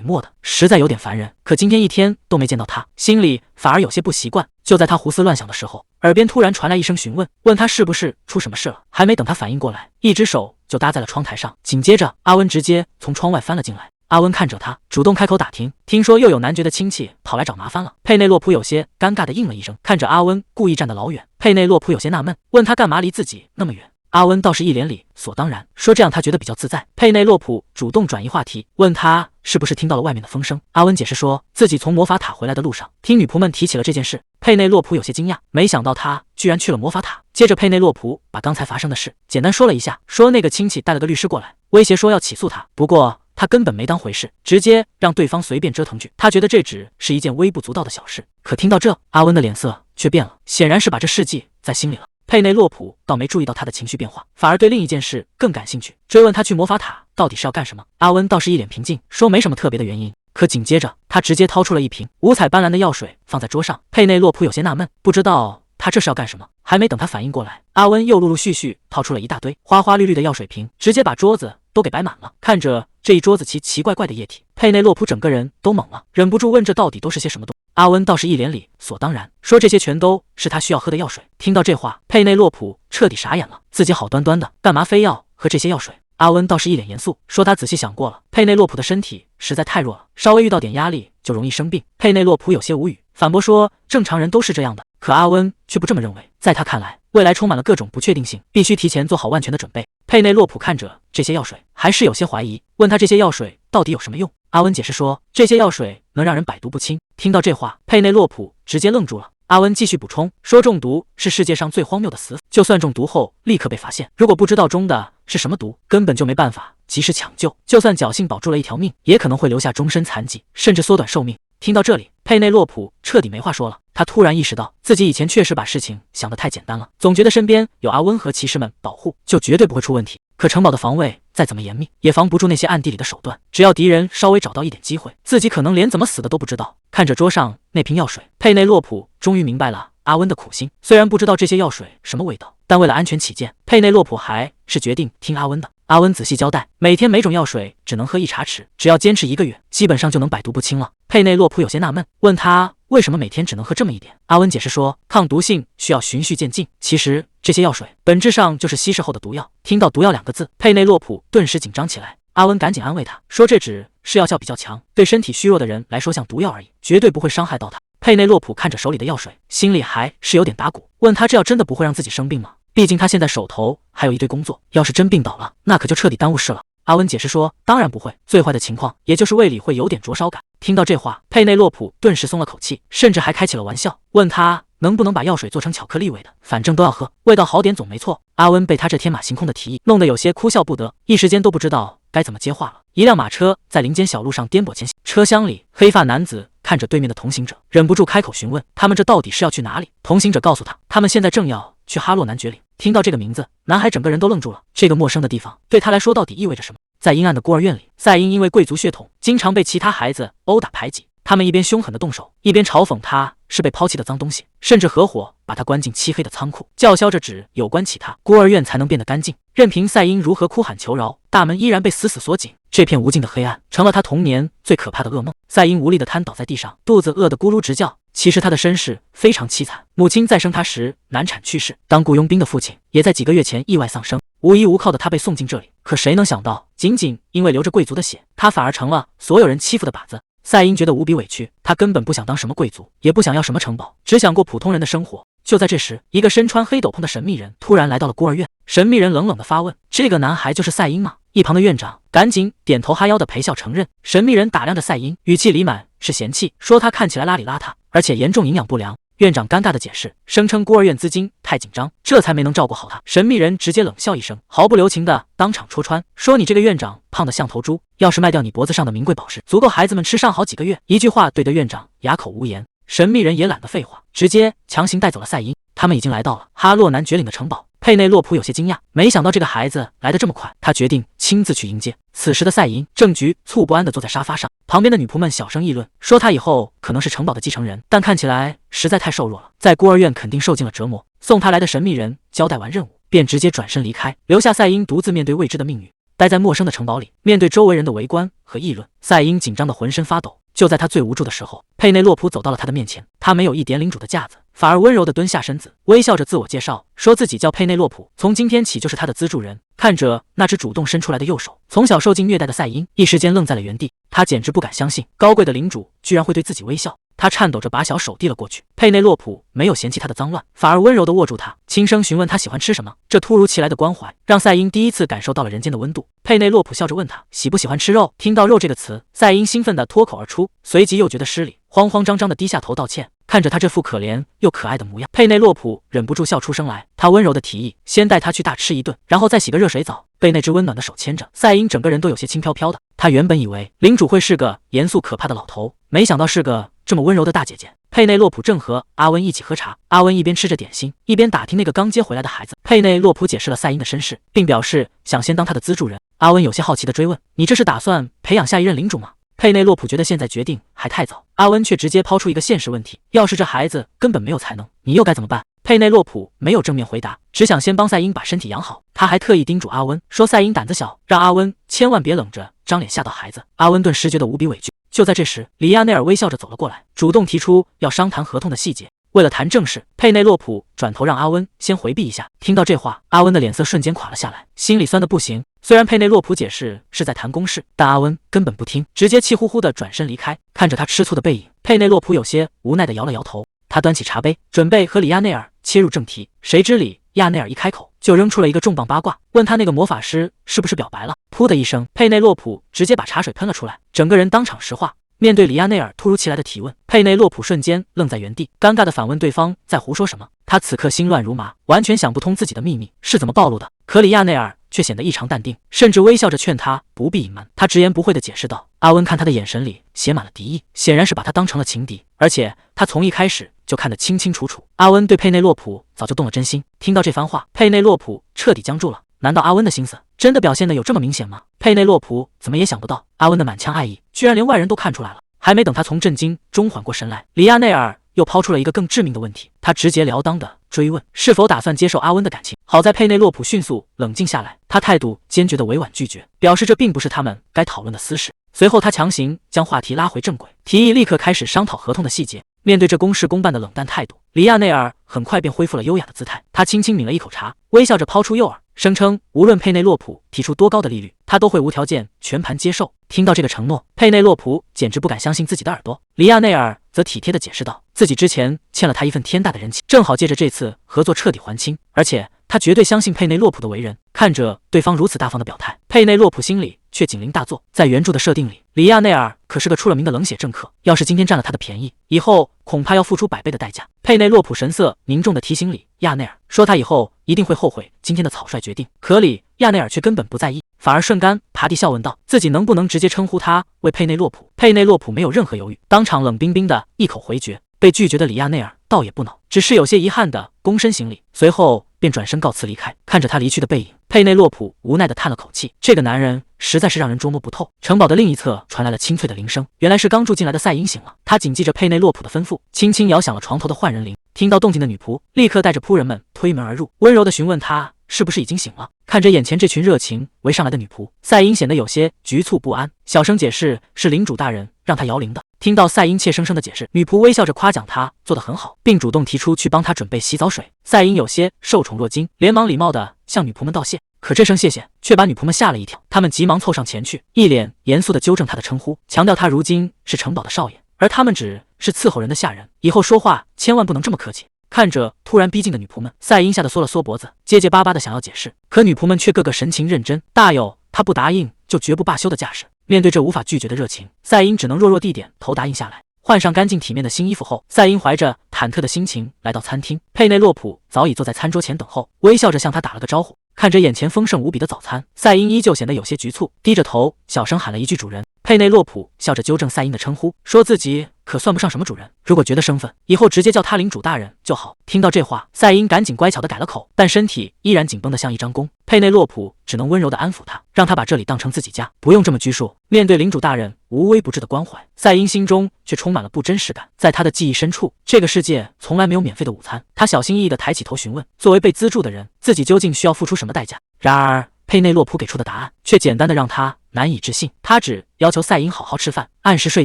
没的，实在有点烦人。可今天一天都没见到他，心里反而有些不习惯。就在他胡思乱想的时候，耳边突然传来一声询问，问他是不是出什么事了。还没等他反应过来，一只手就搭在了窗台上，紧接着阿温直接从窗外翻了进来。阿温看着他，主动开口打听，听说又有男爵的亲戚跑来找麻烦了。佩内洛普有些尴尬的应了一声，看着阿温故意站得老远，佩内洛普有些纳闷，问他干嘛离自己那么远。阿温倒是一脸理所当然，说这样他觉得比较自在。佩内洛普主动转移话题，问他是不是听到了外面的风声。阿温解释说自己从魔法塔回来的路上，听女仆们提起了这件事。佩内洛普有些惊讶，没想到他居然去了魔法塔。接着佩内洛普把刚才发生的事简单说了一下，说那个亲戚带了个律师过来，威胁说要起诉他，不过他根本没当回事，直接让对方随便折腾去。他觉得这只是一件微不足道的小事。可听到这，阿温的脸色却变了，显然是把这事记在心里了。佩内洛普倒没注意到他的情绪变化，反而对另一件事更感兴趣，追问他去魔法塔到底是要干什么。阿温倒是一脸平静，说没什么特别的原因。可紧接着他直接掏出了一瓶五彩斑斓的药水放在桌上。佩内洛普有些纳闷，不知道他这是要干什么。还没等他反应过来，阿温又陆陆续续掏出了一大堆花花绿绿的药水瓶，直接把桌子都给摆满了。看着这一桌子奇奇怪怪的液体，佩内洛普整个人都懵了，忍不住问这到底都是些什么东西。阿温倒是一脸理所当然，说这些全都是他需要喝的药水。听到这话，佩内洛普彻底傻眼了，自己好端端的干嘛非要喝这些药水？阿温倒是一脸严肃，说他仔细想过了，佩内洛普的身体实在太弱了，稍微遇到点压力就容易生病。佩内洛普有些无语，反驳说正常人都是这样的。可阿温却不这么认为，在他看来，未来充满了各种不确定性，必须提前做好万全的准备。佩内洛普看着这些药水，还是有些怀疑，问他这些药水到底有什么用。阿温解释说，这些药水能让人百毒不侵。听到这话，佩内洛普直接愣住了。阿温继续补充说，中毒是世界上最荒谬的死法，就算中毒后立刻被发现，如果不知道中的是什么毒，根本就没办法及时抢救，就算侥幸保住了一条命，也可能会留下终身残疾，甚至缩短寿命。听到这里，佩内洛普彻底没话说了。他突然意识到自己以前确实把事情想得太简单了，总觉得身边有阿温和骑士们保护，就绝对不会出问题。可城堡的防卫再怎么严密，也防不住那些暗地里的手段。只要敌人稍微找到一点机会，自己可能连怎么死的都不知道。看着桌上那瓶药水，佩内洛普终于明白了阿温的苦心。虽然不知道这些药水什么味道，但为了安全起见，佩内洛普还是决定听阿温的。阿温仔细交代，每天每种药水只能喝1茶匙，只要坚持1个月，基本上就能百毒不侵了。佩内洛普有些纳闷，问他为什么每天只能喝这么一点。阿温解释说，抗毒性需要循序渐进，其实这些药水本质上就是稀释后的毒药。听到毒药2个字，佩内洛普顿时紧张起来。阿温赶紧安慰他说，这只是药效比较强，对身体虚弱的人来说像毒药而已，绝对不会伤害到他。佩内洛普看着手里的药水，心里还是有点打鼓，问他这药真的不会让自己生病吗？毕竟他现在手头还有一堆工作，要是真病倒了，那可就彻底耽误事了。阿温解释说，当然不会，最坏的情况也就是胃里会有点灼烧感。听到这话，佩内洛普顿时松了口气，甚至还开起了玩笑，问他能不能把药水做成巧克力味的，反正都要喝，味道好点总没错。阿温被他这天马行空的提议弄得有些哭笑不得，一时间都不知道该怎么接话了。一辆马车在林间小路上颠簸前行，车厢里黑发男子看着对面的同行者，忍不住开口询问他们这到底是要去哪里。同行者告诉他，他们现在正要去哈洛男爵岭。听到这个名字，男孩整个人都愣住了，这个陌生的地方对他来说到底意味着什么？在阴暗的孤儿院里，赛因因为贵族血统，经常被其他孩子殴打排挤，他们一边凶狠的动手，一边嘲讽他是被抛弃的脏东西，甚至合伙把他关进漆黑的仓库，叫嚣着只有关起他，孤儿院才能变得干净。任凭赛因如何哭喊求饶，大门依然被死死锁紧。这片无尽的黑暗成了他童年最可怕的噩梦。赛因无力地瘫倒在地上，肚子饿得咕噜直叫。其实他的身世非常凄惨，母亲在生他时难产去世，当雇佣兵的父亲也在几个月前意外丧生，无依无靠的他被送进这里。可谁能想到，仅仅因为流着贵族的血，他反而成了所有人欺负的靶子。赛因觉得无比委屈，他根本不想当什么贵族，也不想要什么城堡，只想过普通人的生活。就在这时，一个身穿黑斗篷的神秘人突然来到了孤儿院。神秘人冷冷地发问：“这个男孩就是赛因吗？”一旁的院长赶紧点头哈腰的陪笑承认。神秘人打量着赛因，语气里满是嫌弃，说他看起来邋里邋遢，而且严重营养不良。院长尴尬的解释，声称孤儿院资金太紧张，这才没能照顾好他。神秘人直接冷笑一声，毫不留情的当场戳穿，说你这个院长胖得像头猪，要是卖掉你脖子上的名贵宝石，足够孩子们吃上好几个月。一句话怼得院长哑口无言。神秘人也懒得废话，直接强行带走了赛因。他们已经来到了哈洛男爵领的城堡。佩内洛普有些惊讶，没想到这个孩子来得这么快，他决定亲自去迎接。此时的赛因正局促不安地坐在沙发上，旁边的女仆们小声议论，说他以后可能是城堡的继承人，但看起来实在太瘦弱了，在孤儿院肯定受尽了折磨。送他来的神秘人交代完任务，便直接转身离开，留下赛因独自面对未知的命运。待在陌生的城堡里，面对周围人的围观和议论，赛因紧张的浑身发抖。就在他最无助的时候，佩内洛普走到了他的面前，他没有一点领主的架子，反而温柔地蹲下身子，微笑着自我介绍，说自己叫佩内洛普，从今天起就是他的资助人。看着那只主动伸出来的右手，从小受尽虐待的赛因一时间愣在了原地，他简直不敢相信高贵的领主居然会对自己微笑。他颤抖着把小手递了过去，佩内洛普没有嫌弃他的脏乱，反而温柔地握住他，轻声询问他喜欢吃什么。这突如其来的关怀让赛因第一次感受到了人间的温度。佩内洛普笑着问他喜不喜欢吃肉。听到肉这个词，赛因兴奋地脱口而出，随即又觉得失礼，慌慌张张地低下头道歉。看着他这副可怜又可爱的模样，佩内洛普忍不住笑出声来。他温柔地提议先带他去大吃一顿，然后再洗个热水澡。被那只温暖的手牵着，赛因整个人都有些轻飘飘的。他原本以为领主会是个严肃可怕的老头，没想到是个这么温柔的大姐姐。佩内洛普正和阿温一起喝茶，阿温一边吃着点心，一边打听那个刚接回来的孩子。佩内洛普解释了赛因的身世，并表示想先当他的资助人。阿温有些好奇地追问：“你这是打算培养下一任领主吗？”佩内洛普觉得现在决定还太早，阿温却直接抛出一个现实问题：要是这孩子根本没有才能，你又该怎么办？佩内洛普没有正面回答，只想先帮赛因把身体养好。他还特意叮嘱阿温说，赛因胆子小，让阿温千万别冷着张脸吓到孩子。阿温顿时觉得无比委屈。就在这时，里亚内尔微笑着走了过来，主动提出要商谈合同的细节。为了谈正事，佩内洛普转头让阿温先回避一下。听到这话，阿温的脸色瞬间垮了下来，心里酸得不行。虽然佩内洛普解释是在谈公事，但阿温根本不听，直接气呼呼地转身离开。看着他吃醋的背影，佩内洛普有些无奈地摇了摇头。他端起茶杯，准备和里亚内尔切入正题，谁知里亚内尔一开口就扔出了一个重磅八卦，问他那个魔法师是不是表白了。噗的一声，佩内洛普直接把茶水喷了出来，整个人当场石化。面对里亚内尔突如其来的提问，佩内洛普瞬间愣在原地，尴尬地反问对方在胡说什么。他此刻心乱如麻，完全想不通自己的秘密是怎么暴露的。可里亚内尔却显得异常淡定，甚至微笑着劝他不必隐瞒。他直言不讳地解释道：“阿温看他的眼神里写满了敌意，显然是把他当成了情敌，而且他从一开始就看得清清楚楚。阿温对佩内洛普早就动了真心。”听到这番话，佩内洛普彻底僵住了。难道阿温的心思真的表现得有这么明显吗？佩内洛普怎么也想不到，阿温的满腔爱意居然连外人都看出来了。还没等他从震惊中缓过神来，里亚内尔又抛出了一个更致命的问题。他直截了当地追问是否打算接受阿温的感情。好在佩内洛普迅速冷静下来，他态度坚决地委婉拒绝，表示这并不是他们该讨论的私事。随后他强行将话题拉回正轨，提议立刻开始商讨合同的细节。面对这公事公办的冷淡态度，里亚内尔很快便恢复了优雅的姿态。他轻轻抿了一口茶，微笑着抛出诱饵，声称无论佩内洛普提出多高的利率，他都会无条件全盘接受。听到这个承诺，佩内洛普简直不敢相信自己的耳朵。里亚内尔则体贴地解释道，自己之前欠了他一份天大的人情，正好借着这次合作彻底还清，而且他绝对相信佩内洛普的为人。看着对方如此大方的表态，佩内洛普心里却警铃大作。在原著的设定里，里亚内尔可是个出了名的冷血政客，要是今天占了他的便宜，以后恐怕要付出100倍的代价。佩内洛普神色凝重地提醒里亚内尔说，他以后一定会后悔今天的草率决定。可里亚内尔却根本不在意，反而顺杆爬地笑问道，自己能不能直接称呼他为佩内洛普？佩内洛普没有任何犹豫，当场冷冰冰的一口回绝。被拒绝的里亚内尔倒也不恼，只是有些遗憾的躬身行礼，随后便转身告辞离开。看着他离去的背影，佩内洛普无奈地叹了口气，这个男人实在是让人捉摸不透。城堡的另一侧传来了清脆的铃声，原来是刚住进来的赛因醒了。他谨记着佩内洛普的吩咐，轻轻摇响了床头的换人铃。听到动静的女仆立刻带着仆人们推门而入，温柔地询问他是不是已经醒了。看着眼前这群热情围上来的女仆，赛因显得有些局促不安，小声解释是领主大人让他摇铃的。听到赛因怯生生的解释，女仆微笑着夸奖他做得很好，并主动提出去帮他准备洗澡水。赛因有些受宠若惊，连忙礼貌地向女仆们道谢。可这声谢谢却把女仆们吓了一跳，她们急忙凑上前去，一脸严肃地纠正他的称呼，强调他如今是城堡的少爷，而他们只是伺候人的下人，以后说话千万不能这么客气。看着突然逼近的女仆们，赛因吓得缩了缩脖子，结结巴巴地想要解释，可女仆们却个个神情认真，大有他不答应就绝不罢休的架势。面对这无法拒绝的热情，赛因只能弱弱地点头答应下来。换上干净体面的新衣服后，赛因怀着忐忑的心情来到餐厅。佩内洛普早已坐在餐桌前等候，微笑着向他打了个招呼。看着眼前丰盛无比的早餐，赛因依旧显得有些局促，低着头小声喊了一句主人。佩内洛普笑着纠正赛因的称呼，说自己可算不上什么主人，如果觉得生分，以后直接叫他领主大人就好。听到这话，赛因赶紧乖巧地改了口，但身体依然紧绷得像一张弓。佩内洛普只能温柔地安抚他，让他把这里当成自己家，不用这么拘束。面对领主大人无微不至的关怀，赛因心中却充满了不真实感。在他的记忆深处，这个世界从来没有免费的午餐。他小心翼翼地抬起头询问，作为被资助的人，自己究竟需要付出什么代价？然而佩内洛普给出的答案却简单的让他难以置信，他只要求赛因好好吃饭，按时睡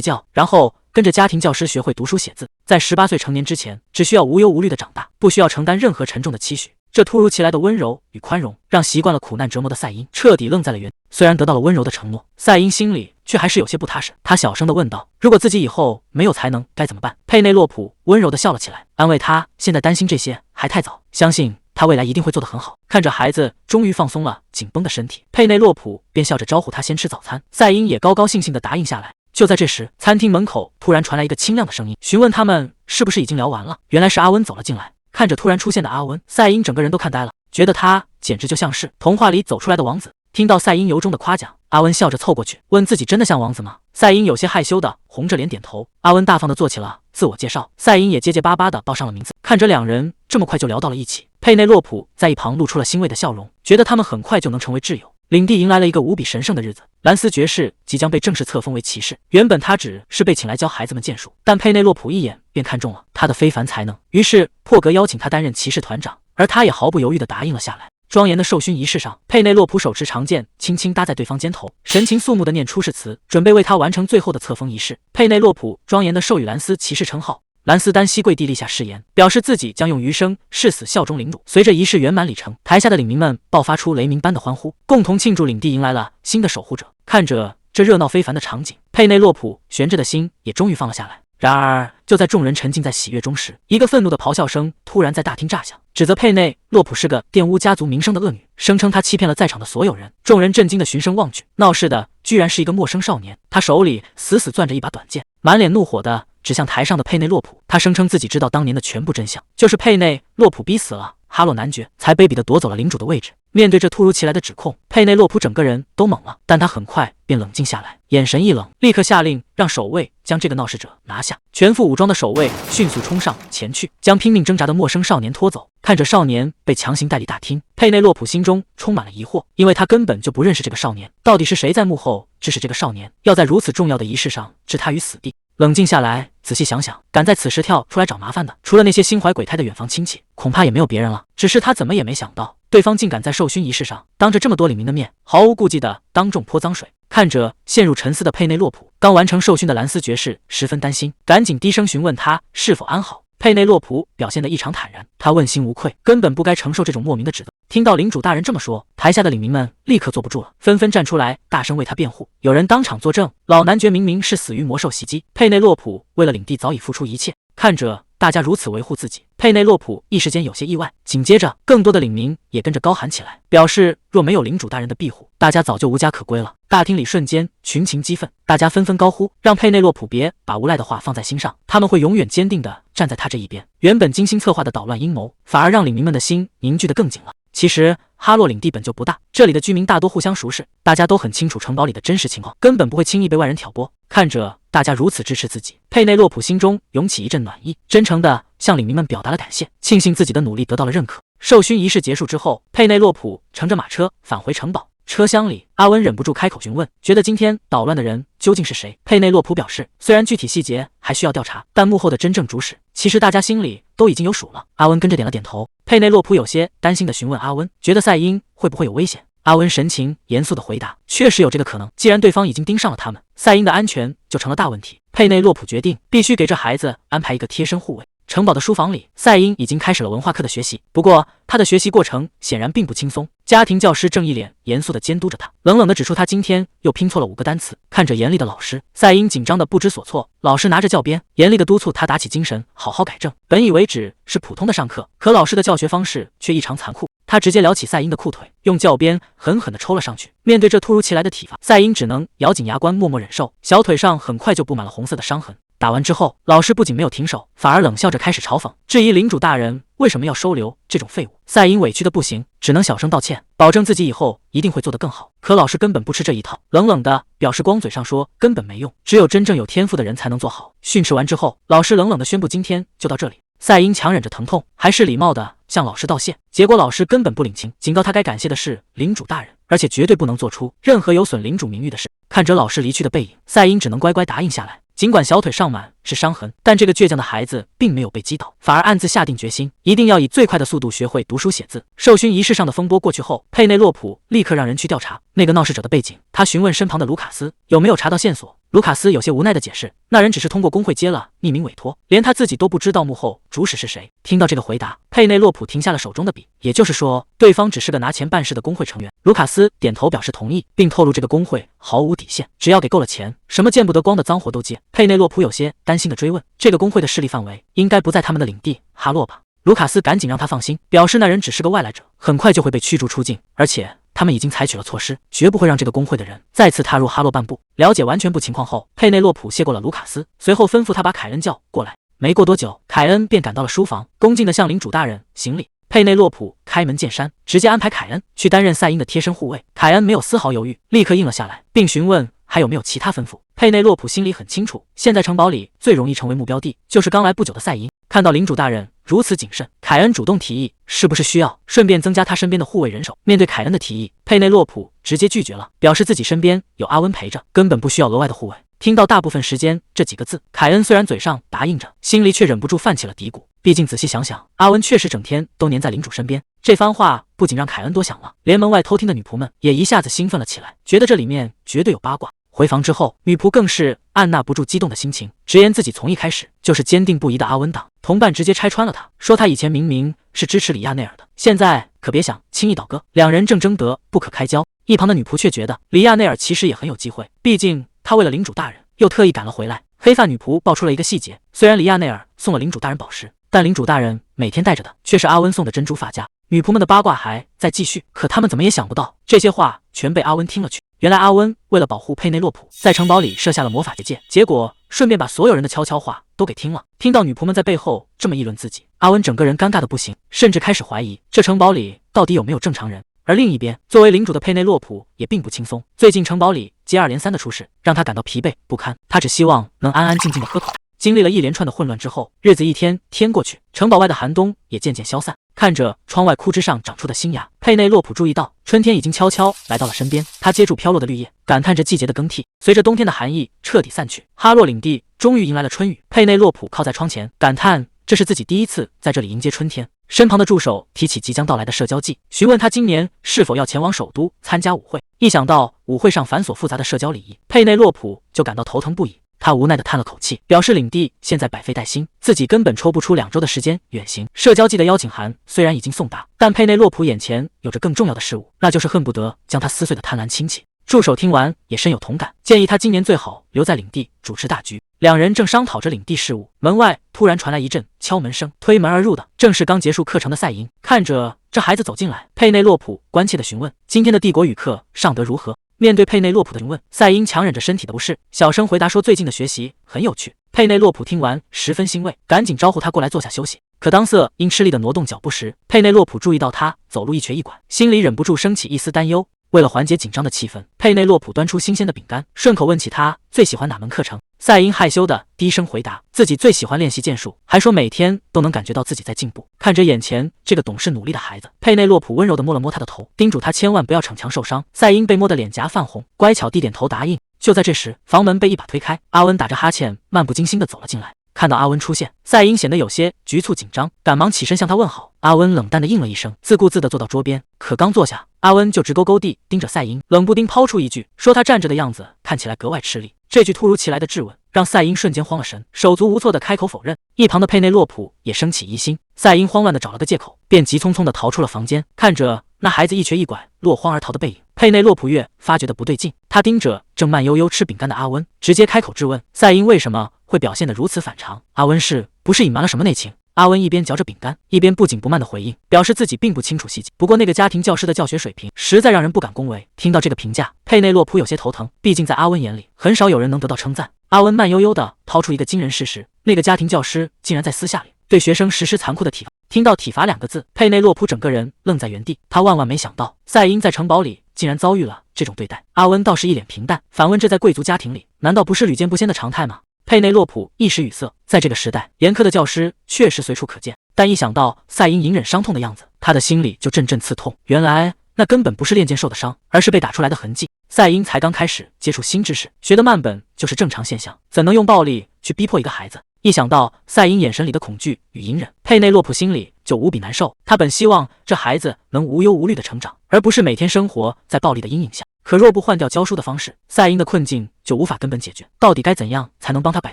觉，然后跟着家庭教师学会读书写字，在18岁成年之前，只需要无忧无虑的长大，不需要承担任何沉重的期许。这突如其来的温柔与宽容，让习惯了苦难折磨的赛因彻底愣在了原地。虽然得到了温柔的承诺，赛因心里却还是有些不踏实。他小声地问道：“如果自己以后没有才能，该怎么办？”佩内洛普温柔地笑了起来，安慰他：“现在担心这些还太早，相信他未来一定会做得很好。”看着孩子终于放松了紧绷的身体，佩内洛普便笑着招呼他先吃早餐。赛因也高高兴兴地答应下来。就在这时，餐厅门口突然传来一个清亮的声音，询问他们是不是已经聊完了。原来是阿温走了进来。看着突然出现的阿温，赛因整个人都看呆了，觉得他简直就像是童话里走出来的王子。听到赛因由衷的夸奖，阿温笑着凑过去，问自己真的像王子吗？赛因有些害羞的红着脸点头。阿温大方的做起了自我介绍，赛因也结结巴巴的报上了名字。看着两人这么快就聊到了一起，佩内洛普在一旁露出了欣慰的笑容，觉得他们很快就能成为挚友。领地迎来了一个无比神圣的日子，兰斯爵士即将被正式册封为骑士。原本他只是被请来教孩子们剑术，但佩内洛普一眼便看中了他的非凡才能，于是破格邀请他担任骑士团长，而他也毫不犹豫地答应了下来。庄严的授勋仪式上，佩内洛普手持长剑，轻轻搭在对方肩头，神情肃穆地念出誓词，准备为他完成最后的册封仪式。佩内洛普庄严地授予兰斯骑士称号。兰斯单膝跪地立下誓言，表示自己将用余生誓死效忠领主。随着仪式圆满礼成，台下的领民们爆发出雷鸣般的欢呼，共同庆祝领地迎来了新的守护者。看着这热闹非凡的场景，佩内洛普悬着的心也终于放了下来。然而，就在众人沉浸在喜悦中时，一个愤怒的咆哮声突然在大厅炸响，指责佩内洛普是个玷污家族名声的恶女，声称她欺骗了在场的所有人。众人震惊的循声望去，闹事的居然是一个陌生少年，他手里死死攥着一把短剑，满脸怒火的指向台上的佩内洛普。他声称自己知道当年的全部真相，就是佩内洛普逼死了哈洛男爵，才卑鄙地夺走了领主的位置。面对这突如其来的指控，佩内洛普整个人都懵了，但他很快便冷静下来，眼神一冷，立刻下令让守卫将这个闹事者拿下。全副武装的守卫迅速冲上前去，将拼命挣扎的陌生少年拖走。看着少年被强行带离大厅，佩内洛普心中充满了疑惑，因为他根本就不认识这个少年，到底是谁在幕后指使这个少年要在如此重要的仪式上置他于死地？冷静下来，仔细想想，敢在此时跳出来找麻烦的，除了那些心怀鬼胎的远房亲戚，恐怕也没有别人了。只是他怎么也没想到，对方竟敢在授勋仪式上，当着这么多领民的面，毫无顾忌的当众泼脏水。看着陷入沉思的佩内洛普，刚完成授勋的兰斯爵士十分担心，赶紧低声询问他是否安好。佩内洛普表现得异常坦然，他问心无愧，根本不该承受这种莫名的指责。听到领主大人这么说，台下的领民们立刻坐不住了，纷纷站出来大声为他辩护。有人当场作证，老男爵明明是死于魔兽袭击，佩内洛普为了领地早已付出一切。看着大家如此维护自己，佩内洛普一时间有些意外。紧接着，更多的领民也跟着高喊起来，表示若没有领主大人的庇护，大家早就无家可归了。大厅里瞬间群情激愤，大家纷纷高呼，让佩内洛普别把无赖的话放在心上，他们会永远坚定地站在他这一边。原本精心策划的捣乱阴谋，反而让领民们的心凝聚得更紧了。其实哈洛领地本就不大，这里的居民大多互相熟识，大家都很清楚城堡里的真实情况，根本不会轻易被外人挑拨。看着大家如此支持自己，佩内洛普心中涌起一阵暖意，真诚地向领民们表达了感谢，庆幸自己的努力得到了认可。授勋仪式结束之后，佩内洛普乘着马车返回城堡。车厢里，阿温忍不住开口询问，觉得今天捣乱的人究竟是谁？佩内洛普表示，虽然具体细节还需要调查，但幕后的真正主使，其实大家心里都已经有数了。阿温跟着点了点头。佩内洛普有些担心地询问阿温，觉得赛因会不会有危险？阿温神情严肃地回答，确实有这个可能，既然对方已经盯上了他们，赛因的安全就成了大问题。佩内洛普决定必须给这孩子安排一个贴身护卫。城堡的书房里，赛因已经开始了文化课的学习，不过他的学习过程显然并不轻松。家庭教师正一脸严肃地监督着他，冷冷地指出他今天又拼错了5个单词。看着严厉的老师，赛因紧张得不知所措。老师拿着教鞭，严厉地督促他打起精神，好好改正。本以为只是普通的上课，可老师的教学方式却异常残酷。他直接撩起赛因的裤腿，用教鞭狠狠地抽了上去。面对这突如其来的体罚，赛因只能咬紧牙关，默默忍受。小腿上很快就布满了红色的伤痕。打完之后，老师不仅没有停手，反而冷笑着开始嘲讽，质疑领主大人为什么要收留这种废物。赛因委屈的不行，只能小声道歉，保证自己以后一定会做得更好。可老师根本不吃这一套，冷冷的表示光嘴上说根本没用，只有真正有天赋的人才能做好。训斥完之后，老师冷冷的宣布今天就到这里。赛因强忍着疼痛，还是礼貌的向老师道谢。结果老师根本不领情，警告他该感谢的是领主大人，而且绝对不能做出任何有损领主名誉的事。看着老师离去的背影，赛因只能乖乖答应下来。尽管小腿上满是伤痕，但这个倔强的孩子并没有被击倒，反而暗自下定决心，一定要以最快的速度学会读书写字。授勋仪式上的风波过去后，佩内洛普立刻让人去调查那个闹事者的背景。他询问身旁的卢卡斯有没有查到线索。卢卡斯有些无奈的解释，那人只是通过工会接了匿名委托，连他自己都不知道幕后主使是谁。听到这个回答，佩内洛普停下了手中的笔，也就是说，对方只是个拿钱办事的工会成员。卢卡斯点头表示同意，并透露这个工会毫无底线，只要给够了钱，什么见不得光的脏活都接。佩内洛普有些担心的追问，这个工会的势力范围应该不在他们的领地哈洛吧？卢卡斯赶紧让他放心，表示那人只是个外来者，很快就会被驱逐出境，而且他们已经采取了措施，绝不会让这个工会的人再次踏入哈洛半步。了解完全部情况后，佩内洛普谢过了卢卡斯，随后吩咐他把凯恩叫过来。没过多久，凯恩便赶到了书房，恭敬地向领主大人行礼。佩内洛普开门见山，直接安排凯恩去担任赛因的贴身护卫。凯恩没有丝毫犹豫，立刻应了下来，并询问还有没有其他吩咐。佩内洛普心里很清楚，现在城堡里最容易成为目标地就是刚来不久的赛因。看到领主大人如此谨慎，凯恩主动提议是不是需要顺便增加他身边的护卫人手。面对凯恩的提议，佩内洛普直接拒绝了，表示自己身边有阿温陪着，根本不需要额外的护卫。听到大部分时间这几个字，凯恩虽然嘴上答应着，心里却忍不住泛起了嘀咕。毕竟仔细想想，阿温确实整天都黏在领主身边。这番话不仅让凯恩多想了，连门外偷听的女仆们也一下子兴奋了起来，觉得这里面绝对有八卦。回房之后，女仆更是按捺不住激动的心情，直言自己从一开始就是坚定不移的阿温党。同伴直接拆穿了他，说他以前明明是支持里亚内尔的，现在可别想轻易倒戈。两人正争得不可开交，一旁的女仆却觉得里亚内尔其实也很有机会，毕竟他为了领主大人又特意赶了回来。黑发女仆爆出了一个细节，虽然里亚内尔送了领主大人宝石，但领主大人每天戴着的却是阿温送的珍珠发夹。女仆们的八卦还在继续，可他们怎么也想不到，这些话全被阿温听了去。原来阿温为了保护佩内洛普，在城堡里设下了魔法结界，结果顺便把所有人的悄悄话都给听了。听到女仆们在背后这么议论自己，阿温整个人尴尬的不行，甚至开始怀疑这城堡里到底有没有正常人。而另一边，作为领主的佩内洛普也并不轻松，最近城堡里接二连三的出事，让他感到疲惫不堪。他只希望能安安静静的喝口。经历了一连串的混乱之后，日子一天天过去，城堡外的寒冬也渐渐消散。看着窗外枯枝上长出的新芽，佩内洛普注意到春天已经悄悄来到了身边。他接住飘落的绿叶，感叹着季节的更替。随着冬天的寒意彻底散去，哈洛领地终于迎来了春雨。佩内洛普靠在窗前，感叹这是自己第一次在这里迎接春天。身旁的助手提起即将到来的社交季，询问他今年是否要前往首都参加舞会。一想到舞会上繁琐复杂的社交礼仪，佩内洛普就感到头疼不已。他无奈地叹了口气，表示领地现在百废待兴，自己根本抽不出2周的时间远行。社交季的邀请函虽然已经送达，但佩内洛普眼前有着更重要的事物，那就是恨不得将他撕碎的贪婪亲戚。助手听完也深有同感，建议他今年最好留在领地主持大局。两人正商讨着领地事务，门外突然传来一阵敲门声，推门而入的正是刚结束课程的赛因。看着这孩子走进来，佩内洛普关切地询问今天的帝国语课上得如何。面对佩内洛普的询问，赛因强忍着身体的不适，小声回答说最近的学习很有趣。佩内洛普听完十分欣慰，赶紧招呼他过来坐下休息。可当色因吃力地挪动脚步时，佩内洛普注意到他走路一瘸一拐，心里忍不住升起一丝担忧。为了缓解紧张的气氛，佩内洛普端出新鲜的饼干，顺口问起他最喜欢哪门课程。赛因害羞地低声回答自己最喜欢练习剑术，还说每天都能感觉到自己在进步。看着眼前这个懂事努力的孩子，佩内洛普温柔地摸了摸他的头，叮嘱他千万不要逞强受伤。赛因被摸得脸颊泛红，乖巧地点头答应。就在这时，房门被一把推开，阿温打着哈欠漫不经心地走了进来。看到阿温出现，赛因显得有些局促紧张，赶忙起身向他问好。阿温冷淡地应了一声，自顾自地坐到桌边。可刚坐下，阿温就直勾勾地盯着赛因，冷不丁抛出一句，说他站着的样子看起来格外吃力。这句突如其来的质问让赛因瞬间慌了神，手足无措地开口否认。一旁的佩内洛普也升起疑心，赛因慌乱地找了个借口，便急匆匆地逃出了房间。看着那孩子一瘸一拐落荒而逃的背影，佩内洛普越发觉得不对劲。他盯着正慢悠悠吃饼干的阿温，直接开口质问赛因为什么会表现得如此反常。阿温是不是隐瞒了什么内情？阿温一边嚼着饼干，一边不紧不慢地回应，表示自己并不清楚细节。不过那个家庭教师的教学水平实在让人不敢恭维。听到这个评价，佩内洛普有些头疼，毕竟在阿温眼里，很少有人能得到称赞。阿温慢悠悠地抛出一个惊人事实，那个家庭教师竟然在私下里对学生实施残酷的体罚。听到体罚2个字，佩内洛普整个人愣在原地。他万万没想到赛因在城堡里竟然遭遇了这种对待。阿温倒是一脸平淡，反问这在贵族家庭里难道不是屡见不鲜的常态吗？佩内洛普一时语塞，在这个时代，严苛的教师确实随处可见，但一想到赛因隐忍伤痛的样子，他的心里就阵阵刺痛。原来那根本不是练剑受的伤，而是被打出来的痕迹。赛因才刚开始接触新知识，学得慢本就是正常现象，怎能用暴力去逼迫一个孩子？一想到赛因眼神里的恐惧与隐忍，佩内洛普心里就无比难受。他本希望这孩子能无忧无虑的成长，而不是每天生活在暴力的阴影下。可若不换掉教书的方式，赛因的困境就无法根本解决。到底该怎样才能帮他摆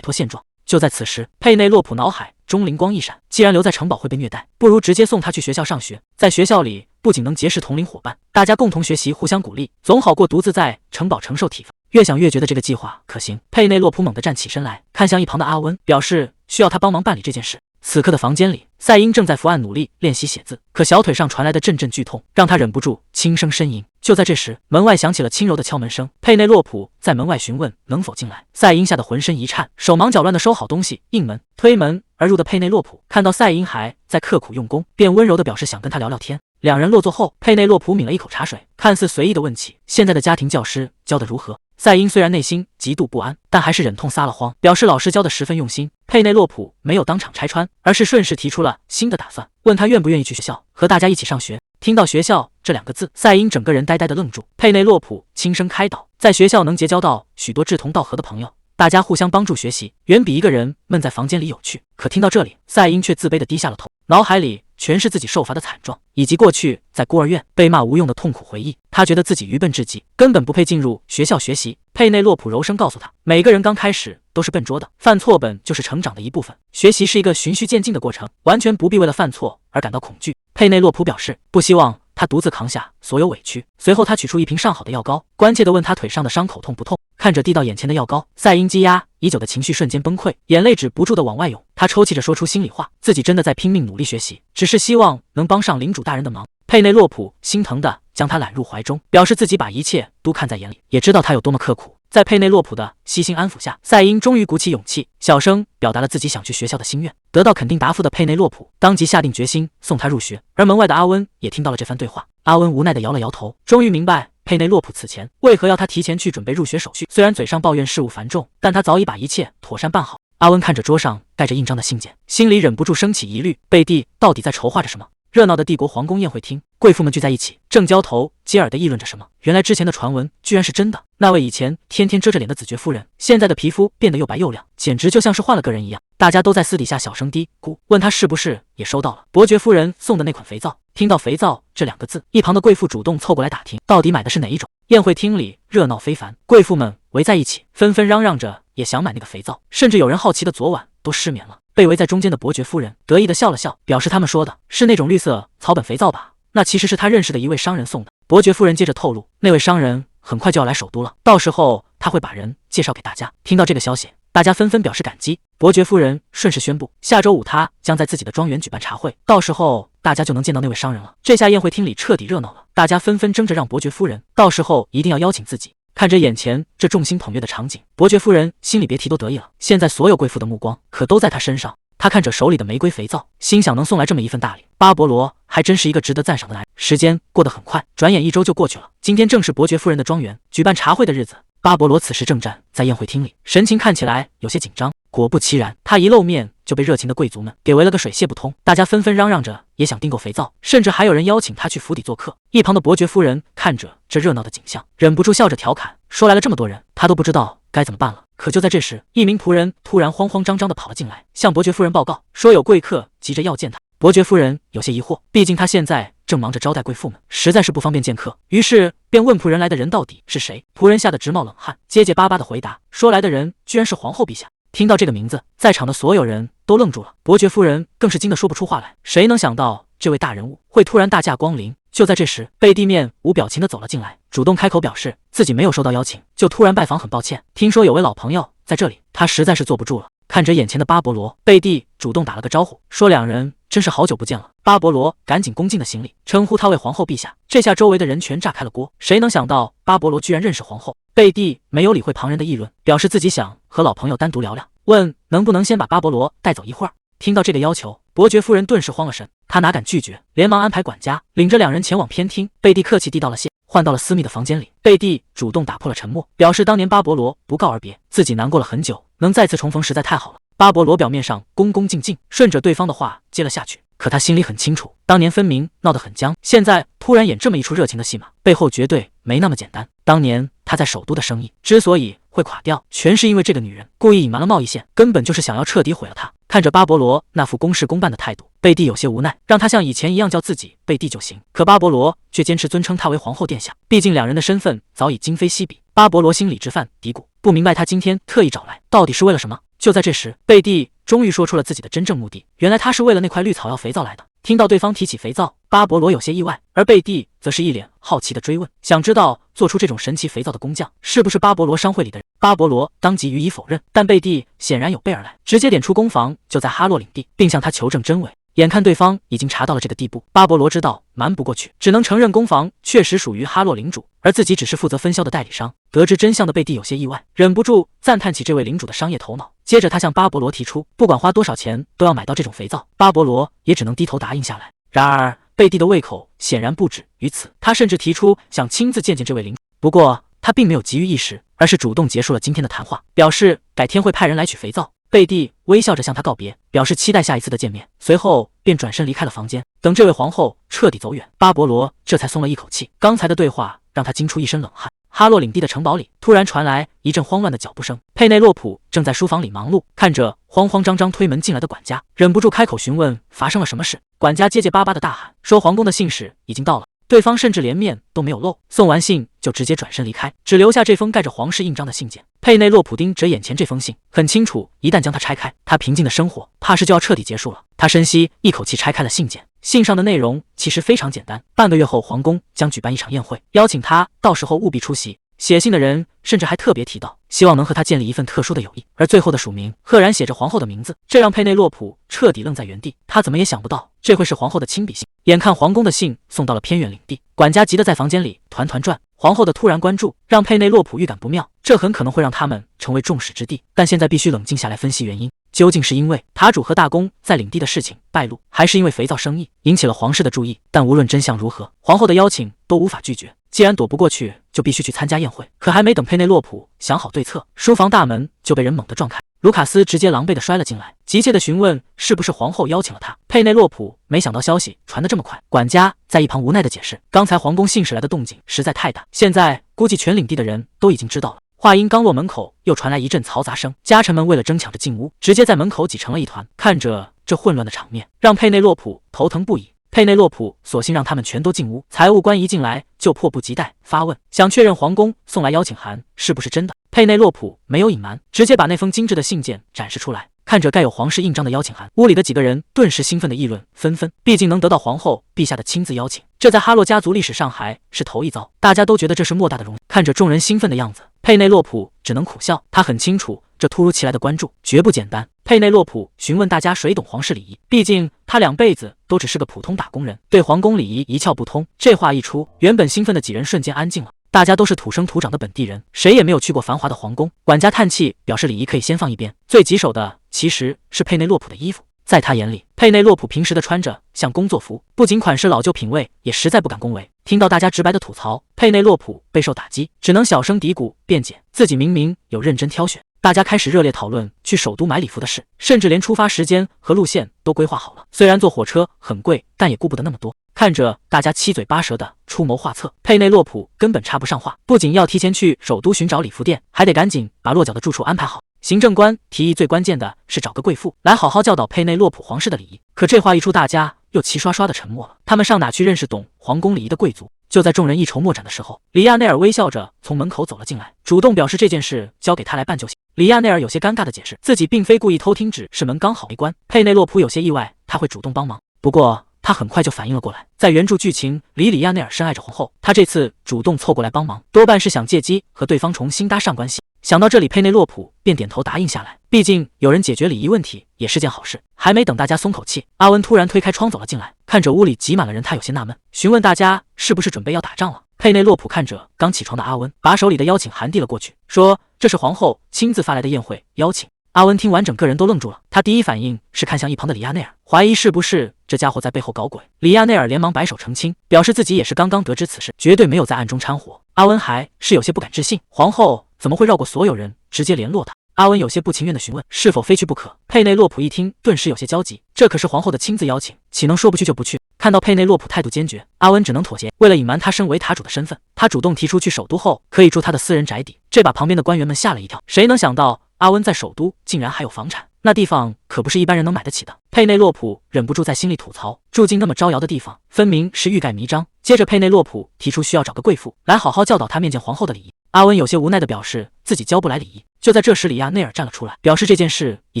脱现状？就在此时，佩内洛普脑海中灵光一闪，既然留在城堡会被虐待，不如直接送他去学校上学。在学校里不仅能结识同龄伙伴，大家共同学习，互相鼓励，总好过独自在城堡承受体罚。越想越觉得这个计划可行，佩内洛普猛地站起身来，看向一旁的阿温，表示需要他帮忙办理这件事。此刻的房间里，赛因正在伏案努力练习写字，可小腿上传来的阵阵剧痛让他忍不住轻声呻吟。就在这时，门外响起了轻柔的敲门声，佩内洛普在门外询问能否进来。赛因吓得浑身一颤，手忙脚乱地收好东西，应门。推门而入的佩内洛普看到赛因还在刻苦用功，便温柔地表示想跟他聊聊天。两人落座后，佩内洛普抿了一口茶水，看似随意地问起现在的家庭教师教得如何。赛因虽然内心极度不安，但还是忍痛撒了谎，表示老师教得十分用心。佩内洛普没有当场拆穿，而是顺势提出了新的打算，问他愿不愿意去学校和大家一起上学。听到学校这2个字，赛因整个人呆呆地愣住。佩内洛普轻声开导，在学校能结交到许多志同道合的朋友，大家互相帮助学习，远比一个人闷在房间里有趣。可听到这里，赛因却自卑地低下了头，脑海里全是自己受罚的惨状，以及过去在孤儿院被骂无用的痛苦回忆。他觉得自己愚笨至极，根本不配进入学校学习。佩内洛普柔声告诉他，每个人刚开始都是笨拙的，犯错本就是成长的一部分，学习是一个循序渐进的过程，完全不必为了犯错而感到恐惧。佩内洛普表示不希望他独自扛下所有委屈。随后他取出一瓶上好的药膏，关切地问他腿上的伤口痛不痛。看着递到眼前的药膏，赛因积压已久的情绪瞬间崩溃，眼泪止不住地往外涌。他抽泣着说出心里话，自己真的在拼命努力学习，只是希望能帮上领主大人的忙。佩内洛普心疼地将他揽入怀中，表示自己把一切都看在眼里，也知道他有多么刻苦。在佩内洛普的悉心安抚下，赛因终于鼓起勇气，小声表达了自己想去学校的心愿。得到肯定答复的佩内洛普当即下定决心送他入学，而门外的阿温也听到了这番对话。阿温无奈地摇了摇头，终于明白佩内洛普此前为何要他提前去准备入学手续。虽然嘴上抱怨事务繁重，但他早已把一切妥善办好。阿温看着桌上盖着印章的信件，心里忍不住升起疑虑：贝蒂到底在筹划着什么？热闹的帝国皇宫宴会厅，贵妇们聚在一起，正交头接耳地议论着什么。原来之前的传闻居然是真的。那位以前天天遮着脸的子爵夫人，现在的皮肤变得又白又亮，简直就像是换了个人一样。大家都在私底下小声嘀咕，问他是不是也收到了伯爵夫人送的那款肥皂。听到肥皂这两个字，一旁的贵妇主动凑过来打听，到底买的是哪一种。宴会厅里热闹非凡，贵妇们围在一起，纷纷嚷嚷着也想买那个肥皂，甚至有人好奇的昨晚都失眠了。被围在中间的伯爵夫人得意地笑了笑，表示他们说的是那种绿色草本肥皂吧？那其实是他认识的一位商人送的。伯爵夫人接着透露，那位商人很快就要来首都了，到时候他会把人介绍给大家。听到这个消息，大家纷纷表示感激。伯爵夫人顺势宣布，下周五他将在自己的庄园举办茶会，到时候大家就能见到那位商人了。这下宴会厅里彻底热闹了，大家纷纷争着让伯爵夫人到时候一定要邀请自己。看着眼前这众星捧月的场景，伯爵夫人心里别提多得意了。现在所有贵妇的目光可都在她身上。她看着手里的玫瑰肥皂，心想能送来这么一份大礼，巴勃罗还真是一个值得赞赏的男人。时间过得很快，转眼一周就过去了。今天正是伯爵夫人的庄园举办茶会的日子。巴勃罗此时正站在宴会厅里，神情看起来有些紧张。果不其然，他一露面就被热情的贵族们给围了个水泄不通。大家纷纷嚷嚷着也想订购肥皂，甚至还有人邀请他去府邸做客。一旁的伯爵夫人看着这热闹的景象，忍不住笑着调侃，说来了这么多人，他都不知道该怎么办了。可就在这时，一名仆人突然慌慌张张地跑了进来，向伯爵夫人报告说有贵客急着要见他。伯爵夫人有些疑惑，毕竟他现在正忙着招待贵妇们，实在是不方便见客，于是便问仆人来的人到底是谁。仆人吓得直冒冷汗，结结巴巴地回答说来的人居然是皇后陛下。听到这个名字，在场的所有人都愣住了，伯爵夫人更是惊得说不出话来。谁能想到这位大人物会突然大驾光临？就在这时，贝蒂面无表情地走了进来，主动开口表示自己没有收到邀请，就突然拜访，很抱歉，听说有位老朋友在这里，他实在是坐不住了。看着眼前的巴勃罗，贝蒂主动打了个招呼，说两人真是好久不见了。巴勃罗赶紧恭敬的行礼，称呼他为皇后陛下。这下周围的人全炸开了锅，谁能想到巴勃罗居然认识皇后？贝蒂没有理会旁人的议论，表示自己想和老朋友单独聊聊，问能不能先把巴勃罗带走一会儿。听到这个要求，伯爵夫人顿时慌了神，她哪敢拒绝，连忙安排管家领着两人前往偏厅。贝蒂客气地道了谢，换到了私密的房间里。贝蒂主动打破了沉默，表示当年巴勃罗不告而别，自己难过了很久，能再次重逢实在太好了。巴勃罗表面上恭恭敬敬，顺着对方的话接了下去，可他心里很清楚，当年分明闹得很僵，现在突然演这么一出热情的戏码，背后绝对没那么简单。当年他在首都的生意之所以会垮掉，全是因为这个女人故意隐瞒了贸易线，根本就是想要彻底毁了他。看着巴勃罗那副公事公办的态度，贝蒂有些无奈，让他像以前一样叫自己贝蒂就行。可巴勃罗却坚持尊称他为皇后殿下，毕竟两人的身份早已今非昔比。巴勃罗心里直犯嘀咕，不明白他今天特意找来到底是为了什么。就在这时，贝蒂终于说出了自己的真正目的，原来他是为了那块绿草药肥皂来的。听到对方提起肥皂，巴勃罗有些意外，而贝蒂则是一脸好奇的追问，想知道做出这种神奇肥皂的工匠是不是巴勃罗商会里的人。巴勃罗当即予以否认，但贝蒂显然有备而来，直接点出工坊就在哈洛领地，并向他求证真伪。眼看对方已经查到了这个地步，巴勃罗知道瞒不过去，只能承认工坊确实属于哈洛领主，而自己只是负责分销的代理商。得知真相的贝蒂有些意外，忍不住赞叹起这位领主的商业头脑。接着他向巴勃罗提出，不管花多少钱都要买到这种肥皂。巴勃罗也只能低头答应下来。然而贝蒂的胃口显然不止于此，他甚至提出想亲自见见这位领主。不过他并没有急于一时，而是主动结束了今天的谈话，表示改天会派人来取肥皂。贝蒂微笑着向他告别，表示期待下一次的见面，随后便转身离开了房间。等这位皇后彻底走远，巴勃罗这才松了一口气。刚才的对话让他惊出一身冷汗。哈洛领地的城堡里突然传来一阵慌乱的脚步声，佩内洛普正在书房里忙碌，看着慌慌张张推门进来的管家，忍不住开口询问发生了什么事。管家结结巴巴的大喊说皇宫的信使已经到了。对方甚至连面都没有露，送完信就直接转身离开，只留下这封盖着皇室印章的信件。佩内洛普盯着眼前这封信，很清楚一旦将它拆开，他平静的生活怕是就要彻底结束了。他深吸一口气，拆开了信件。信上的内容其实非常简单，半个月后皇宫将举办一场宴会，邀请他到时候务必出席。写信的人甚至还特别提到希望能和他建立一份特殊的友谊，而最后的署名赫然写着皇后的名字，这让佩内洛普彻底愣在原地。他怎么也想不到这会是皇后的亲笔信。眼看皇宫的信送到了偏远领地，管家急得在房间里团团转。皇后的突然关注让佩内洛普预感不妙，这很可能会让他们成为众矢之的。但现在必须冷静下来分析原因，究竟是因为塔主和大公在领地的事情败露，还是因为肥皂生意引起了皇室的注意？但无论真相如何，皇后的邀请都无法拒绝。既然躲不过去，就必须去参加宴会。可还没等佩内洛普想好对策，书房大门就被人猛地撞开。卢卡斯直接狼狈地摔了进来，急切地询问是不是皇后邀请了他。佩内洛普没想到消息传得这么快，管家在一旁无奈地解释，刚才皇宫信使来的动静实在太大，现在估计全领地的人都已经知道了。话音刚落，门口又传来一阵嘈杂声，家臣们为了争抢着进屋，直接在门口挤成了一团。看着这混乱的场面，让佩内洛普头疼不已。佩内洛普索性让他们全都进屋，财务官一进来就迫不及待发问，想确认皇宫送来邀请函是不是真的。佩内洛普没有隐瞒，直接把那封精致的信件展示出来。看着盖有皇室印章的邀请函，屋里的几个人顿时兴奋的议论纷纷，毕竟能得到皇后陛下的亲自邀请，这在哈洛家族历史上还是头一遭，大家都觉得这是莫大的荣耀。看着众人兴奋的样子，佩内洛普只能苦笑，他很清楚这突如其来的关注绝不简单。佩内洛普询问大家谁懂皇室礼仪，毕竟他2辈子都只是个普通打工人，对皇宫礼仪一窍不通。这话一出，原本兴奋的几人瞬间安静了。大家都是土生土长的本地人，谁也没有去过繁华的皇宫。管家叹气，表示礼仪可以先放一边，最棘手的其实是佩内洛普的衣服。在他眼里，佩内洛普平时的穿着像工作服，不仅款式老旧，品味也实在不敢恭维。听到大家直白的吐槽，佩内洛普备受打击，只能小声嘀咕辩解，自己明明有认真挑选。大家开始热烈讨论去首都买礼服的事，甚至连出发时间和路线都规划好了。虽然坐火车很贵，但也顾不得那么多。看着大家七嘴八舌的出谋划策，佩内洛普根本插不上话，不仅要提前去首都寻找礼服店，还得赶紧把落脚的住处安排好。行政官提议最关键的是找个贵妇来好好教导佩内洛普皇室的礼仪。可这话一出，大家又齐刷刷的沉默了。他们上哪去认识懂皇宫礼仪的贵族？就在众人一筹莫展的时候，里亚内尔微笑着从门口走了进来，主动表示这件事交给他来办就行。里亚内尔有些尴尬的解释，自己并非故意偷听，只是门刚好没关。佩内洛普有些意外他会主动帮忙，不过他很快就反应了过来，在原著剧情里，里亚内尔深爱着皇后，他这次主动凑过来帮忙，多半是想借机和对方重新搭上关系。想到这里，佩内洛普便点头答应下来，毕竟有人解决礼仪问题也是件好事。还没等大家松口气，阿温突然推开窗走了进来，看着屋里挤满了人，他有些纳闷，询问大家是不是准备要打仗了。佩内洛普看着刚起床的阿温，把手里的邀请函递了过去，说这是皇后亲自发来的宴会邀请。阿温听完，整个人都愣住了，他第一反应是看向一旁的里亚内尔，怀疑是不是这家伙在背后搞鬼。里亚内尔连忙摆手澄清，表示自己也是刚刚得知此事，绝对没有在暗中掺和。阿温还是有些不敢置信，皇后怎么会绕过所有人直接联络他？阿温有些不情愿地询问是否非去不可。佩内洛普一听，顿时有些焦急，这可是皇后的亲自邀请，岂能说不去就不去？看到佩内洛普态度坚决，阿温只能妥协。为了隐瞒他身为塔主的身份，他主动提出去首都后可以住他的私人宅邸，这把旁边的官员们吓了一跳。谁能想到阿温在首都竟然还有房产，那地方可不是一般人能买得起的。佩内洛普忍不住在心里吐槽，住进那么招摇的地方，分明是欲盖弥彰。接着佩内洛普提出需要找个贵妇来好好教导他面见皇后的礼仪。阿温有些无奈地表示自己教不来礼仪。就在这时，里亚内尔站了出来，表示这件事已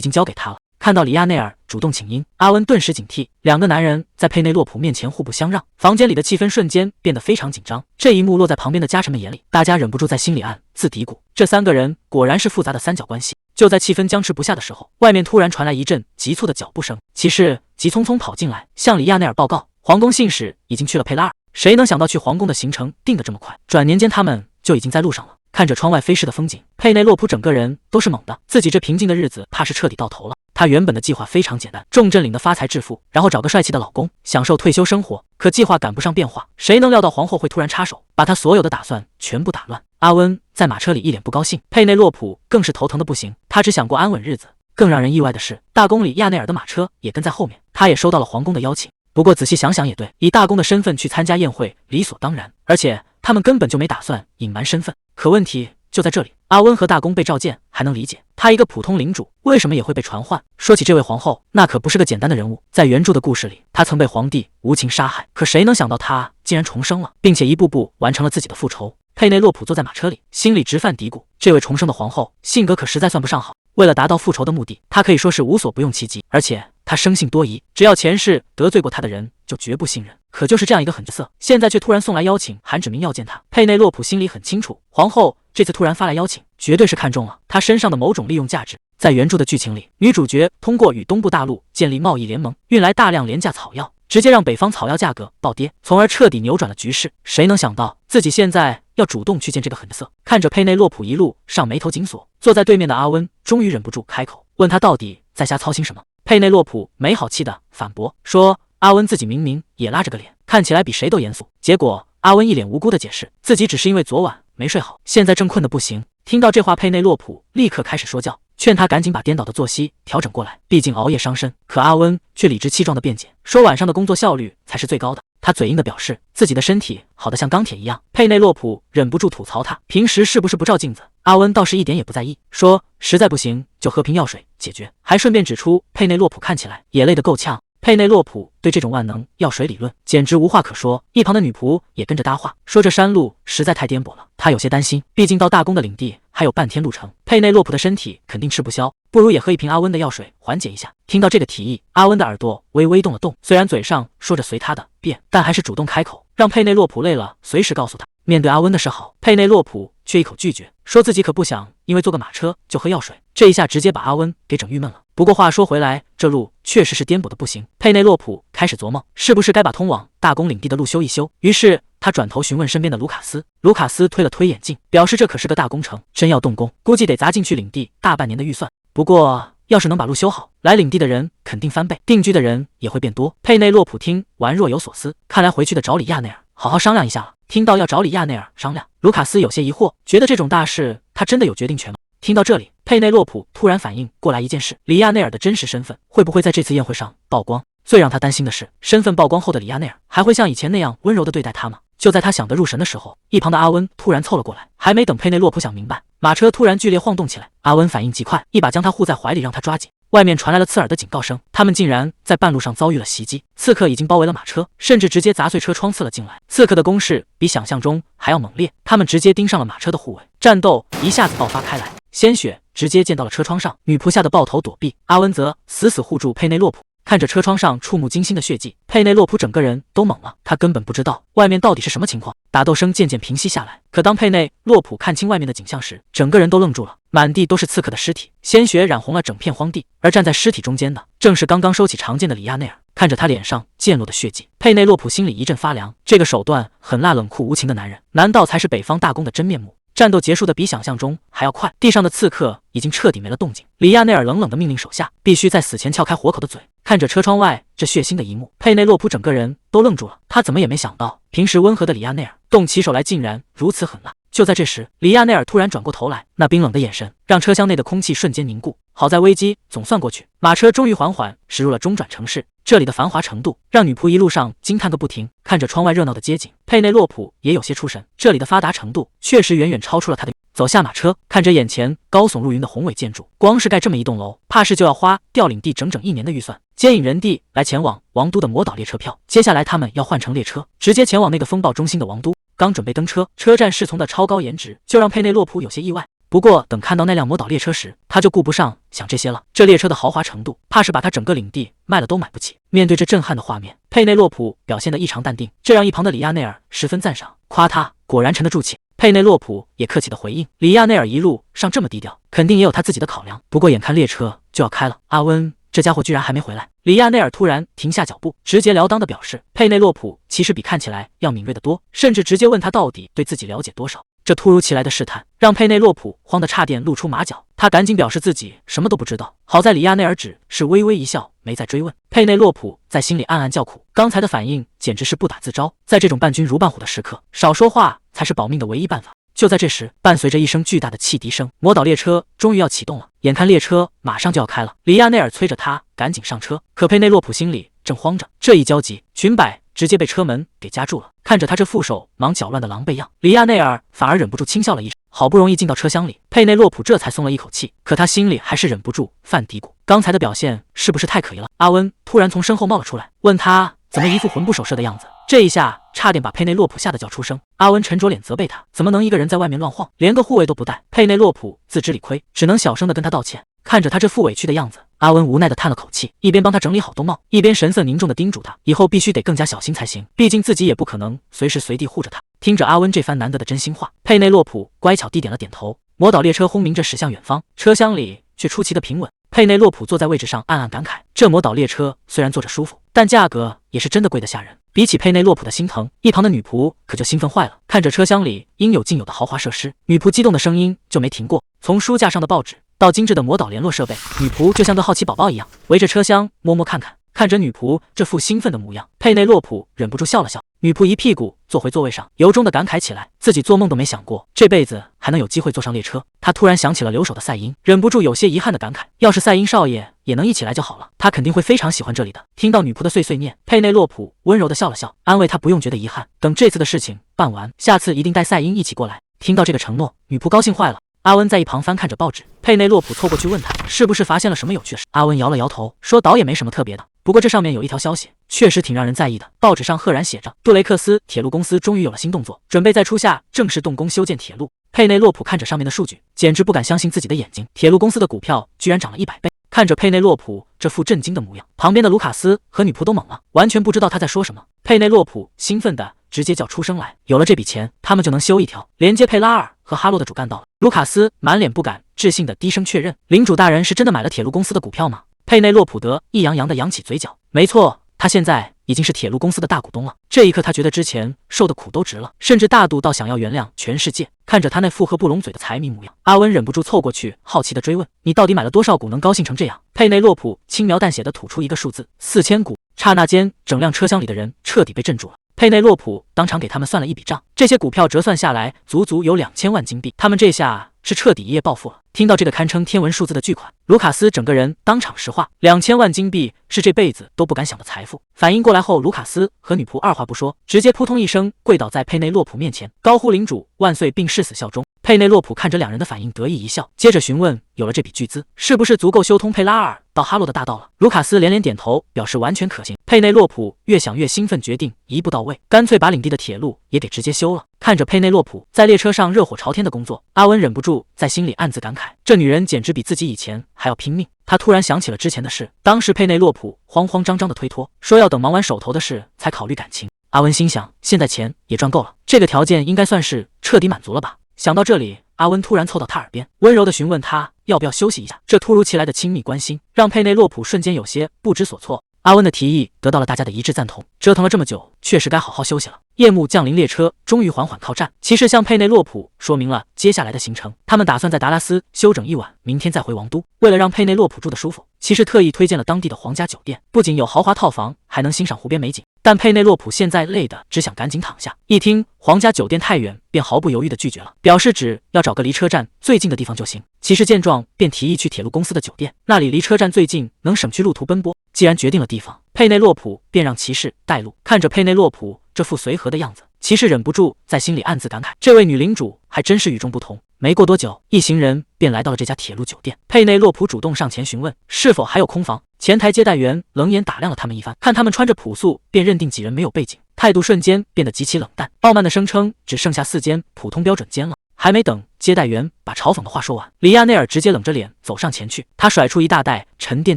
经交给他了。看到里亚内尔主动请缨，阿温顿时警惕，两个男人在佩内洛普面前互不相让，房间里的气氛瞬间变得非常紧张。这一幕落在旁边的家臣们眼里，大家忍不住在心里暗自嘀咕，这三个人果然是复杂的三角关系。就在气氛僵持不下的时候，外面突然传来一阵急促的脚步声，骑士急匆匆跑进来，向里亚内尔报告，皇宫信使已经去了佩拉尔。谁能想到去皇宫的行程定得这么快，转年间他们就已经在路上了。看着窗外飞逝的风景，佩内洛普整个人都是懵的，自己这平静的日子怕是彻底到头了。他原本的计划非常简单，重镇领的发财致富，然后找个帅气的老公，享受退休生活。可计划赶不上变化，谁能料到皇后会突然插手，把他所有的打算全部打乱。阿温在马车里一脸不高兴，佩内洛普更是头疼的不行，他只想过安稳日子。更让人意外的是，大宫里亚内尔的马车也跟在后面，他也收到了皇宫的邀请。不过仔细想想也对，以大公的身份去参加宴会理所当然，而且他们根本就没打算隐瞒身份。可问题就在这里，阿温和大公被召见还能理解，他一个普通领主为什么也会被传唤？说起这位皇后，那可不是个简单的人物，在原著的故事里，她曾被皇帝无情杀害，可谁能想到她竟然重生了，并且一步步完成了自己的复仇。佩内洛普坐在马车里，心里直犯嘀咕，这位重生的皇后性格可实在算不上好，为了达到复仇的目的，她可以说是无所不用其极，而且他生性多疑，只要前世得罪过他的人就绝不信任。可就是这样一个狠角色，现在却突然送来邀请函，指明要见他。佩内洛普心里很清楚，皇后这次突然发来邀请，绝对是看中了他身上的某种利用价值。在原著的剧情里，女主角通过与东部大陆建立贸易联盟，运来大量廉价草药，直接让北方草药价格暴跌，从而彻底扭转了局势。谁能想到自己现在要主动去见这个狠色？看着佩内洛普一路上眉头紧锁，坐在对面的阿温终于忍不住开口，问他到底在瞎操心什么。佩内洛普没好气的反驳说，阿温自己明明也拉着个脸，看起来比谁都严肃。结果阿温一脸无辜的解释，自己只是因为昨晚没睡好，现在正困得不行。听到这话，佩内洛普立刻开始说教，劝他赶紧把颠倒的作息调整过来，毕竟熬夜伤身。可阿温却理直气壮的辩解，说晚上的工作效率才是最高的。他嘴硬的表示自己的身体好得像钢铁一样。佩内洛普忍不住吐槽他平时是不是不照镜子，阿温倒是一点也不在意，说实在不行就喝瓶药水解决，还顺便指出佩内洛普看起来也累得够呛。佩内洛普对这种万能药水理论简直无话可说，一旁的女仆也跟着搭话，说这山路实在太颠簸了，她有些担心，毕竟到大公的领地还有半天路程，佩内洛普的身体肯定吃不消，不如也喝一瓶阿温的药水缓解一下。听到这个提议，阿温的耳朵微微动了动，虽然嘴上说着随他的便，但还是主动开口，让佩内洛普累了随时告诉他。面对阿温的示好，佩内洛普却一口拒绝，说自己可不想因为坐个马车就喝药水，这一下直接把阿温给整郁闷了。不过话说回来，这路确实是颠簸的不行，佩内洛普开始琢磨是不是该把通往大公领地的路修一修。于是他转头询问身边的卢卡斯，卢卡斯推了推眼镜，表示这可是个大工程，真要动工，估计得砸进去领地大半年的预算。不过要是能把路修好，来领地的人肯定翻倍，定居的人也会变多。佩内洛普听完若有所思，看来回去得找里亚内尔好好商量一下了。听到要找里亚内尔商量，卢卡斯有些疑惑，觉得这种大事他真的有决定权吗？听到这里，佩内洛普突然反应过来一件事，里亚内尔的真实身份会不会在这次宴会上曝光？最让他担心的是，身份曝光后的里亚内尔还会像以前那样温柔地对待他吗？就在他想得入神的时候，一旁的阿温突然凑了过来，还没等佩内洛普想明白，马车突然剧烈晃动起来，阿温反应极快，一把将他护在怀里，让他抓紧。外面传来了刺耳的警告声，他们竟然在半路上遭遇了袭击，刺客已经包围了马车，甚至直接砸碎车窗刺了进来。刺客的攻势比想象中还要猛烈，他们直接盯上了马车的护卫，战斗一下子爆发开来，鲜血直接溅到了车窗上，女仆吓得抱头躲避，阿温则死死护住佩内洛普。看着车窗上触目惊心的血迹，佩内洛普整个人都懵了，他根本不知道外面到底是什么情况。打斗声渐渐平息下来，可当佩内洛普看清外面的景象时，整个人都愣住了，满地都是刺客的尸体，鲜血染红了整片荒地，而站在尸体中间的正是刚刚收起长剑的里亚内尔。看着他脸上溅落的血迹，佩内洛普心里一阵发凉，这个手段狠辣冷酷无情的男人，难道才是北方大公的真面目？战斗结束的比想象中还要快，地上的刺客已经彻底没了动静。里亚内尔冷冷地命令手下，必须在死前撬开活口的嘴。看着车窗外这血腥的一幕，佩内洛普整个人都愣住了。他怎么也没想到，平时温和的里亚内尔动起手来竟然如此狠辣。就在这时，里亚内尔突然转过头来，那冰冷的眼神让车厢内的空气瞬间凝固。好在危机总算过去，马车终于缓缓驶入了中转城市。这里的繁华程度让女仆一路上惊叹个不停。看着窗外热闹的街景，佩内洛普也有些出神，这里的发达程度确实远远超出了他的。走下马车，看着眼前高耸入云的宏伟建筑，光是盖这么一栋楼，怕是就要花调领地整整1年的预算。接引人地来前往王都的魔岛列车票，接下来他们要换乘列车，直接前往那个风暴中心的王都。刚准备登车，车站侍从的超高颜值就让佩内洛普有些意外。不过等看到那辆魔岛列车时，他就顾不上想这些了。这列车的豪华程度，怕是把他整个领地卖了都买不起。面对这震撼的画面，佩内洛普表现得异常淡定，这让一旁的里亚内尔十分赞赏，夸他果然沉得住气。佩内洛普也客气的回应，里亚内尔一路上这么低调，肯定也有他自己的考量。不过眼看列车就要开了，阿温这家伙居然还没回来。里亚内尔突然停下脚步，直截了当的表示，佩内洛普其实比看起来要敏锐得多，甚至直接问他到底对自己了解多少。这突如其来的试探让佩内洛普慌得差点露出马脚，他赶紧表示自己什么都不知道。好在里亚内尔只是微微一笑，没再追问。佩内洛普在心里暗暗叫苦，刚才的反应简直是不打自招，在这种伴君如伴虎的时刻，少说话才是保命的唯一办法。就在这时，伴随着一声巨大的汽笛声，魔岛列车终于要启动了。眼看列车马上就要开了，里亚内尔催着他赶紧上车，可佩内洛普心里正慌着，这一焦急，裙摆直接被车门给夹住了。看着他这副手忙脚乱的狼狈样，里亚内尔反而忍不住轻笑了一声。好不容易进到车厢里，佩内洛普这才松了一口气，可他心里还是忍不住犯嘀咕，刚才的表现是不是太可疑了？阿温突然从身后冒了出来，问他怎么一副魂不守舍的样子，这一下差点把佩内洛普吓得叫出声。阿温沉着脸责备他，怎么能一个人在外面乱晃，连个护卫都不带？佩内洛普自知理亏，只能小声的跟他道歉。看着他这副委屈的样子，阿温无奈的叹了口气，一边帮他整理好兜帽，一边神色凝重的叮嘱他，以后必须得更加小心才行，毕竟自己也不可能随时随地护着他。听着阿温这番难得的真心话，佩内洛普乖巧地点了点头。魔岛列车轰鸣着驶向远方，车厢里却出奇的平稳，佩内洛普坐在位置上暗暗感慨，这魔岛列车虽然坐着舒服，但价格也是真的贵得吓人。比起佩内洛普的心疼，一旁的女仆可就兴奋坏了。看着车厢里应有尽有的豪华设施，女仆激动的声音就没停过。从书架上的报纸到精致的魔岛联络设备，女仆就像个好奇宝宝一样，围着车厢摸摸看看。看着女仆这副兴奋的模样，佩内洛普忍不住笑了笑。女仆一屁股坐回座位上，由衷的感慨起来，自己做梦都没想过这辈子还能有机会坐上列车。他突然想起了留守的赛因，忍不住有些遗憾的感慨，要是赛因少爷也能一起来就好了，他肯定会非常喜欢这里的。听到女仆的碎碎念，佩内洛普温柔的笑了笑，安慰她不用觉得遗憾，等这次的事情办完，下次一定带赛因一起过来。听到这个承诺，女仆高兴坏了。阿温在一旁翻看着报纸，佩内洛普凑过去问他是不是发现了什么有趣的事。阿温摇了摇头，说倒也没什么特别的，不过这上面有一条消息确实挺让人在意的。报纸上赫然写着，杜雷克斯铁路公司终于有了新动作，准备在初夏正式动工修建铁路。佩内洛普看着上面的数据，简直不敢相信自己的眼睛，铁路公司的股票居然涨了100倍。看着佩内洛普这副震惊的模样，旁边的卢卡斯和女仆都懵了，完全不知道他在说什么。佩内洛普兴奋的直接叫出声来，有了这笔钱，他们就能修一条连接佩拉尔和哈洛的主干道了。卢卡斯满脸不敢置信的低声确认，领主大人是真的买了铁路公司的股票吗？佩内洛普得意洋洋的扬起嘴角，没错，他现在已经是铁路公司的大股东了。这一刻他觉得之前受的苦都值了，甚至大度到想要原谅全世界。看着他那附和不拢嘴的财迷模样，阿温忍不住凑过去好奇的追问，你到底买了多少股能高兴成这样？佩内洛普轻描淡写的吐出一个数字，4000股。刹那间整辆车厢里的人彻底被镇住了。佩内洛普当场给他们算了一笔账，这些股票折算下来足足有2000万金币，他们这下是彻底一夜暴富了。听到这个堪称天文数字的巨款，卢卡斯整个人当场石化，2000万金币是这辈子都不敢想的财富。反应过来后，卢卡斯和女仆二话不说，直接扑通一声跪倒在佩内洛普面前，高呼领主万岁并誓死效忠。佩内洛普看着两人的反应得意一笑，接着询问，有了这笔巨资，是不是足够修通佩拉尔到哈洛的大道了？卢卡斯连连点头，表示完全可行。佩内洛普越想越兴奋，决定一步到位，干脆把领地的铁路也给直接修了。看着佩内洛普在列车上热火朝天的工作，阿温忍不住在心里暗自感慨，这女人简直比自己以前还要拼命。他突然想起了之前的事，当时佩内洛普慌慌张张的推脱，说要等忙完手头的事才考虑感情。阿温心想，现在钱也赚够了，这个条件应该算是彻底满足了吧。想到这里，阿温突然凑到他耳边，温柔地询问他要不要休息一下。这突如其来的亲密关心让佩内洛普瞬间有些不知所措。阿温的提议得到了大家的一致赞同，折腾了这么久，确实该好好休息了。夜幕降临，列车终于缓缓靠站。骑士向佩内洛普说明了接下来的行程，他们打算在达拉斯休整一晚，明天再回王都。为了让佩内洛普住得舒服，骑士特意推荐了当地的皇家酒店，不仅有豪华套房，还能欣赏湖边美景。但佩内洛普现在累得只想赶紧躺下，一听皇家酒店太远，便毫不犹豫地拒绝了，表示只要找个离车站最近的地方就行。骑士见状，便提议去铁路公司的酒店，那里离车站最近，能省去路途奔波。既然决定了地方，佩内洛普便让骑士带路。看着佩内洛普这副随和的样子，骑士忍不住在心里暗自感慨，这位女领主还真是与众不同。没过多久，一行人便来到了这家铁路酒店。佩内洛普主动上前询问是否还有空房，前台接待员冷眼打量了他们一番，看他们穿着朴素，便认定几人没有背景，态度瞬间变得极其冷淡，傲慢的声称只剩下4间普通标准间了。还没等接待员把嘲讽的话说完，里亚内尔直接冷着脸走上前去，他甩出一大袋沉甸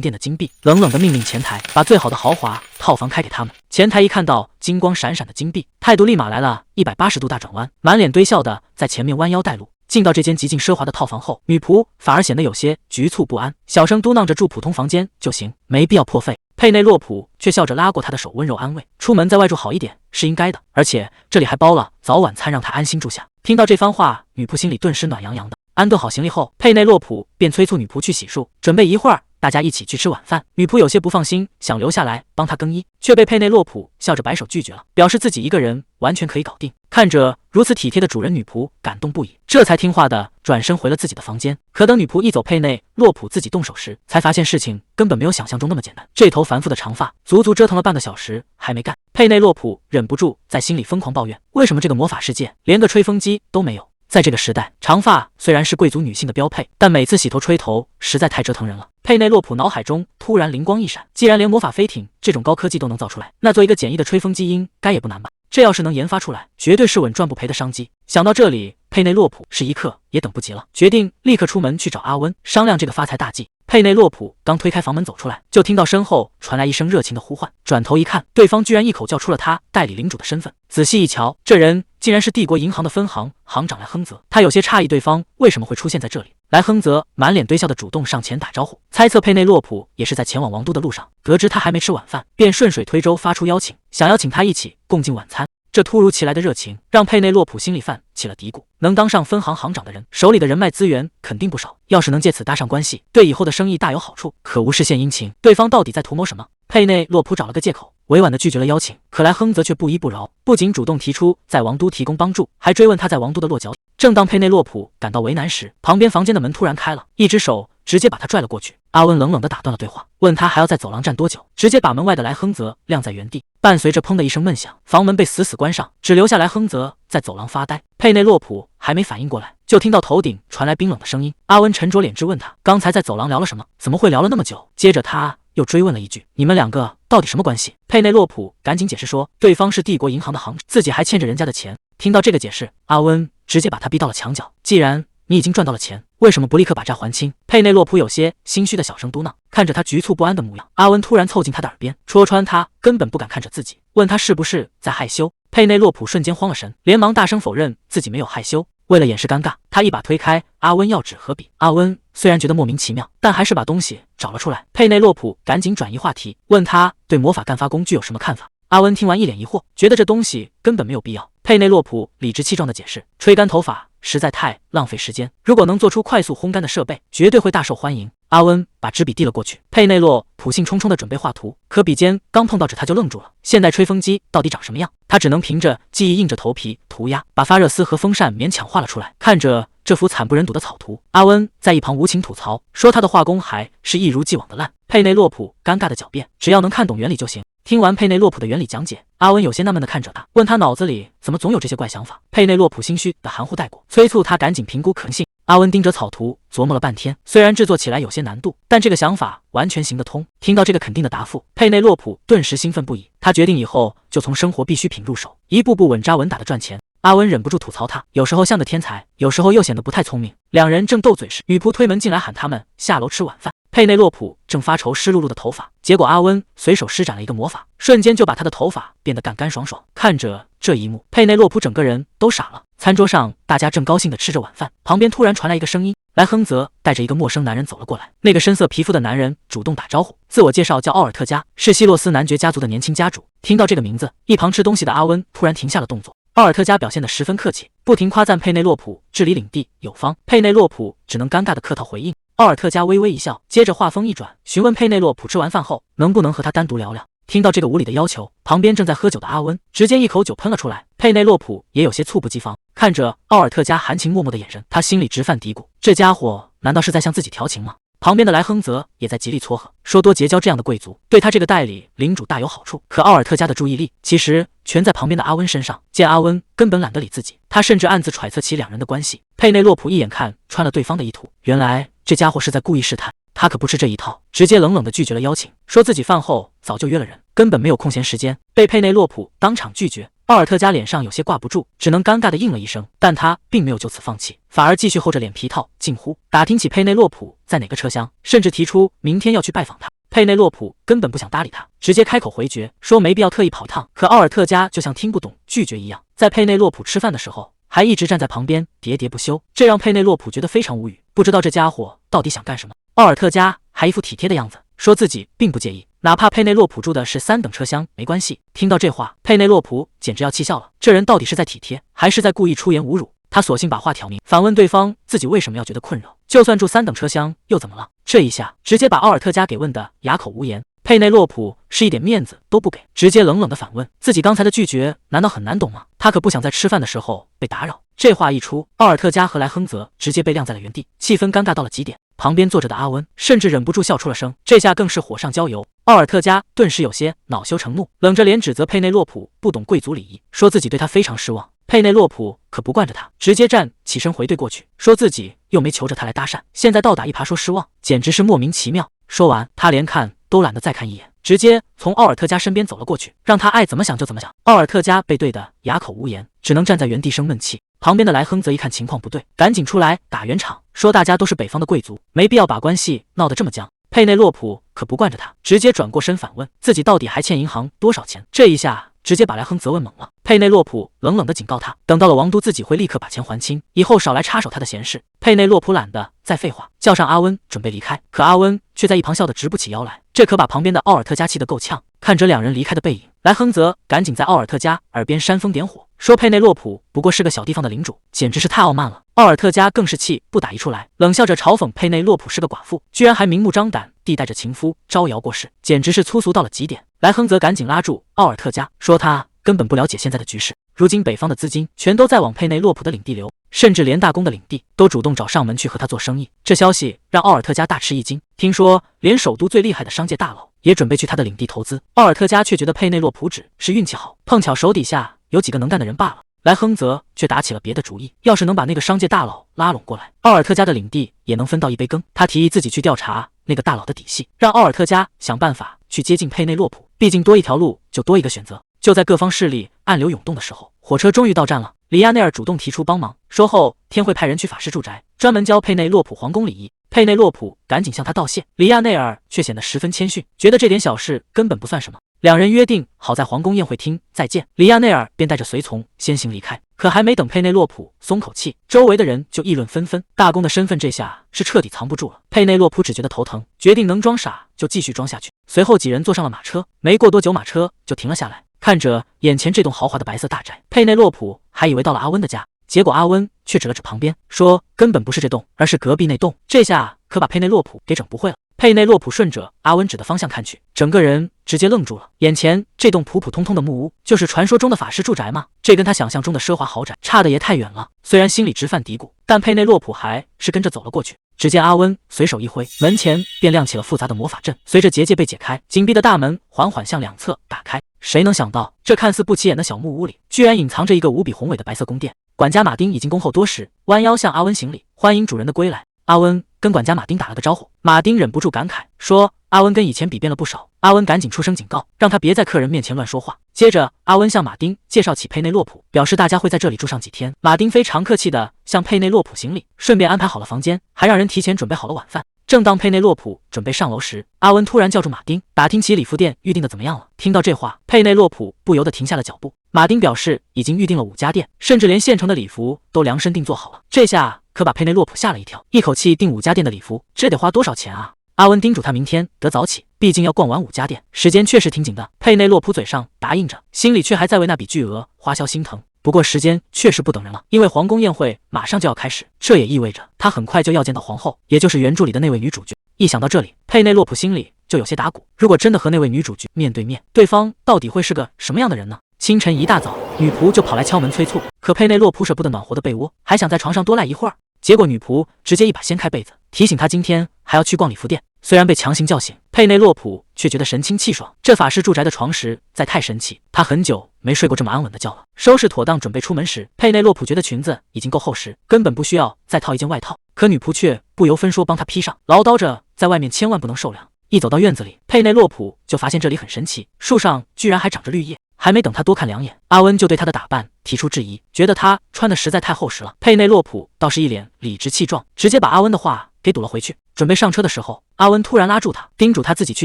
甸的金币，冷冷的命令前台把最好的豪华套房开给他们。前台一看到金光闪闪的金币，态度立马来了180度大转弯，满脸堆笑的在前面弯腰带路。进到这间极尽奢华的套房后，女仆反而显得有些局促不安，小声嘟囔着住普通房间就行，没必要破费。佩内洛普却笑着拉过她的手，温柔安慰，出门在外住好一点是应该的，而且这里还包了早晚餐，让她安心住下。听到这番话，女仆心里顿时暖洋洋的。安顿好行李后，佩内洛普便催促女仆去洗漱，准备一会儿大家一起去吃晚饭。女仆有些不放心，想留下来帮她更衣，却被佩内洛普笑着摆手拒绝了，表示自己一个人完全可以搞定。看着如此体贴的主人，女仆感动不已，这才听话的转身回了自己的房间。可等女仆一走，佩内洛普自己动手时，才发现事情根本没有想象中那么简单。这头繁复的长发足足折腾了半个小时还没干，佩内洛普忍不住在心里疯狂抱怨，为什么这个魔法世界连个吹风机都没有？在这个时代，长发虽然是贵族女性的标配，但每次洗头吹头实在太折腾人了。佩内洛普脑海中突然灵光一闪，既然连魔法飞艇这种高科技都能造出来，那做一个简易的吹风机应该也不难吧？这要是能研发出来，绝对是稳赚不赔的商机。想到这里，佩内洛普是一刻也等不及了，决定立刻出门去找阿温商量这个发财大计。佩内洛普刚推开房门走出来，就听到身后传来一声热情的呼唤，转头一看，对方居然一口叫出了他代理领主的身份。仔细一瞧，这人竟然是帝国银行的分行行长莱亨泽。他有些诧异，对方为什么会出现在这里？莱亨泽满脸堆笑的主动上前打招呼，猜测佩内洛普也是在前往王都的路上，得知他还没吃晚饭，便顺水推舟发出邀请，想要请他一起共进晚餐。这突如其来的热情让佩内洛普心里泛起了嘀咕，能当上分行行长的人，手里的人脉资源肯定不少，要是能借此搭上关系，对以后的生意大有好处。可无事献殷勤，对方到底在图谋什么？佩内洛普找了个借口，委婉地拒绝了邀请。可莱亨泽却不依不饶，不仅主动提出在王都提供帮助，还追问他在王都的落脚点。正当佩内洛普感到为难时，旁边房间的门突然开了，一只手直接把他拽了过去。阿温冷冷地打断了对话，问他还要在走廊站多久，直接把门外的莱亨泽晾在原地。伴随着砰的一声闷响，房门被死死关上，只留下莱亨泽在走廊发呆。佩内洛普还没反应过来，就听到头顶传来冰冷的声音。阿温沉着脸质问他，刚才在走廊聊了什么？怎么会聊了那么久？接着他又追问了一句，你们两个到底什么关系？佩内洛普赶紧解释说，对方是帝国银行的行长，自己还欠着人家的钱。听到这个解释，阿温直接把他逼到了墙角。既然你已经赚到了钱，为什么不立刻把债还清？佩内洛普有些心虚的小声嘟囔。看着他局促不安的模样，阿温突然凑近他的耳边，戳穿他根本不敢看着自己，问他是不是在害羞。佩内洛普瞬间慌了神，连忙大声否认自己没有害羞。为了掩饰尴尬，他一把推开阿温要纸和笔。阿温虽然觉得莫名其妙，但还是把东西找了出来。佩内洛普赶紧转移话题，问他对魔法干发工具有什么看法。阿温听完一脸疑惑，觉得这东西根本没有必要。佩内洛普理直气壮地解释，吹干头发实在太浪费时间，如果能做出快速烘干的设备，绝对会大受欢迎。阿温把支笔递了过去，佩内洛普兴冲冲地准备画图，可笔尖刚碰到纸他就愣住了。现代吹风机到底长什么样？他只能凭着记忆硬着头皮涂鸦，把发热丝和风扇勉强画了出来。看着这幅惨不忍睹的草图，阿温在一旁无情吐槽，说他的画工还是一如既往的烂。佩内洛普尴尬地狡辩，只要能看懂原理就行。听完佩内洛普的原理讲解，阿温有些纳闷地看着他，问他脑子里怎么总有这些怪想法。佩内洛普心虚的含糊带过，催促他赶紧评估可能性。阿温盯着草图琢磨了半天，虽然制作起来有些难度，但这个想法完全行得通。听到这个肯定的答复，佩内洛普顿时兴奋不已。他决定以后就从生活必需品入手，一步步稳扎稳打的赚钱。阿温忍不住吐槽他，有时候像个天才，有时候又显得不太聪明。两人正斗嘴时，女仆推门进来喊他们下楼吃晚饭。佩内洛普正发愁湿漉漉的头发，结果阿温随手施展了一个魔法，瞬间就把他的头发变得干干爽爽。看着这一幕，佩内洛普整个人都傻了。餐桌上，大家正高兴地吃着晚饭，旁边突然传来一个声音，莱亨泽带着一个陌生男人走了过来。那个深色皮肤的男人主动打招呼，自我介绍叫奥尔特加，是希洛斯男爵家族的年轻家主。听到这个名字，一旁吃东西的阿温突然停下了动作。奥尔特加表现得十分客气，不停夸赞佩内洛普治理领地有方。佩内洛普只能尴尬地客套回应。奥尔特加微微一笑，接着话锋一转，询问佩内洛普吃完饭后能不能和他单独聊聊。听到这个无理的要求，旁边正在喝酒的阿温直接一口酒喷了出来。佩内洛普也有些猝不及防，看着奥尔特加含情脉脉的眼神，他心里直犯嘀咕：这家伙难道是在向自己调情吗？旁边的莱亨泽也在极力撮合，说多结交这样的贵族，对他这个代理领主大有好处。可奥尔特加的注意力其实全在旁边的阿温身上，见阿温根本懒得理自己，他甚至暗自揣测起两人的关系。佩内洛普一眼看穿了对方的意图，原来这家伙是在故意试探，他可不吃这一套，直接冷冷地拒绝了邀请，说自己饭后早就约了人，根本没有空闲时间。被佩内洛普当场拒绝，奥尔特加脸上有些挂不住，只能尴尬地应了一声，但他并没有就此放弃，反而继续厚着脸皮套近乎，打听起佩内洛普在哪个车厢，甚至提出明天要去拜访他。佩内洛普根本不想搭理他，直接开口回绝，说没必要特意跑趟。可奥尔特加就像听不懂拒绝一样，在佩内洛普吃饭的时候还一直站在旁边喋喋不休，这让佩内洛普觉得非常无语，不知道这家伙到底想干什么。奥尔特加还一副体贴的样子，说自己并不介意，哪怕佩内洛普住的是3等车厢没关系。听到这话，佩内洛普简直要气笑了，这人到底是在体贴，还是在故意出言侮辱？他索性把话挑明，反问对方自己为什么要觉得困扰，就算住3等车厢又怎么了？这一下直接把奥尔特加给问得哑口无言。佩内洛普是一点面子都不给，直接冷冷的反问自己刚才的拒绝难道很难懂吗？他可不想在吃饭的时候被打扰。这话一出，奥尔特加和莱亨泽直接被晾在了原地，气氛尴尬到了极点。旁边坐着的阿温甚至忍不住笑出了声，这下更是火上浇油。奥尔特加顿时有些恼羞成怒，冷着脸指责佩内洛普不懂贵族礼仪，说自己对他非常失望。佩内洛普可不惯着他，直接站起身回怼过去，说自己又没求着他来搭讪，现在倒打一耙说失望，简直是莫名其妙。说完，他连看都懒得再看一眼，直接从奥尔特加身边走了过去，让他爱怎么想就怎么想。奥尔特加被对得哑口无言，只能站在原地生闷气。旁边的莱亨泽一看情况不对，赶紧出来打圆场，说大家都是北方的贵族，没必要把关系闹得这么僵。佩内洛普可不惯着他，直接转过身反问自己到底还欠银行多少钱。这一下直接把莱亨泽问懵了。佩内洛普冷冷地警告他，等到了王都自己会立刻把钱还清，以后少来插手他的闲事。佩内洛普懒得再废话，叫上阿温准备离开，可阿温却在一旁笑得直不起腰来，这可把旁边的奥尔特加气得够呛。看着两人离开的背影，莱亨泽赶紧在奥尔特加耳边煽风点火，说佩内洛普不过是个小地方的领主，简直是太傲慢了。奥尔特加更是气不打一处来，冷笑着嘲讽佩内洛普是个寡妇，居然还明目张胆地带着情夫招摇过市，简直是粗俗到了极点。莱亨泽赶紧拉住奥尔特加，说他根本不了解现在的局势，如今北方的资金全都在往佩内洛普的领地流，甚至连大公的领地都主动找上门去和他做生意。这消息让奥尔特加大吃一惊，听说连首都最厉害的商界大佬也准备去他的领地投资。奥尔特加却觉得佩内洛普只是运气好，碰巧手底下有几个能干的人罢了。莱亨泽却打起了别的主意，要是能把那个商界大佬拉拢过来，奥尔特加的领地也能分到一杯羹。他提议自己去调查那个大佬的底细，让奥尔特加想办法去接近佩内洛普，毕竟多一条路就多一个选择。就在各方势力暗流涌动的时候，火车终于到站了。里亚内尔主动提出帮忙，说后天会派人去法师住宅，专门教佩内洛普皇宫礼仪。佩内洛普赶紧向他道谢，里亚内尔却显得十分谦逊，觉得这点小事根本不算什么。两人约定好在皇宫宴会厅再见，里亚内尔便带着随从先行离开。可还没等佩内洛普松口气，周围的人就议论纷纷，大公的身份这下是彻底藏不住了。佩内洛普只觉得头疼，决定能装傻就继续装下去。随后几人坐上了马车，没过多久马车就停了下来。看着眼前这栋豪华的白色大宅，佩内洛普还以为到了阿温的家，结果阿温却指了指旁边，说根本不是这栋，而是隔壁那栋。这下可把佩内洛普给整不会了。佩内洛普顺着阿温指的方向看去，整个人直接愣住了。眼前这栋普普通通的木屋，就是传说中的法师住宅吗？这跟他想象中的奢华豪宅差得也太远了。虽然心里直犯嘀咕，但佩内洛普还是跟着走了过去。只见阿温随手一挥，门前便亮起了复杂的魔法阵，随着结界被解开，紧闭的大门缓缓向两侧打开。谁能想到，这看似不起眼的小木屋里，居然隐藏着一个无比宏伟的白色宫殿。管家马丁已经恭候多时，弯腰向阿温行礼，欢迎主人的归来。阿温跟管家马丁打了个招呼，马丁忍不住感慨说，阿温跟以前比变了不少。阿温赶紧出声警告，让他别在客人面前乱说话。接着阿温向马丁介绍起佩内洛普，表示大家会在这里住上几天。马丁非常客气地向佩内洛普行礼，顺便安排好了房间，还让人提前准备好了晚饭。正当佩内洛普准备上楼时，阿温突然叫住马丁，打听起礼服店预定的怎么样了。听到这话，佩内洛普不由得停下了脚步。马丁表示已经预定了5家店，甚至连现成的礼服都量身定做好了。这下可把佩内洛普吓了一跳，一口气订5家店的礼服，这得花多少钱啊？阿温叮嘱他明天得早起，毕竟要逛完5家店，时间确实挺紧的。佩内洛普嘴上答应着，心里却还在为那笔巨额花销心疼。不过时间确实不等人了，因为皇宫宴会马上就要开始，这也意味着他很快就要见到皇后，也就是原著里的那位女主角。一想到这里，佩内洛普心里就有些打鼓。如果真的和那位女主角面对面，对方到底会是个什么样的人呢？清晨一大早，女仆就跑来敲门催促，可佩内洛普舍不得暖和的被窝，还想在床上多赖一会儿，结果女仆直接一把掀开被子，提醒他今天还要去逛礼服店。虽然被强行叫醒，佩内洛普却觉得神清气爽。这法式住宅的床实在太神奇，他很久没睡过这么安稳的觉了。收拾妥当准备出门时，佩内洛普觉得裙子已经够厚实，根本不需要再套一件外套，可女仆却不由分说帮他披上，唠叨着在外面千万不能受凉。一走到院子里，佩内洛普就发现这里很神奇，树上居然还长着绿叶。还没等他多看两眼，阿温就对他的打扮提出质疑，觉得他穿的实在太厚实了。佩内洛普倒是一脸理直气壮，直接把阿温的话给堵了回去。准备上车的时候，阿温突然拉住他，叮嘱他自己去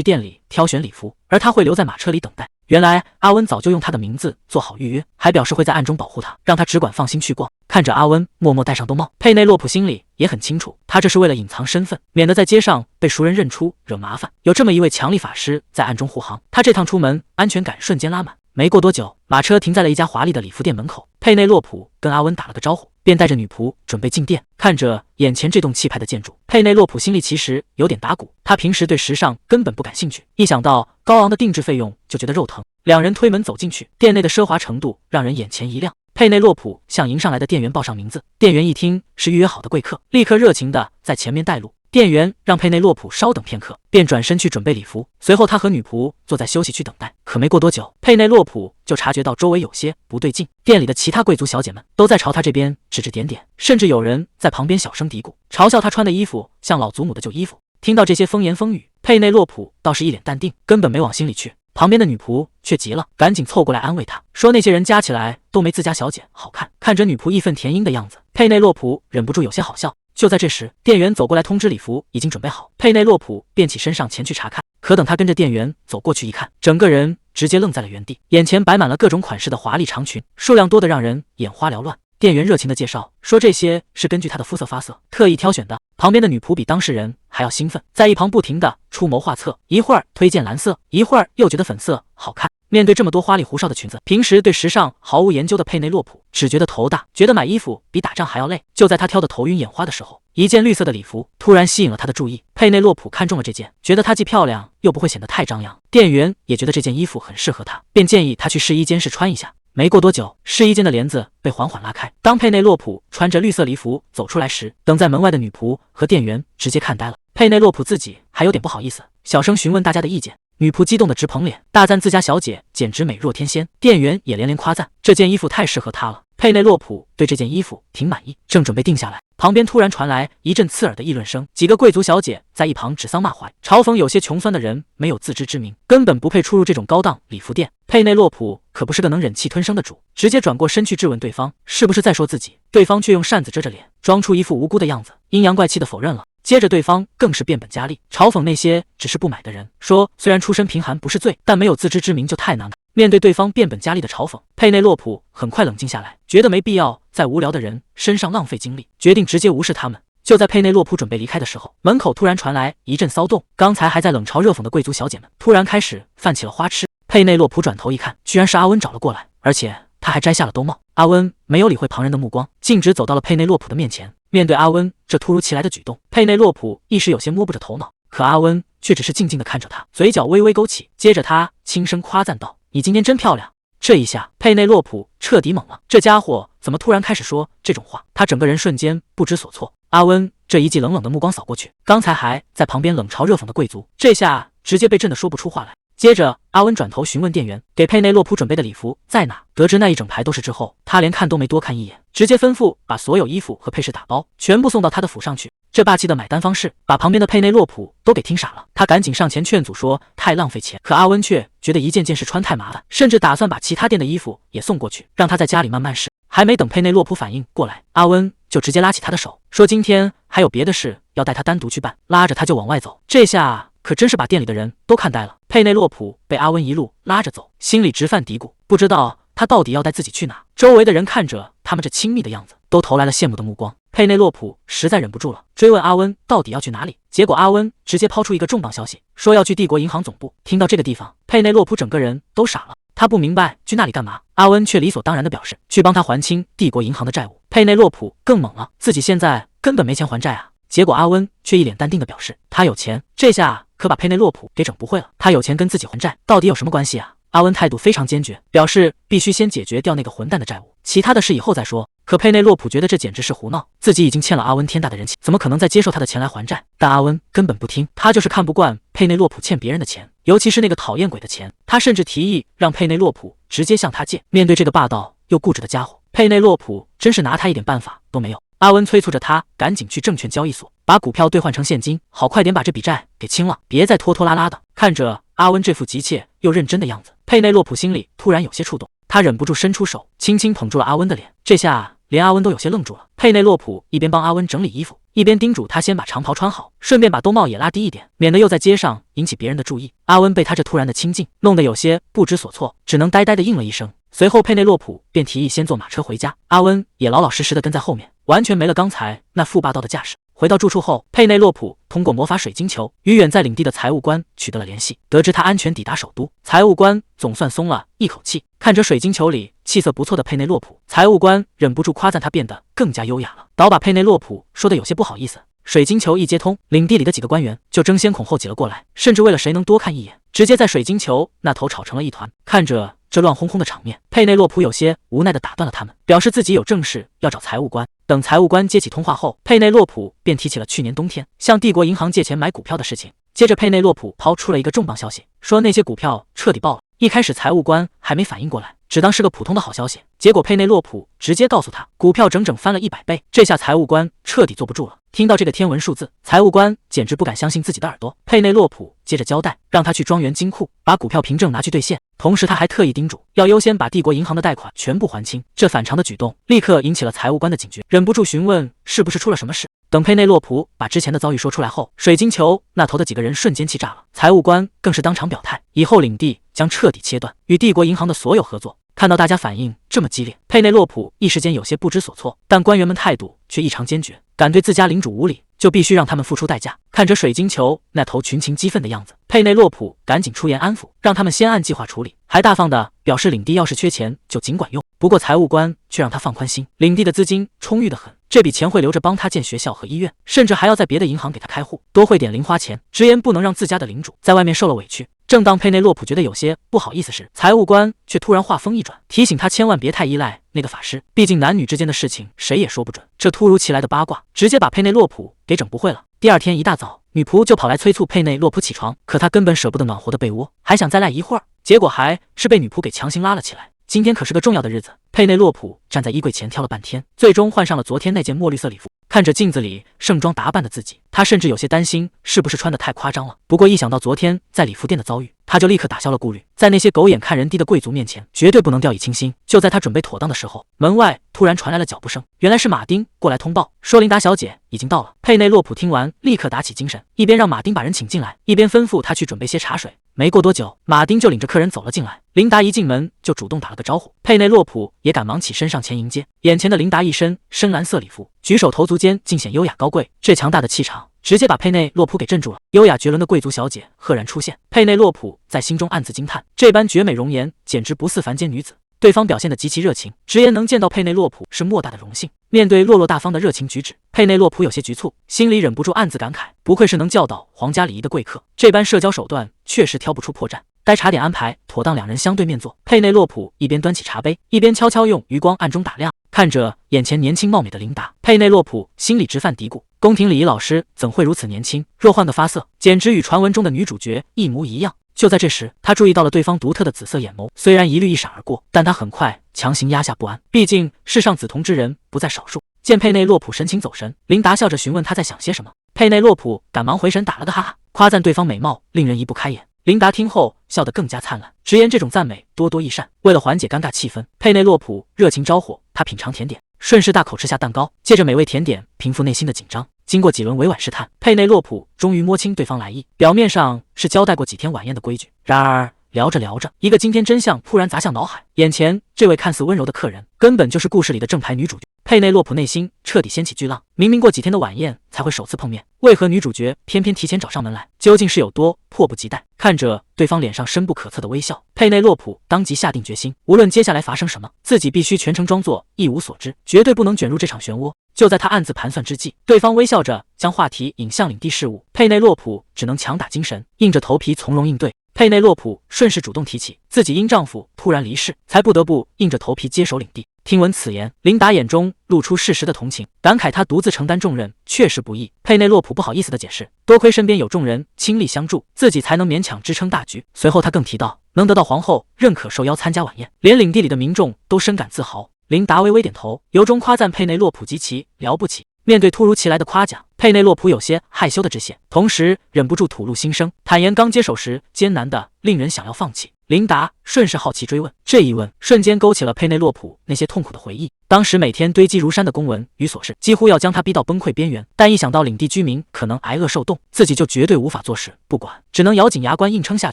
店里挑选礼服，而他会留在马车里等待。原来阿温早就用他的名字做好预约，还表示会在暗中保护他，让他只管放心去逛。看着阿温默默戴上兜帽，佩内洛普心里也很清楚，他这是为了隐藏身份，免得在街上被熟人认出惹麻烦。有这么一位强力法师在暗中护航，他这趟出门安全感瞬间拉满。没过多久，马车停在了一家华丽的礼服店门口，佩内洛普跟阿温打了个招呼，便带着女仆准备进店。看着眼前这栋气派的建筑，佩内洛普心里其实有点打鼓。他平时对时尚根本不感兴趣，一想到高昂的定制费用就觉得肉疼。两人推门走进去，店内的奢华程度让人眼前一亮。佩内洛普向迎上来的店员报上名字，店员一听是预约好的贵客，立刻热情地在前面带路。店员让佩内洛普稍等片刻，便转身去准备礼服。随后他和女仆坐在休息区等待。可没过多久，佩内洛普就察觉到周围有些不对劲，店里的其他贵族小姐们都在朝他这边指指点点，甚至有人在旁边小声嘀咕，嘲笑他穿的衣服像老祖母的旧衣服。听到这些风言风语，佩内洛普倒是一脸淡定，根本没往心里去。旁边的女仆却急了，赶紧凑过来安慰他，说那些人加起来都没自家小姐好看。看着女仆义愤填膺的样子，佩内洛普忍不住有些好笑。就在这时，店员走过来通知礼服已经准备好，佩内洛普便起身上前去查看。可等他跟着店员走过去一看，整个人直接愣在了原地，眼前摆满了各种款式的华丽长裙，数量多得让人眼花缭乱。店员热情地介绍说，这些是根据她的肤色发色特意挑选的。旁边的女仆比当事人还要兴奋，在一旁不停地出谋划策，一会儿推荐蓝色，一会儿又觉得粉色好看。面对这么多花里胡哨的裙子，平时对时尚毫无研究的佩内洛普只觉得头大，觉得买衣服比打仗还要累。就在他挑得头晕眼花的时候，一件绿色的礼服突然吸引了他的注意。佩内洛普看中了这件，觉得它既漂亮又不会显得太张扬。店员也觉得这件衣服很适合他，便建议他去试衣间试穿一下。没过多久，试衣间的帘子被缓缓拉开。当佩内洛普穿着绿色礼服走出来时，等在门外的女仆和店员直接看呆了。佩内洛普自己还有点不好意思，小声询问大家的意见。女仆激动的直捧脸，大赞自家小姐简直美若天仙。店员也连连夸赞这件衣服太适合她了。佩内洛普对这件衣服挺满意，正准备定下来，旁边突然传来一阵刺耳的议论声，几个贵族小姐在一旁指桑骂槐，嘲讽有些穷酸的人没有自知之明，根本不配出入这种高档礼服店。佩内洛普可不是个能忍气吞声的主，直接转过身去质问对方是不是在说自己，对方却用扇子遮着脸，装出一副无辜的样子，阴阳怪气的否认了。接着对方更是变本加厉，嘲讽那些只是不买的人，说虽然出身贫寒不是罪，但没有自知之明就太难了。面对对方变本加厉的嘲讽，佩内洛普很快冷静下来，觉得没必要在无聊的人身上浪费精力，决定直接无视他们。就在佩内洛普准备离开的时候，门口突然传来一阵骚动，刚才还在冷嘲热讽的贵族小姐们突然开始泛起了花痴。佩内洛普转头一看，居然是阿温找了过来，而且他还摘下了兜帽。阿温没有理会旁人的目光，径直走到了佩内洛普的面前。面对阿温这突如其来的举动，佩内洛普一时有些摸不着头脑，可阿温却只是静静地看着他，嘴角微微勾起，接着他轻声夸赞道：“你今天真漂亮。”这一下，佩内洛普彻底懵了，这家伙怎么突然开始说这种话？他整个人瞬间不知所措。阿温这一记冷冷的目光扫过去，刚才还在旁边冷嘲热讽的贵族，这下直接被震得说不出话来。接着，阿温转头询问店员，给佩内洛普准备的礼服在哪？得知那一整排都是之后，他连看都没多看一眼，直接吩咐把所有衣服和配饰打包，全部送到他的府上去。这霸气的买单方式，把旁边的佩内洛普都给听傻了。他赶紧上前劝阻说太浪费钱，可阿温却觉得一件件事穿太麻烦，甚至打算把其他店的衣服也送过去，让他在家里慢慢试。还没等佩内洛普反应过来，阿温就直接拉起他的手，说今天还有别的事要带他单独去办，拉着他就往外走。这下可真是把店里的人都看呆了。佩内洛普被阿温一路拉着走，心里直犯嘀咕，不知道他到底要带自己去哪。周围的人看着他们这亲密的样子，都投来了羡慕的目光。佩内洛普实在忍不住了，追问阿温到底要去哪里。结果阿温直接抛出一个重磅消息，说要去帝国银行总部。听到这个地方，佩内洛普整个人都傻了，他不明白去那里干嘛。阿温却理所当然地表示去帮他还清帝国银行的债务。佩内洛普更懵了，自己现在根本没钱还债啊。结果阿温却一脸淡定地表示他有钱，这下可把佩内洛普给整不会了。他有钱跟自己还债到底有什么关系啊？阿温态度非常坚决，表示必须先解决掉那个混蛋的债务，其他的事以后再说。可佩内洛普觉得这简直是胡闹，自己已经欠了阿温天大的人情，怎么可能再接受他的钱来还债？但阿温根本不听，他就是看不惯佩内洛普欠别人的钱，尤其是那个讨厌鬼的钱。他甚至提议让佩内洛普直接向他借。面对这个霸道又固执的家伙，佩内洛普真是拿他一点办法都没有。阿温催促着他赶紧去证券交易所把股票兑换成现金，好快点把这笔债给清了，别再拖拖拉拉的。看着阿温这副急切又认真的样子，佩内洛普心里突然有些触动，他忍不住伸出手，轻轻捧住了阿温的脸。这下连阿温都有些愣住了。佩内洛普一边帮阿温整理衣服，一边叮嘱他先把长袍穿好，顺便把兜帽也拉低一点，免得又在街上引起别人的注意。阿温被他这突然的亲近弄得有些不知所措，只能呆呆地应了一声。随后佩内洛普便提议先坐马车回家，阿温也老老实实的跟在后面，完全没了刚才那副霸道的架势。回到住处后，佩内洛普通过魔法水晶球与远在领地的财务官取得了联系，得知他安全抵达首都。财务官总算松了一口气，看着水晶球里气色不错的佩内洛普，财务官忍不住夸赞他变得更加优雅了，倒把佩内洛普说的有些不好意思。水晶球一接通，领地里的几个官员就争先恐后挤了过来，甚至为了谁能多看一眼，直接在水晶球那头吵成了一团。看着这乱哄哄的场面，佩内洛普有些无奈地打断了他们，表示自己有正事要找财务官。等财务官接起通话后，佩内洛普便提起了去年冬天向帝国银行借钱买股票的事情。接着佩内洛普抛出了一个重磅消息，说那些股票彻底爆了。一开始财务官还没反应过来，只当是个普通的好消息，结果佩内洛普直接告诉他股票整整翻了100倍。这下财务官彻底坐不住了，听到这个天文数字，财务官简直不敢相信自己的耳朵。佩内洛普接着交代，让他去庄园金库把股票凭证拿去兑现，同时他还特意叮嘱要优先把帝国银行的贷款全部还清。这反常的举动立刻引起了财务官的警觉，忍不住询问是不是出了什么事。等佩内洛普把之前的遭遇说出来后，水晶球那头的几个人瞬间气炸了，财务官更是当场表态，以后领地将彻底切断与帝国银行的所有合作。看到大家反应这么激烈，佩内洛普一时间有些不知所措，但官员们态度却异常坚决，敢对自家领主无礼，就必须让他们付出代价。看着水晶球那头群情激愤的样子，佩内洛普赶紧出言安抚，让他们先按计划处理，还大方的表示领地要是缺钱就尽管用。不过财务官却让他放宽心，领地的资金充裕得很，这笔钱会留着帮他建学校和医院，甚至还要在别的银行给他开户，多汇点零花钱，直言不能让自家的领主在外面受了委屈。正当佩内洛普觉得有些不好意思时，财务官却突然话锋一转，提醒他千万别太依赖那个法师，毕竟男女之间的事情谁也说不准。这突如其来的八卦直接把佩内洛普给整不会了。第二天一大早，女仆就跑来催促佩内洛普起床，可他根本舍不得暖和的被窝，还想再赖一会儿，结果还是被女仆给强行拉了起来。今天可是个重要的日子，佩内洛普站在衣柜前挑了半天，最终换上了昨天那件墨绿色礼服。看着镜子里盛装打扮的自己，他甚至有些担心是不是穿得太夸张了。不过一想到昨天在礼服店的遭遇，他就立刻打消了顾虑，在那些狗眼看人低的贵族面前，绝对不能掉以轻心。就在他准备妥当的时候，门外突然传来了脚步声，原来是马丁过来通报，说琳达小姐已经到了。佩内洛普听完立刻打起精神，一边让马丁把人请进来，一边吩咐他去准备些茶水。没过多久，马丁就领着客人走了进来。琳达一进门就主动打了个招呼，佩内洛普也赶忙起身上前迎接。眼前的琳达一身深蓝色礼服，举手投足间尽显优雅高贵，这强大的气场直接把佩内洛普给镇住了。优雅绝伦的贵族小姐赫然出现，佩内洛普在心中暗自惊叹，这般绝美容颜简直不似凡间女子。对方表现得极其热情，直言能见到佩内洛普是莫大的荣幸。面对落落大方的热情举止，佩内洛普有些局促，心里忍不住暗自感慨，不愧是能教导皇家礼仪的贵客，这般社交手段确实挑不出破绽。待茶点安排妥当，两人相对面坐，佩内洛普一边端起茶杯，一边悄悄用余光暗中打量，看着眼前年轻貌美的琳达，佩内洛普心里直犯嘀咕，宫廷礼仪老师怎会如此年轻？若换个发色，简直与传闻中的女主角一模一样。就在这时，他注意到了对方独特的紫色眼眸，虽然一律一闪而过，但他很快强行压下不安，毕竟世上紫瞳之人不在少数。见佩内洛普神情走神，琳达笑着询问他在想些什么。佩内洛普赶忙回神打了个哈哈，夸赞对方美貌令人移不开眼。琳达听后笑得更加灿烂，直言这种赞美多多益善。为了缓解尴尬气氛，佩内洛普热情招呼他品尝甜点，顺势大口吃下蛋糕，借着美味甜点平复内心的紧张。经过几轮委婉试探，佩内洛普终于摸清对方来意。表面上是交代过几天晚宴的规矩，然而聊着聊着，一个惊天真相突然砸向脑海：眼前这位看似温柔的客人，根本就是故事里的正牌女主角。佩内洛普内心彻底掀起巨浪，明明过几天的晚宴才会首次碰面，为何女主角偏偏提前找上门来？究竟是有多迫不及待？看着对方脸上深不可测的微笑，佩内洛普当即下定决心，无论接下来发生什么，自己必须全程装作一无所知，绝对不能卷入这场漩涡。就在他暗自盘算之际，对方微笑着将话题引向领地事务，佩内洛普只能强打精神，硬着头皮从容应对。佩内洛普顺势主动提起自己因丈夫突然离世，才不得不硬着头皮接手领地。听闻此言，琳达眼中露出适时的同情，感慨她独自承担重任确实不易。佩内洛普不好意思地解释，多亏身边有众人倾力相助，自己才能勉强支撑大局。随后他更提到，能得到皇后认可受邀参加晚宴，连领地里的民众都深感自豪。琳达微微点头，由衷夸赞佩内洛普极其了不起。面对突如其来的夸奖，佩内洛普有些害羞的致谢，同时忍不住吐露心声，坦言刚接手时艰难的令人想要放弃。琳达顺势好奇追问，这一问瞬间勾起了佩内洛普那些痛苦的回忆。当时每天堆积如山的公文与琐事，几乎要将他逼到崩溃边缘。但一想到领地居民可能挨饿受冻，自己就绝对无法做事不管，只能咬紧牙关硬撑下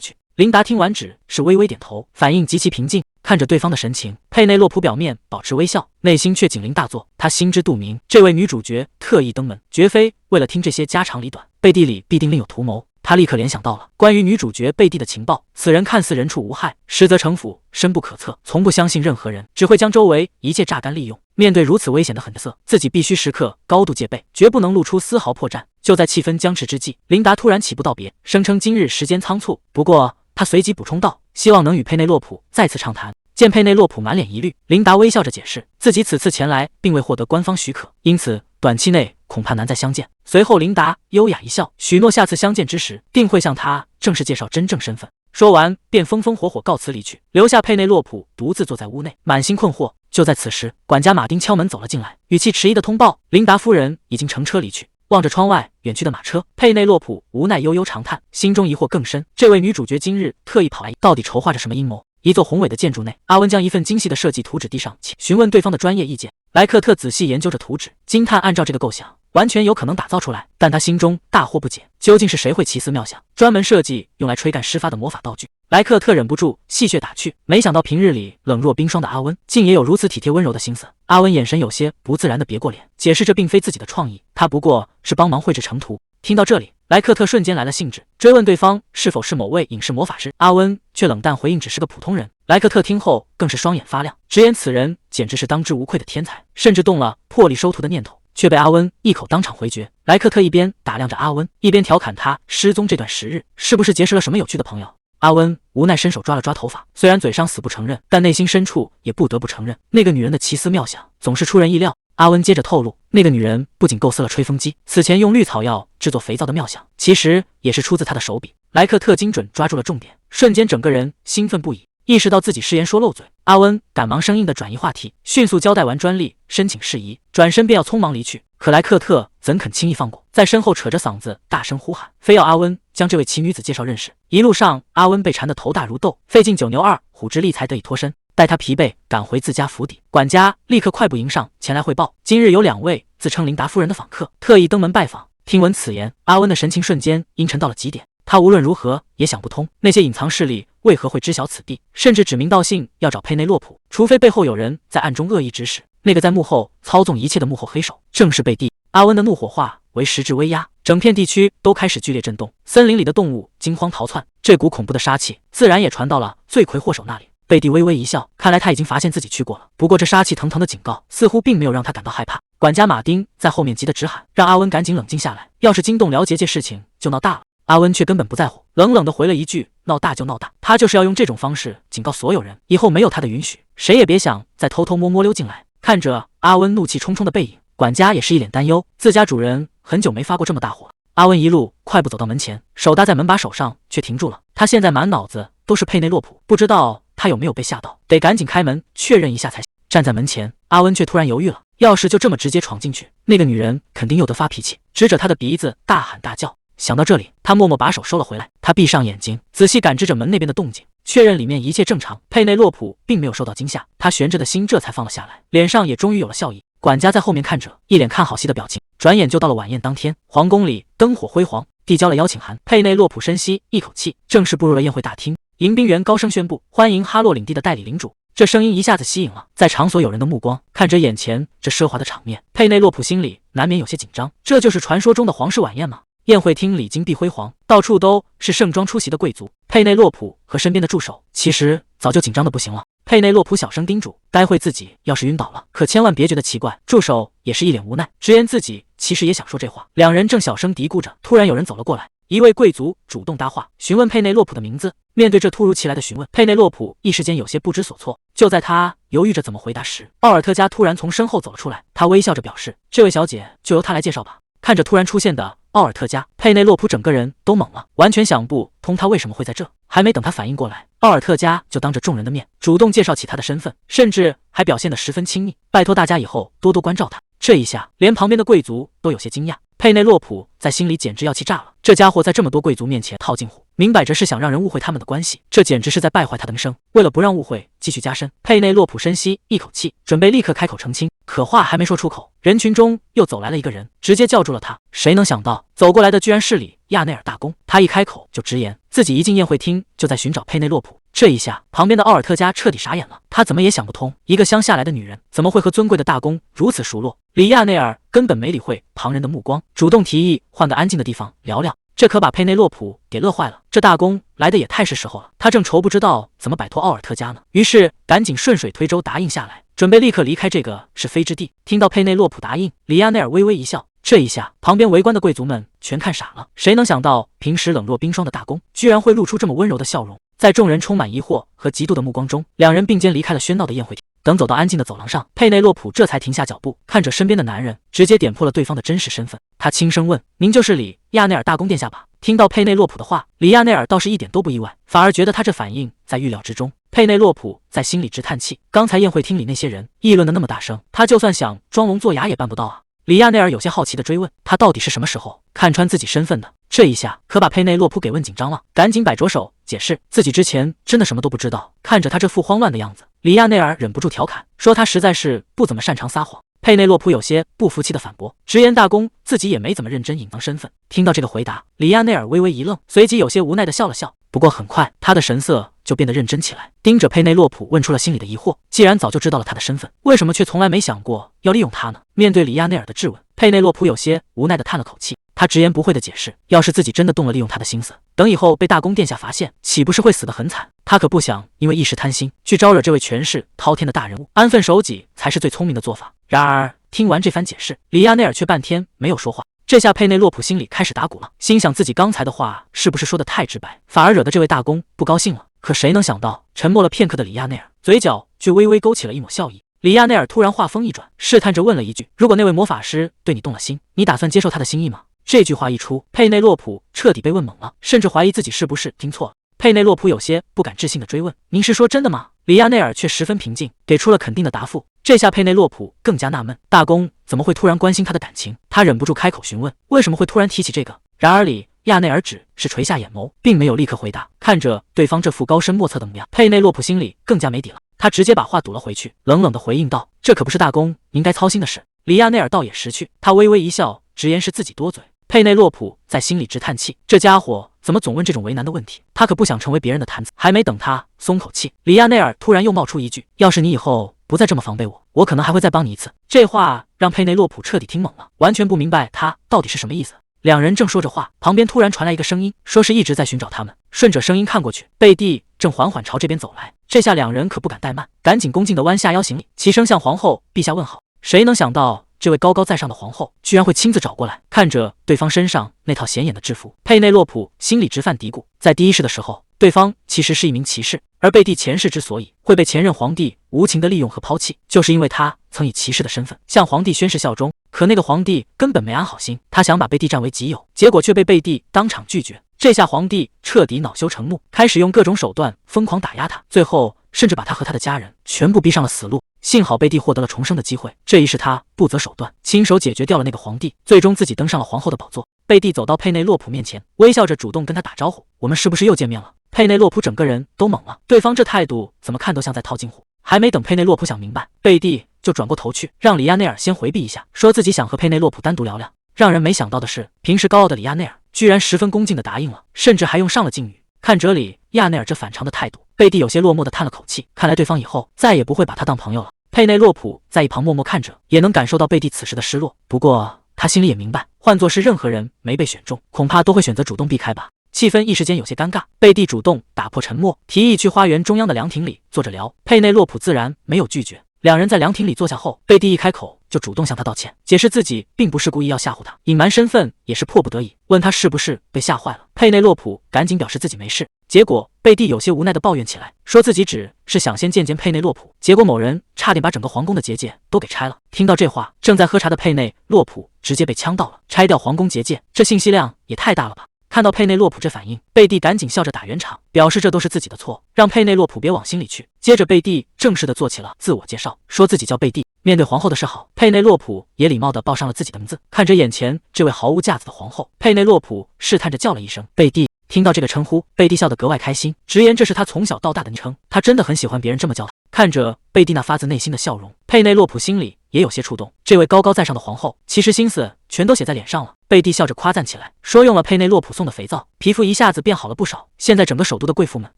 去。琳达听完只是微微点头，反应极其平静。看着对方的神情，佩内洛普表面保持微笑，内心却警铃大作。他心知肚明，这位女主角特意登门，绝非为了听这些家长里短，背地里必定另有图谋。他立刻联想到了关于女主角背地的情报，此人看似人畜无害，实则城府深不可测，从不相信任何人，只会将周围一切榨干利用。面对如此危险的狠色，自己必须时刻高度戒备，绝不能露出丝毫破绽。就在气氛僵持之际，琳达突然起步道别，声称今日时间仓促，不过他随即补充道，希望能与佩内洛普再次畅谈。见佩内洛普满脸疑虑，琳达微笑着解释，自己此次前来并未获得官方许可，因此短期内恐怕难再相见。随后琳达优雅一笑，许诺下次相见之时，定会向他正式介绍真正身份。说完便风风火火告辞离去，留下佩内洛普独自坐在屋内，满心困惑。就在此时，管家马丁敲门走了进来，语气迟疑的通报，琳达夫人已经乘车离去。望着窗外远去的马车，佩内洛普无奈悠悠长叹，心中疑惑更深。这位女主角今日特意跑来，到底筹划着什么阴谋？一座宏伟的建筑内，阿温将一份精细的设计图纸递上，请询问对方的专业意见。莱克特仔细研究着图纸，惊叹按照这个构想，完全有可能打造出来，但他心中大惑不解，究竟是谁会奇思妙想，专门设计用来吹干施发的魔法道具？莱克特忍不住戏谑打趣，没想到平日里冷若冰霜的阿温，竟也有如此体贴温柔的心思。阿温眼神有些不自然的别过脸，解释这并非自己的创意，他不过是帮忙绘制成图。听到这里，莱克特瞬间来了兴致，追问对方是否是某位影视魔法师。阿温却冷淡回应只是个普通人。莱克特听后更是双眼发亮，直言此人简直是当之无愧的天才，甚至动了破例收徒的念头，却被阿温一口当场回绝。莱克特一边打量着阿温，一边调侃他失踪这段时日是不是结识了什么有趣的朋友。阿温无奈伸手抓了抓头发，虽然嘴上死不承认，但内心深处也不得不承认，那个女人的奇思妙想总是出人意料。阿温接着透露，那个女人不仅构思了吹风机，此前用绿草药制作肥皂的妙想，其实也是出自她的手笔。莱克特精准抓住了重点，瞬间整个人兴奋不已，意识到自己失言说漏嘴。阿温赶忙生硬地转移话题，迅速交代完专利申请事宜，转身便要匆忙离去。可莱克特怎肯轻易放过，在身后扯着嗓子大声呼喊，非要阿温将这位奇女子介绍认识。一路上，阿温被缠得头大如豆，费尽九牛二虎之力才得以脱身。待他疲惫赶回自家府邸，管家立刻快步迎上前来汇报，今日有2位自称琳达夫人的访客特意登门拜访。听闻此言，阿温的神情瞬间阴沉到了极点。他无论如何也想不通，那些隐藏势力为何会知晓此地，甚至指名道姓要找佩内洛普，除非背后有人在暗中恶意指使。那个在幕后操纵一切的幕后黑手，正是贝蒂。阿温的怒火化为实质威压，整片地区都开始剧烈震动，森林里的动物惊慌逃窜，这股恐怖的杀气自然也传到了罪魁祸首那里。贝蒂微微一笑，看来他已经发现自己去过了。不过这杀气腾腾的警告似乎并没有让他感到害怕。管家马丁在后面急得直喊，让阿温赶紧冷静下来，要是惊动了结界，事情就闹大了。阿温却根本不在乎，冷冷地回了一句，闹大就闹大，他就是要用这种方式警告所有人，以后没有他的允许，谁也别想再偷偷摸摸溜进来。看着阿温怒气冲冲的背影，管家也是一脸担忧，自家主人很久没发过这么大火。阿温一路快步走到门前，手搭在门把手上，却停住了。他现在满脑子都是佩内洛普，不知道他有没有被吓到，得赶紧开门确认一下才行。站在门前，阿温却突然犹豫了，要是就这么直接闯进去，那个女人肯定又得发脾气，指着他的鼻子大喊大叫。想到这里，他默默把手收了回来。他闭上眼睛，仔细感知着门那边的动静，确认里面一切正常，佩内洛普并没有受到惊吓，他悬着的心这才放了下来，脸上也终于有了笑意。管家在后面看着，一脸看好戏的表情。转眼就到了晚宴当天，皇宫里灯火辉煌，递交了邀请函。佩内洛普深吸一口气，正式步入了宴会大厅。迎宾员高声宣布，欢迎哈洛领地的代理领主。这声音一下子吸引了在场所有人的目光，看着眼前这奢华的场面，佩内洛普心里难免有些紧张。这就是传说中的皇室晚宴吗？宴会厅里金碧辉煌，到处都是盛装出席的贵族。佩内洛普和身边的助手其实早就紧张的不行了。佩内洛普小声叮嘱，待会自己要是晕倒了，可千万别觉得奇怪。助手也是一脸无奈，直言自己其实也想说这话。两人正小声嘀咕着，突然有人走了过来，一位贵族主动搭话，询问佩内洛普的名字。面对这突如其来的询问，佩内洛普一时间有些不知所措。就在他犹豫着怎么回答时，奥尔特加突然从身后走了出来，他微笑着表示，这位小姐就由他来介绍吧。看着突然出现的奥尔特加，佩内洛普整个人都懵了，完全想不通他为什么会在这。还没等他反应过来，奥尔特加就当着众人的面主动介绍起他的身份，甚至还表现得十分亲密，拜托大家以后多多关照他。这一下连旁边的贵族都有些惊讶，佩内洛普在心里简直要气炸了。这家伙在这么多贵族面前套近乎，明摆着是想让人误会他们的关系，这简直是在败坏他的名声。为了不让误会继续加深，佩内洛普深吸一口气，准备立刻开口澄清。可话还没说出口，人群中又走来了一个人，直接叫住了他。谁能想到走过来的居然是里亚内尔大公，他一开口就直言自己一进宴会厅就在寻找佩内洛普。这一下旁边的奥尔特加彻底傻眼了，他怎么也想不通，一个乡下来的女人怎么会和尊贵的大公如此熟络。里亚内尔根本没理会旁人的目光，主动提议换个安静的地方聊聊，这可把佩内洛普给乐坏了。这大公来的也太是时候了，他正愁不知道怎么摆脱奥尔特加呢，于是赶紧顺水推舟答应下来，准备立刻离开这个是非之地。听到佩内洛普答应，里亚内尔微微一笑，这一下旁边围观的贵族们全看傻了，谁能想到平时冷若冰霜的大公居然会露出这么温柔的笑容。在众人充满疑惑和嫉妒的目光中，两人并肩离开了喧闹的宴会厅。等走到安静的走廊上，佩内洛普这才停下脚步，看着身边的男人，直接点破了对方的真实身份。他轻声问，您就是里亚内尔大公殿下吧？听到佩内洛普的话，里亚内尔倒是一点都不意外，反而觉得他这反应在预料之中。佩内洛普在心里直叹气，刚才宴会厅里那些人议论的那么大声，他就算想装聋作哑也办不到啊。里亚内尔有些好奇地追问，他到底是什么时候看穿自己身份的？这一下可把佩内洛普给问紧张了，赶紧摆着手解释自己之前真的什么都不知道。看着他这副慌乱的样子，里亚内尔忍不住调侃说他实在是不怎么擅长撒谎。佩内洛普有些不服气的反驳，直言大公自己也没怎么认真隐藏身份。听到这个回答，里亚内尔微微一愣，随即有些无奈的笑了笑。不过很快他的神色就变得认真起来，盯着佩内洛普问出了心里的疑惑：既然早就知道了他的身份，为什么却从来没想过要利用他呢？面对里亚内尔的质问，佩内洛普有些无奈的叹了口气。他直言不讳的解释，要是自己真的动了利用他的心思，等以后被大公殿下发现，岂不是会死得很惨？他可不想因为一时贪心去招惹这位权势滔天的大人物，安分守己才是最聪明的做法。然而听完这番解释，里亚内尔却半天没有说话。这下佩内洛普心里开始打鼓了，心想自己刚才的话是不是说的太直白，反而惹得这位大公不高兴了。可谁能想到，沉默了片刻的里亚内尔嘴角却微微勾起了一抹笑意。里亚内尔突然话锋一转，试探着问了一句：如果那位魔法师对你动了心，你打算接受他的心意吗？这句话一出，佩内洛普彻底被问懵了，甚至怀疑自己是不是听错了。佩内洛普有些不敢置信的追问：您是说真的吗？里亚内尔却十分平静，给出了肯定的答复。这下佩内洛普更加纳闷，大公怎么会突然关心他的感情？他忍不住开口询问，为什么会突然提起这个？然而里亚内尔只是垂下眼眸，并没有立刻回答。看着对方这副高深莫测的模样，佩内洛普心里更加没底了。他直接把话堵了回去，冷冷的回应道：这可不是大公您该操心的事。里亚内尔倒也识趣，他微微一笑，直言是自己多嘴。佩内洛普在心里直叹气，这家伙怎么总问这种为难的问题？他可不想成为别人的谈资。还没等他松口气，里亚内尔突然又冒出一句：要是你以后不再这么防备我，我可能还会再帮你一次。这话让佩内洛普彻底听懵了，完全不明白他到底是什么意思。两人正说着话，旁边突然传来一个声音，说是一直在寻找他们。顺着声音看过去，贝蒂正缓缓朝这边走来。这下两人可不敢怠慢，赶紧恭敬地弯下腰行礼，齐声向皇后陛下问好。谁能想到这位高高在上的皇后居然会亲自找过来？看着对方身上那套显眼的制服，佩内洛普心里直犯嘀咕。在第一世的时候，对方其实是一名骑士，而贝蒂前世之所以会被前任皇帝无情的利用和抛弃，就是因为他曾以骑士的身份向皇帝宣誓效忠。可那个皇帝根本没安好心，他想把贝蒂占为己有，结果却被贝蒂当场拒绝。这下皇帝彻底恼羞成怒，开始用各种手段疯狂打压他，最后甚至把他和他的家人全部逼上了死路。幸好贝蒂获得了重生的机会，这一世他不择手段，亲手解决掉了那个皇帝，最终自己登上了皇后的宝座。贝蒂走到佩内洛普面前，微笑着主动跟他打招呼：我们是不是又见面了？佩内洛普整个人都懵了，对方这态度怎么看都像在套近乎。还没等佩内洛普想明白，贝蒂就转过头去，让里亚内尔先回避一下，说自己想和佩内洛普单独聊聊。让人没想到的是，平时高傲的里亚内尔居然十分恭敬地答应了，甚至还用上了敬语。看着里亚内尔这反常的态度，贝蒂有些落寞地叹了口气，看来对方以后再也不会把他当朋友了。佩内洛普在一旁默默看着，也能感受到贝蒂此时的失落。不过他心里也明白，换作是任何人没被选中，恐怕都会选择主动避开吧。气氛一时间有些尴尬，贝蒂主动打破沉默，提议去花园中央的凉亭里坐着聊。佩内洛普自然没有拒绝。两人在凉亭里坐下后，贝蒂一开口就主动向他道歉，解释自己并不是故意要吓唬他，隐瞒身份也是迫不得已，问他是不是被吓坏了。佩内洛普赶紧表示自己没事，结果贝蒂有些无奈地抱怨起来，说自己只是想先见见佩内洛普，结果某人差点把整个皇宫的结界都给拆了。听到这话，正在喝茶的佩内洛普直接被呛到了，拆掉皇宫结界，这信息量也太大了吧。看到佩内洛普这反应，贝蒂赶紧笑着打圆场，表示这都是自己的错，让佩内洛普别往心里去。接着贝蒂正式的做起了自我介绍，说自己叫贝蒂。面对皇后的示好，佩内洛普也礼貌地报上了自己的名字。看着眼前这位毫无架子的皇后，佩内洛普试探着叫了一声贝蒂。听到这个称呼，贝蒂笑得格外开心，直言这是他从小到大的昵称，他真的很喜欢别人这么叫他。看着贝蒂那发自内心的笑容，佩内洛普心里也有些触动。这位高高在上的皇后其实心思全都写在脸上了。贝蒂笑着夸赞起来，说用了佩内洛普送的肥皂，皮肤一下子变好了不少。现在整个首都的贵妇们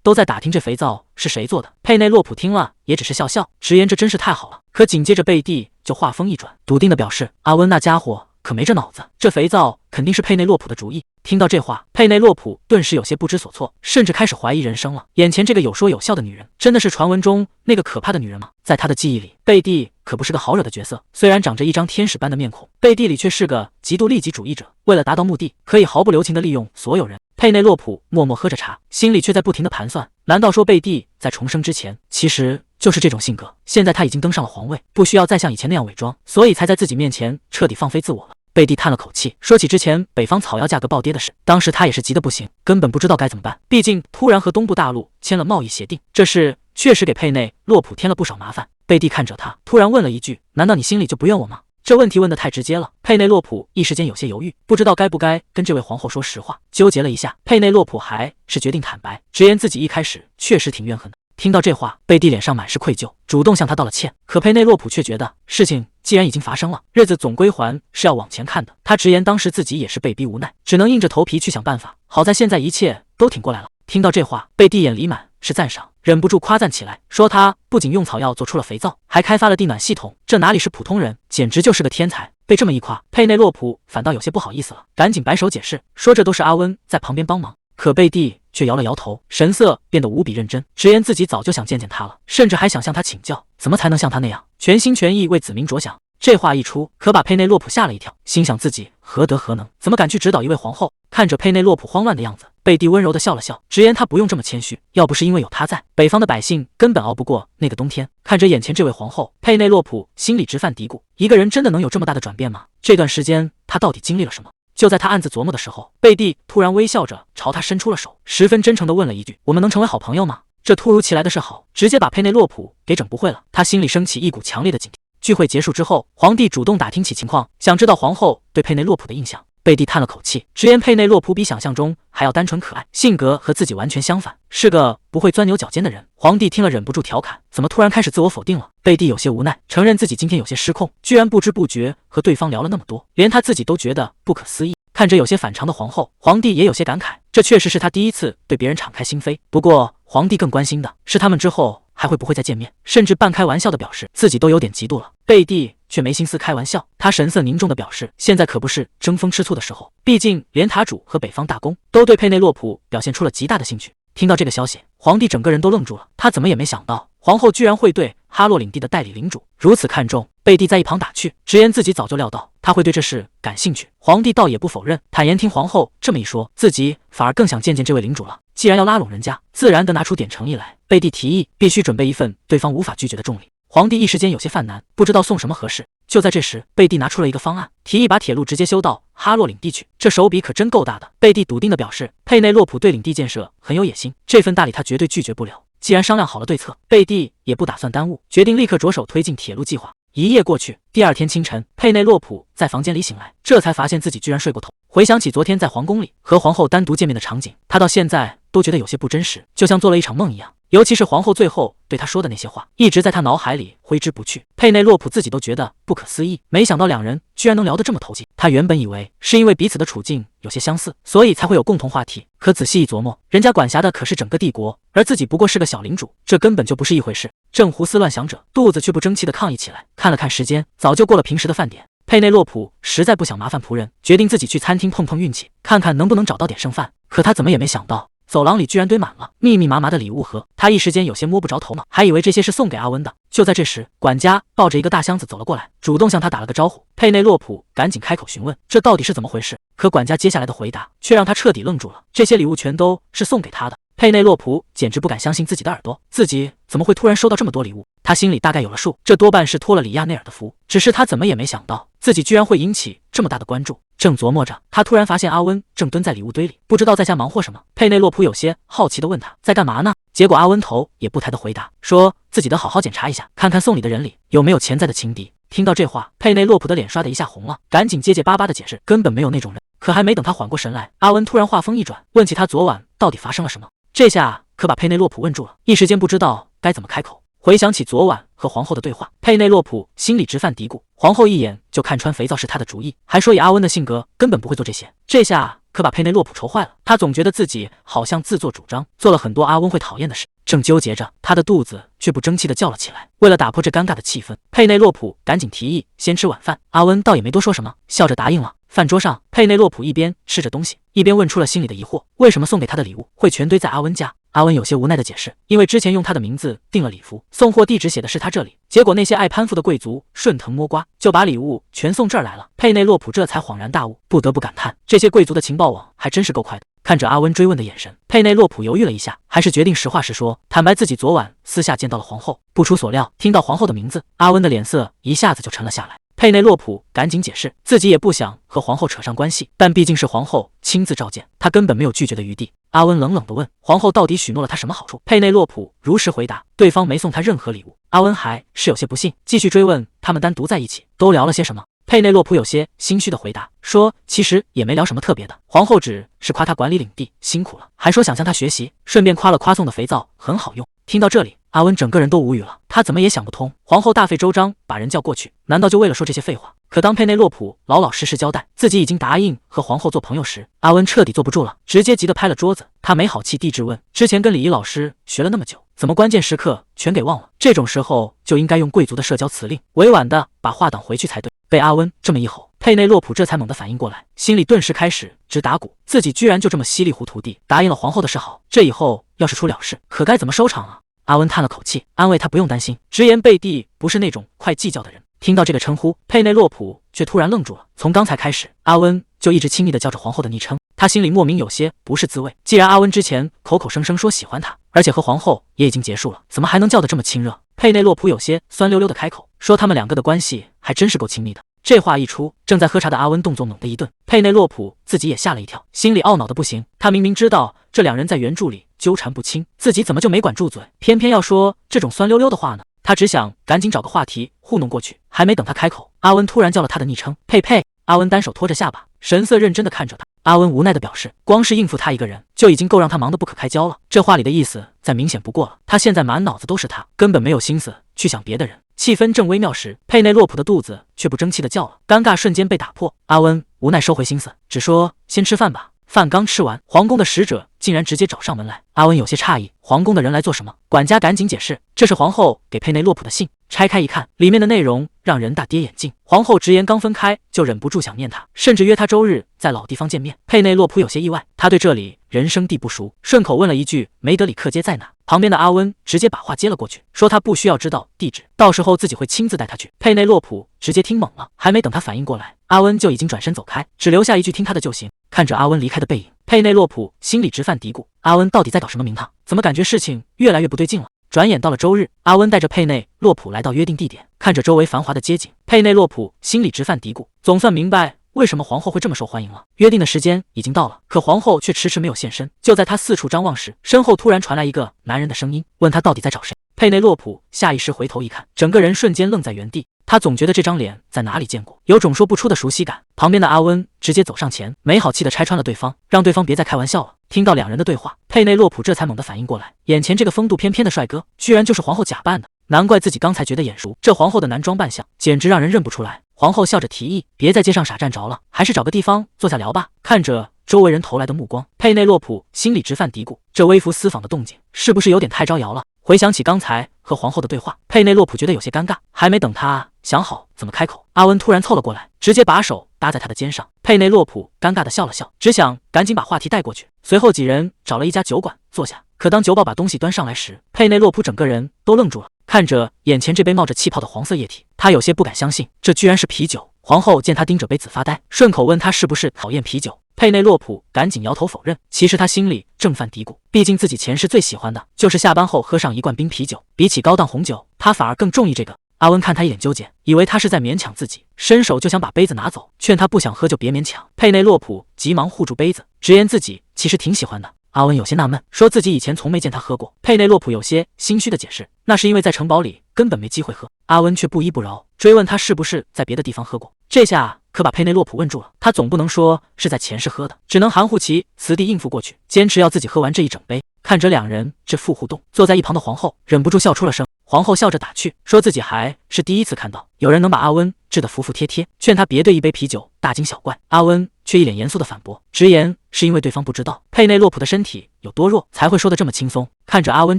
都在打听这肥皂是谁做的。佩内洛普听了也只是笑笑，直言这真是太好了。可紧接着贝蒂就话锋一转，笃定地表示阿温那家伙可没这脑子，这肥皂肯定是佩内洛普的主意。听到这话，佩内洛普顿时有些不知所措，甚至开始怀疑人生了。眼前这个有说有笑的女人，真的是传闻中那个可怕的女人吗？在他的记忆里，贝蒂可不是个好惹的角色。虽然长着一张天使般的面孔，背地里却是个极度利己主义者。为了达到目的，可以毫不留情地利用所有人。佩内洛普默默喝着茶，心里却在不停地盘算：难道说贝蒂在重生之前其实就是这种性格？现在他已经登上了皇位，不需要再像以前那样伪装，所以才在自己面前彻底放飞自我了。贝蒂叹了口气，说起之前北方草药价格暴跌的事，当时他也是急得不行，根本不知道该怎么办。毕竟突然和东部大陆签了贸易协定，这事确实给佩内洛普添了不少麻烦。贝蒂看着他，突然问了一句：难道你心里就不怨我吗？这问题问得太直接了，佩内洛普一时间有些犹豫，不知道该不该跟这位皇后说实话。纠结了一下，佩内洛普还是决定坦白，直言自己一开始确实挺怨恨的。听到这话，贝蒂脸上满是愧疚，主动向他道了歉。可佩内洛普却觉得事情既然已经发生了，日子总归还是要往前看的。他直言当时自己也是被逼无奈，只能硬着头皮去想办法。好在现在一切都挺过来了。听到这话，贝蒂眼里满是赞赏，忍不住夸赞起来，说他不仅用草药做出了肥皂，还开发了地暖系统，这哪里是普通人，简直就是个天才。被这么一夸，佩内洛普反倒有些不好意思了，赶紧摆手解释，说这都是阿温在旁边帮忙。可贝蒂却摇了摇头，神色变得无比认真，直言自己早就想见见他了，甚至还想向他请教，怎么才能像他那样全心全意为子民着想。这话一出，可把佩内洛普吓了一跳，心想自己何德何能，怎么敢去指导一位皇后？看着佩内洛普慌乱的样子，贝蒂温柔地笑了笑，直言他不用这么谦虚，要不是因为有他在，北方的百姓根本熬不过那个冬天。看着眼前这位皇后，佩内洛普心里直犯嘀咕，一个人真的能有这么大的转变吗？这段时间他到底经历了什么？就在他暗自琢磨的时候，贝蒂突然微笑着朝他伸出了手，十分真诚地问了一句：“我们能成为好朋友吗？”这突如其来的示好，直接把佩内洛普给整不会了，他心里升起一股强烈的警惕。聚会结束之后，皇帝主动打听起情况，想知道皇后对佩内洛普的印象。贝蒂叹了口气，直言佩内洛普比想象中还要单纯可爱，性格和自己完全相反，是个不会钻牛角尖的人。皇帝听了忍不住调侃，怎么突然开始自我否定了？贝蒂有些无奈，承认自己今天有些失控，居然不知不觉和对方聊了那么多，连他自己都觉得不可思议。看着有些反常的皇后，皇帝也有些感慨，这确实是他第一次对别人敞开心扉。不过皇帝更关心的是他们之后还会不会再见面，甚至半开玩笑的表示自己都有点嫉妒了。贝蒂却没心思开玩笑，他神色凝重地表示，现在可不是争风吃醋的时候，毕竟连塔主和北方大公都对佩内洛普表现出了极大的兴趣。听到这个消息，皇帝整个人都愣住了，他怎么也没想到皇后居然会对哈洛领地的代理领主如此看重。贝蒂在一旁打趣，直言自己早就料到他会对这事感兴趣。皇帝倒也不否认，坦言听皇后这么一说，自己反而更想见见这位领主了。既然要拉拢人家，自然得拿出点诚意来。贝蒂提议必须准备一份对方无法拒绝的重礼。皇帝一时间有些犯难，不知道送什么合适。就在这时，贝蒂拿出了一个方案，提议把铁路直接修到哈洛领地去。这手笔可真够大的。贝蒂笃定地表示，佩内洛普对领地建设很有野心，这份大礼他绝对拒绝不了。既然商量好了对策，贝蒂也不打算耽误，决定立刻着手推进铁路计划。一夜过去，第二天清晨，佩内洛普在房间里醒来，这才发现自己居然睡过头。回想起昨天在皇宫里和皇后单独见面的场景，他到现在都觉得有些不真实，就像做了一场梦一样。尤其是皇后最后对他说的那些话，一直在他脑海里挥之不去。佩内洛普自己都觉得不可思议，没想到两人居然能聊得这么投机。他原本以为是因为彼此的处境有些相似，所以才会有共同话题，可仔细一琢磨，人家管辖的可是整个帝国，而自己不过是个小领主，这根本就不是一回事。正胡思乱想着，肚子却不争气地抗议起来。看了看时间，早就过了平时的饭点。佩内洛普实在不想麻烦仆人，决定自己去餐厅碰碰运气，看看能不能找到点剩饭。可他怎么也没想到，走廊里居然堆满了密密麻麻的礼物盒，他一时间有些摸不着头脑，还以为这些是送给阿温的。就在这时，管家抱着一个大箱子走了过来，主动向他打了个招呼。佩内洛普赶紧开口询问，这到底是怎么回事？可管家接下来的回答却让他彻底愣住了，这些礼物全都是送给他的。佩内洛普简直不敢相信自己的耳朵，自己怎么会突然收到这么多礼物？他心里大概有了数，这多半是托了里亚内尔的福，只是他怎么也没想到自己居然会引起这么大的关注。正琢磨着，他突然发现阿温正蹲在礼物堆里，不知道在下忙活什么。佩内洛普有些好奇地问他在干嘛呢？结果阿温头也不抬地回答，说自己得好好检查一下，看看送礼的人里有没有潜在的情敌。听到这话，佩内洛普的脸刷的一下红了，赶紧结结巴巴地解释，根本没有那种人。可还没等他缓过神来，阿温突然话锋一转，问起他昨晚到底发生了什么。这下可把佩内洛普问住了，一时间不知道该怎么开口。回想起昨晚和皇后的对话，佩内洛普心里直犯嘀咕，皇后一眼就看穿肥皂是他的主意，还说以阿温的性格根本不会做这些。这下可把佩内洛普愁坏了，他总觉得自己好像自作主张，做了很多阿温会讨厌的事。正纠结着，他的肚子却不争气地叫了起来。为了打破这尴尬的气氛，佩内洛普赶紧提议先吃晚饭。阿温倒也没多说什么，笑着答应了。饭桌上，佩内洛普一边吃着东西，一边问出了心里的疑惑：为什么送给他的礼物会全堆在阿温家？阿温有些无奈地解释，因为之前用他的名字订了礼服，送货地址写的是他这里，结果那些爱攀附的贵族顺藤摸瓜，就把礼物全送这儿来了。佩内洛普这才恍然大悟，不得不感叹这些贵族的情报网还真是够快的。看着阿温追问的眼神，佩内洛普犹豫了一下，还是决定实话实说，坦白自己昨晚私下见到了皇后。不出所料，听到皇后的名字，阿温的脸色一下子就沉了下来。佩内洛普赶紧解释，自己也不想和皇后扯上关系，但毕竟是皇后亲自召见，他根本没有拒绝的余地。阿温冷冷地问，皇后到底许诺了他什么好处？佩内洛普如实回答，对方没送他任何礼物。阿温还是有些不信，继续追问他们单独在一起都聊了些什么。佩内洛普有些心虚的回答说，其实也没聊什么特别的，皇后只是夸他管理领地辛苦了，还说想向他学习，顺便夸了夸送的肥皂很好用。听到这里，阿温整个人都无语了，他怎么也想不通，皇后大费周章把人叫过去，难道就为了说这些废话？可当佩内洛普老老实实交代自己已经答应和皇后做朋友时，阿温彻底坐不住了，直接急得拍了桌子。他没好气地质问，之前跟礼仪老师学了那么久，怎么关键时刻全给忘了？这种时候就应该用贵族的社交辞令，委婉的把话挡回去才对。被阿温这么一吼，佩内洛普这才猛地反应过来，心里顿时开始直打鼓，自己居然就这么稀里糊涂地答应了皇后的示好，这以后要是出了事，可该怎么收场啊？阿温叹了口气，安慰他不用担心，直言贝蒂不是那种快计较的人。听到这个称呼，佩内洛普却突然愣住了。从刚才开始，阿温就一直亲昵地叫着皇后的昵称，他心里莫名有些不是滋味。既然阿温之前口口声声说喜欢他，而且和皇后也已经结束了，怎么还能叫得这么亲热？佩内洛普有些酸溜溜地开口说，他们两个的关系还真是够亲密的。这话一出，正在喝茶的阿温动作猛地一顿，佩内洛普自己也吓了一跳，心里懊恼的不行。他明明知道这两人在原著里纠缠不清，自己怎么就没管住嘴，偏偏要说这种酸溜溜的话呢？他只想赶紧找个话题糊弄过去，还没等他开口，阿温突然叫了他的昵称佩佩。阿温单手托着下巴，神色认真地看着他。阿温无奈地表示，光是应付他一个人就已经够让他忙得不可开交了，这话里的意思再明显不过了。他现在满脑子都是他，根本没有心思去想别的人。气氛正微妙时，佩内洛普的肚子却不争气地叫了，尴尬瞬间被打破。阿温无奈收回心思，只说先吃饭吧。饭刚吃完，皇宫的使者竟然直接找上门来。阿温有些诧异，皇宫的人来做什么？管家赶紧解释，这是皇后给佩内洛普的信。拆开一看，里面的内容让人大跌眼镜。皇后直言刚分开就忍不住想念他，甚至约他周日在老地方见面。佩内洛普有些意外，他对这里人生地不熟，顺口问了一句梅德里克街在哪。旁边的阿温直接把话接了过去，说他不需要知道地址，到时候自己会亲自带他去。佩内洛普直接听懵了，还没等他反应过来，阿温就已经转身走开，只留下一句听他的就行。看着阿温离开的背影，佩内洛普心里直犯嘀咕，阿温到底在搞什么名堂？怎么感觉事情越来越不对劲了？转眼到了周日，阿温带着佩内洛普来到约定地点，看着周围繁华的街景，佩内洛普心里直犯嘀咕，总算明白为什么皇后会这么受欢迎了。约定的时间已经到了，可皇后却迟迟没有现身。就在他四处张望时，身后突然传来一个男人的声音，问他到底在找谁。佩内洛普下意识回头一看，整个人瞬间愣在原地。他总觉得这张脸在哪里见过，有种说不出的熟悉感。旁边的阿温直接走上前，没好气地拆穿了对方，让对方别再开玩笑了。听到两人的对话，佩内洛普这才猛地反应过来，眼前这个风度翩翩的帅哥，居然就是皇后假扮的。难怪自己刚才觉得眼熟，这皇后的男装扮相简直让人认不出来。皇后笑着提议，别在街上傻站着了，还是找个地方坐下聊吧。看着周围人投来的目光，佩内洛普心里直犯嘀咕，这微服私访的动静是不是有点太招摇了？回想起刚才和皇后的对话，佩内洛普觉得有些尴尬，还没等他想好怎么开口，阿温突然凑了过来，直接把手搭在他的肩上。佩内洛普尴尬地笑了笑，只想赶紧把话题带过去。随后几人找了一家酒馆坐下，可当酒保把东西端上来时，佩内洛普整个人都愣住了，看着眼前这杯冒着气泡的黄色液体，他有些不敢相信，这居然是啤酒。皇后见他盯着杯子发呆，顺口问他是不是讨厌啤酒。佩内洛普赶紧摇头否认，其实他心里正犯嘀咕，毕竟自己前世最喜欢的就是下班后喝上一罐冰啤酒，比起高档红酒，他反而更中意这个。阿温看他一脸纠结，以为他是在勉强自己，伸手就想把杯子拿走，劝他不想喝就别勉强。佩内洛普急忙护住杯子，直言自己其实挺喜欢的。阿温有些纳闷，说自己以前从没见他喝过。佩内洛普有些心虚的解释，那是因为在城堡里根本没机会喝。阿温却不依不饶，追问他是不是在别的地方喝过。这下可把佩内洛普问住了，他总不能说是在前世喝的，只能含糊其辞地应付过去，坚持要自己喝完这一整杯。看着两人这副互动，坐在一旁的皇后忍不住笑出了声。皇后笑着打趣，说自己还是第一次看到有人能把阿温治得服服帖帖，劝他别对一杯啤酒大惊小怪。阿温却一脸严肃地反驳，直言是因为对方不知道佩内洛普的身体有多弱，才会说得这么轻松。看着阿温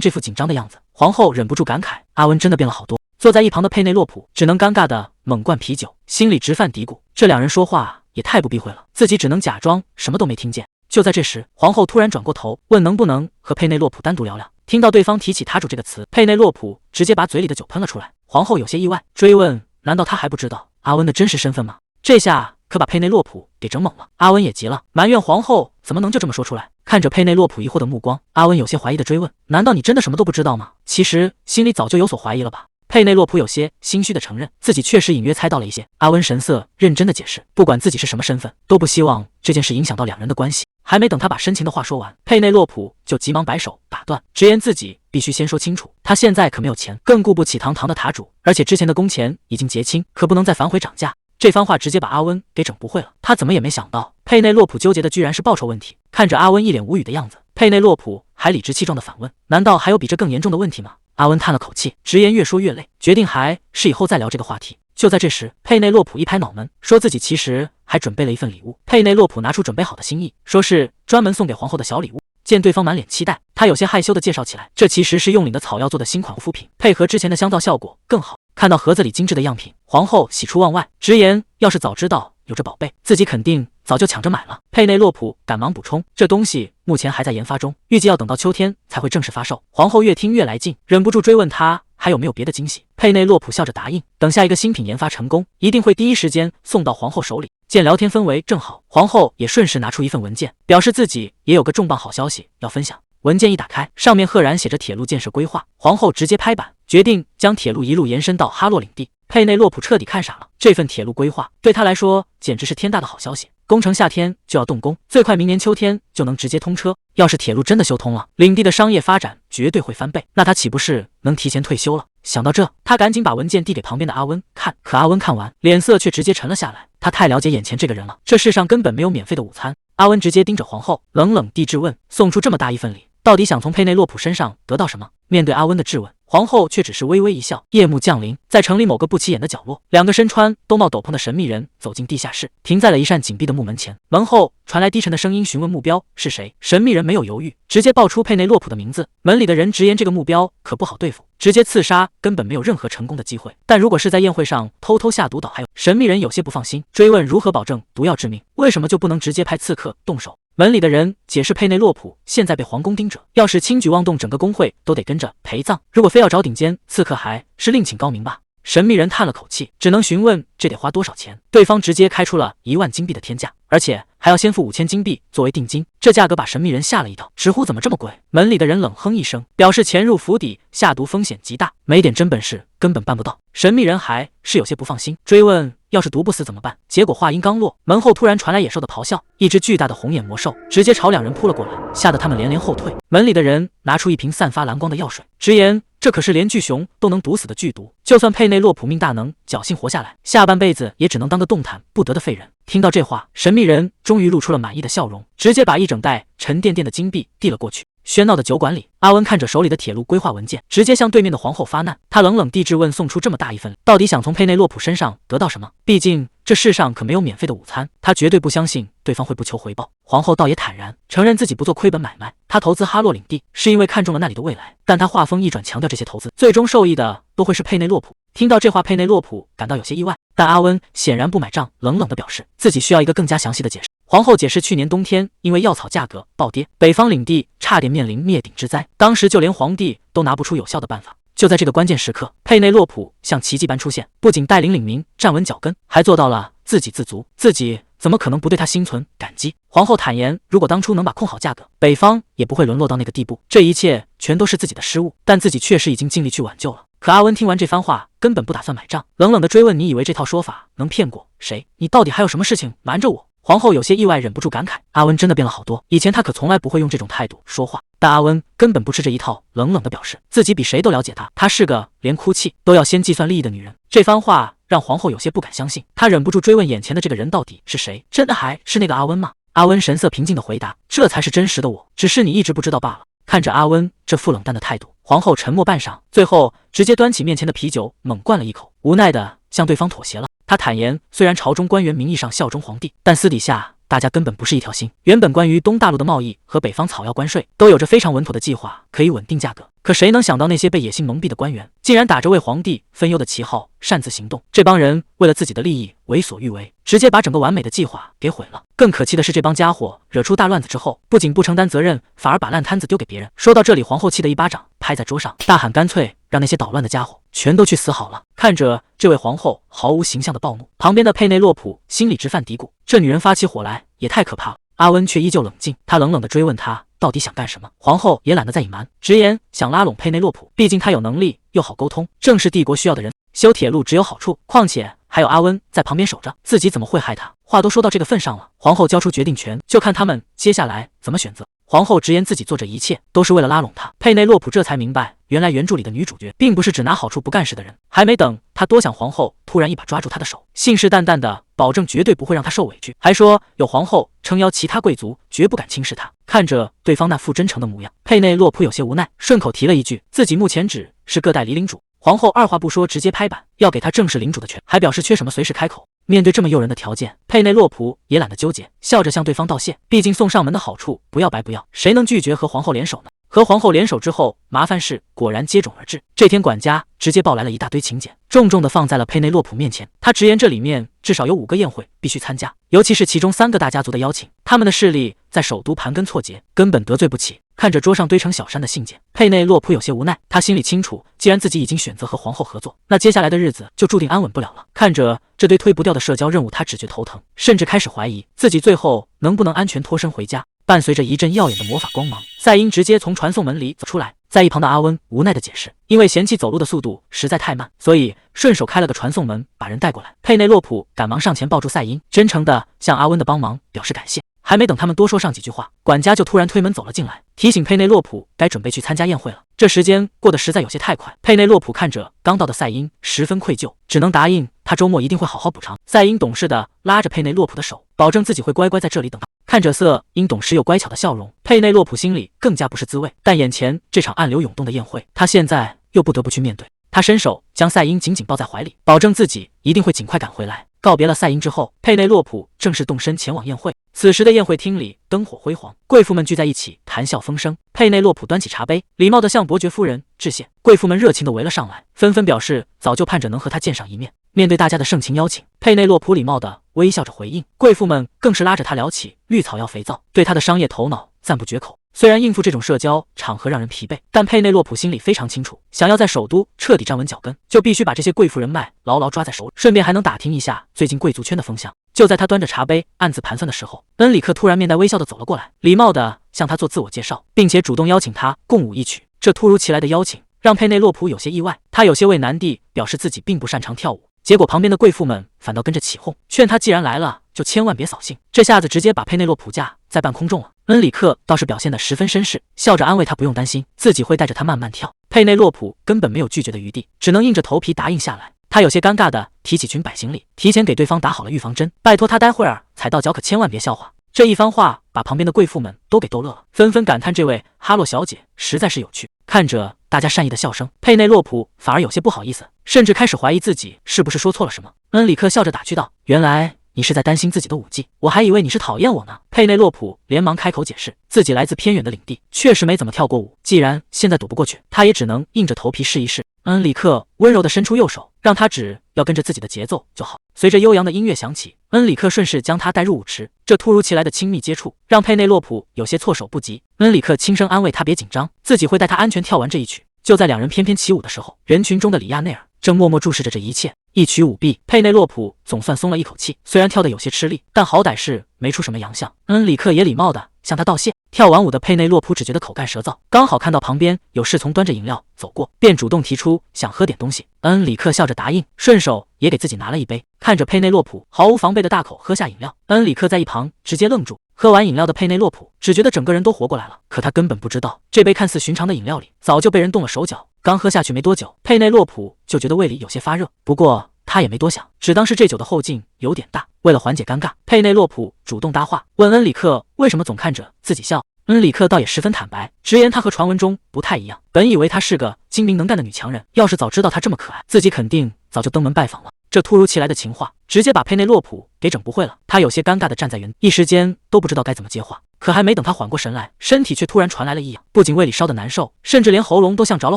这副紧张的样子，皇后忍不住感慨，阿温真的变了好多。坐在一旁的佩内洛普只能尴尬地猛灌啤酒，心里直犯嘀咕，这两人说话也太不避讳了，自己只能假装什么都没听见。就在这时，皇后突然转过头问能不能和佩内洛普单独聊聊。听到对方提起塔主这个词，佩内洛普直接把嘴里的酒喷了出来。皇后有些意外，追问难道他还不知道阿温的真实身份吗？这下可把佩内洛普给整懵了。阿温也急了，埋怨皇后怎么能就这么说出来。看着佩内洛普疑惑的目光，阿温有些怀疑的追问，难道你真的什么都不知道吗？其实心里早就有所怀疑了吧。佩内洛普有些心虚的承认，自己确实隐约猜到了一些。阿温神色认真的解释，不管自己是什么身份，都不希望这件事影响到两人的关系。还没等他把深情的话说完，佩内洛普就急忙摆手打断，直言自己必须先说清楚，他现在可没有钱，更顾不起堂堂的塔主，而且之前的工钱已经结清，可不能再反悔涨价。这番话直接把阿温给整不会了。他怎么也没想到，佩内洛普纠结的居然是报酬问题。看着阿温一脸无语的样子，佩内洛普还理直气壮的反问：“难道还有比这更严重的问题吗？”阿温叹了口气，直言越说越累，决定还是以后再聊这个话题。就在这时，佩内洛普一拍脑门，说自己其实还准备了一份礼物。佩内洛普拿出准备好的心意，说是专门送给皇后的小礼物。见对方满脸期待，他有些害羞的介绍起来，这其实是用领的草药做的新款护肤品，配合之前的香皂效果更好。看到盒子里精致的样品，皇后喜出望外，直言要是早知道有这宝贝，自己肯定早就抢着买了。佩内洛普赶忙补充，这东西目前还在研发中，预计要等到秋天才会正式发售。皇后越听越来劲，忍不住追问他还有没有别的惊喜。佩内洛普笑着答应，等下一个新品研发成功，一定会第一时间送到皇后手里。见聊天氛围正好，皇后也顺势拿出一份文件，表示自己也有个重磅好消息要分享。文件一打开，上面赫然写着铁路建设规划。皇后直接拍板，决定将铁路一路延伸到哈洛领地。佩内洛普彻底看傻了，这份铁路规划对他来说简直是天大的好消息。工程夏天就要动工，最快明年秋天就能直接通车。要是铁路真的修通了，领地的商业发展绝对会翻倍，那他岂不是能提前退休了？想到这，他赶紧把文件递给旁边的阿温看，可阿温看完，脸色却直接沉了下来。他太了解眼前这个人了，这世上根本没有免费的午餐。阿温直接盯着皇后，冷冷地质问：送出这么大一份礼，到底想从佩内洛普身上得到什么？面对阿温的质问，皇后却只是微微一笑。夜幕降临，在城里某个不起眼的角落，两个身穿兜帽斗篷的神秘人走进地下室，停在了一扇紧闭的木门前。门后传来低沉的声音，询问目标是谁。神秘人没有犹豫，直接报出佩内洛普的名字。门里的人直言这个目标可不好对付，直接刺杀根本没有任何成功的机会。但如果是在宴会上偷偷下毒倒，还有神秘人有些不放心，追问如何保证毒药致命，为什么就不能直接派刺客动手？门里的人解释，佩内洛普现在被皇宫盯着，要是轻举妄动，整个工会都得跟着陪葬。如果非要找顶尖刺客，还是另请高明吧。神秘人叹了口气，只能询问这得花多少钱。对方直接开出了1万金币的天价，而且还要先付5000金币作为定金。这价格把神秘人吓了一跳，直呼怎么这么贵？门里的人冷哼一声，表示潜入府邸下毒风险极大，没点真本事根本办不到。神秘人还是有些不放心，追问要是毒不死怎么办？结果话音刚落，门后突然传来野兽的咆哮，一只巨大的红眼魔兽直接朝两人扑了过来，吓得他们连连后退。门里的人拿出一瓶散发蓝光的药水，直言这可是连巨熊都能毒死的剧毒，就算佩内洛普命大，能侥幸活下来，下半辈子也只能当个动弹不得的废人。听到这话，神秘人终于露出了满意的笑容，直接把一整袋沉甸甸的金币递了过去。喧闹的酒馆里，阿温看着手里的铁路规划文件，直接向对面的皇后发难。他冷冷地质问，送出这么大一份，到底想从佩内洛普身上得到什么？毕竟这世上可没有免费的午餐，他绝对不相信对方会不求回报。皇后倒也坦然，承认自己不做亏本买卖，他投资哈洛领地是因为看中了那里的未来，但他话锋一转，强调这些投资最终受益的都会是佩内洛普。听到这话，佩内洛普感到有些意外，但阿温显然不买账，冷冷地表示自己需要一个更加详细的解释。皇后解释，去年冬天因为药草价格暴跌，北方领地差点面临灭顶之灾，当时就连皇帝都拿不出有效的办法。就在这个关键时刻，佩内洛普像奇迹般出现，不仅带领领民站稳脚跟，还做到了自给自足，自己怎么可能不对他心存感激？皇后坦言，如果当初能把控好价格，北方也不会沦落到那个地步，这一切全都是自己的失误，但自己确实已经尽力去挽救了。可阿温听完这番话，根本不打算买账，冷冷地追问，你以为这套说法能骗过谁？你到底还有什么事情瞒着我？皇后有些意外，忍不住感慨，阿温真的变了好多，以前他可从来不会用这种态度说话。但阿温根本不吃这一套，冷冷地表示自己比谁都了解他，他是个连哭泣都要先计算利益的女人。这番话让皇后有些不敢相信，她忍不住追问，眼前的这个人到底是谁？真的还是那个阿温吗？阿温神色平静地回答，这才是真实的我，只是你一直不知道罢了。看着阿温这副冷淡的态度，皇后沉默半晌，最后直接端起面前的啤酒猛灌了一口，无奈地向对方妥协了。他坦言，虽然朝中官员名义上效忠皇帝，但私底下大家根本不是一条心。原本关于东大陆的贸易和北方草药关税都有着非常稳妥的计划，可以稳定价格。可谁能想到那些被野心蒙蔽的官员，竟然打着为皇帝分忧的旗号擅自行动。这帮人为了自己的利益为所欲为，直接把整个完美的计划给毁了。更可气的是，这帮家伙惹出大乱子之后，不仅不承担责任，反而把烂摊子丢给别人。说到这里，皇后气得一巴掌拍在桌上，大喊干脆让那些捣乱的家伙全都去死好了。看着这位皇后毫无形象的暴怒，旁边的佩内洛普心里直犯嘀咕，这女人发起火来也太可怕了。阿温却依旧冷静，他冷冷地追问她到底想干什么。皇后也懒得再隐瞒，直言想拉拢佩内洛普，毕竟他有能力又好沟通，正是帝国需要的人。修铁路只有好处，况且还有阿温在旁边守着，自己怎么会害他？话都说到这个份上了，皇后交出决定权，就看他们接下来怎么选择。皇后直言自己做这一切都是为了拉拢他，佩内洛普这才明白原来原著里的女主角并不是只拿好处不干事的人。还没等他多想，皇后突然一把抓住他的手，信誓旦旦的保证绝对不会让他受委屈，还说有皇后撑腰，其他贵族绝不敢轻视他。看着对方那副真诚的模样，佩内洛普有些无奈，顺口提了一句自己目前只是各代理领主。皇后二话不说，直接拍板要给他正式领主的权，还表示缺什么随时开口。面对这么诱人的条件，佩内洛普也懒得纠结，笑着向对方道谢。毕竟送上门的好处不要白不要，谁能拒绝和皇后联手呢？和皇后联手之后，麻烦事果然接踵而至。这天，管家直接抱来了一大堆请柬，重重的放在了佩内洛普面前。他直言这里面至少有5个宴会必须参加，尤其是其中3个大家族的邀请，他们的势力在首都盘根错节，根本得罪不起。看着桌上堆成小山的信件，佩内洛普有些无奈。他心里清楚，既然自己已经选择和皇后合作，那接下来的日子就注定安稳不了了。看着这堆推不掉的社交任务，他只觉头疼，甚至开始怀疑自己最后能不能安全脱身回家。伴随着一阵耀眼的魔法光芒，赛因直接从传送门里走出来。在一旁的阿温无奈的解释，因为嫌弃走路的速度实在太慢，所以顺手开了个传送门把人带过来。佩内洛普赶忙上前抱住赛因，真诚的向阿温的帮忙表示感谢。还没等他们多说上几句话，管家就突然推门走了进来，提醒佩内洛普该准备去参加宴会了。这时间过得实在有些太快，佩内洛普看着刚到的赛因，十分愧疚，只能答应他周末一定会好好补偿。赛因懂事的拉着佩内洛普的手，保证自己会乖乖在这里等他。看着色因懂事又乖巧的笑容，佩内洛普心里更加不是滋味。但眼前这场暗流涌动的宴会，他现在又不得不去面对。他伸手将赛因紧紧抱在怀里，保证自己一定会尽快赶回来。告别了赛因之后，佩内洛普正式动身前往宴会。此时的宴会厅里灯火辉煌，贵妇们聚在一起，谈笑风生。佩内洛普端起茶杯，礼貌地向伯爵夫人致谢。贵妇们热情地围了上来，纷纷表示早就盼着能和他见上一面。面对大家的盛情邀请，佩内洛普礼貌地微笑着回应。贵妇们更是拉着他聊起绿草药肥皂，对他的商业头脑赞不绝口。虽然应付这种社交场合让人疲惫，但佩内洛普心里非常清楚，想要在首都彻底站稳脚跟，就必须把这些贵妇人脉牢牢抓在手里，顺便还能打听一下最近贵族圈的风向。就在他端着茶杯暗自盘算的时候，恩里克突然面带微笑的走了过来，礼貌的向他做自我介绍，并且主动邀请他共舞一曲。这突如其来的邀请让佩内洛普有些意外，他有些为难地表示自己并不擅长跳舞。结果旁边的贵妇们反倒跟着起哄，劝他既然来了就千万别扫兴。这下子直接把佩内洛普架在半空中了。恩里克倒是表现得十分绅士，笑着安慰他不用担心，自己会带着他慢慢跳。佩内洛普根本没有拒绝的余地，只能硬着头皮答应下来。他有些尴尬的提起裙摆行李，提前给对方打好了预防针，拜托他待会儿踩到脚可千万别笑话。这一番话把旁边的贵妇们都给逗乐了，纷纷感叹这位哈洛小姐实在是有趣。看着大家善意的笑声，佩内洛普反而有些不好意思，甚至开始怀疑自己是不是说错了什么。恩里克笑着打趣道：“原来你是在担心自己的舞技，我还以为你是讨厌我呢。”佩内洛普连忙开口解释，自己来自偏远的领地，确实没怎么跳过舞，既然现在躲不过去，他也只能硬着头皮试一试。恩里克温柔地伸出右手，让他只要跟着自己的节奏就好。随着悠扬的音乐响起，恩里克顺势将他带入舞池。这突如其来的亲密接触让佩内洛普有些措手不及。恩里克轻声安慰他别紧张，自己会带他安全跳完这一曲。就在两人翩翩起舞的时候，人群中的里亚内尔正默默注视着这一切。一曲舞毕，佩内洛普总算松了一口气，虽然跳得有些吃力，但好歹是没出什么洋相。恩里克也礼貌地向他道谢。跳完舞的佩内洛普只觉得口干舌燥，刚好看到旁边有侍从端着饮料走过，便主动提出想喝点东西。恩里克笑着答应，顺手也给自己拿了一杯。看着佩内洛普毫无防备的大口喝下饮料，恩里克在一旁直接愣住。喝完饮料的佩内洛普只觉得整个人都活过来了，可他根本不知道，这杯看似寻常的饮料里早就被人动了手脚。刚喝下去没多久，佩内洛普就觉得胃里有些发热，不过他也没多想，只当是这酒的后劲有点大。为了缓解尴尬，佩内洛普主动搭话，问恩里克为什么总看着自己笑。恩里克倒也十分坦白，直言他和传闻中不太一样，本以为她是个精明能干的女强人，要是早知道她这么可爱，自己肯定早就登门拜访了。这突如其来的情话直接把佩内洛普给整不会了，他有些尴尬的站在原地，一时间都不知道该怎么接话。可还没等他缓过神来，身体却突然传来了异样，不仅胃里烧得难受，甚至连喉咙都像着了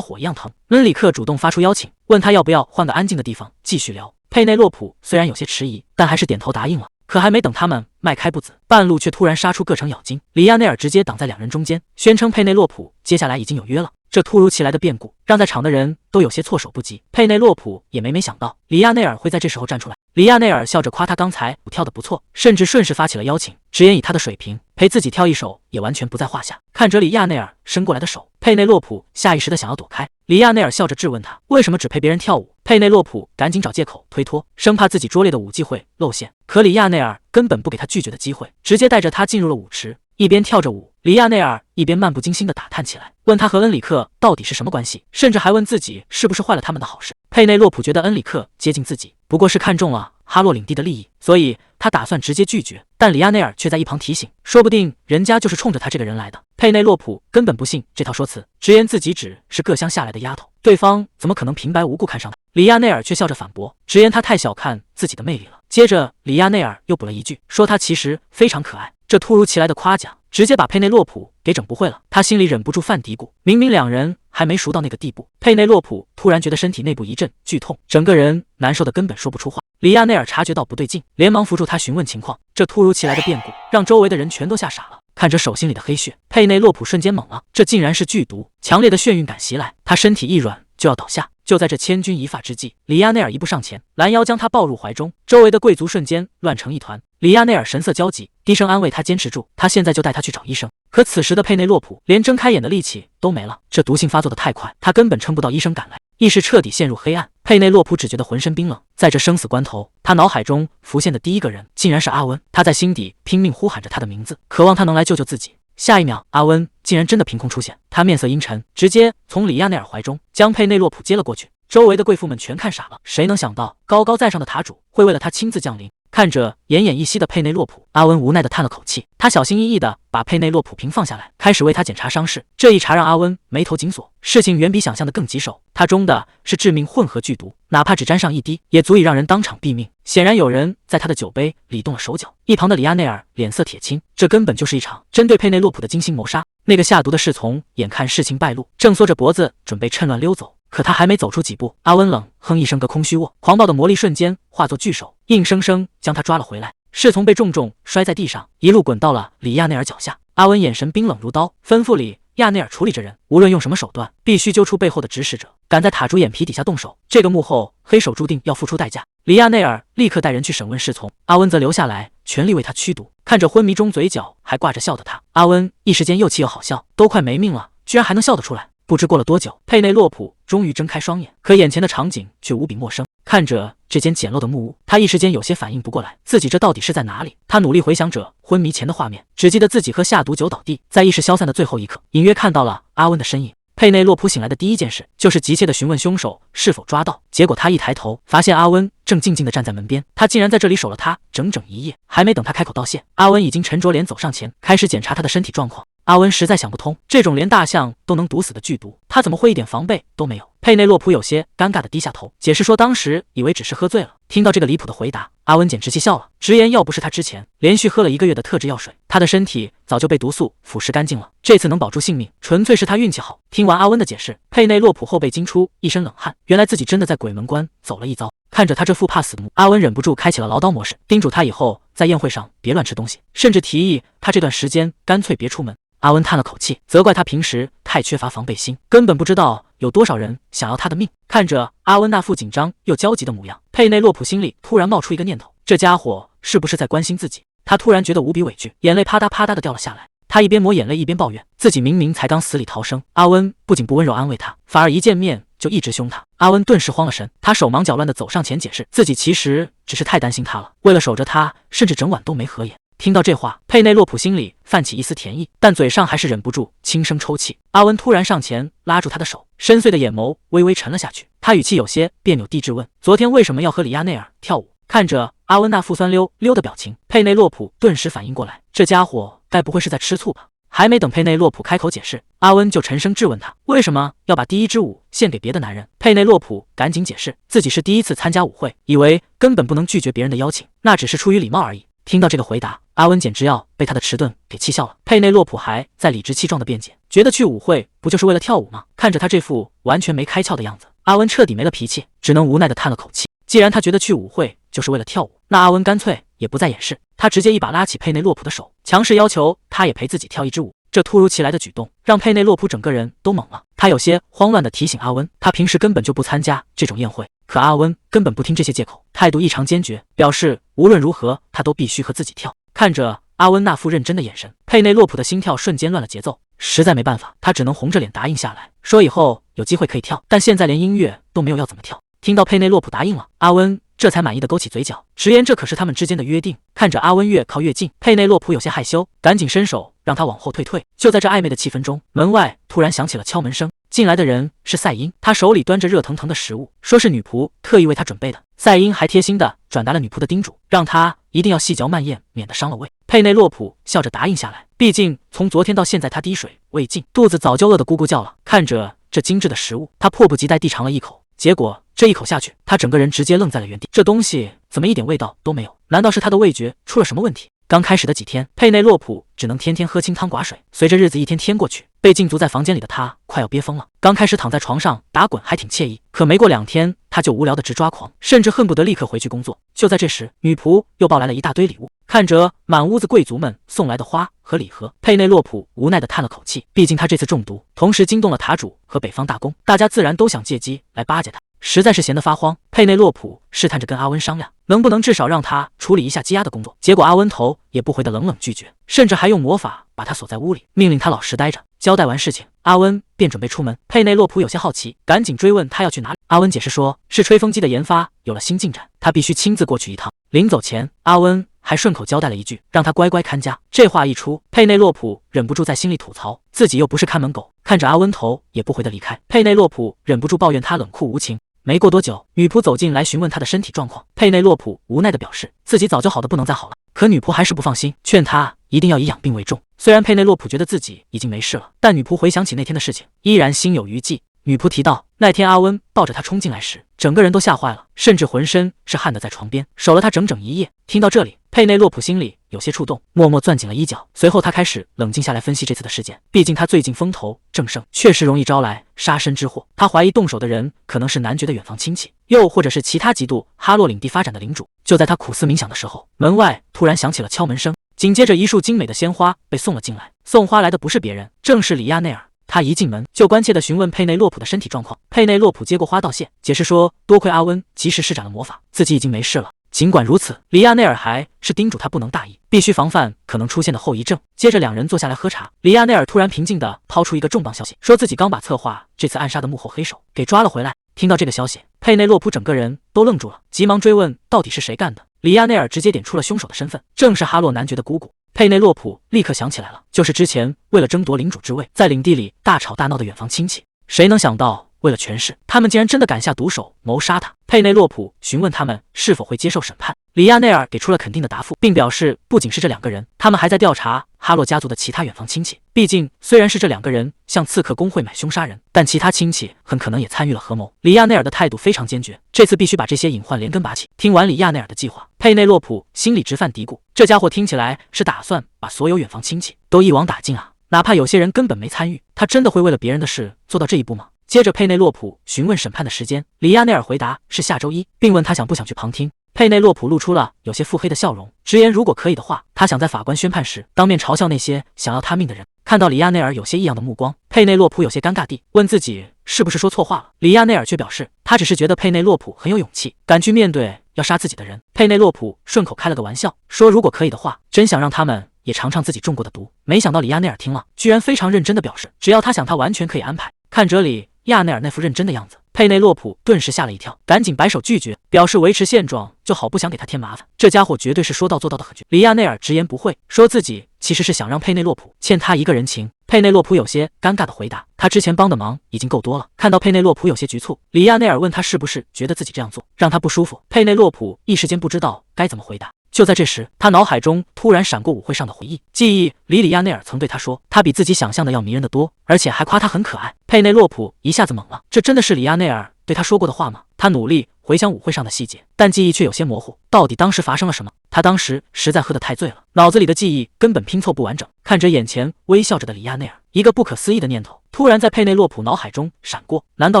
火一样疼。恩里克主动发出邀请，问他要不要换个安静的地方继续聊。佩内洛普虽然有些迟疑，但还是点头答应了。可还没等他们迈开步子，半路却突然杀出各城咬金，里亚内尔直接挡在两人中间，宣称佩内洛普接下来已经有约了。这突如其来的变故让在场的人都有些措手不及，佩内洛普也没想到里亚内尔会在这时候站出来。里亚内尔笑着夸他刚才舞跳得不错，甚至顺势发起了邀请，直言以他的水平陪自己跳一首也完全不在话下。看着里亚内尔伸过来的手，佩内洛普下意识的想要躲开。里亚内尔笑着质问他为什么只陪别人跳舞。佩内洛普赶紧找借口推脱，生怕自己拙劣的舞技会露馅。可里亚内尔根本不给他拒绝的机会，直接带着他进入了舞池。一边跳着舞，里亚内尔一边漫不经心地打探起来，问他和恩里克到底是什么关系，甚至还问自己是不是坏了他们的好事。佩内洛普觉得恩里克接近自己，不过是看中了哈洛领地的利益，所以他打算直接拒绝，但里亚内尔却在一旁提醒，说不定人家就是冲着他这个人来的。佩内洛普根本不信这套说辞，直言自己只是各乡下来的丫头，对方怎么可能平白无故看上他？里亚内尔却笑着反驳，直言他太小看自己的魅力了。接着里亚内尔又补了一句，说他其实非常可爱。这突如其来的夸奖直接把佩内洛普给整不会了，他心里忍不住犯嘀咕，明明两人还没熟到那个地步。佩内洛普突然觉得身体内部一阵剧痛，整个人难受的根本说不出话。里亚内尔察觉到不对劲，连忙扶住他询问情况。这突如其来的变故让周围的人全都吓傻了，看着手心里的黑血，佩内洛普瞬间懵了，这竟然是剧毒！强烈的眩晕感袭来，他身体一软就要倒下。就在这千钧一发之际，里亚内尔一步上前，拦腰将他抱入怀中，周围的贵族瞬间乱成一团。里亚内尔神色焦急，低声安慰他坚持住，他现在就带他去找医生。可此时的佩内洛普连睁开眼的力气都没了，这毒性发作的太快，他根本撑不到医生赶来，意识彻底陷入黑暗。佩内洛普只觉得浑身冰冷，在这生死关头，他脑海中浮现的第一个人竟然是阿温，他在心底拼命呼喊着他的名字，渴望他能来救救自己。下一秒，阿温竟然真的凭空出现，他面色阴沉，直接从里亚内尔怀中将佩内洛普接了过去。周围的贵妇们全看傻了，谁能想到高高在上的塔主会为了他亲自降临？看着奄奄一息的佩内洛普，阿温无奈地叹了口气，他小心翼翼地把佩内洛普平放下来，开始为他检查伤势。这一查让阿温眉头紧锁，事情远比想象的更棘手，他中的是致命混合剧毒，哪怕只沾上一滴，也足以让人当场毙命。显然有人在他的酒杯里动了手脚。一旁的里亚内尔脸色铁青，这根本就是一场针对佩内洛普的精心谋杀。那个下毒的侍从眼看事情败露，正缩着脖子准备趁乱溜走。可他还没走出几步，阿温冷哼一声，个空虚握，狂暴的魔力瞬间化作巨手，硬生生将他抓了回来。侍从被重重摔在地上，一路滚到了里亚内尔脚下。阿温眼神冰冷如刀，吩咐里亚内尔处理这人，无论用什么手段，必须揪出背后的指使者，敢在塔主眼皮底下动手，这个幕后黑手注定要付出代价。里亚内尔立刻带人去审问侍从，阿温则留下来全力为他驱毒。看着昏迷中嘴角还挂着笑的他，阿温一时间又气又好笑，都快没命了，居然还能笑得出来。不知过了多久，佩内洛普终于睁开双眼，可眼前的场景却无比陌生。看着这间简陋的木屋，他一时间有些反应不过来，自己这到底是在哪里？他努力回想着昏迷前的画面，只记得自己喝下毒酒倒地，在意识消散的最后一刻，隐约看到了阿温的身影。佩内洛普醒来的第一件事就是急切地询问凶手是否抓到，结果他一抬头，发现阿温正静静地站在门边，他竟然在这里守了他整整一夜。还没等他开口道谢，阿温已经沉着脸走上前，开始检查他的身体状况。阿温实在想不通，这种连大象都能毒死的剧毒，他怎么会一点防备都没有？佩内洛普有些尴尬地低下头，解释说当时以为只是喝醉了。听到这个离谱的回答，阿温简直气笑了，直言要不是他之前连续喝了1个月的特制药水，他的身体早就被毒素腐蚀干净了，这次能保住性命，纯粹是他运气好。听完阿温的解释，佩内洛普后背惊出一身冷汗，原来自己真的在鬼门关走了一遭。看着他这副怕死的模，阿温忍不住开启了唠叨模式，叮嘱他以后在宴会上别乱吃东西，甚至提议他这段时间干脆别出门。阿温叹了口气，责怪他平时太缺乏防备心，根本不知道有多少人想要他的命。看着阿温那副紧张又焦急的模样，佩内洛普心里突然冒出一个念头，这家伙是不是在关心自己？他突然觉得无比委屈，眼泪啪嗒啪嗒的掉了下来。他一边抹眼泪一边抱怨，自己明明才刚死里逃生，阿温不仅不温柔安慰他，反而一见面就一直凶他。阿温顿时慌了神，他手忙脚乱的走上前解释，自己其实只是太担心他了，为了守着他，甚至整晚都没合眼。听到这话，佩内洛普心里泛起一丝甜意，但嘴上还是忍不住轻声抽泣。阿温突然上前拉住他的手，深邃的眼眸微微沉了下去，他语气有些别扭地质问，昨天为什么要和里亚内尔跳舞？看着阿温那副酸溜溜的表情，佩内洛普顿时反应过来，这家伙该不会是在吃醋吧？还没等佩内洛普开口解释，阿温就沉声质问他，为什么要把第一支舞献给别的男人？佩内洛普赶紧解释，自己是第一次参加舞会，以为根本不能拒绝别人的邀请，那只是出于礼貌而已。听到这个回答，阿温简直要被他的迟钝给气笑了。佩内洛普还在理直气壮的辩解，觉得去舞会不就是为了跳舞吗？看着他这副完全没开窍的样子，阿温彻底没了脾气，只能无奈的叹了口气。既然他觉得去舞会就是为了跳舞，那阿温干脆也不再掩饰，他直接一把拉起佩内洛普的手，强势要求他也陪自己跳一支舞。这突如其来的举动让佩内洛普整个人都懵了，他有些慌乱地提醒阿温，他平时根本就不参加这种宴会。可阿温根本不听这些借口，态度异常坚决，表示无论如何他都必须和自己跳。看着阿温那副认真的眼神，佩内洛普的心跳瞬间乱了节奏，实在没办法，他只能红着脸答应下来，说以后有机会可以跳，但现在连音乐都没有要怎么跳。听到佩内洛普答应了，阿温这才满意的勾起嘴角，直言这可是他们之间的约定。看着阿温越靠越近，佩内洛普有些害羞，赶紧伸手让他往后退。就在这暧昧的气氛中，门外突然响起了敲门声。进来的人是赛因，他手里端着热腾腾的食物，说是女仆特意为他准备的。赛因还贴心地转达了女仆的叮嘱，让他一定要细嚼慢咽，免得伤了胃。佩内洛普笑着答应下来，毕竟从昨天到现在，他滴水未进，肚子早就饿得咕咕叫了。看着这精致的食物，他迫不及待地尝了一口，结果这一口下去，他整个人直接愣在了原地。这东西怎么一点味道都没有？难道是他的味觉出了什么问题？刚开始的几天，佩内洛普只能天天喝清汤寡水。随着日子一天天过去，被禁足在房间里的他快要憋疯了。刚开始躺在床上打滚还挺惬意，可没过2天，他就无聊的直抓狂，甚至恨不得立刻回去工作。就在这时，女仆又抱来了一大堆礼物。看着满屋子贵族们送来的花和礼盒，佩内洛普无奈的叹了口气。毕竟他这次中毒，同时惊动了塔主和北方大公，大家自然都想借机来巴结他。实在是闲得发慌，佩内洛普试探着跟阿温商量，能不能至少让他处理一下积压的工作。结果阿温头也不回的冷冷拒绝，甚至还用魔法把他锁在屋里，命令他老实待着。交代完事情，阿温便准备出门。佩内洛普有些好奇，赶紧追问他要去哪里。阿温解释说，是吹风机的研发有了新进展，他必须亲自过去一趟。临走前，阿温还顺口交代了一句，让他乖乖看家。这话一出，佩内洛普忍不住在心里吐槽，自己又不是看门狗。看着阿温头也不回的离开，佩内洛普忍不住抱怨他冷酷无情。没过多久，女仆走进来询问他的身体状况，佩内洛普无奈的表示自己早就好的不能再好了。可女仆还是不放心，劝他一定要以养病为重。虽然佩内洛普觉得自己已经没事了，但女仆回想起那天的事情，依然心有余悸。女仆提到，那天阿温抱着她冲进来时，整个人都吓坏了，甚至浑身是汗的在床边守了她整整一夜。听到这里，佩内洛普心里有些触动，默默攥紧了衣角。随后他开始冷静下来分析这次的事件，毕竟他最近风头正盛，确实容易招来杀身之祸。他怀疑动手的人可能是男爵的远房亲戚，又或者是其他嫉妒哈洛领地发展的领主。就在他苦思冥想的时候，门外突然响起了敲门声，紧接着一束精美的鲜花被送了进来。送花来的不是别人，正是里亚内尔。他一进门就关切地询问佩内洛普的身体状况。佩内洛普接过花道谢，解释说多亏阿温及时施展了魔法，自己已经没事了。尽管如此，里亚内尔还是叮嘱他不能大意，必须防范可能出现的后遗症。接着两人坐下来喝茶，里亚内尔突然平静地抛出一个重磅消息，说自己刚把策划这次暗杀的幕后黑手给抓了回来。听到这个消息，佩内洛普整个人都愣住了，急忙追问到底是谁干的。里亚内尔直接点出了凶手的身份，正是哈洛男爵的姑姑。佩内洛普立刻想起来了，就是之前为了争夺领主之位，在领地里大吵大闹的远房亲戚。谁能想到，为了权势，他们竟然真的敢下毒手谋杀他。佩内洛普询问他们是否会接受审判，里亚内尔给出了肯定的答复，并表示不仅是这2个人，他们还在调查哈洛家族的其他远房亲戚。毕竟虽然是这2个人向刺客工会买凶杀人，但其他亲戚很可能也参与了合谋。里亚内尔的态度非常坚决，这次必须把这些隐患连根拔起。听完里亚内尔的计划，佩内洛普心里直犯嘀咕，这家伙听起来是打算把所有远房亲戚都一网打尽啊！哪怕有些人根本没参与，他真的会为了别人的事做到这一步吗？接着佩内洛普询问审判的时间，里亚内尔回答是下周1，并问他想不想去旁听。佩内洛普露出了有些腹黑的笑容，直言如果可以的话，他想在法官宣判时当面嘲笑那些想要他命的人。看到里亚内尔有些异样的目光，佩内洛普有些尴尬地问自己是不是说错话了。里亚内尔却表示他只是觉得佩内洛普很有勇气，敢去面对要杀自己的人。佩内洛普顺口开了个玩笑，说如果可以的话，真想让他们也尝尝自己中过的毒。没想到里亚内尔听了，居然非常认真地表示，只要他想，他完全可以安排。看着里亚内尔那副认真的样子，佩内洛普顿时吓了一跳，赶紧摆手拒绝，表示维持现状就好，不想给他添麻烦。这家伙绝对是说到做到的狠角。里亚内尔直言不讳，说自己其实是想让佩内洛普欠他一个人情。佩内洛普有些尴尬的回答，他之前帮的忙已经够多了。看到佩内洛普有些局促，里亚内尔问他是不是觉得自己这样做让他不舒服。佩内洛普一时间不知道该怎么回答。就在这时，他脑海中突然闪过舞会上的回忆，记忆里亚内尔曾对他说，他比自己想象的要迷人的多，而且还夸他很可爱。佩内洛普一下子懵了，这真的是里亚内尔对他说过的话吗？他努力回想舞会上的细节，但记忆却有些模糊，到底当时发生了什么？他当时实在喝得太醉了，脑子里的记忆根本拼凑不完整。看着眼前微笑着的里亚内尔，一个不可思议的念头突然在佩内洛普脑海中闪过，难道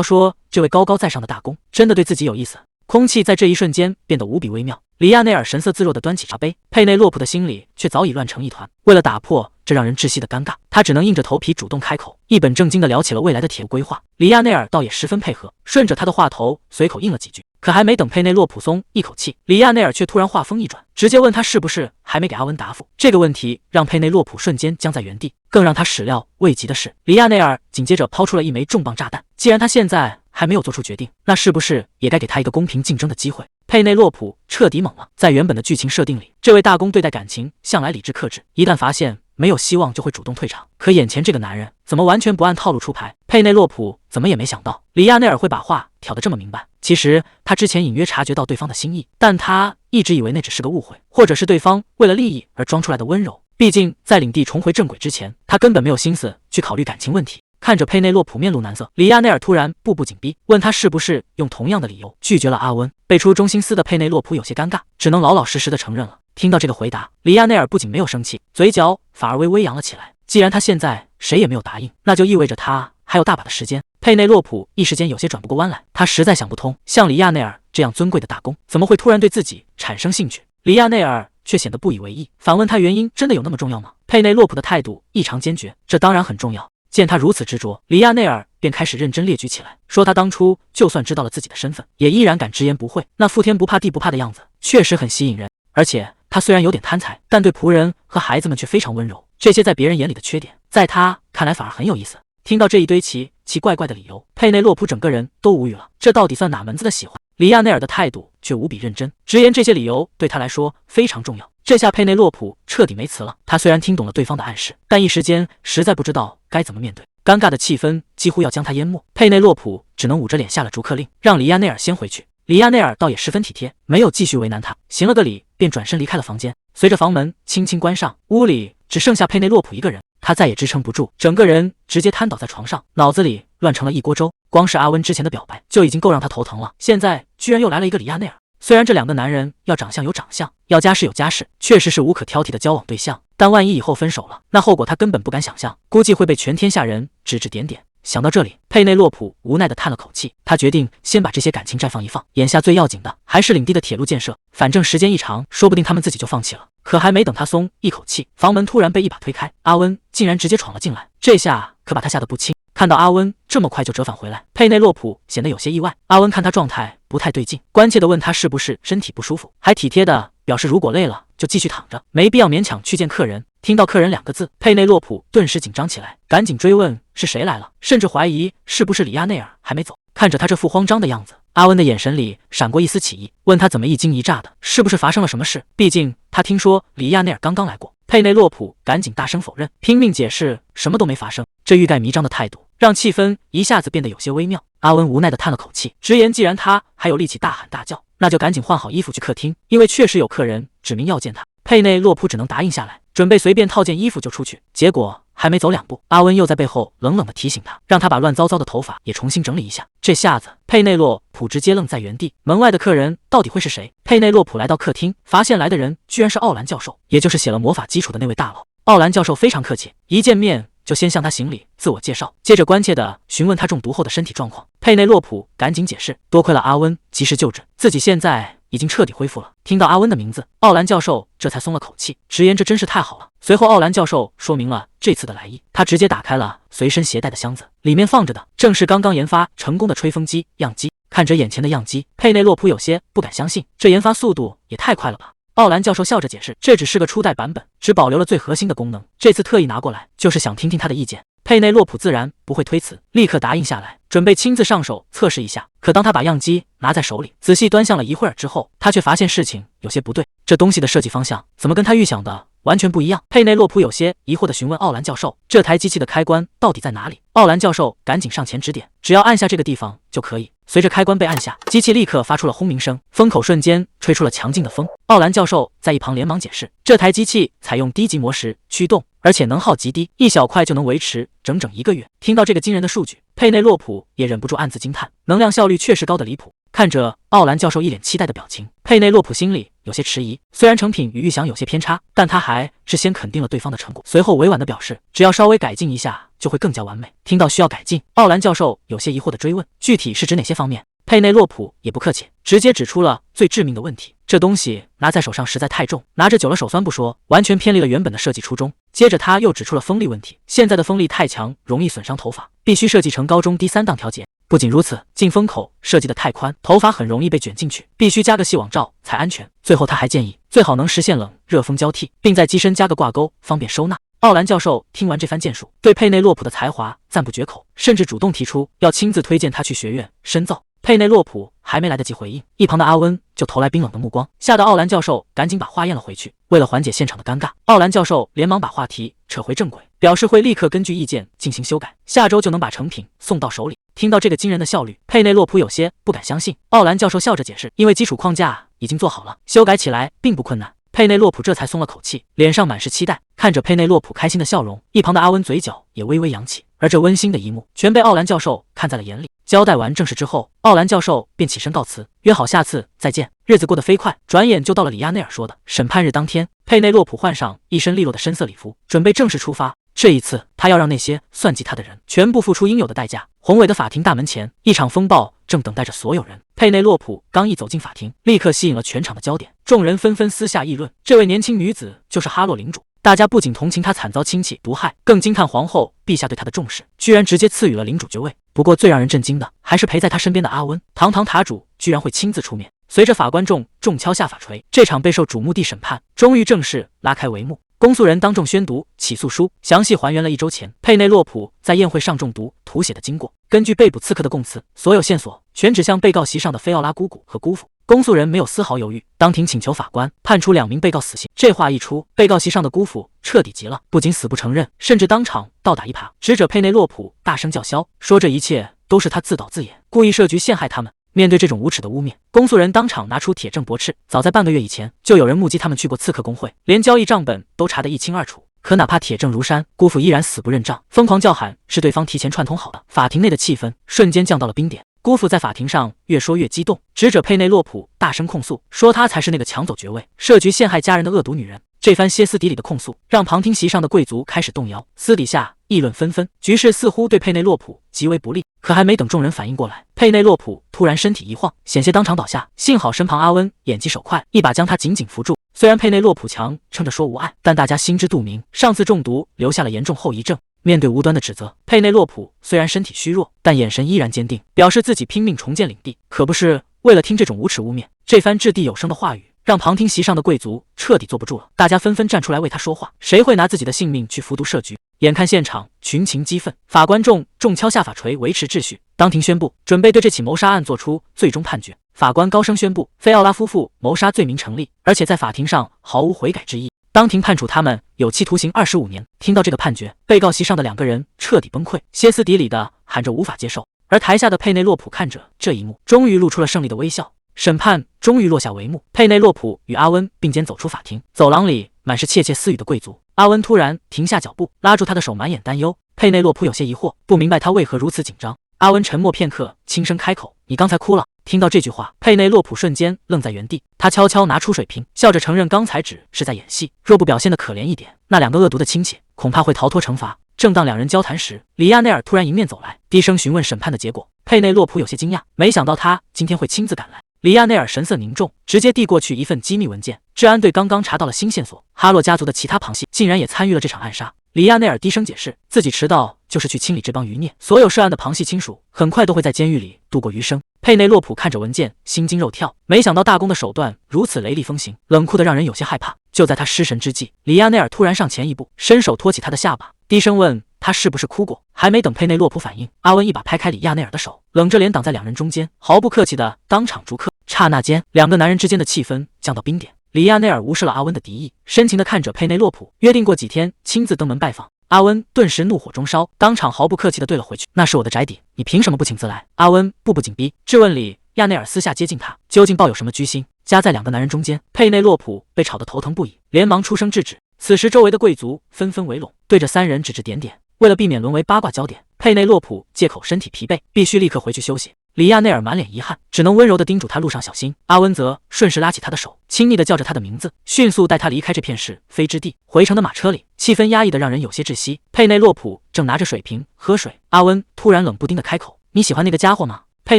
说这位高高在上的大公真的对自己有意思？空气在这一瞬间变得无比微妙。里亚内尔神色自若地端起茶杯，佩内洛普的心里却早已乱成一团。为了打破这让人窒息的尴尬，他只能硬着头皮主动开口，一本正经地聊起了未来的铁路规划。里亚内尔倒也十分配合，顺着他的话头随口应了几句。可还没等佩内洛普松一口气，里亚内尔却突然话锋一转，直接问他是不是还没给阿温答复。这个问题让佩内洛普瞬间僵在原地。更让他始料未及的是，里亚内尔紧接着抛出了一枚重磅炸弹。既然他现在还没有做出决定，那是不是也该给他一个公平竞争的机会？佩内洛普彻底懵了。在原本的剧情设定里，这位大公对待感情向来理智克制，一旦发现没有希望就会主动退场。可眼前这个男人怎么完全不按套路出牌？佩内洛普怎么也没想到里亚内尔会把话挑得这么明白。其实他之前隐约察觉到对方的心意，但他一直以为那只是个误会，或者是对方为了利益而装出来的温柔。毕竟在领地重回正轨之前，他根本没有心思去考虑感情问题。看着佩内洛普面露难色，里亚内尔突然步步紧逼，问他是不是用同样的理由拒绝了阿温。被出中心思的佩内洛普有些尴尬，只能老老实实的承认了。听到这个回答，里亚内尔不仅没有生气，嘴角反而微微扬了起来。既然他现在谁也没有答应，那就意味着他还有大把的时间。佩内洛普一时间有些转不过弯来，他实在想不通，像里亚内尔这样尊贵的大公，怎么会突然对自己产生兴趣？里亚内尔却显得不以为意，反问他原因真的有那么重要吗？佩内洛普的态度异常坚决，这当然很重要。见他如此执着，里亚内尔便开始认真列举起来，说他当初就算知道了自己的身份，也依然敢直言不讳，那覆天不怕地不怕的样子确实很吸引人。而且他虽然有点贪财，但对仆人和孩子们却非常温柔，这些在别人眼里的缺点，在他看来反而很有意思。听到这一堆奇怪怪的理由，佩内洛普整个人都无语了，这到底算哪门子的喜欢？里亚内尔的态度却无比认真，直言这些理由对他来说非常重要。这下佩内洛普彻底没词了，他虽然听懂了对方的暗示，但一时间实在不知道该怎么面对，尴尬的气氛几乎要将他淹没。佩内洛普只能捂着脸下了逐客令，让里亚内尔先回去。里亚内尔倒也十分体贴，没有继续为难他，行了个礼便转身离开了房间。随着房门轻轻关上，屋里只剩下佩内洛普一个人，他再也支撑不住，整个人直接瘫倒在床上，脑子里乱成了一锅粥。光是阿温之前的表白就已经够让他头疼了，现在居然又来了一个里亚内尔。虽然这两个男人要长相有长相，要家世有家世，确实是无可挑剔的交往对象，但万一以后分手了，那后果他根本不敢想象，估计会被全天下人指指点点。想到这里，佩内洛普无奈地叹了口气，他决定先把这些感情债放一放，眼下最要紧的还是领地的铁路建设，反正时间一长，说不定他们自己就放弃了。可还没等他松一口气，房门突然被一把推开，阿温竟然直接闯了进来，这下可把他吓得不轻。看到阿温这么快就折返回来，佩内洛普显得有些意外。阿温看他状态不太对劲，关切地问他是不是身体不舒服，还体贴地表示如果累了就继续躺着，没必要勉强去见客人。听到客人2个字，佩内洛普顿时紧张起来，赶紧追问是谁来了，甚至怀疑是不是里亚内尔还没走。看着他这副慌张的样子，阿温的眼神里闪过一丝起疑，问他怎么一惊一乍的，是不是发生了什么事？毕竟他听说里亚内尔刚刚来过。佩内洛普赶紧大声否认，拼命解释什么都没发生。这欲盖弥彰的态度让气氛一下子变得有些微妙。阿温无奈地叹了口气，直言既然他还有力气大喊大叫，那就赶紧换好衣服去客厅，因为确实有客人指明要见他。佩内洛普只能答应下来，准备随便套件衣服就出去。结果还没走2步，阿温又在背后冷冷地提醒他，让他把乱糟糟的头发也重新整理一下。这下子佩内洛普直接愣在原地，门外的客人到底会是谁？佩内洛普来到客厅，发现来的人居然是奥兰教授，也就是写了魔法基础的那位大佬。奥兰教授非常客气，一见面就先向他行礼，自我介绍，接着关切地询问他中毒后的身体状况。佩内洛普赶紧解释，多亏了阿温及时就诊，自己现在已经彻底恢复了。听到阿温的名字，奥兰教授这才松了口气，直言这真是太好了。随后奥兰教授说明了这次的来意，他直接打开了随身携带的箱子，里面放着的正是刚刚研发成功的吹风机样机。看着眼前的样机，佩内洛普有些不敢相信，这研发速度也太快了吧。奥兰教授笑着解释，这只是个初代版本，只保留了最核心的功能，这次特意拿过来就是想听听他的意见。佩内洛普自然不会推辞，立刻答应下来，准备亲自上手测试一下。可当他把样机拿在手里，仔细端详了一会儿之后，他却发现事情有些不对，这东西的设计方向怎么跟他预想的完全不一样？佩内洛普有些疑惑地询问奥兰教授，这台机器的开关到底在哪里？奥兰教授赶紧上前指点，只要按下这个地方就可以。随着开关被按下，机器立刻发出了轰鸣声，风口瞬间吹出了强劲的风。奥兰教授在一旁连忙解释，这台机器采用低级模式驱动，而且能耗极低，一小块就能维持整整1个月。听到这个惊人的数据，佩内洛普也忍不住暗自惊叹，能量效率确实高得离谱。看着奥兰教授一脸期待的表情，佩内洛普心里有些迟疑。虽然成品与预想有些偏差，但他还是先肯定了对方的成果，随后委婉地表示，只要稍微改进一下就会更加完美。听到需要改进，奥兰教授有些疑惑地追问，具体是指哪些方面？佩内洛普也不客气，直接指出了最致命的问题，这东西拿在手上实在太重，拿着久了手酸不说，完全偏离了原本的设计初衷。接着他又指出了风力问题，现在的风力太强，容易损伤头发，必须设计成高中低3档调节。不仅如此，进风口设计的太宽，头发很容易被卷进去，必须加个细网罩才安全。最后他还建议，最好能实现冷热风交替，并在机身加个挂钩，方便收纳。奥兰教授听完这番建树，对佩内洛普的才华赞不绝口，甚至主动提出要亲自推荐他去学院深造。佩内洛普还没来得及回应，一旁的阿温就投来冰冷的目光，吓得奥兰教授赶紧把话咽了回去。为了缓解现场的尴尬，奥兰教授连忙把话题扯回正轨，表示会立刻根据意见进行修改，下周就能把成品送到手里。听到这个惊人的效率，佩内洛普有些不敢相信。奥兰教授笑着解释，因为基础框架已经做好了，修改起来并不困难。佩内洛普这才松了口气，脸上满是期待。看着佩内洛普开心的笑容，一旁的阿温嘴角也微微扬起，而这温馨的一幕全被奥兰教授看在了眼里。交代完正事之后，奥兰教授便起身告辞，约好下次再见。日子过得飞快，转眼就到了里亚内尔说的审判日当天。佩内洛普换上一身利落的深色礼服，准备正式出发。这一次，他要让那些算计他的人全部付出应有的代价。宏伟的法庭大门前，一场风暴正等待着所有人。佩内洛普刚一走进法庭，立刻吸引了全场的焦点，众人纷纷私下议论，这位年轻女子就是哈洛领主。大家不仅同情她惨遭亲戚毒害，更惊叹皇后陛下对她的重视，居然直接赐予了领主爵位。不过最让人震惊的还是陪在他身边的阿温，堂堂塔主居然会亲自出面。随着法官重敲下法锤，这场备受瞩目的审判终于正式拉开帷幕。公诉人当众宣读起诉书，详细还原了1周前佩内洛普在宴会上中毒吐血的经过。根据被捕刺客的供词，所有线索全指向被告席上的菲奥拉姑姑和姑父。公诉人没有丝毫犹豫，当庭请求法官判处2名被告死刑。这话一出，被告席上的姑父彻底急了，不仅死不承认，甚至当场倒打一耙，指着佩内洛普大声叫嚣，说这一切都是他自导自演，故意设局陷害他们。面对这种无耻的污蔑，公诉人当场拿出铁证驳斥。早在半个月以前，就有人目击他们去过刺客工会，连交易账本都查得一清二楚。可哪怕铁证如山，姑父依然死不认账，疯狂叫喊是对方提前串通好的。法庭内的气氛瞬间降到了冰点。姑父在法庭上越说越激动，指着佩内洛普大声控诉，说他才是那个抢走爵位、设局陷害家人的恶毒女人。这番歇斯底里的控诉让旁听席上的贵族开始动摇，私底下议论纷纷，局势似乎对佩内洛普极为不利。可还没等众人反应过来，佩内洛普突然身体一晃，险些当场倒下。幸好身旁阿温眼疾手快，一把将他紧紧扶住。虽然佩内洛普强撑着说无碍，但大家心知肚明，上次中毒留下了严重后遗症。面对无端的指责，佩内洛普虽然身体虚弱，但眼神依然坚定，表示自己拼命重建领地，可不是为了听这种无耻污蔑。这番掷地有声的话语让旁听席上的贵族彻底坐不住了，大家纷纷站出来为他说话。谁会拿自己的性命去服毒设局？眼看现场群情激愤，法官重敲下法锤维持秩序，当庭宣布准备对这起谋杀案作出最终判决。法官高声宣布，菲奥拉夫妇谋杀罪名成立，而且在法庭上毫无悔改之意。当庭判处他们有期徒刑25年。听到这个判决，被告席上的2个人彻底崩溃，歇斯底里的喊着无法接受。而台下的佩内洛普看着这一幕，终于露出了胜利的微笑。审判终于落下帷幕，佩内洛普与阿温并肩走出法庭，走廊里满是窃窃私语的贵族。阿温突然停下脚步，拉住他的手，满眼担忧。佩内洛普有些疑惑，不明白他为何如此紧张。阿温沉默片刻，轻声开口：“你刚才哭了。”听到这句话，佩内洛普瞬间愣在原地。他悄悄拿出水瓶，笑着承认刚才只是在演戏，若不表现得可怜一点，那2个恶毒的亲戚恐怕会逃脱惩罚。正当2人交谈时，里亚内尔突然迎面走来，低声询问审判的结果。佩内洛普有些惊讶，没想到他今天会亲自赶来。里亚内尔神色凝重，直接递过去一份机密文件。治安队刚刚查到了新线索，哈洛家族的其他旁系竟然也参与了这场暗杀。里亚内尔低声解释，自己迟到就是去清理这帮余孽，所有涉案的旁系亲属很快都会在监狱里度过余生。佩内洛普看着文件，心惊肉跳，没想到大公的手段如此雷厉风行，冷酷的让人有些害怕。就在他失神之际，里亚内尔突然上前一步，伸手托起他的下巴，低声问他是不是哭过。还没等佩内洛普反应，阿温一把拍开里亚内尔的手，冷着脸挡在2人中间，毫不客气的当场逐客。刹那间，2个男人之间的气氛降到冰点。里亚内尔无视了阿温的敌意，深情地看着佩内洛普，约定过几天亲自登门拜访。阿温顿时怒火中烧，当场毫不客气地对了回去：“那是我的宅邸，你凭什么不请自来？”阿温步步紧逼，质问里亚内尔私下接近他，究竟抱有什么居心？夹在2个男人中间，佩内洛普被吵得头疼不已，连忙出声制止。此时周围的贵族纷纷围拢，对着3人指指点点。为了避免沦为八卦焦点，佩内洛普借口身体疲惫，必须立刻回去休息。里亚内尔满脸遗憾，只能温柔地叮嘱他路上小心。阿温则顺势拉起他的手，亲昵地叫着他的名字，迅速带他离开这片是非之地。回程的马车里，气氛压抑得让人有些窒息。佩内洛普正拿着水瓶喝水，阿温突然冷不丁地开口：“你喜欢那个家伙吗？”佩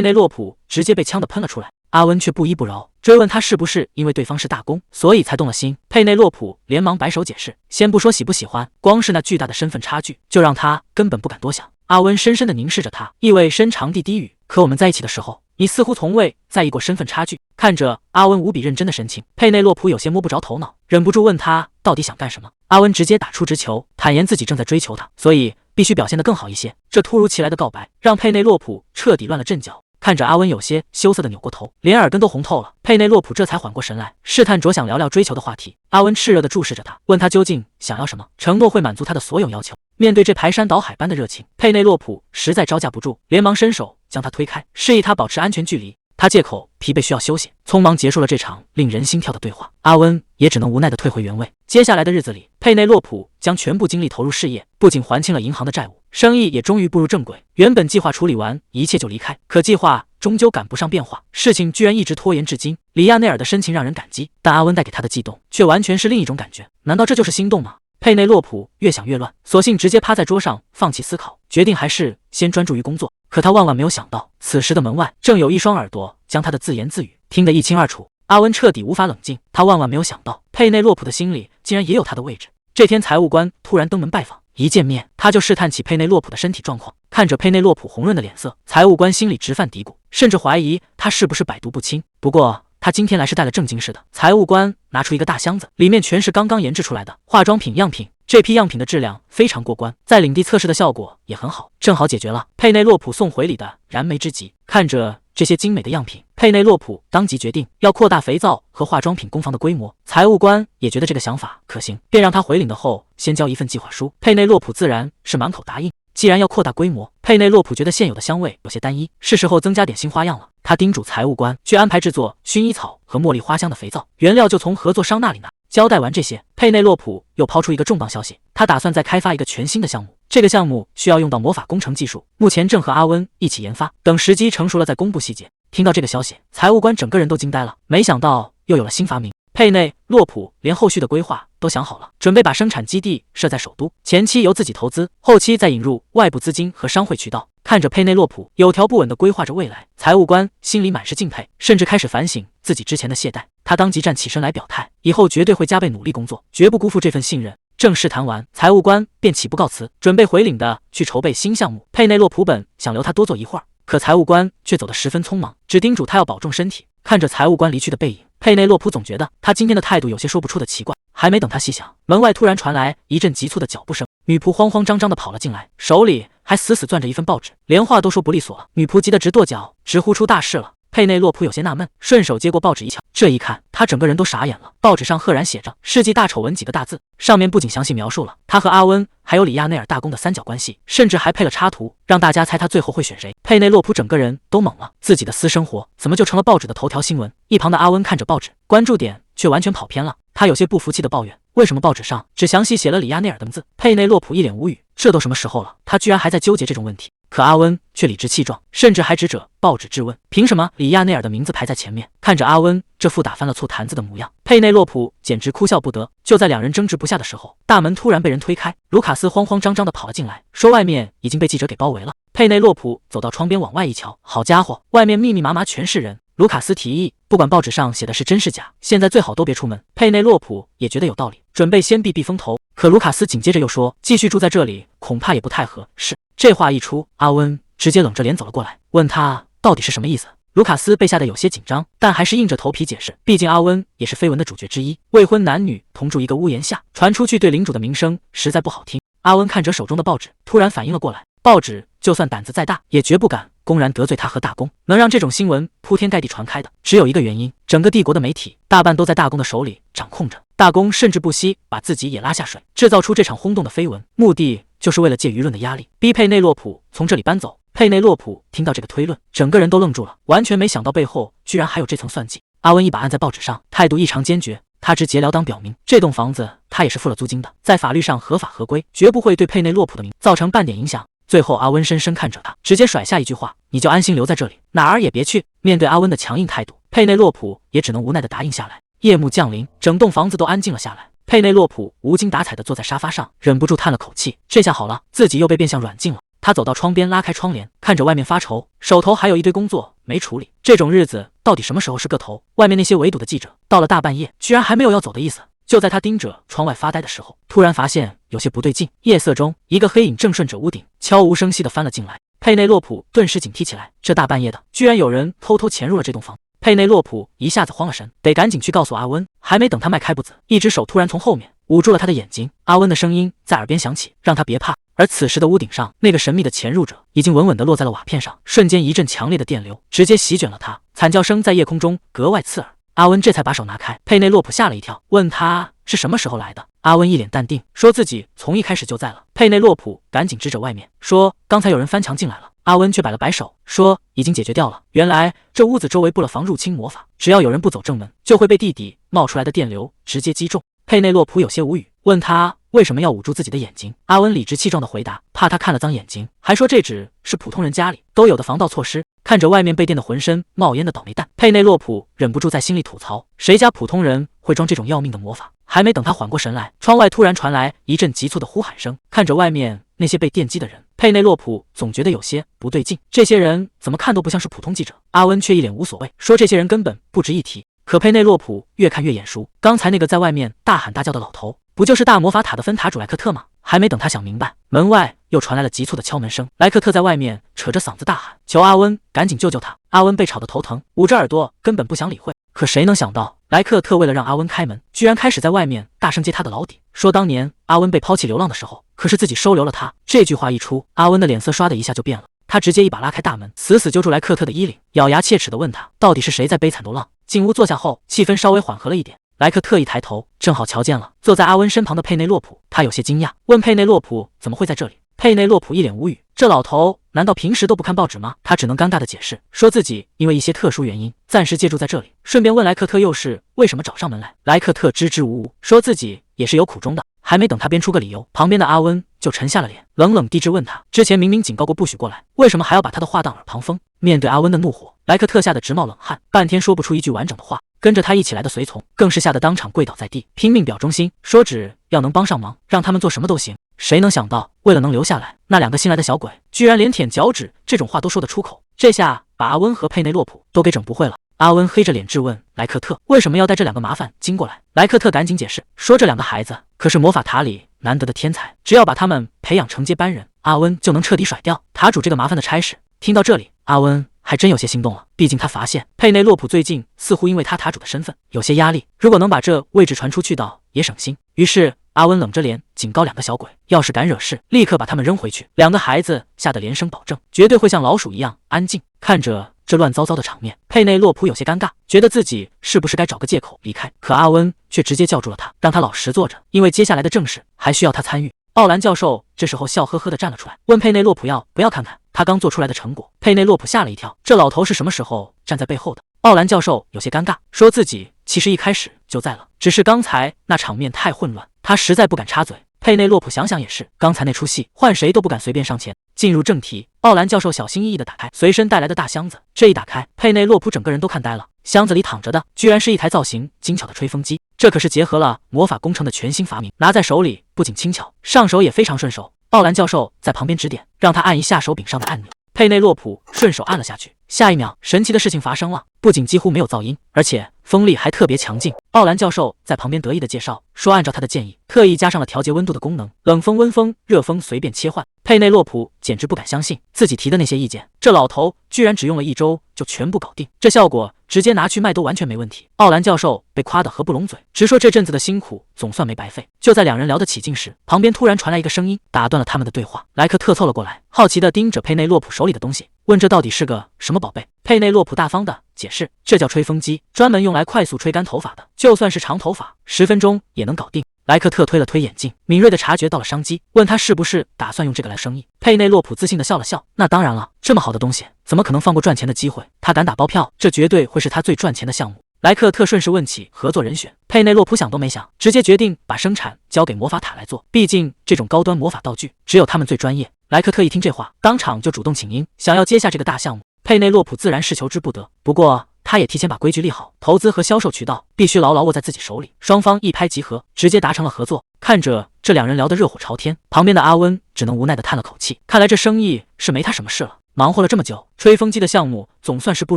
内洛普直接被呛得喷了出来。阿温却不依不饶，追问他是不是因为对方是大公，所以才动了心。佩内洛普连忙摆手解释，先不说喜不喜欢，光是那巨大的身份差距，就让他根本不敢多想。阿温深深地凝视着他，意味深长地低语：“可我们在一起的时候，你似乎从未在意过身份差距。”看着阿温无比认真的神情，佩内洛普有些摸不着头脑，忍不住问他到底想干什么。阿温直接打出直球，坦言自己正在追求他，所以必须表现得更好一些。这突如其来的告白让佩内洛普彻底乱了阵脚。看着阿温有些羞涩的扭过头，连耳根都红透了。佩内洛普这才缓过神来，试探着想聊聊追求的话题。阿温炽热地注视着他，问他究竟想要什么，承诺会满足他的所有要求。面对这排山倒海般的热情，佩内洛普实在招架不住，连忙伸手将他推开，示意他保持安全距离。他借口疲惫需要休息，匆忙结束了这场令人心跳的对话。阿温也只能无奈地退回原位。接下来的日子里，佩内洛普将全部精力投入事业，不仅还清了银行的债务，生意也终于步入正轨。原本计划处理完一切就离开，可计划终究赶不上变化，事情居然一直拖延至今。里亚内尔的深情让人感激，但阿温带给他的悸动却完全是另一种感觉。难道这就是心动吗？佩内洛普越想越乱，索性直接趴在桌上放弃思考，决定还是先专注于工作。可他万万没有想到，此时的门外正有一双耳朵将他的自言自语听得一清二楚。阿温彻底无法冷静，他万万没有想到，佩内洛普的心里竟然也有他的位置。这天财务官突然登门拜访，一见面他就试探起佩内洛普的身体状况。看着佩内洛普红润的脸色，财务官心里直犯嘀咕，甚至怀疑他是不是百毒不侵。不过他今天来是带了正经事的。财务官拿出一个大箱子，里面全是刚刚研制出来的化妆品样品。这批样品的质量非常过关，在领地测试的效果也很好，正好解决了佩内洛普送回礼的燃眉之急。看着这些精美的样品，佩内洛普当即决定要扩大肥皂和化妆品工坊的规模。财务官也觉得这个想法可行，便让他回领的后先交一份计划书。佩内洛普自然是满口答应。既然要扩大规模，佩内洛普觉得现有的香味有些单一，是时候增加点新花样了。他叮嘱财务官去安排制作薰衣草和茉莉花香的肥皂，原料就从合作商那里拿。交代完这些，佩内洛普又抛出一个重磅消息，他打算再开发一个全新的项目。这个项目需要用到魔法工程技术，目前正和阿温一起研发，等时机成熟了再公布细节。听到这个消息，财务官整个人都惊呆了，没想到又有了新发明。佩内洛普连后续的规划都想好了，准备把生产基地设在首都，前期由自己投资，后期再引入外部资金和商会渠道。看着佩内洛普有条不紊地规划着未来，财务官心里满是敬佩，甚至开始反省自己之前的懈怠。他当即站起身来表态，以后绝对会加倍努力工作，绝不辜负这份信任。正式谈完，财务官便起步告辞，准备回领的去筹备新项目。佩内洛普本想留他多坐一会儿，可财务官却走得十分匆忙，只叮嘱他要保重身体。看着财务官离去的背影，佩内洛普总觉得他今天的态度有些说不出的奇怪。还没等他细想，门外突然传来一阵急促的脚步声，女仆慌慌张张地跑了进来，手里还死死攥着一份报纸，连话都说不利索了。女仆急得直跺脚，直呼出大事了。佩内洛普有些纳闷，顺手接过报纸一瞧，这一看他整个人都傻眼了。报纸上赫然写着世纪大丑闻几个大字，上面不仅详细描述了他和阿温还有里亚内尔大公的三角关系，甚至还配了插图，让大家猜他最后会选谁。佩内洛普整个人都懵了，自己的私生活怎么就成了报纸的头条新闻？一旁的阿温看着报纸，关注点却完全跑偏了，他有些不服气的抱怨，为什么报纸上只详细写了里亚内尔的名字？佩内洛普一脸无语，这都什么时候了，他居然还在纠结这种问题。可阿温却理直气壮，甚至还指着报纸质问，凭什么里亚内尔的名字排在前面？看着阿温这副打翻了醋坛子的模样，佩内洛普简直哭笑不得。就在两人争执不下的时候，大门突然被人推开，卢卡斯慌慌张张地跑了进来，说外面已经被记者给包围了。佩内洛普走到窗边往外一瞧，好家伙，外面密密麻麻全是人。卢卡斯提议，不管报纸上写的是真是假，现在最好都别出门。佩内洛普也觉得有道理，准备先避避风头。可卢卡斯紧接着又说，继续住在这里恐怕也不太合适。这话一出，阿温直接冷着脸走了过来，问他到底是什么意思。卢卡斯被吓得有些紧张，但还是硬着头皮解释，毕竟阿温也是绯闻的主角之一，未婚男女同住一个屋檐下，传出去对领主的名声实在不好听。阿温看着手中的报纸，突然反应了过来，报纸就算胆子再大，也绝不敢公然得罪他和大公。能让这种新闻铺天盖地传开的，只有一个原因，整个帝国的媒体大半都在大公的手里掌控着，大公甚至不惜把自己也拉下水，制造出这场轰动的绯闻，目的就是为了借舆论的压力，逼佩内洛普从这里搬走。佩内洛普听到这个推论，整个人都愣住了，完全没想到背后居然还有这层算计。阿温一把按在报纸上，态度异常坚决，他直截了当表明，这栋房子他也是付了租金的，在法律上合法合规，绝不会对佩内洛普的名造成半点影响。最后阿温深深看着他，直接甩下一句话，你就安心留在这里，哪儿也别去。面对阿温的强硬态度，佩内洛普也只能无奈地答应下来。夜幕降临，整栋房子都安静了下来。佩内洛普无精打采地坐在沙发上，忍不住叹了口气，这下好了，自己又被变相软禁了。他走到窗边，拉开窗帘，看着外面发愁，手头还有一堆工作没处理。这种日子到底什么时候是个头？外面那些围堵的记者到了大半夜，居然还没有要走的意思。就在他盯着窗外发呆的时候，突然发现有些不对劲。夜色中，一个黑影正顺着屋顶悄无声息地翻了进来。佩内洛普顿时警惕起来，这大半夜的，居然有人偷偷潜入了这栋房。佩内洛普一下子慌了神，得赶紧去告诉阿温。还没等他迈开步子，一只手突然从后面捂住了他的眼睛。阿温的声音在耳边响起，让他别怕。而此时的屋顶上，那个神秘的潜入者已经稳稳地落在了瓦片上，瞬间一阵强烈的电流直接席卷了他，惨叫声在夜空中格外刺耳。阿温这才把手拿开，佩内洛普吓了一跳，问他是什么时候来的。阿温一脸淡定，说自己从一开始就在了。佩内洛普赶紧指着外面说，刚才有人翻墙进来了。阿温却摆了摆手，说已经解决掉了。原来这屋子周围布了防入侵魔法，只要有人不走正门，就会被地底冒出来的电流直接击中。佩内洛普有些无语，问他为什么要捂住自己的眼睛。阿温理直气壮地回答，怕他看了脏眼睛，还说这只是普通人家里都有的防盗措施。看着外面被电得浑身冒烟的倒霉蛋，佩内洛普忍不住在心里吐槽，谁家普通人会装这种要命的魔法。还没等他缓过神来，窗外突然传来一阵急促的呼喊声。看着外面那些被电击的人，佩内洛普总觉得有些不对劲，这些人怎么看都不像是普通记者。阿温却一脸无所谓，说这些人根本不值一提。可佩内洛普越看越眼熟，刚才那个在外面大喊大叫的老头，不就是大魔法塔的分塔主莱克特吗？还没等他想明白，门外又传来了急促的敲门声。莱克特在外面扯着嗓子大喊，求阿温赶紧救救他。阿温被吵得头疼，捂着耳朵根本不想理会。可谁能想到，莱克特为了让阿温开门，居然开始在外面大声揭他的老底，说当年阿温被抛弃流浪的时候，可是自己收留了他。这句话一出，阿温的脸色唰的一下就变了，他直接一把拉开大门，死死揪住莱克特的衣领，咬牙切齿地问他，到底是谁在悲惨流浪？进屋坐下后，气氛稍微缓和了一点。莱克特一抬头，正好瞧见了坐在阿温身旁的佩内洛普，他有些惊讶，问佩内洛普怎么会在这里。佩内洛普一脸无语，这老头难道平时都不看报纸吗？他只能尴尬地解释，说自己因为一些特殊原因暂时借住在这里，顺便问莱克特又是为什么找上门来。莱克特支支吾吾，说自己也是有苦衷的。还没等他编出个理由，旁边的阿温就沉下了脸，冷冷地质问他，之前明明警告过不许过来，为什么还要把他的话当耳旁风？面对阿温的怒火，莱克特吓得直冒冷汗，半天说不出一句完整的话。跟着他一起来的随从更是吓得当场跪倒在地，拼命表忠心，说只要能帮上忙，让他们做什么都行。谁能想到，为了能留下来，那两个新来的小鬼居然连舔脚趾这种话都说得出口，这下把阿温和佩内洛普都给整不会了。阿温黑着脸质问莱克特，为什么要带这两个麻烦经过来？莱克特赶紧解释，说这两个孩子可是魔法塔里难得的天才，只要把他们培养成接班人，阿温就能彻底甩掉塔主这个麻烦的差事。听到这里，阿温还真有些心动了，毕竟他发现佩内洛普最近似乎因为他塔主的身份有些压力，如果能把这位置传出去倒也省心。于是阿温冷着脸警告两个小鬼，要是敢惹事，立刻把他们扔回去。两个孩子吓得连声保证，绝对会像老鼠一样安静。看着这乱糟糟的场面，佩内洛普有些尴尬，觉得自己是不是该找个借口离开。可阿温却直接叫住了他，让他老实坐着，因为接下来的正事还需要他参与。奥兰教授这时候笑呵呵地站了出来，问佩内洛普要不要看看他刚做出来的成果。佩内洛普吓了一跳，这老头是什么时候站在背后的？奥兰教授有些尴尬，说自己其实一开始就在了，只是刚才那场面太混乱，他实在不敢插嘴。佩内洛普想想也是，刚才那出戏换谁都不敢随便上前。进入正题，奥兰教授小心翼翼地打开随身带来的大箱子，这一打开，佩内洛普整个人都看呆了。箱子里躺着的居然是一台造型精巧的吹风机，这可是结合了魔法工程的全新发明，拿在手里不仅轻巧，上手也非常顺手。奥兰教授在旁边指点，让他按一下手柄上的按钮。佩内洛普顺手按了下去，下一秒，神奇的事情发生了，不仅几乎没有噪音，而且风力还特别强劲。奥兰教授在旁边得意地介绍说，按照他的建议，特意加上了调节温度的功能，冷风、温风、热风随便切换。佩内洛普简直不敢相信自己提的那些意见，这老头居然只用了1周就全部搞定，这效果直接拿去卖都完全没问题。奥兰教授被夸得合不拢嘴，直说这阵子的辛苦总算没白费。就在两人聊得起劲时，旁边突然传来一个声音，打断了他们的对话。莱克特凑了过来，好奇地盯着佩内洛普手里的东西，问这到底是个什么宝贝。佩内洛普大方地解释，这叫吹风机，专门用来快速吹干头发的，就算是长头发10分钟也能搞定。莱克特推了推眼镜，敏锐地察觉到了商机，问他是不是打算用这个来生意。佩内洛普自信地笑了笑，那当然了，这么好的东西怎么可能放过赚钱的机会，他敢打包票，这绝对会是他最赚钱的项目。莱克特顺势问起合作人选，佩内洛普想都没想，直接决定把生产交给魔法塔来做，毕竟这种高端魔法道具只有他们最专业。莱克特一听这话，当场就主动请缨，想要接下这个大项目。佩内洛普自然是求之不得，不过他也提前把规矩立好，投资和销售渠道必须牢牢握在自己手里。双方一拍即合，直接达成了合作。看着这两人聊得热火朝天，旁边的阿温只能无奈地叹了口气，看来这生意是没他什么事了。忙活了这么久，吹风机的项目总算是步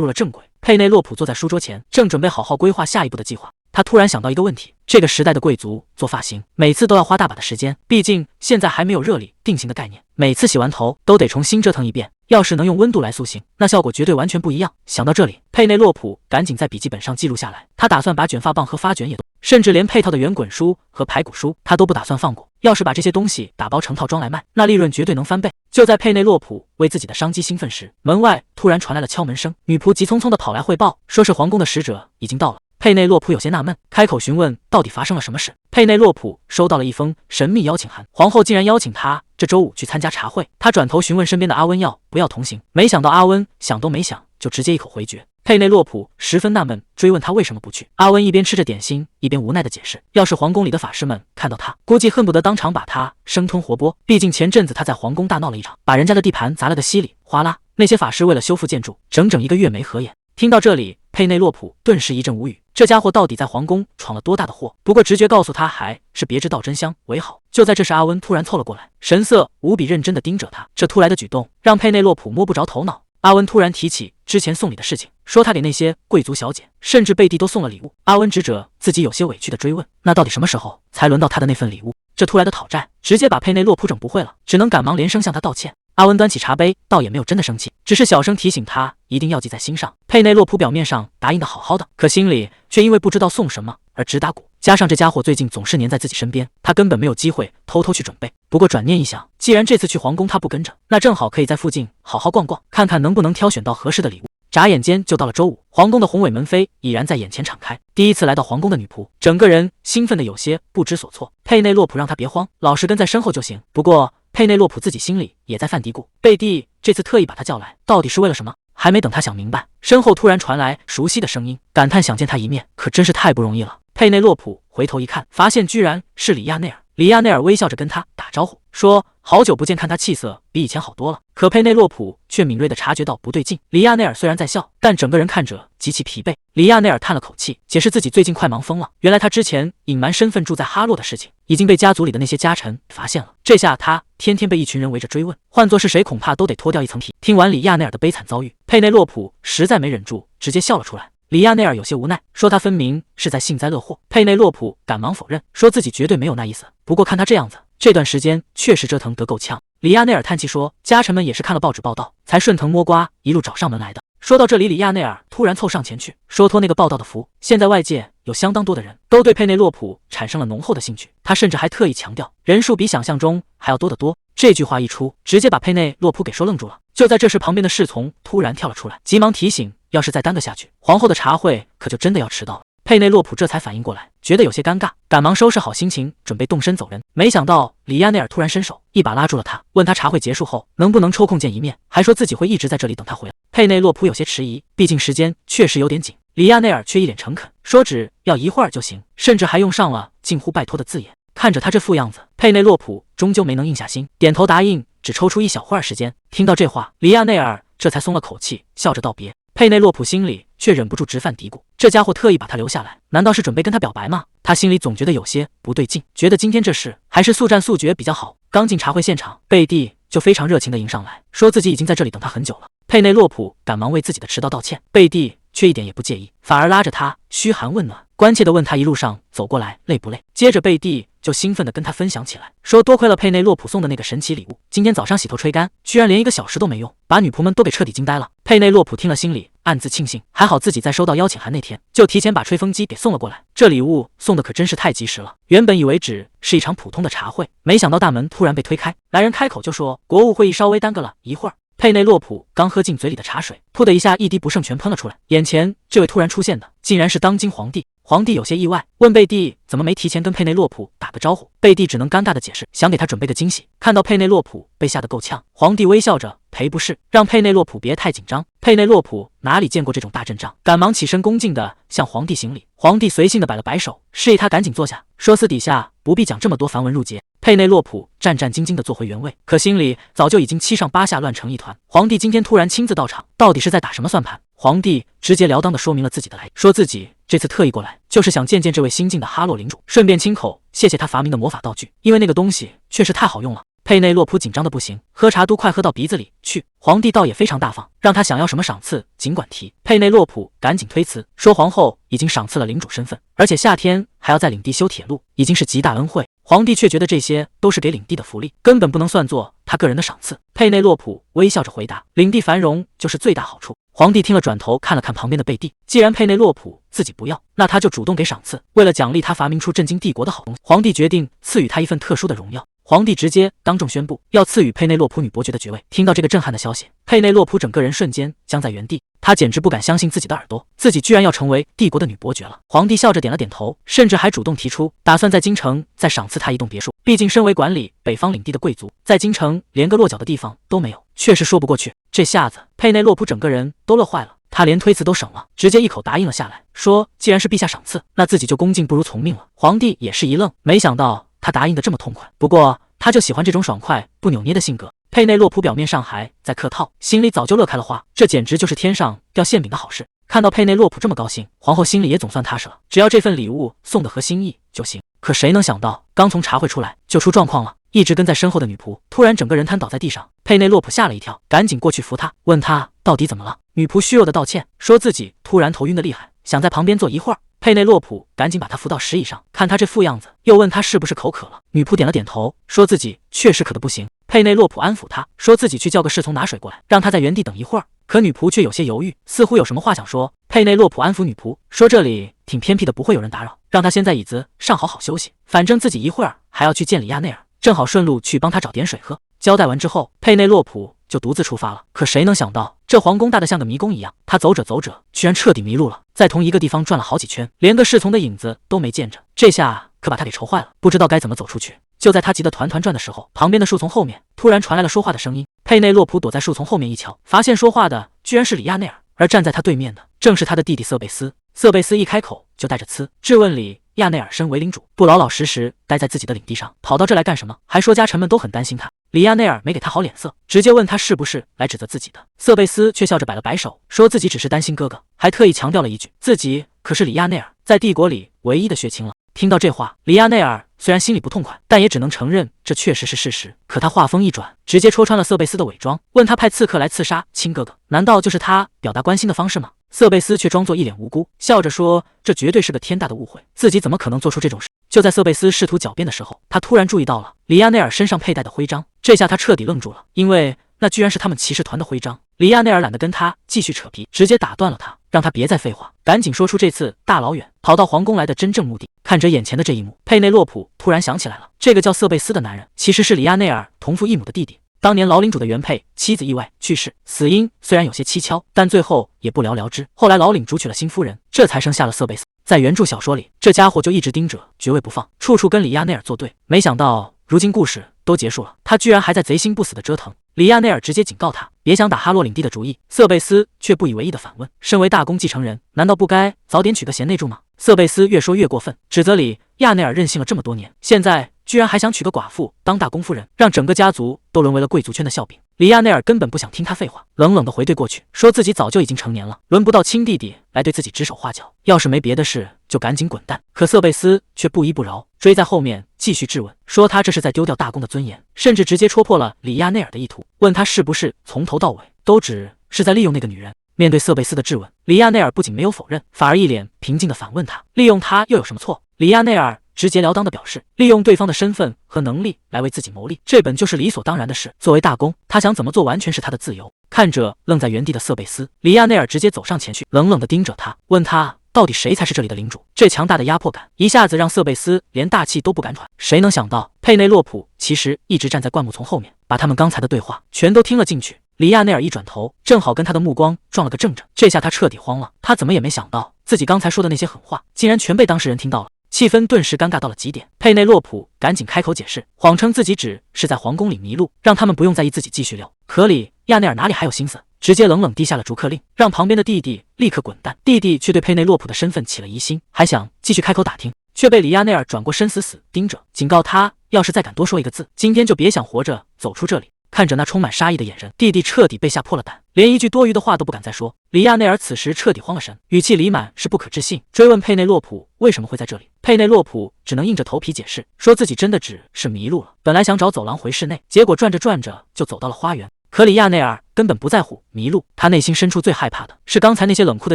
入了正轨。佩内洛普坐在书桌前，正准备好好规划下一步的计划。他突然想到一个问题，这个时代的贵族做发型每次都要花大把的时间，毕竟现在还没有热力定型的概念，每次洗完头都得重新折腾一遍，要是能用温度来塑形，那效果绝对完全不一样。想到这里，佩内洛普赶紧在笔记本上记录下来，他打算把卷发棒和发卷也都，甚至连配套的圆滚梳和排骨梳他都不打算放过。要是把这些东西打包成套装来卖，那利润绝对能翻倍。就在佩内洛普为自己的商机兴奋时，门外突然传来了敲门声，女仆急匆匆地跑来汇报，说是皇宫的使者已经到了。佩内洛普有些纳闷，开口询问到底发生了什么事。佩内洛普收到了一封神秘邀请函，皇后竟然邀请他这周5去参加茶会。他转头询问身边的阿温要不要同行，没想到阿温想都没想就直接一口回绝。佩内洛普十分纳闷，追问他为什么不去。阿温一边吃着点心，一边无奈的解释，要是皇宫里的法师们看到他，估计恨不得当场把他生吞活剥。毕竟前阵子他在皇宫大闹了一场，把人家的地盘砸了个稀里哗啦，那些法师为了修复建筑，整整1个月没合眼。听到这里，佩内洛普顿时一阵无语，这家伙到底在皇宫闯了多大的祸？不过直觉告诉他还是别知道真相为好。就在这时，阿温突然凑了过来，神色无比认真地盯着他。这突来的举动让佩内洛普摸不着头脑。阿温突然提起之前送礼的事情，说他给那些贵族小姐甚至贝蒂都送了礼物。阿温指着自己有些委屈地追问，那到底什么时候才轮到他的那份礼物？这突来的讨债直接把佩内洛普整不会了，只能赶忙连声向他道歉。阿温端起茶杯，倒也没有真的生气，只是小声提醒他一定要记在心上。佩内洛普表面上答应的好好的，可心里却因为不知道送什么而直打鼓。加上这家伙最近总是黏在自己身边，他根本没有机会偷偷去准备。不过转念一想，既然这次去皇宫他不跟着，那正好可以在附近好好逛逛，看看能不能挑选到合适的礼物。眨眼间就到了周5，皇宫的宏伟门扉已然在眼前敞开。第一次来到皇宫的女仆，整个人兴奋的有些不知所措。佩内洛普让她别慌，老实跟在身后就行。不过佩内洛普自己心里也在犯嘀咕，贝蒂这次特意把他叫来，到底是为了什么？还没等他想明白，身后突然传来熟悉的声音，感叹想见他一面，可真是太不容易了。佩内洛普回头一看，发现居然是里亚内尔。里亚内尔微笑着跟他打招呼，说好久不见，看他气色比以前好多了。可佩内洛普却敏锐地察觉到不对劲，里亚内尔虽然在笑，但整个人看着极其疲惫。里亚内尔叹了口气，解释自己最近快忙疯了。原来他之前隐瞒身份住在哈洛的事情已经被家族里的那些家臣发现了，这下他天天被一群人围着追问，换作是谁恐怕都得脱掉一层皮。听完里亚内尔的悲惨遭遇，佩内洛普实在没忍住，直接笑了出来。里亚内尔有些无奈，说他分明是在幸灾乐祸。佩内洛普赶忙否认，说自己绝对没有那意思，不过看他这样子，这段时间确实折腾得够呛。里亚内尔叹气说，家臣们也是看了报纸报道，才顺藤摸瓜一路找上门来的。说到这里，里亚内尔突然凑上前去，说托那个报道的福，现在外界有相当多的人都对佩内洛普产生了浓厚的兴趣，他甚至还特意强调，人数比想象中还要多得多。这句话一出，直接把佩内洛普给说愣住了。就在这时，旁边的侍从突然跳了出来，急忙提醒，要是再耽搁下去，皇后的茶会可就真的要迟到了。佩内洛普这才反应过来，觉得有些尴尬，赶忙收拾好心情，准备动身走人。没想到里亚内尔突然伸手一把拉住了他，问他茶会结束后能不能抽空见一面，还说自己会一直在这里等他回来。佩内洛普有些迟疑，毕竟时间确实有点紧。里亚内尔却一脸诚恳，说只要一会儿就行，甚至还用上了近乎拜托的字眼。看着他这副样子，佩内洛普终究没能硬下心，点头答应，只抽出一小会儿时间。听到这话，里亚内尔这才松了口气，笑着道别。佩内洛普心里却忍不住直犯嘀咕，这家伙特意把他留下来，难道是准备跟他表白吗？他心里总觉得有些不对劲，觉得今天这事还是速战速决比较好。刚进茶会现场，贝蒂就非常热情地迎上来，说自己已经在这里等他很久了。佩内洛普赶忙为自己的迟到道歉，贝蒂却一点也不介意，反而拉着他嘘寒问暖，关切地问他一路上走过来累不累。接着贝蒂就兴奋地跟他分享起来，说多亏了佩内洛普送的那个神奇礼物，今天早上洗头吹干，居然连1个小时都没用，把女仆们都给彻底惊呆了。佩内洛普听了心里暗自庆幸，还好自己在收到邀请函那天就提前把吹风机给送了过来，这礼物送的可真是太及时了。原本以为只是一场普通的茶会，没想到大门突然被推开，来人开口就说国务会议稍微耽搁了一会儿。佩内洛普刚喝进嘴里的茶水，噗的一下一滴不剩全喷了出来，眼前这位突然出现的竟然是当今皇帝。皇帝有些意外，问贝蒂怎么没提前跟佩内洛普打个招呼。贝蒂只能尴尬的解释，想给他准备个惊喜。看到佩内洛普被吓得够呛，皇帝微笑着赔不是，让佩内洛普别太紧张。佩内洛普哪里见过这种大阵仗，赶忙起身恭敬地向皇帝行礼。皇帝随性地摆了摆手，示意他赶紧坐下，说私底下不必讲这么多繁文缛节。佩内洛普战战兢兢地坐回原位，可心里早就已经七上八下乱成一团。皇帝今天突然亲自到场，到底是在打什么算盘？皇帝直截了当地说明了自己的来意，说自己这次特意过来就是想见见这位新晋的哈洛领主，顺便亲口谢谢他发明的魔法道具，因为那个东西确实太好用了。佩内洛普紧张的不行，喝茶都快喝到鼻子里去。皇帝倒也非常大方，让他想要什么赏赐尽管提。佩内洛普赶紧推辞，说皇后已经赏赐了领主身份，而且夏天还要在领地修铁路，已经是极大恩惠。皇帝却觉得这些都是给领地的福利，根本不能算作他个人的赏赐。佩内洛普微笑着回答：“领地繁荣就是最大好处。”皇帝听了，转头看了看旁边的贝蒂，既然佩内洛普自己不要，那他就主动给赏赐。为了奖励他发明出震惊帝国的好东西，皇帝决定赐予他一份特殊的荣耀。皇帝直接当众宣布要赐予佩内洛普女伯爵的爵位。听到这个震撼的消息，佩内洛普整个人瞬间僵在原地，她简直不敢相信自己的耳朵，自己居然要成为帝国的女伯爵了。皇帝笑着点了点头，甚至还主动提出打算在京城再赏赐她一栋别墅。毕竟身为管理北方领地的贵族，在京城连个落脚的地方都没有，确实说不过去。这下子佩内洛普整个人都乐坏了，他连推辞都省了，直接一口答应了下来，说既然是陛下赏赐，那自己就恭敬不如从命了。皇帝也是一愣，没想到他答应的这么痛快，不过他就喜欢这种爽快不扭捏的性格。佩内洛普表面上还在客套，心里早就乐开了花，这简直就是天上掉馅饼的好事。看到佩内洛普这么高兴，皇后心里也总算踏实了，只要这份礼物送的合心意就行。可谁能想到，刚从茶会出来就出状况了，一直跟在身后的女仆突然整个人瘫倒在地上。佩内洛普吓了一跳，赶紧过去扶她，问她到底怎么了。女仆虚弱的道歉，说自己突然头晕的厉害，想在旁边坐一会儿。佩内洛普赶紧把她扶到石椅上，看她这副样子，又问她是不是口渴了。女仆点了点头，说自己确实渴得不行。佩内洛普安抚她，说自己去叫个侍从拿水过来，让她在原地等一会儿。可女仆却有些犹豫，似乎有什么话想说。佩内洛普安抚女仆，说这里挺偏僻的，不会有人打扰，让她先在椅子上好好休息，反正自己一会儿还要去见里亚内尔，正好顺路去帮她找点水喝。交代完之后，佩内洛普就独自出发了。可谁能想到，这皇宫大得像个迷宫一样，他走着走着，居然彻底迷路了，在同一个地方转了好几圈，连个侍从的影子都没见着。这下可把他给愁坏了，不知道该怎么走出去。就在他急得团团转的时候，旁边的树丛后面突然传来了说话的声音。佩内洛普躲在树丛后面一瞧，发现说话的居然是里亚内尔，而站在他对面的正是他的弟弟瑟贝斯。瑟贝斯一开口就带着刺，质问里亚内尔身为领主，不老老实实待在自己的领地上，跑到这来干什么？还说家臣们都很担心他。里亚内尔没给他好脸色，直接问他是不是来指责自己的。瑟贝斯却笑着摆了摆手，说自己只是担心哥哥，还特意强调了一句，自己可是里亚内尔在帝国里唯一的血亲了。听到这话，里亚内尔虽然心里不痛快，但也只能承认这确实是事实。可他话锋一转，直接戳穿了瑟贝斯的伪装，问他派刺客来刺杀亲哥哥，难道就是他表达关心的方式吗？瑟贝斯却装作一脸无辜，笑着说这绝对是个天大的误会，自己怎么可能做出这种事。就在瑟贝斯试图狡辩的时候，他突然注意到了里亚内尔身上佩戴的徽章，这下他彻底愣住了，因为那居然是他们骑士团的徽章。里亚内尔懒得跟他继续扯皮，直接打断了他，让他别再废话，赶紧说出这次大老远跑到皇宫来的真正目的。看着眼前的这一幕，佩内洛普突然想起来了，这个叫瑟贝斯的男人其实是里亚内尔同父异母的弟弟。当年老领主的原配妻子意外去世，死因虽然有些蹊跷，但最后也不了了之。后来老领主娶了新夫人，这才生下了瑟贝斯。在原著小说里，这家伙就一直盯着爵位不放，处处跟里亚内尔作对。没想到如今故事都结束了，他居然还在贼心不死的折腾。里亚内尔直接警告他别想打哈洛领地的主意，瑟贝斯却不以为意的反问，身为大公继承人，难道不该早点娶个贤内助吗？瑟贝斯越说越过分，指责里亚内尔任性了这么多年，现在居然还想娶个寡妇当大公夫人，让整个家族都沦为了贵族圈的笑柄。里亚内尔根本不想听他废话，冷冷的回对过去，说自己早就已经成年了，轮不到亲弟弟来对自己指手画脚，要是没别的事就赶紧滚蛋。可瑟贝斯却不依不饶，追在后面继续质问，说他这是在丢掉大公的尊严，甚至直接戳破了里亚内尔的意图，问他是不是从头到尾都只是在利用那个女人。面对瑟贝斯的质问，里亚内尔不仅没有否认，反而一脸平静的反问他，利用他又有什么错？里亚内尔直截了当的表示，利用对方的身份和能力来为自己谋利，这本就是理所当然的事。作为大公，他想怎么做完全是他的自由。看着愣在原地的瑟贝斯，里亚内尔直接走上前去，冷冷的盯着他，问他到底谁才是这里的领主？这强大的压迫感一下子让瑟贝斯连大气都不敢喘。谁能想到佩内洛普其实一直站在灌木丛后面，把他们刚才的对话全都听了进去。里亚内尔一转头，正好跟他的目光撞了个正着，这下他彻底慌了。他怎么也没想到，自己刚才说的那些狠话，竟然全被当事人听到了。气氛顿时尴尬到了极点。佩内洛普赶紧开口解释，谎称自己只是在皇宫里迷路，让他们不用在意自己继续溜。可里亚内尔哪里还有心思，直接冷冷滴下了逐客令，让旁边的弟弟立刻滚蛋。弟弟却对佩内洛普的身份起了疑心，还想继续开口打听，却被里亚内尔转过身死死盯着，警告他要是再敢多说一个字，今天就别想活着走出这里。看着那充满杀意的眼神，弟弟彻底被吓破了胆，连一句多余的话都不敢再说。里亚内尔此时彻底慌了神，语气里满是不可置信，追问佩内洛普为什么会在这里。佩内洛普只能硬着头皮解释，说自己真的只是迷路了，本来想找走廊回室内，结果转着转着就走到了花园。可里亚内尔根本不在乎迷路，他内心深处最害怕的是刚才那些冷酷的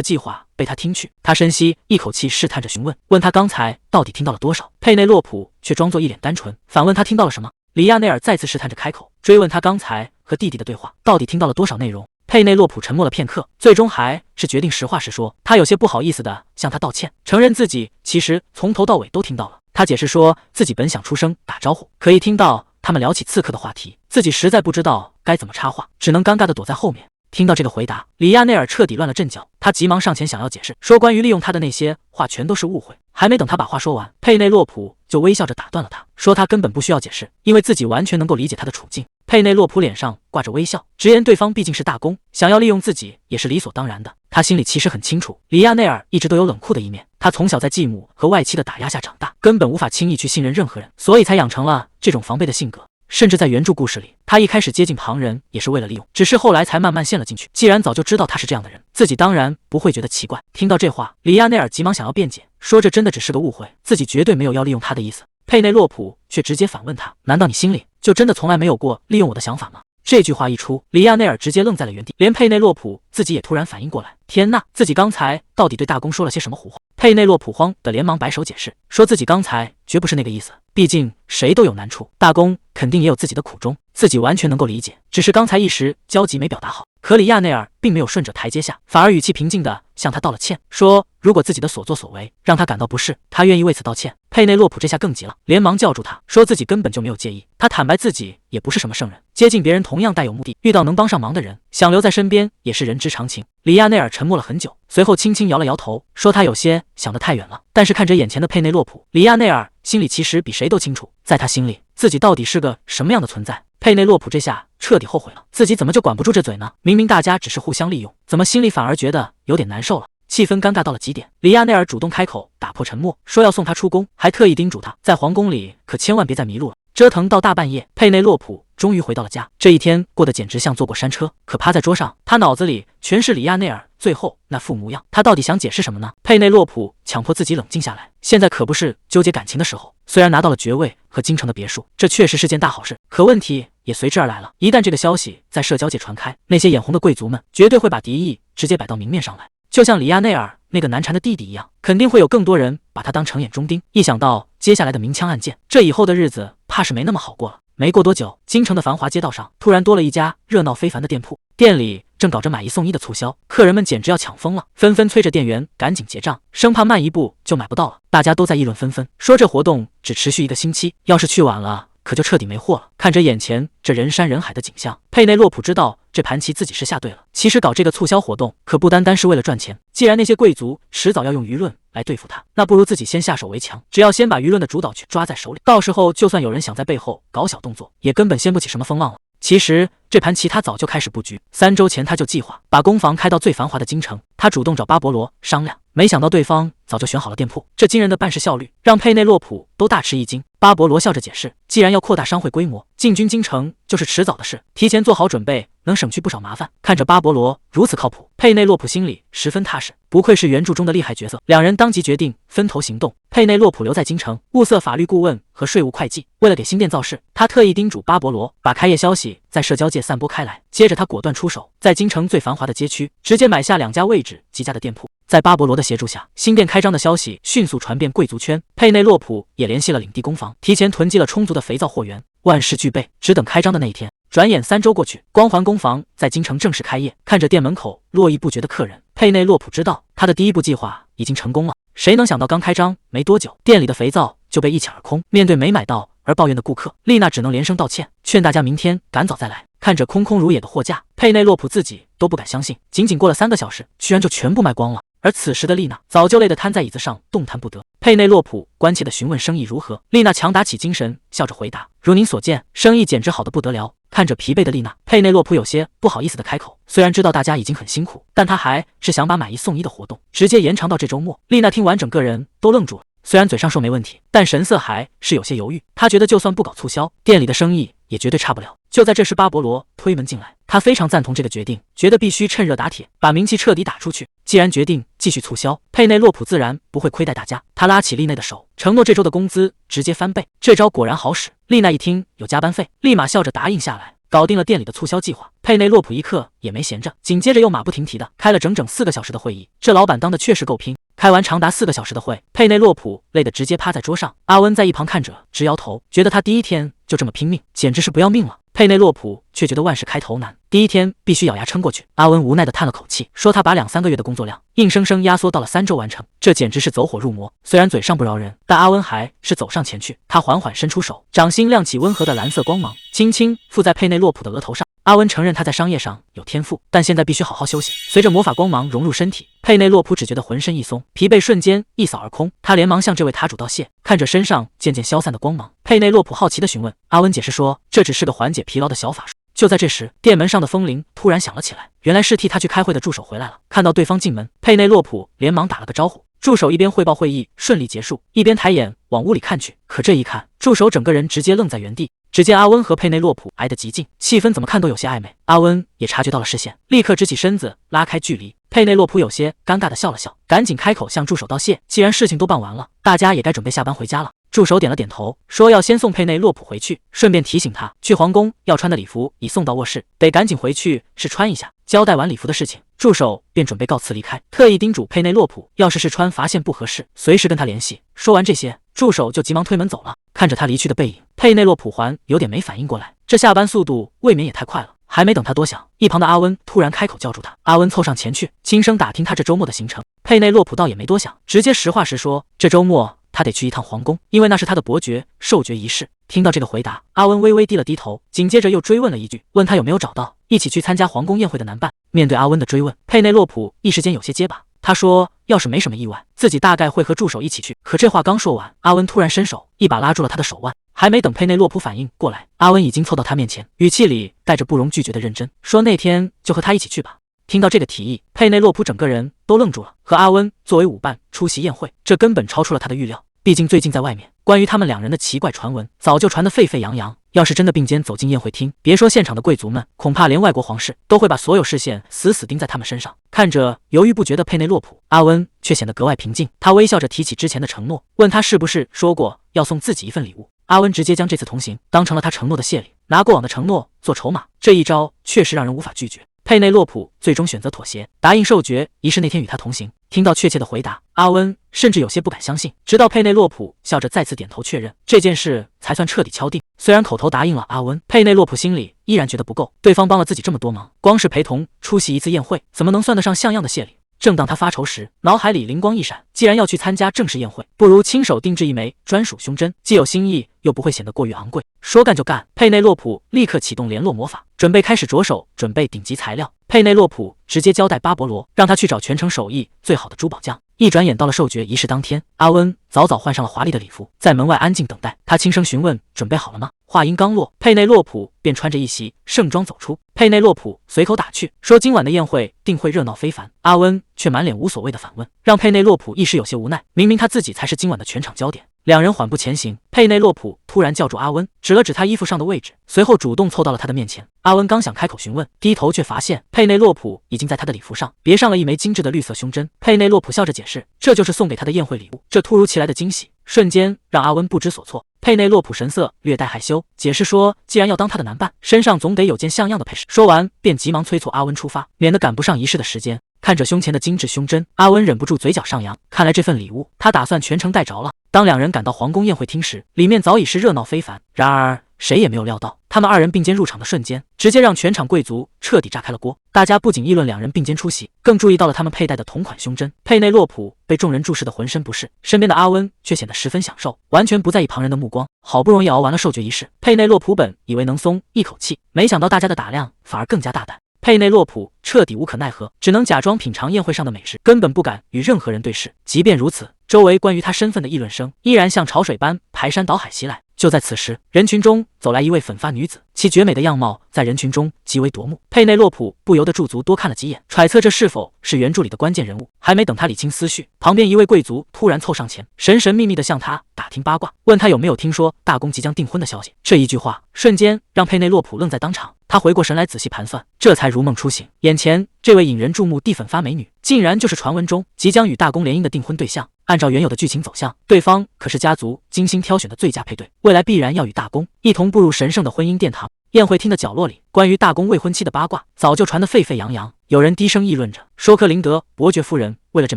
计划被他听去。他深吸一口气，试探着询问，问他刚才到底听到了多少。佩内洛普却装作一脸单纯，反问他听到了什么。里亚内尔再次试探着开口，追问他刚才和弟弟的对话到底听到了多少内容。佩内洛普沉默了片刻，最终还是决定实话实说。他有些不好意思地向他道歉，承认自己其实从头到尾都听到了。他解释说自己本想出声打招呼，可一听到他们聊起刺客的话题，自己实在不知道该怎么插话，只能尴尬地躲在后面。听到这个回答，里亚内尔彻底乱了阵脚，他急忙上前想要解释，说关于利用他的那些话全都是误会。还没等他把话说完，佩内洛普就微笑着打断了他，说他根本不需要解释，因为自己完全能够理解他的处境。佩内洛普脸上挂着微笑，直言对方毕竟是大公，想要利用自己也是理所当然的。他心里其实很清楚，里亚内尔一直都有冷酷的一面，他从小在继母和外戚的打压下长大，根本无法轻易去信任任何人，所以才养成了这种防备的性格。甚至在原著故事里，他一开始接近旁人也是为了利用，只是后来才慢慢陷了进去。既然早就知道他是这样的人，自己当然不会觉得奇怪。听到这话，里亚内尔急忙想要辩解，说这真的只是个误会，自己绝对没有要利用他的意思。佩内洛普却直接反问他，难道你心里就真的从来没有过利用我的想法吗？这句话一出，里亚内尔直接愣在了原地，连佩内洛普自己也突然反应过来，天呐，自己刚才到底对大公说了些什么胡话？佩内洛普慌得连忙摆手解释，说自己刚才绝不是那个意思，毕竟谁都有难处，大公肯定也有自己的苦衷，自己完全能够理解，只是刚才一时焦急没表达好。可里亚内尔并没有顺着台阶下，反而语气平静地向他道了歉，说如果自己的所作所为让他感到不适，他愿意为此道歉。佩内洛普这下更急了，连忙叫住他，说自己根本就没有介意。他坦白自己也不是什么圣人，接近别人同样带有目的，遇到能帮上忙的人，想留在身边也是人之常情。里亚内尔沉默了很久，随后轻轻摇了摇头，说他有些想得太远了。但是看着眼前的佩内洛普，里亚内尔心里其实比谁都清楚，在他心里自己到底是个什么样的存在。佩内洛普这下彻底后悔了，自己怎么就管不住这嘴呢？明明大家只是互相利用，怎么心里反而觉得有点难受了？气氛尴尬到了极点，里亚内尔主动开口打破沉默，说要送他出宫，还特意叮嘱他在皇宫里可千万别再迷路了。折腾到大半夜，佩内洛普终于回到了家。这一天过得简直像坐过山车，可趴在桌上，他脑子里全是里亚内尔最后那副模样。他到底想解释什么呢？佩内洛普强迫自己冷静下来，现在可不是纠结感情的时候。虽然拿到了爵位和京城的别墅，这确实是件大好事，可问题也随之而来了。一旦这个消息在社交界传开，那些眼红的贵族们绝对会把敌意直接摆到明面上来。就像里亚内尔那个难缠的弟弟一样，肯定会有更多人把他当成眼中钉。一想到接下来的明枪暗箭，这以后的日子怕是没那么好过了。没过多久，京城的繁华街道上突然多了一家热闹非凡的店铺，店里正搞着买一送一的促销，客人们简直要抢疯了，纷纷催着店员赶紧结账，生怕慢一步就买不到了。大家都在议论纷纷，说这活动只持续1个星期，要是去晚了可就彻底没货了。看着眼前这人山人海的景象，佩内洛普知道这盘棋自己是下对了。其实搞这个促销活动可不单单是为了赚钱，既然那些贵族迟早要用舆论来对付他，那不如自己先下手为强。只要先把舆论的主导权抓在手里，到时候就算有人想在背后搞小动作，也根本掀不起什么风浪了。其实这盘棋他早就开始布局，3周前他就计划把工房开到最繁华的京城。他主动找巴勃罗商量，没想到对方早就选好了店铺。这惊人的办事效率让佩内洛普都大吃一惊。巴勃罗笑着解释，既然要扩大商会规模，进军京城就是迟早的事，提前做好准备能省去不少麻烦。看着巴勃罗如此靠谱，佩内洛普心里十分踏实，不愧是原著中的厉害角色。两人当即决定分头行动。佩内洛普留在京城物色法律顾问和税务会计，为了给新店造势，他特意叮嘱巴勃罗把开业消息在社交界散播开来。接着他果断出手，在京城最繁华的街区直接买下2家位置极佳的店铺。在巴勃罗的协助下，新店开张的消息迅速传遍贵族圈。佩内洛普也联系了领地工坊，提前囤积了充足的肥皂货源，万事俱备，只等开张的那一天。转眼3周过去，光环工坊在京城正式开业。看着店门口络绎不绝的客人，佩内洛普知道他的第一步计划已经成功了。谁能想到刚开张没多久，店里的肥皂就被一抢而空。面对没买到而抱怨的顾客，丽娜只能连声道歉，劝大家明天赶早再来。看着空空如也的货架，佩内洛普自己都不敢相信，仅仅过了3个小时，居然就全部卖光了。而此时的丽娜早就累得瘫在椅子上，动弹不得。佩内洛普关切地询问生意如何，丽娜强打起精神，笑着回答：“如您所见，生意简直好得不得了。”看着疲惫的丽娜，佩内洛普有些不好意思地开口，虽然知道大家已经很辛苦，但他还是想把买1送1的活动直接延长到这周末。丽娜听完，整个人都愣住了。虽然嘴上说没问题，但神色还是有些犹豫。他觉得就算不搞促销，店里的生意也绝对差不了。就在这时，巴勃罗推门进来，他非常赞同这个决定，觉得必须趁热打铁，把名气彻底打出去。既然决定继续促销，佩内洛普自然不会亏待大家。他拉起丽内的手，承诺这周的工资直接翻倍。这招果然好使。丽娜一听有加班费，立马笑着答应下来。搞定了店里的促销计划。佩内洛普一刻也没闲着，紧接着又马不停蹄的开了整整4个小时的会议。这老板当的确实够拼。开完长达4个小时的会，佩内洛普累得直接趴在桌上。阿温在一旁看着直摇头，觉得他第一天就这么拼命，简直是不要命了。佩内洛普却觉得万事开头难，第一天必须咬牙撑过去。阿温无奈地叹了口气，说他把2-3个月的工作量硬生生压缩到了3周完成，这简直是走火入魔。虽然嘴上不饶人，但阿温还是走上前去。他缓缓伸出手，掌心亮起温和的蓝色光芒，轻轻附在佩内洛普的额头上。阿温承认他在商业上有天赋，但现在必须好好休息。随着魔法光芒融入身体，佩内洛普只觉得浑身一松，疲惫瞬间一扫而空。他连忙向这位塔主道谢，看着身上渐渐消散的光芒，佩内洛普好奇地询问。阿温解释说，这只是个缓解疲劳的小法术。就在这时，店门上的风铃突然响了起来，原来是替他去开会的助手回来了。看到对方进门，佩内洛普连忙打了个招呼。助手一边汇报会议顺利结束，一边抬眼往屋里看去。可这一看，助手整个人直接愣在原地。只见阿温和佩内洛普挨得极近，气氛怎么看都有些暧昧。阿温也察觉到了视线，立刻直起身子拉开距离。佩内洛普有些尴尬地笑了笑，赶紧开口向助手道谢。既然事情都办完了，大家也该准备下班回家了。助手点了点头，说要先送佩内洛普回去，顺便提醒他，去皇宫要穿的礼服已送到卧室，得赶紧回去试穿一下。交代完礼服的事情，助手便准备告辞离开，特意叮嘱佩内洛普，要是试穿发现不合适，随时跟他联系。说完这些，助手就急忙推门走了。看着他离去的背影，佩内洛普还有点没反应过来，这下班速度未免也太快了。还没等他多想，一旁的阿温突然开口叫住他。阿温凑上前去，轻声打听他这周末的行程。佩内洛普倒也没多想，直接实话实说，这周末他得去一趟皇宫，因为那是他的伯爵授爵仪式。听到这个回答，阿温微微低了低头，紧接着又追问了一句，问他有没有找到一起去参加皇宫宴会的男伴。面对阿温的追问，佩内洛普一时间有些结巴。他说要是没什么意外，自己大概会和助手一起去。可这话刚说完，阿温突然伸手一把拉住了他的手腕。还没等佩内洛普反应过来，阿温已经凑到他面前，语气里带着不容拒绝的认真，说那天就和他一起去吧。听到这个提议，佩内洛普整个人都愣住了。和阿温作为舞伴出席宴会，这根本超出了他的预料。毕竟最近在外面，关于他们2人的奇怪传闻早就传得沸沸扬扬。要是真的并肩走进宴会厅，别说现场的贵族们，恐怕连外国皇室都会把所有视线死死盯在他们身上。看着犹豫不决的佩内洛普，阿温却显得格外平静。他微笑着提起之前的承诺，问他是不是说过要送自己一份礼物。阿温直接将这次同行当成了他承诺的谢礼，拿过往的承诺做筹码，这一招确实让人无法拒绝。佩内洛普最终选择妥协，答应授爵仪式那天与他同行。听到确切的回答，阿温甚至有些不敢相信，直到佩内洛普笑着再次点头确认，这件事才算彻底敲定。虽然口头答应了阿温，佩内洛普心里依然觉得不够，对方帮了自己这么多忙，光是陪同出席一次宴会，怎么能算得上像样的谢礼？正当他发愁时，脑海里灵光一闪，既然要去参加正式宴会，不如亲手定制一枚专属胸针，既有新意，又不会显得过于昂贵。说干就干，佩内洛普立刻启动联络魔法，准备开始着手准备顶级材料。佩内洛普直接交代巴勃罗，让他去找全城手艺最好的珠宝匠。一转眼到了授爵仪式当天，阿温早早换上了华丽的礼服，在门外安静等待。他轻声询问：“准备好了吗？”话音刚落，佩内洛普便穿着一袭盛装走出。佩内洛普随口打趣说：“今晚的宴会定会热闹非凡。”阿温却满脸无所谓的反问，让佩内洛普一时有些无奈。明明他自己才是今晚的全场焦点。2人缓步前行，佩内洛普突然叫住阿温，指了指他衣服上的位置，随后主动凑到了他的面前。阿温刚想开口询问，低头却发现佩内洛普已经在他的礼服上别上了一枚精致的绿色胸针。佩内洛普笑着解释，这就是送给他的宴会礼物。这突如其来的惊喜瞬间让阿温不知所措。佩内洛普神色略带害羞，解释说既然要当他的男伴，身上总得有件像样的配饰。说完便急忙催促阿温出发，免得赶不上仪式的时间。看着胸前的精致胸针，阿温忍不住嘴角上扬，看来这份礼物他打算全程带着了。当2人赶到皇宫宴会厅时，里面早已是热闹非凡。然而谁也没有料到，他们2人并肩入场的瞬间，直接让全场贵族彻底炸开了锅。大家不仅议论2人并肩出席，更注意到了他们佩戴的同款胸针。佩内洛普被众人注视得浑身不适，身边的阿温却显得十分享受，完全不在意旁人的目光。好不容易熬完了授爵仪式，佩内洛普本以为能松一口气，没想到大家的打量反而更加大胆。佩内洛普彻底无可奈何，只能假装品尝宴会上的美食，根本不敢与任何人对视。即便如此，周围关于他身份的议论声依然像潮水般排山倒海袭来。就在此时，人群中走来一位粉发女子，其绝美的样貌在人群中极为夺目。佩内洛普不由得驻足多看了几眼，揣测这是否是原著里的关键人物。还没等他理清思绪，旁边一位贵族突然凑上前，神神秘秘地向他打听八卦，问他有没有听说大公即将订婚的消息。这一句话瞬间让佩内洛普愣在当场。他回过神来仔细盘算，这才如梦初醒，眼前这位引人注目地粉发美女，竟然就是传闻中即将与大公联姻的订婚对象。按照原有的剧情走向，对方可是家族精心挑选的最佳配对，未来必然要与大公一同步入神圣的婚姻殿堂。宴会厅的角落里，关于大公未婚妻的八卦早就传得沸沸扬扬。有人低声议论着，说克林德伯爵夫人为了这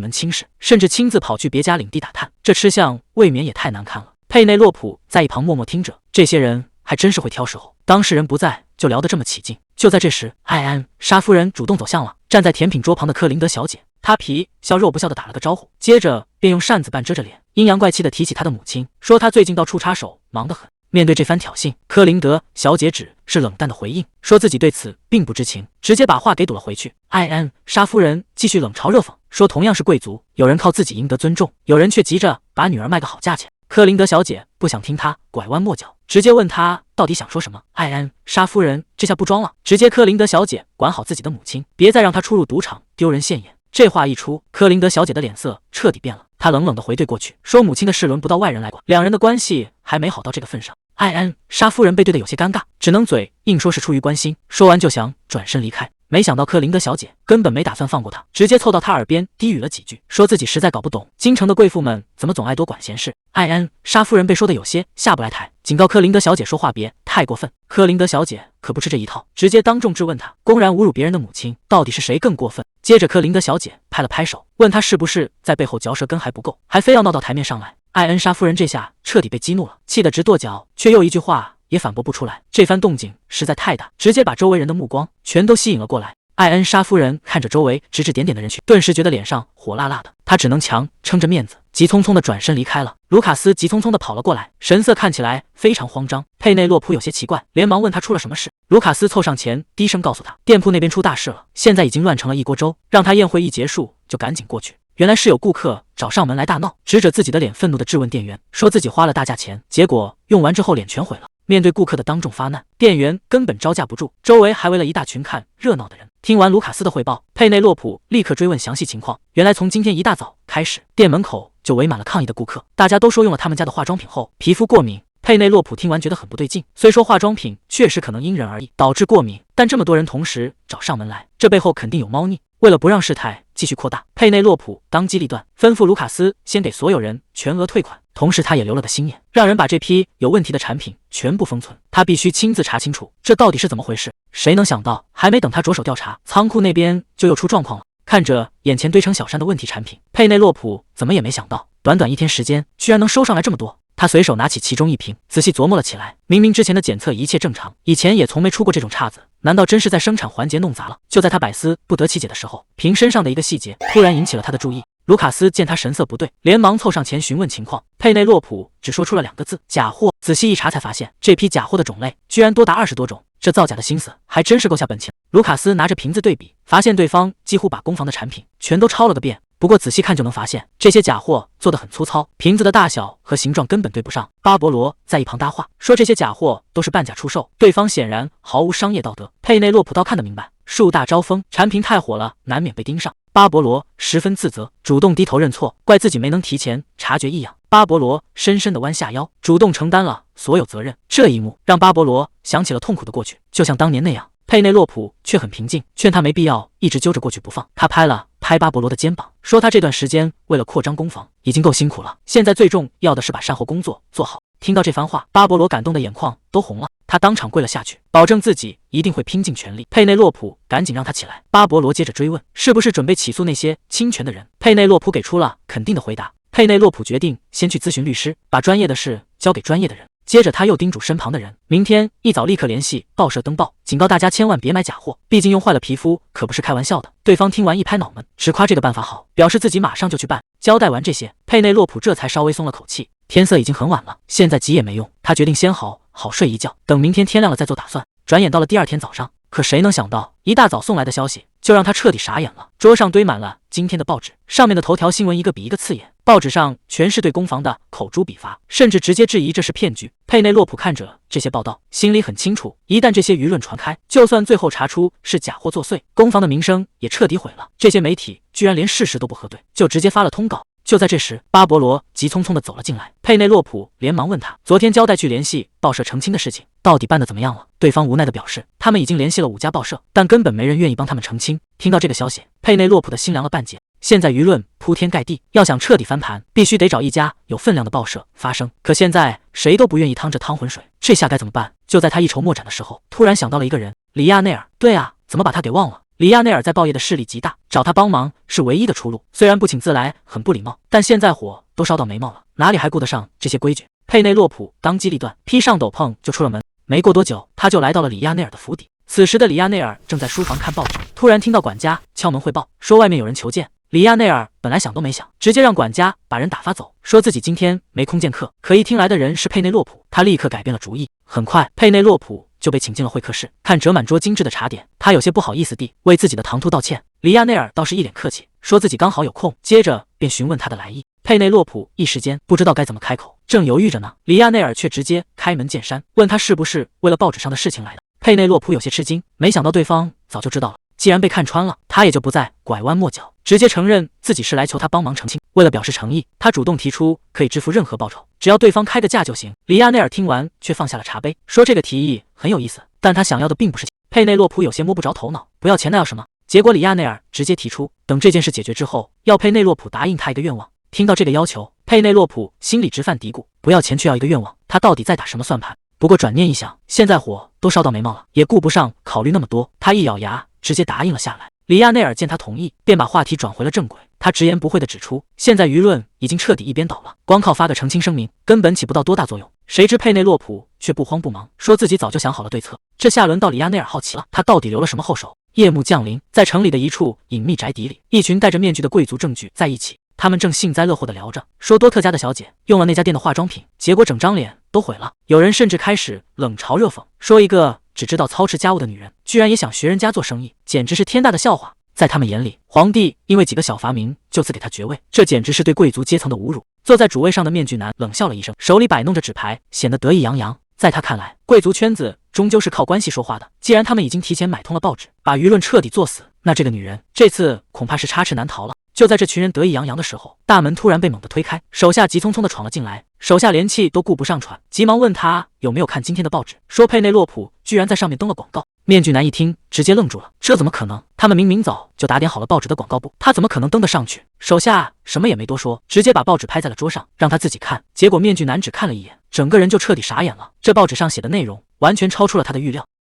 门亲事，甚至亲自跑去别家领地打探，这吃相未免也太难看了。佩内洛普在一旁默默听着，这些人还真是会挑时候。当事人不在，就聊得这么起劲。就在这时，艾安莎夫人主动走向了站在甜品桌旁的克林德小姐，她皮笑肉不笑地打了个招呼，接着便用扇子半遮着脸，阴阳怪气地提起她的母亲，说她最近到处插手，忙得很。面对这番挑衅，克林德小姐只是冷淡的回应，说自己对此并不知情，直接把话给堵了回去。艾安莎夫人继续冷嘲热讽，说同样是贵族，有人靠自己赢得尊重，有人却急着把女儿卖个好价钱。克林德小姐不想听他拐弯抹角，直接问他到底想说什么。艾安莎夫人这下不装了，直接克林德小姐管好自己的母亲，别再让她出入赌场丢人现眼。这话一出，克林德小姐的脸色彻底变了，她冷冷地回怼过去，说母亲的事轮不到外人来管，两人的关系还没好到这个份上。艾安莎夫人被对得有些尴尬，只能嘴硬说是出于关心，说完就想转身离开。没想到克林德小姐根本没打算放过他，直接凑到他耳边低语了几句，说自己实在搞不懂京城的贵妇们怎么总爱多管闲事。艾安莎夫人被说的有些下不来台，警告克林德小姐说话别太过分。克林德小姐可不吃这一套，直接当众质问他，公然侮辱别人的母亲，到底是谁更过分？接着克林德小姐拍了拍手，问他是不是在背后嚼舌根还不够，还非要闹到台面上来。艾恩莎夫人这下彻底被激怒了，气得直跺脚，却又一句话也反驳不出来。这番动静实在太大，直接把周围人的目光全都吸引了过来。艾恩莎夫人看着周围指指点点的人群，顿时觉得脸上火辣辣的，她只能强撑着面子，急匆匆地转身离开了。卢卡斯急匆匆地跑了过来，神色看起来非常慌张。佩内洛普有些奇怪，连忙问他出了什么事。卢卡斯凑上前，低声告诉他，店铺那边出大事了，现在已经乱成了一锅粥，让他宴会一结束就赶紧过去。原来是有顾客找上门来大闹，指着自己的脸愤怒地质问店员，说自己花了大价钱，结果用完之后脸全毁了。面对顾客的当众发难，店员根本招架不住，周围还围了一大群看热闹的人。听完卢卡斯的汇报，佩内洛普立刻追问详细情况。原来从今天一大早开始，店门口就围满了抗议的顾客，大家都说用了他们家的化妆品后皮肤过敏。佩内洛普听完觉得很不对劲，虽说化妆品确实可能因人而异导致过敏，但这么多人同时找上门来，这背后肯定有猫腻。为了不让事态继续扩大，佩内洛普当机立断，吩咐卢卡斯先给所有人全额退款，同时他也留了个心眼，让人把这批有问题的产品全部封存，他必须亲自查清楚这到底是怎么回事。谁能想到，还没等他着手调查，仓库那边就又出状况了。看着眼前堆成小山的问题产品，佩内洛普怎么也没想到，短短1天时间居然能收上来这么多。他随手拿起其中一瓶，仔细琢磨了起来。明明之前的检测一切正常，以前也从没出过这种岔子，难道真是在生产环节弄砸了？就在他百思不得其解的时候，瓶身上的一个细节突然引起了他的注意。卢卡斯见他神色不对，连忙凑上前询问情况。佩内洛普只说出了2个字：假货。仔细一查才发现，这批假货的种类居然多达20多种，这造假的心思还真是够下本钱。卢卡斯拿着瓶子对比，发现对方几乎把工坊的产品全都抄了个遍。不过仔细看就能发现，这些假货做得很粗糙，瓶子的大小和形状根本对不上。巴勃罗在一旁搭话，说这些假货都是半假出售，对方显然毫无商业道德。佩内洛普倒看得明白，树大招风，产品太火了，难免被盯上。巴勃罗十分自责，主动低头认错，怪自己没能提前察觉异样。巴勃罗深深地弯下腰，主动承担了所有责任。这一幕让巴勃罗想起了痛苦的过去，就像当年那样。佩内洛普却很平静，劝他没必要一直揪着过去不放。他拍了拍巴勃罗的肩膀，说他这段时间为了扩张工坊已经够辛苦了，现在最重要的是把善后工作做好。听到这番话，巴勃罗感动的眼眶都红了，他当场跪了下去，保证自己一定会拼尽全力。佩内洛普赶紧让他起来。巴勃罗接着追问，是不是准备起诉那些侵权的人？佩内洛普给出了肯定的回答。佩内洛普决定先去咨询律师，把专业的事交给专业的人。接着他又叮嘱身旁的人，明天一早立刻联系报社登报，警告大家千万别买假货，毕竟用坏了皮肤可不是开玩笑的。对方听完一拍脑门，直夸这个办法好，表示自己马上就去办。交代完这些，佩内洛普这才稍微松了口气。天色已经很晚了，现在急也没用，他决定先好好睡一觉，等明天天亮了再做打算。转眼到了第2天早上，可谁能想到，一大早送来的消息就让他彻底傻眼了。桌上堆满了今天的报纸，上面的头条新闻一个比一个刺眼，报纸上全是对攻防的口诛笔伐，甚至直接质疑这是骗局。佩内洛普看着这些报道，心里很清楚，一旦这些舆论传开，就算最后查出是假货作祟，攻防的名声也彻底毁了。这些媒体居然连事实都不核对，就直接发了通告。就在这时，巴勃罗急匆匆地走了进来，佩内洛普连忙问他，昨天交代去联系报社澄清的事情到底办得怎么样了？对方无奈地表示，他们已经联系了5家报社，但根本没人愿意帮他们澄清。听到这个消息，佩内洛普的心凉了半截，现在舆论铺天盖地，要想彻底翻盘，必须得找一家有分量的报社发声。可现在谁都不愿意趟这趟浑水，这下该怎么办？就在他一筹莫展的时候，突然想到了一个人，里亚内尔。对啊，怎么把他给忘了？里亚内尔在报业的势力极大，找他帮忙是唯一的出路。虽然不请自来很不礼貌，但现在火都烧到眉毛了，哪里还顾得上这些规矩？佩内洛普当机立断，披上斗篷就出了门。没过多久，他就来到了里亚内尔的府邸。此时的里亚内尔正在书房看报纸，突然听到管家敲门汇报，说外面有人求见。里亚内尔本来想都没想，直接让管家把人打发走，说自己今天没空见客。可一听来的人是佩内洛普，他立刻改变了主意。很快，佩内洛普就被请进了会客室，看折满桌精致的茶点，他有些不好意思地为自己的唐突道歉。里亚内尔倒是一脸客气，说自己刚好有空，接着便询问他的来意。佩内洛普一时间不知道该怎么开口，正犹豫着呢，里亚内尔却直接开门见山，问他是不是为了报纸上的事情来的。佩内洛普有些吃惊，没想到对方早就知道了。既然被看穿了，他也就不再拐弯抹角，直接承认自己是来求他帮忙澄清。为了表示诚意，他主动提出可以支付任何报酬，只要对方开个价就行。里亚内尔听完却放下了茶杯，说这个提议很有意思，但他想要的并不是钱。佩内洛普有些摸不着头脑，不要钱那要什么？结果里亚内尔直接提出，等这件事解决之后，要佩内洛普答应他一个愿望。听到这个要求，佩内洛普心里直犯嘀咕，不要钱却要一个愿望，他到底在打什么算盘？不过转念一想，现在火都烧到眉毛了，也顾不上考虑那么多，他一咬牙直接答应了下来。里亚内尔见他同意，便把话题转回了正轨。他直言不讳地指出，现在舆论已经彻底一边倒了，光靠发个澄清声明根本起不到多大作用。谁知佩内洛普却不慌不忙，说自己早就想好了对策。这下轮到里亚内尔好奇了，他到底留了什么后手？夜幕降临，在城里的一处隐秘宅邸里，一群戴着面具的贵族正聚在一起。他们正幸灾乐祸地聊着，说多特家的小姐用了那家店的化妆品，结果整张脸都毁了。有人甚至开始冷嘲热讽，说一个只知道操持家务的女人，居然也想学人家做生意，简直是天大的笑话。在他们眼里，皇帝因为几个小发明就赐给他爵位，这简直是对贵族阶层的侮辱。坐在主位上的面具男冷笑了一声，手里摆弄着纸牌，显得得意洋洋。在他看来，贵族圈子终究是靠关系说话的。既然他们已经提前买通了报纸，把舆论彻底作死，那这个女人这次恐怕是插翅难逃了。就在这群人得意洋洋的时候，大门突然被猛地推开，手下急匆匆地闯了进来。手下连气都顾不上喘，急忙问他有没有看今天的报纸，说佩内洛普居然在上面登了广告。面具男一听，直接愣住了，这怎么可能？他们明明早就打点好了报纸的广告布，他怎么可能登得上去？手下什么也没多说，直接把报纸拍在了桌上，让他自己看。结果面具男只看了一眼，整个人就彻底傻眼了。这报纸上写的内容完全超出了他的预料。